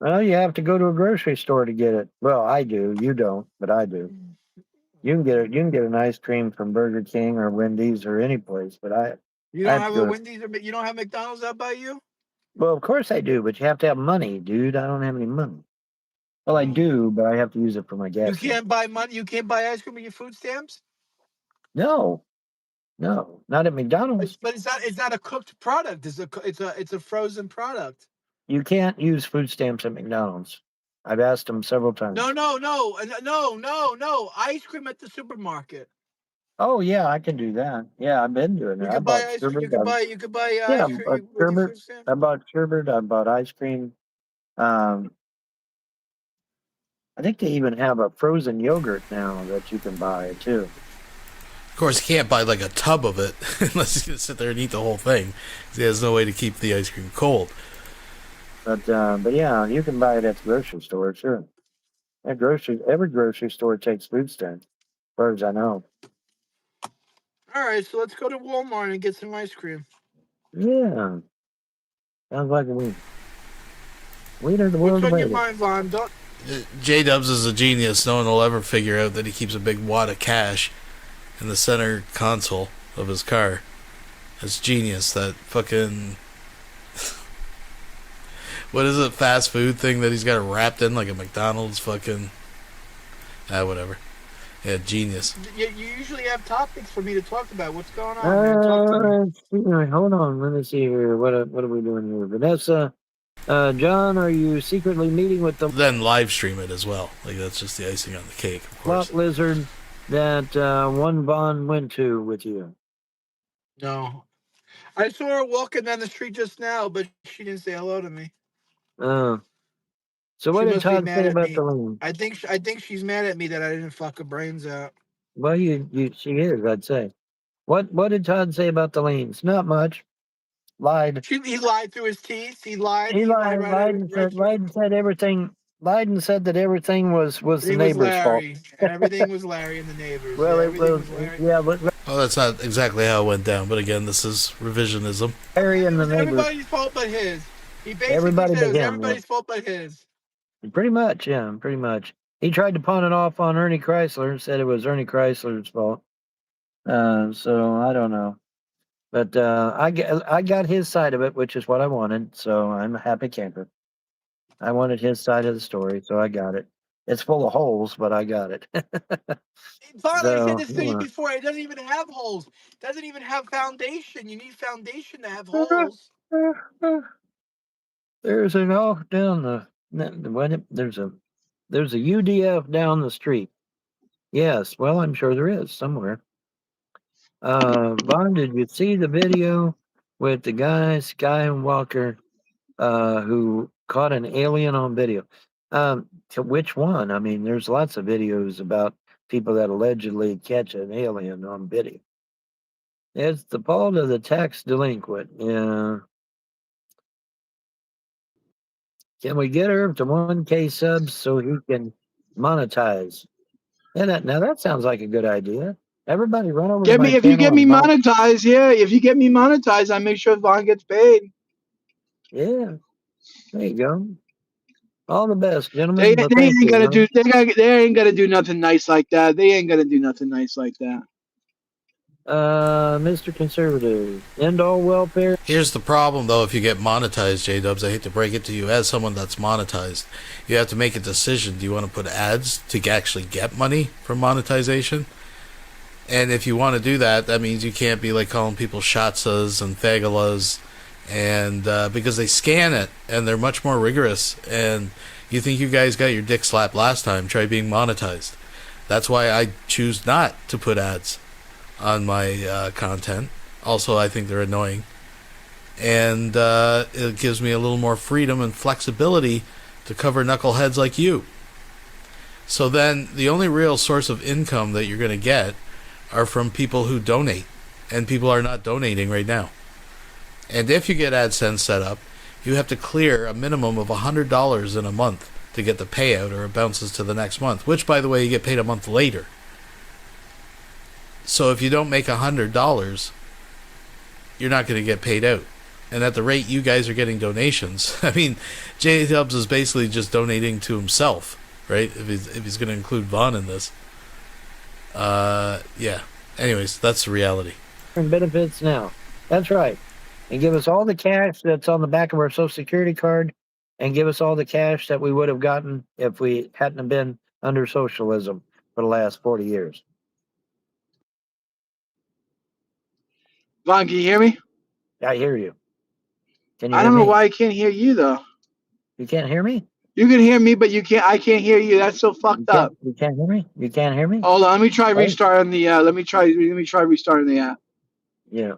Well, you have to go to a grocery store to get it. Well, I do. You don't, but I do. You can get it. You can get an ice cream from Burger King or Wendy's or any place, but You I don't have to have a go. Wendy's or you don't have McDonald's out by you? Well, of course I do, but you have to have money, dude. I don't have any money. Well, I Oh. do, but I have to use it for my You gas money. can't buy money. You can't buy ice cream with your food stamps. No, not at McDonald's. But it's not a cooked product. It's a frozen product. You can't use food stamps at McDonald's. I've asked them several times. No. Ice cream at the supermarket. Oh yeah, I can do that. Yeah, I've been doing it. You I could buy bought ice. sherbet. You could buy Yeah, I ice bought cream with your sherbet. food stamp. I bought sherbet. I bought ice cream. Um, I think they even have a frozen yogurt now that you can buy too. Of course, you can't buy like a tub of it unless he's gonna sit there and eat the whole thing. He has no way to keep the ice cream cold. But yeah, you can buy it at the grocery store. Sure, every grocery store takes food stamps, as far as I know. All right, so let's go to Walmart and get some ice cream. Yeah, sounds like a win. Weed of the world What's on your away. mind, Vaughn? J-Dubs is a genius. No one will ever figure out that he keeps a big wad of cash in the center console of his car. That's genius. That fucking... what is it? Fast food thing that he's got wrapped in like a McDonald's fucking... whatever. Yeah, genius. You usually have topics for me to talk about. What's going on, man? Talk to me. Hold on, let me see here. What are we doing here? Vanessa, John, are you secretly meeting with the Then live stream it as well. Like, that's just the icing on the cake, of course. lot lizard that one Bond went to with you? No. I saw her walking down the street just now, but she didn't say hello to me. So what She did must be Todd mad say at about me. the loan? I think she's mad at me that I didn't fuck her brains out. Well, she is, I'd say. What did Todd say about the liens? Not much. Lied. He lied through his teeth. He lied. He He lied lied and right through. said everything. Lied and said that everything was the Everything was neighbor's fault. Larry. Everything was Larry and the neighbors. Well, Yeah, it everything was was Larry. yeah, but Well, that's not exactly how it went down, but again, this is revisionism. Larry and the It was neighbors. everybody's fault but his. He basically Everybody said it but was him. Yeah. everybody's fault but his. Pretty much, yeah, pretty much. He tried to pawn it off on Ernie Chrysler and said it was Ernie Chrysler's fault. So I don't know. But I got his side of it, which is what I wanted. So I'm a happy camper. I wanted his side of the story, so I got it. It's full of holes, but I got it. Vaughn, I said So, this to you before. It doesn't even have holes. It doesn't even have foundation. You need foundation to have yeah. holes. There's an off down there's a UDF down the street. Yes, well, I'm sure there is somewhere. Vaughn, did you see the video with the guy Skywalker who caught an alien on video? To which one? I mean, there's lots of videos about people that allegedly catch an alien on video. It's the fault of the tax delinquent. Yeah. Can we get her to 1K subs so he can monetize? And now that sounds like a good idea. Everybody run over to Get my me if you channel get me and monetized. Yeah, if you get me monetized, I make sure Vaughn gets paid. yeah, there you go. All the best, They gentlemen. Well, they thank ain't you. gonna Huh? do they ain't gonna do nothing nice like that. They ain't gonna do nothing nice like that. Mr. Conservative, end all welfare. Here's the problem, though, if you get monetized, J-Dubs, I hate to break it to you, as someone that's monetized, you have to make a decision. Do you want to put ads to actually get money from monetization? And if you want to do that, that means you can't be like calling people shatsas and fagulas, and because they scan it, and they're much more rigorous, and you think you guys got your dick slapped last time, try being monetized. That's why I choose not to put ads on my content. Also, I think they're annoying. And it gives me a little more freedom and flexibility to cover knuckleheads like you. So then, the only real source of income that you're going to get are from people who donate. And people are not donating right now. And if you get AdSense set up, you have to clear a minimum of $100 in a month to get the payout, or it bounces to the next month. Which, by the way, you get paid a month later. So if you don't make $100, you're not going to get paid out. And at the rate you guys are getting donations, I mean, J-Dubs is basically just donating to himself, right? If he's going to include Vaughn in this. Yeah. Anyways, that's the reality. And benefits now. That's right. And give us all the cash that's on the back of our Social Security card, and give us all the cash that we would have gotten if we hadn't been under socialism for the last 40 years. Vaughn, can you hear me? I hear you. Can you I hear don't know me? why I can't hear you though. You can't hear me? You can hear me, but I can't hear you. That's so fucked up. You can't hear me? You can't hear me? Hold on, let me try Oh. restarting the let me try restarting the app. Yeah.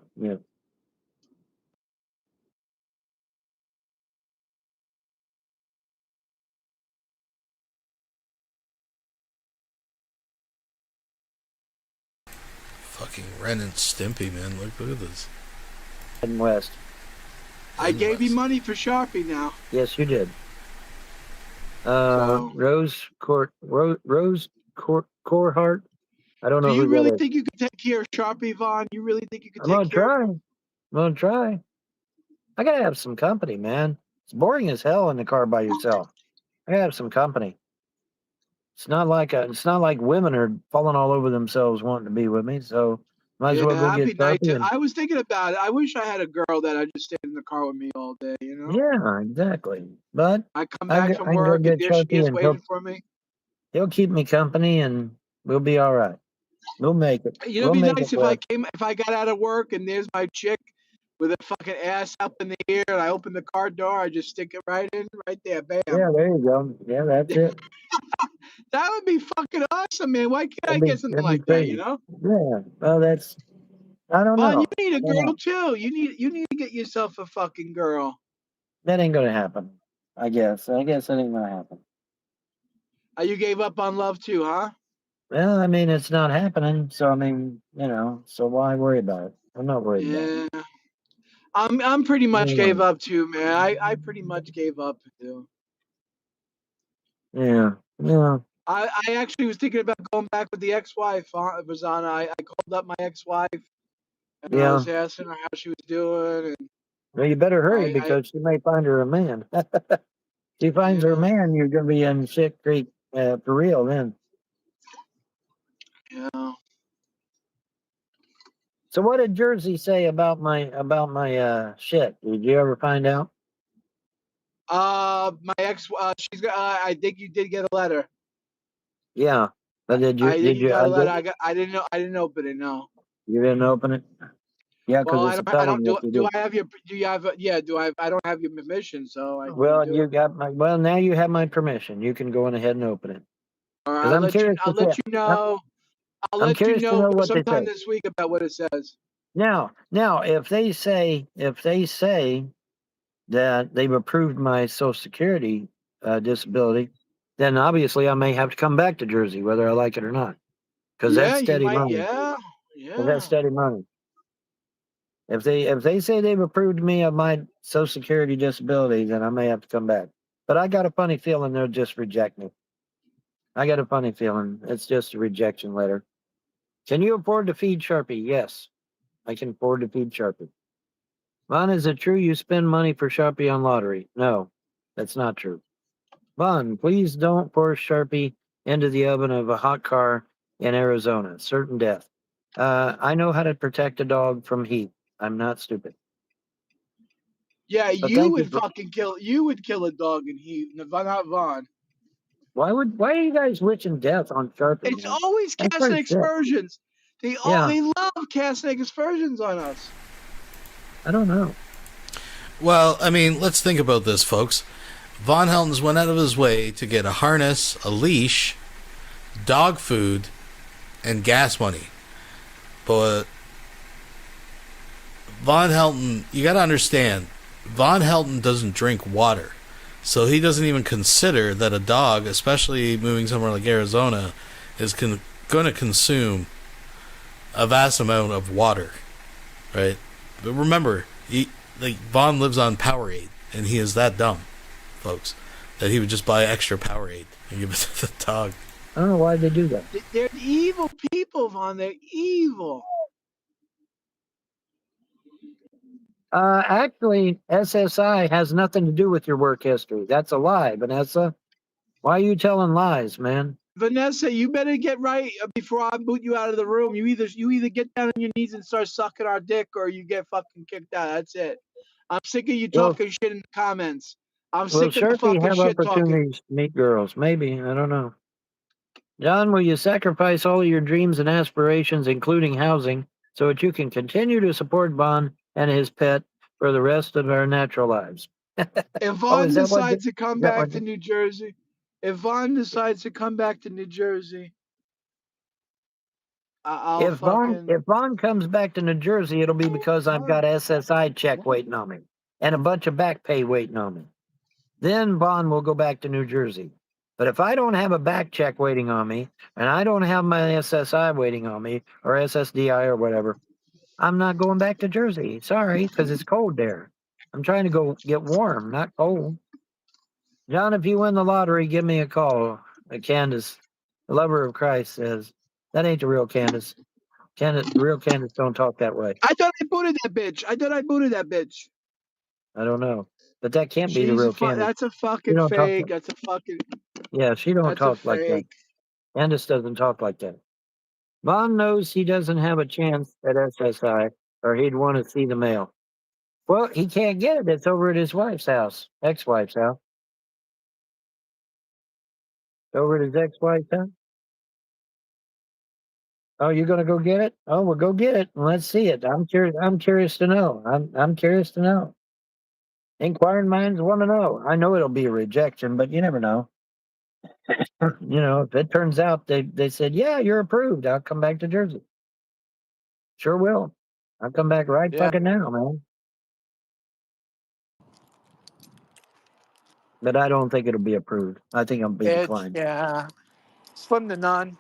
Fucking Ren and Stimpy, man. Look at this. And West. I gave you money for Sharpie now. Yes, you did. So- Rose Corehart. I don't know Do you who really that is. think you can take care of Sharpie, Vaughn? You really think you can I'm take gonna care try. of I'm gonna try. I gotta have some company, man. It's boring as hell in the car by yourself. I gotta have some company. It's not like women are falling all over themselves wanting to be with me. So might as well go I'd be get nice Sharpie. to, I was thinking about it. I wish I had a girl that I just stayed in the car with me all day, you know? Yeah, exactly. But I come I back can from go work get and there she Sharpie, is and waiting for me. he'll keep me company, and we'll be all right. We'll make it. You know, We'll it'd be make nice it, if I got out of work and there's my chick with a fucking ass up in the air and I open the car door, I just stick it right there, bam. Yeah, there you go. Yeah, that's it. That would be fucking awesome, man. Why can't I get something That'd be like that, crazy. you know? Yeah. Well, I don't Vaughn, know. you need a I don't girl know. too. You need to get yourself a fucking girl. That ain't gonna happen. I guess that ain't gonna happen. You gave up on love too, huh? Well, I mean, it's not happening. So I mean, so why worry about it? I'm not worried about it. Yeah. I'm pretty much Yeah. gave up too, man. I pretty much gave up too. Yeah. I actually was thinking about going back with the ex-wife, Rosanna. I called up my ex-wife and I Yeah. was asking her how she was doing, and Well, you better hurry I because she may find her a man. She finds her man, you're going to be in shit creek for real then. yeah. So what did Jersey say about my shit? Did you ever find out? My ex, she's got. I think you did get a letter. Yeah, but did I think you you? got a letter. I didn't know. I didn't open it. No. You didn't open it? Yeah, Well, because I it's a don't. I don't. felony if you Do do. I have your? Do you have? Yeah. Do I? I don't have your permission, so I can't Well, do you it. got my. Well, now you have my permission. You can go on ahead and open it. All right. Because I'm curious I'll to let see. you know. I'll I'm let you curious to know know what they sometime say. this week about what it says. Now, if they say that they've approved my Social Security disability, then obviously I may have to come back to Jersey, whether I like it or not, because Yeah, that's you steady might. money. Yeah. 'Cause that's Yeah. steady money. If they say they've approved me of my Social Security disability, then I may have to come back. But I got a funny feeling they'll just reject me. I got a funny feeling it's just a rejection letter. Can you afford to feed Sharpie? Yes, I can afford to feed Sharpie. Vaughn, is it true you spend money for Sharpie on lottery? No, that's not true. Vaughn, please don't force Sharpie into the oven of a hot car in Arizona. Certain death. I know how to protect a dog from heat. I'm not stupid. Yeah, But you thank you would for. fucking kill. You would kill a dog in heat, not Vaughn. Why are you guys wishing death on Sharpie, It's man? always That's casting pretty sick. aspersions. Yeah, They love casting aspersions on us. I don't know. Well, I mean, let's think about this, folks. Von Heltens went out of his way to get a harness, a leash, dog food, and gas money. But Von Helton, you got to understand, Von Helton doesn't drink water. So he doesn't even consider that a dog, especially moving somewhere like Arizona, is going to consume a vast amount of water, right? But remember, Vaughn lives on Powerade, and he is that dumb, folks, that he would just buy extra Powerade and give it to the dog. I don't know why they do that. They're evil people, Vaughn. They're evil. Actually, SSI has nothing to do with your work history. That's a lie, Vanessa. Why are you telling lies, man? Vanessa, you better get right before I boot you out of the room. You either get down on your knees and start sucking our dick, or you get fucking kicked out. That's it. I'm sick of you Well, talking shit in the comments. I'm will sick of the Sharpie fucking have shit talking. opportunities to meet girls? Maybe. I don't know. John, will you sacrifice all of your dreams and aspirations, including housing, so that you can continue to support Vaughn and his pet for the rest of our natural lives? If Oh, Vaughn is that what? decides to come Is that back what? to New Jersey, if Vaughn decides to come back to New Jersey, I'll fucking. If Vaughn comes back to New Jersey, it'll be because I've got SSI check waiting on me and a bunch of back pay waiting on me. Then Vaughn will go back to New Jersey. But if I don't have a back check waiting on me and I don't have my SSI waiting on me or SSDI or whatever, I'm not going back to Jersey. Sorry, because it's cold there. I'm trying to go get warm, not cold. John, if you win the lottery, give me a call. Candace, the lover of Christ, says that ain't the real Candace. The real Candace don't talk that way. I thought I booted that bitch. I don't know, but that can't be the She's real Candace. that's a She fucking don't talk. fake. That's a fucking. Yeah, she don't That's a talk like that. fake. Candace doesn't talk like that. Vaughn knows he doesn't have a chance at SSI, or he'd want to see the mail. Well, he can't get it. It's over at his wife's house, ex-wife's house. Over at his ex-wife's house. Oh, you're gonna go get it? Oh, well, go get it and let's see it. I'm curious. I'm curious to know. I'm curious to know. Inquiring minds want to know. I know it'll be a rejection, but you never know. If it turns out they said, yeah, you're approved, I'll come back to Jersey. Sure will. I'll come back right Yeah. fucking now, man. But I don't think it'll be approved. I think I'll be declined. Yeah. Slim to none.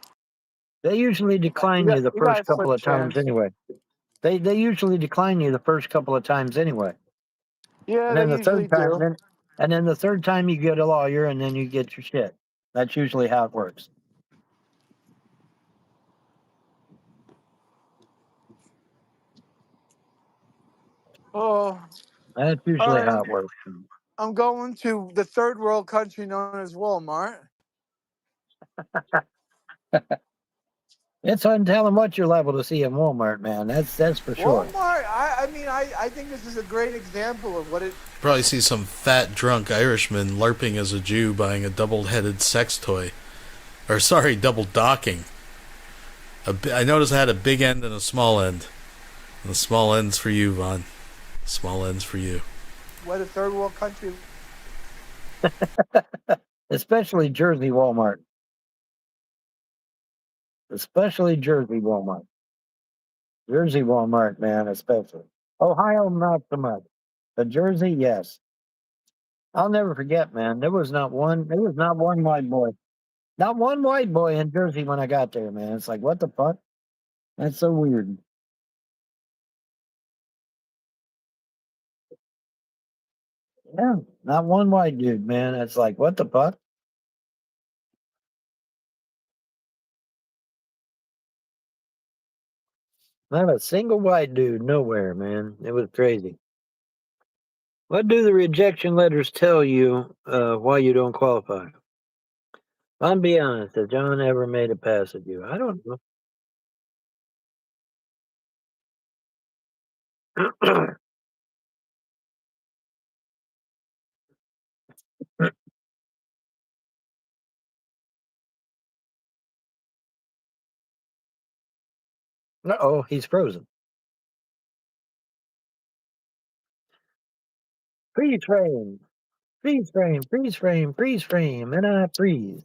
They usually decline you the You got first a slim couple of times chance. anyway. They usually decline you the first couple of times anyway. Yeah, And then they the usually third time, do. then the third time you get a lawyer, and then you get your shit. That's usually how it works. Oh, That's All usually right, how it works. I'm going to the third world country known as Walmart. It's untelling what you're liable to see in Walmart, man. That's for sure. Walmart. I think this is a great example of what it. Probably see some fat drunk Irishman LARPing as a Jew buying a double-headed sex toy. Or sorry, double docking. I noticed I had a big end and a small end. And the small end's for you, Vaughn. Small end's for you. What a third world country. Especially Jersey Walmart. Especially Jersey Walmart. Jersey Walmart, man, especially. Ohio, not so much. But Jersey, yes. I'll never forget, man. There was not one white boy. Not one white boy in Jersey when I got there, man. It's like, what the fuck? That's so weird. Yeah, not one white dude, man. It's like, what the fuck? Not a single white dude nowhere, man. It was crazy. What do the rejection letters tell you why you don't qualify? I'll be honest, has John ever made a pass at you? I don't know. Uh-oh, he's frozen. Freeze frame. Freeze frame, freeze frame, freeze frame, and I freeze.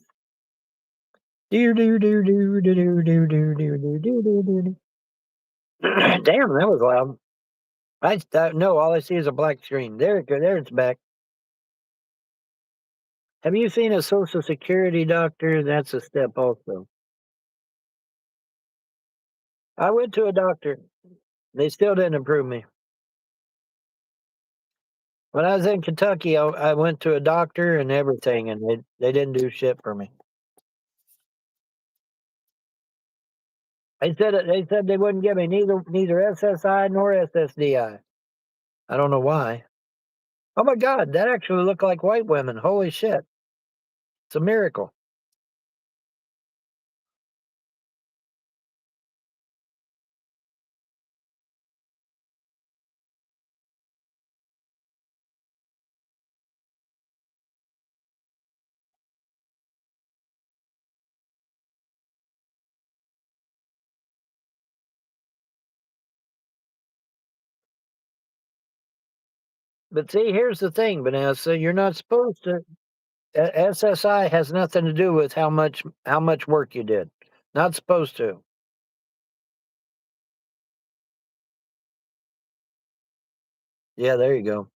Do do do do do do do do do do do do do. Damn, that was loud. No, all I see is a black screen. There it's back. Have you seen a Social Security doctor? That's a step also. I went to a doctor. They still didn't approve me. When I was in Kentucky, I went to a doctor and everything, and they didn't do shit for me. They said they wouldn't give me neither SSI nor SSDI. I don't know why. Oh my God, that actually looked like white women. Holy shit. It's a miracle. But see, here's the thing, Vanessa. You're not supposed to. SSI has nothing to do with how much work you did. Not supposed to. Yeah, there you go.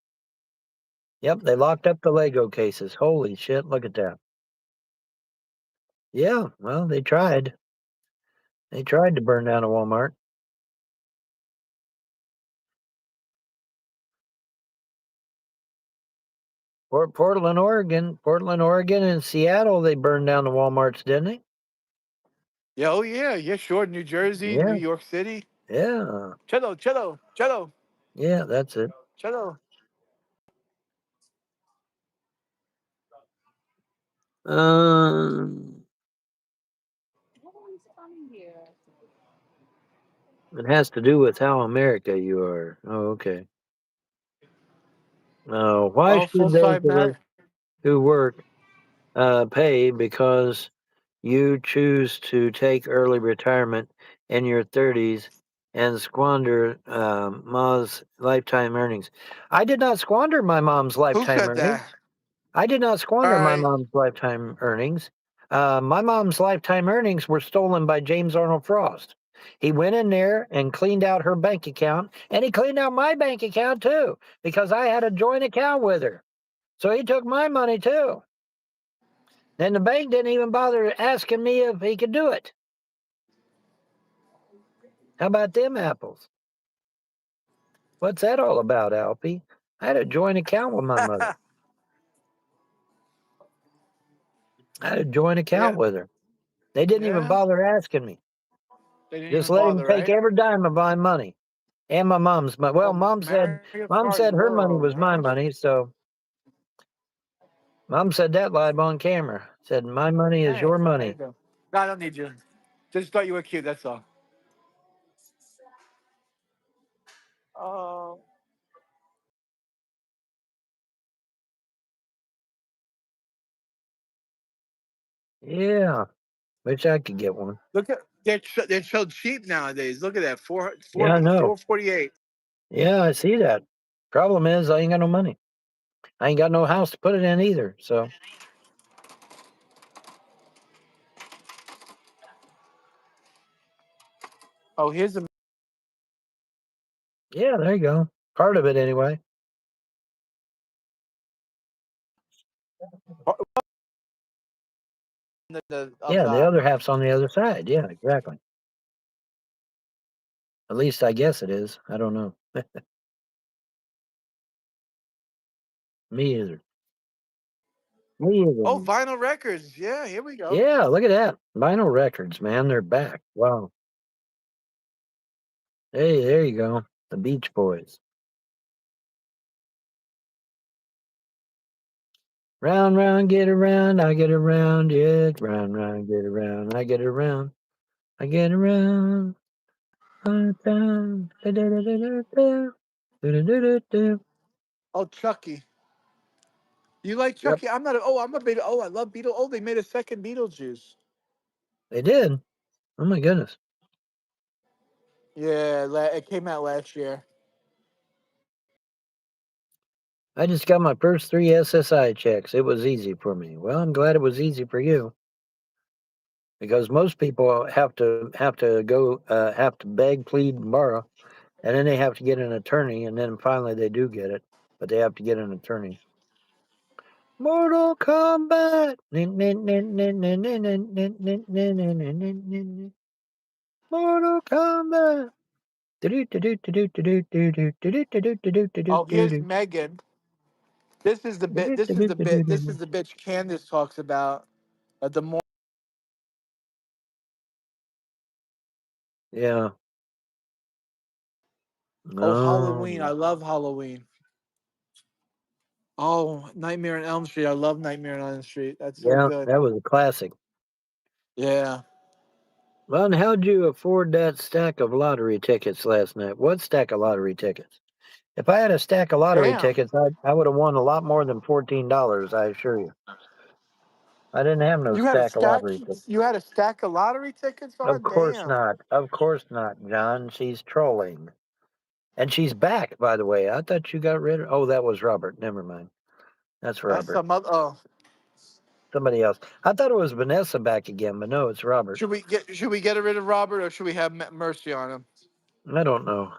Yep, they locked up the Lego cases. Holy shit, look at that. Yeah, well, they tried. They tried to burn down a Walmart. Portland, Oregon, and Seattle, they burned down the Walmarts, didn't they? Yeah, oh yeah, sure. New Jersey, Yeah. New York City. Yeah. Cello. Yeah, that's it. Cello. It has to do with how America you are. Oh, okay. Why Full should those side of us Matt. who work pay because you choose to take early retirement in your 30s and squander mom's lifetime earnings? I did not squander my mom's Who lifetime said earnings. that? I did not All squander my right. mom's lifetime earnings. My mom's lifetime earnings were stolen by James Arnold Frost. He went in there and cleaned out her bank account, and he cleaned out my bank account too, because I had a joint account with her. So he took my money too. Then the bank didn't even bother asking me if he could do it. How about them apples? What's that all about, Alfie? I had a joint account with my mother. I had a joint account with her. They didn't even Yeah. bother asking me. They didn't Just even let him bother, take right? every dime of my money. And my mom's money. Well, mom said her money was my man. money, so mom said that live on camera. Said my money is Hey, your how you money. doing? No, I don't need you. Just thought you were cute. That's all. Oh. Yeah. Wish I could get one. Look at they're so cheap nowadays. Look at that Yeah, I know. 448. Yeah, I see that. Problem is I ain't got no money. I ain't got no house to put it in either. So Oh, here's a yeah, there you go. Part of it anyway. of Yeah, the that. other half's on the other side. Yeah, exactly. At least I guess it is. I don't know. Me either. Me Oh, either. vinyl records. Yeah, here we go. Yeah, look at that. Vinyl records, man. They're back. Wow. Hey, there you go. The Beach Boys. Round, round, get around. I get around. Yeah, round, round, get around. I get around. I get around. All the time. Da-da-da-da-da-da. Da-da-da-da-da. Oh, Chucky. You like Yep, Chucky? I'm a big. Oh, I love Beetle. Oh, they made a second Beetlejuice. they did. Oh my goodness. Yeah, it came out last year. I just got my first 3 SSI checks. It was easy for me. Well, I'm glad it was easy for you because most people have to beg, plead, and borrow, and then they have to get an attorney, and then finally they do get it, but they have to get an attorney. Mortal Kombat. Mortal Kombat. Oh, here's Megan. This is the bit. This is the bit. This is the bitch Candace talks about. The more. Yeah. Oh, Halloween. I No. love Halloween. Oh, Nightmare on Elm Street. I love Nightmare on Elm Street. That's so Yeah, good. that was a classic. Yeah. Well, and how'd you afford that stack of lottery tickets last night? What stack of lottery tickets? If I had a stack of lottery Damn. tickets, I would have won a lot more than $14, I assure you. I didn't have no You had a stack of stack. lottery tickets. You had a stack of lottery tickets. Oh, Of course damn. not. Of course not, John. She's trolling. And she's back, by the way. I thought you got rid of. Oh, that was Robert. Never mind. That's That's Robert. some other. Oh, Somebody else. I thought it was Vanessa back again, but no, it's Robert. should we get rid of Robert or should we have mercy on him? I don't know.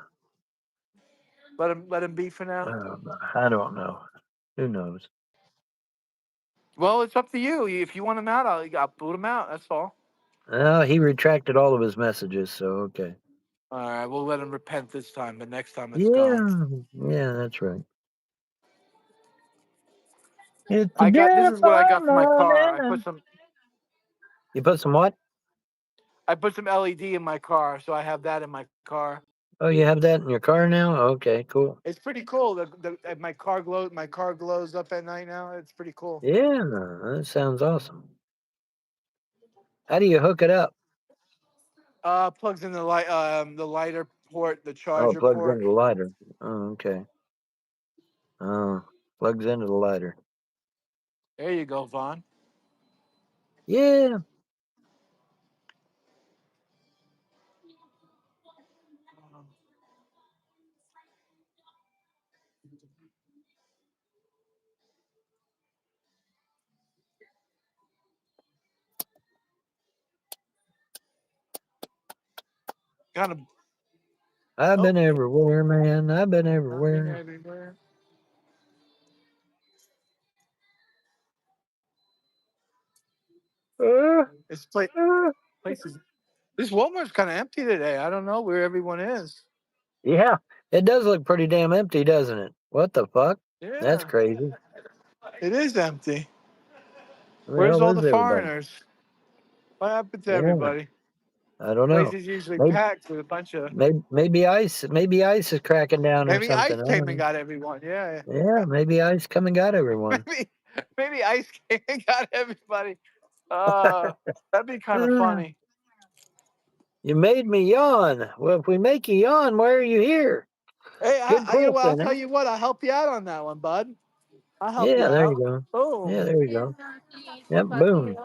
Let him be for I now. don't know. I don't know. Who knows? Well, it's up to you. If you want him out, I'll boot him out. That's all. He retracted all of his messages, so okay. All right, we'll let him repent this time, but next time it's gone. Yeah, yeah, that's right. It's the I got this death is what I of got for my car. loving. You put some what? I put some LED in my car, so I have that in my car. Oh, you have that in your car now? Okay, cool. It's pretty cool. My car glows up at night now. It's pretty cool. Yeah, that sounds awesome. How do you hook it up? Plugs in the lighter port, the Oh, it charger plugs port. into the lighter. Oh, okay. Oh, plugs into the lighter. There you go, Vaughn. Yeah. Got him. I've Oh, been everywhere, man. I've been nothing everywhere. everywhere. This place is. This Walmart's kind of empty today. I don't know where everyone is. Yeah, it does look pretty damn empty, doesn't it? What the fuck? That's Yeah, crazy. it is empty. Where the Where's hell all is the everybody? foreigners? What happened to Yeah. everybody? I don't Place know. is usually Maybe, packed with a bunch of. maybe ICE is cracking down or Maybe something. ICE I came don't and know. got everyone. Yeah. Yeah, maybe ICE come and got everyone. Maybe ICE came and got everybody. That'd be kind of Ah, funny. you made me yawn. Well, if we make you yawn, why are you here? Hey, Good I'll question, tell eh? you what. I'll help you out on that one, bud. I'll help you Yeah, there you out. go. Yeah, Boom. there you go. Yep, boom.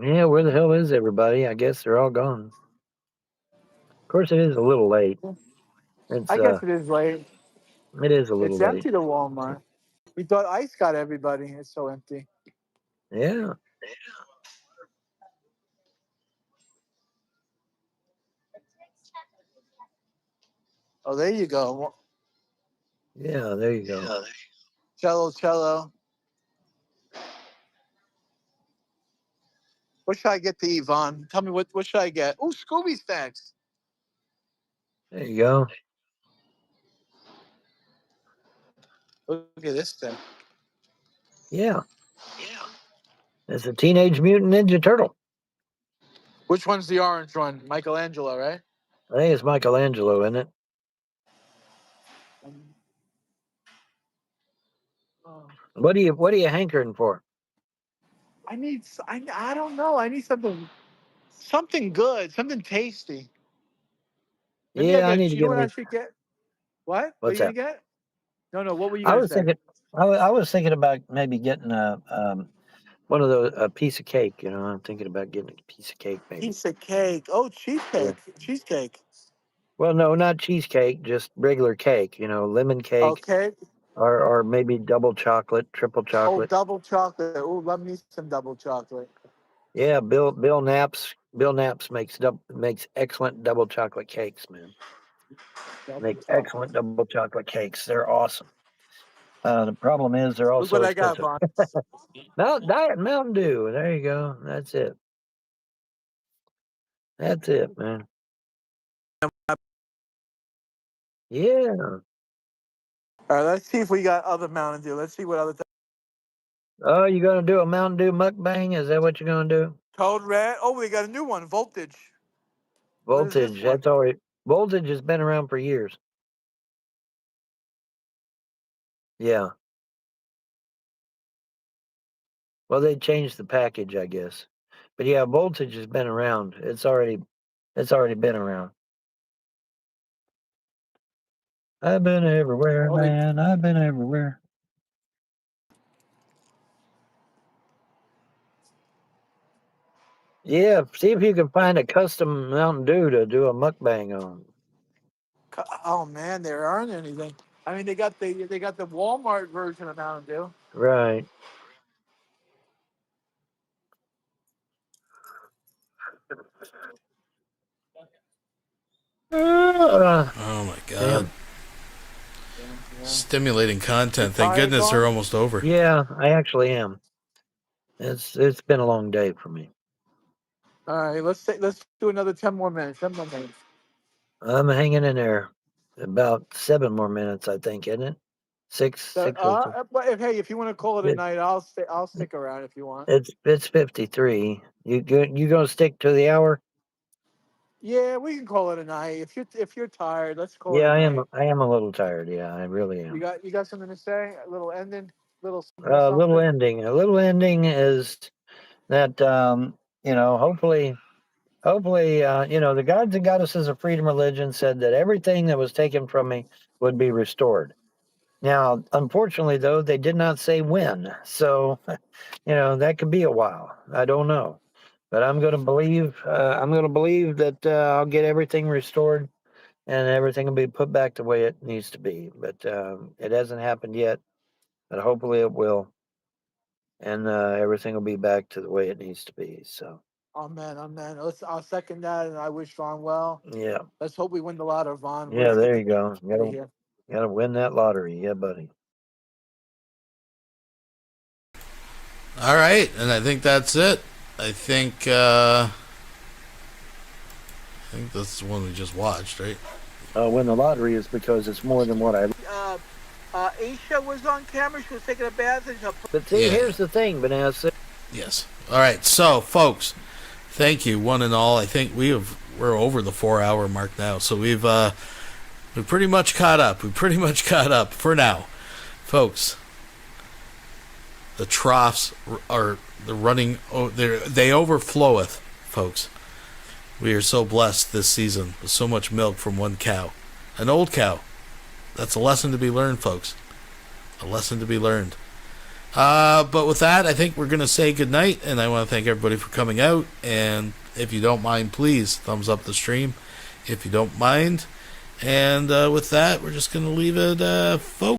Yeah, where the hell is everybody? I guess they're all gone. Of course, it is a little late. It's I guess it is late. it is a little It's late. empty, the Walmart. We thought ICE got everybody. It's so empty. Yeah. Oh, there you go. Yeah, there you go. Cello. What should I get to Yvonne? Tell me what should I get? Ooh, Scooby snacks. There you go. Look at this thing. Yeah. It's a Teenage Mutant Ninja Turtle. Which one's the orange one? Michelangelo, right? I think it's Michelangelo, isn't it? Oh. What are you hankering for? I don't know. I need something good, something tasty. Maybe I Yeah, I get. need to You know get what I me. should get? What? What are What's you gonna that? get? No. What were you I gonna was say? thinking. I was thinking about maybe getting one of those a piece of cake. You know, I'm thinking about getting a piece of cake maybe. Piece of cake. Oh, Yeah. cheesecake. Well, no, not cheesecake, just regular cake. You know, lemon cake, Okay. or maybe double chocolate, triple Oh, chocolate. double chocolate. Oh, love me some double chocolate. Yeah, Bill Naps makes excellent double chocolate cakes, man. Double Make chocolate. excellent double chocolate cakes. They're awesome. The problem is they're Look also what I got, expensive. Vaughn. Diet Mountain Dew. There you go. That's it. That's it, man. Yeah. All right, let's see if we got other Mountain Dew. Let's see what other. Oh, you gonna do a Mountain Dew mukbang? Is that what you're gonna do? Code Red. Oh, we got a new one. Voltage. What is this Voltage. one? That's already Voltage has been around for years. Yeah. Well, they changed the package, I guess. But yeah, Voltage has been around. It's already been around. I've been everywhere, Oh, they. man. I've been everywhere. Yeah, see if you can find a custom Mountain Dew to do a mukbang on. Oh man, there aren't anything. I mean, they got the Walmart version of Mountain Dew. Right. Oh my god. Damn. Stimulating content. Thank Tired, goodness they're Vaughn? almost over. Yeah, I actually am. It's been a long day for me. All right, let's do another 10 more minutes. 10 more minutes. I'm hanging in there. About 7 more minutes, I think, isn't it? So, Six or so. but if you want to call it a It, night, I'll stick around if you want. it's 53. You gonna stick to the hour? Yeah, we can call it a night. If you're tired, let's call it Yeah, a I am. night. I am a little tired. Yeah, I really You am. got something to say? A little ending, little something Little something. ending. A little ending is that hopefully the gods and goddesses of freedom religion said that everything that was taken from me would be restored. Now, unfortunately, though, they did not say when. So, that could be a while. I don't know, but I'm going to believe. I'm going to believe that I'll get everything restored and everything will be put back the way it needs to be. But it hasn't happened yet. But hopefully, it will, and everything will be back to the way it needs to be. So, Amen. I'll second that, and I wish Vaughn well. yeah, Let's hope we win the lotto, Vaughn. We're yeah. gonna get There the you go. out of here. Gotta win that lottery, yeah, buddy. All right, and I think that's it. I think this is the one we just watched, right? Win the lottery is because it's more than what I. Aisha was on camera. She was taking a bath. And But see, Yeah. here's the thing, Vanessa. Yes. All right. So, folks, thank you, one and all. I think we're over the 4-hour mark now, so we've pretty much caught up. We pretty much caught up for now, folks. The troughs are running. They overfloweth, folks. We are so blessed this season with so much milk from one cow, an old cow. That's a lesson to be learned, folks. A lesson to be learned. But with that, I think we're going to say goodnight, and I want to thank everybody for coming out. And if you don't mind, please thumbs up the stream if you don't mind. And with that, we're just going to leave it, folks.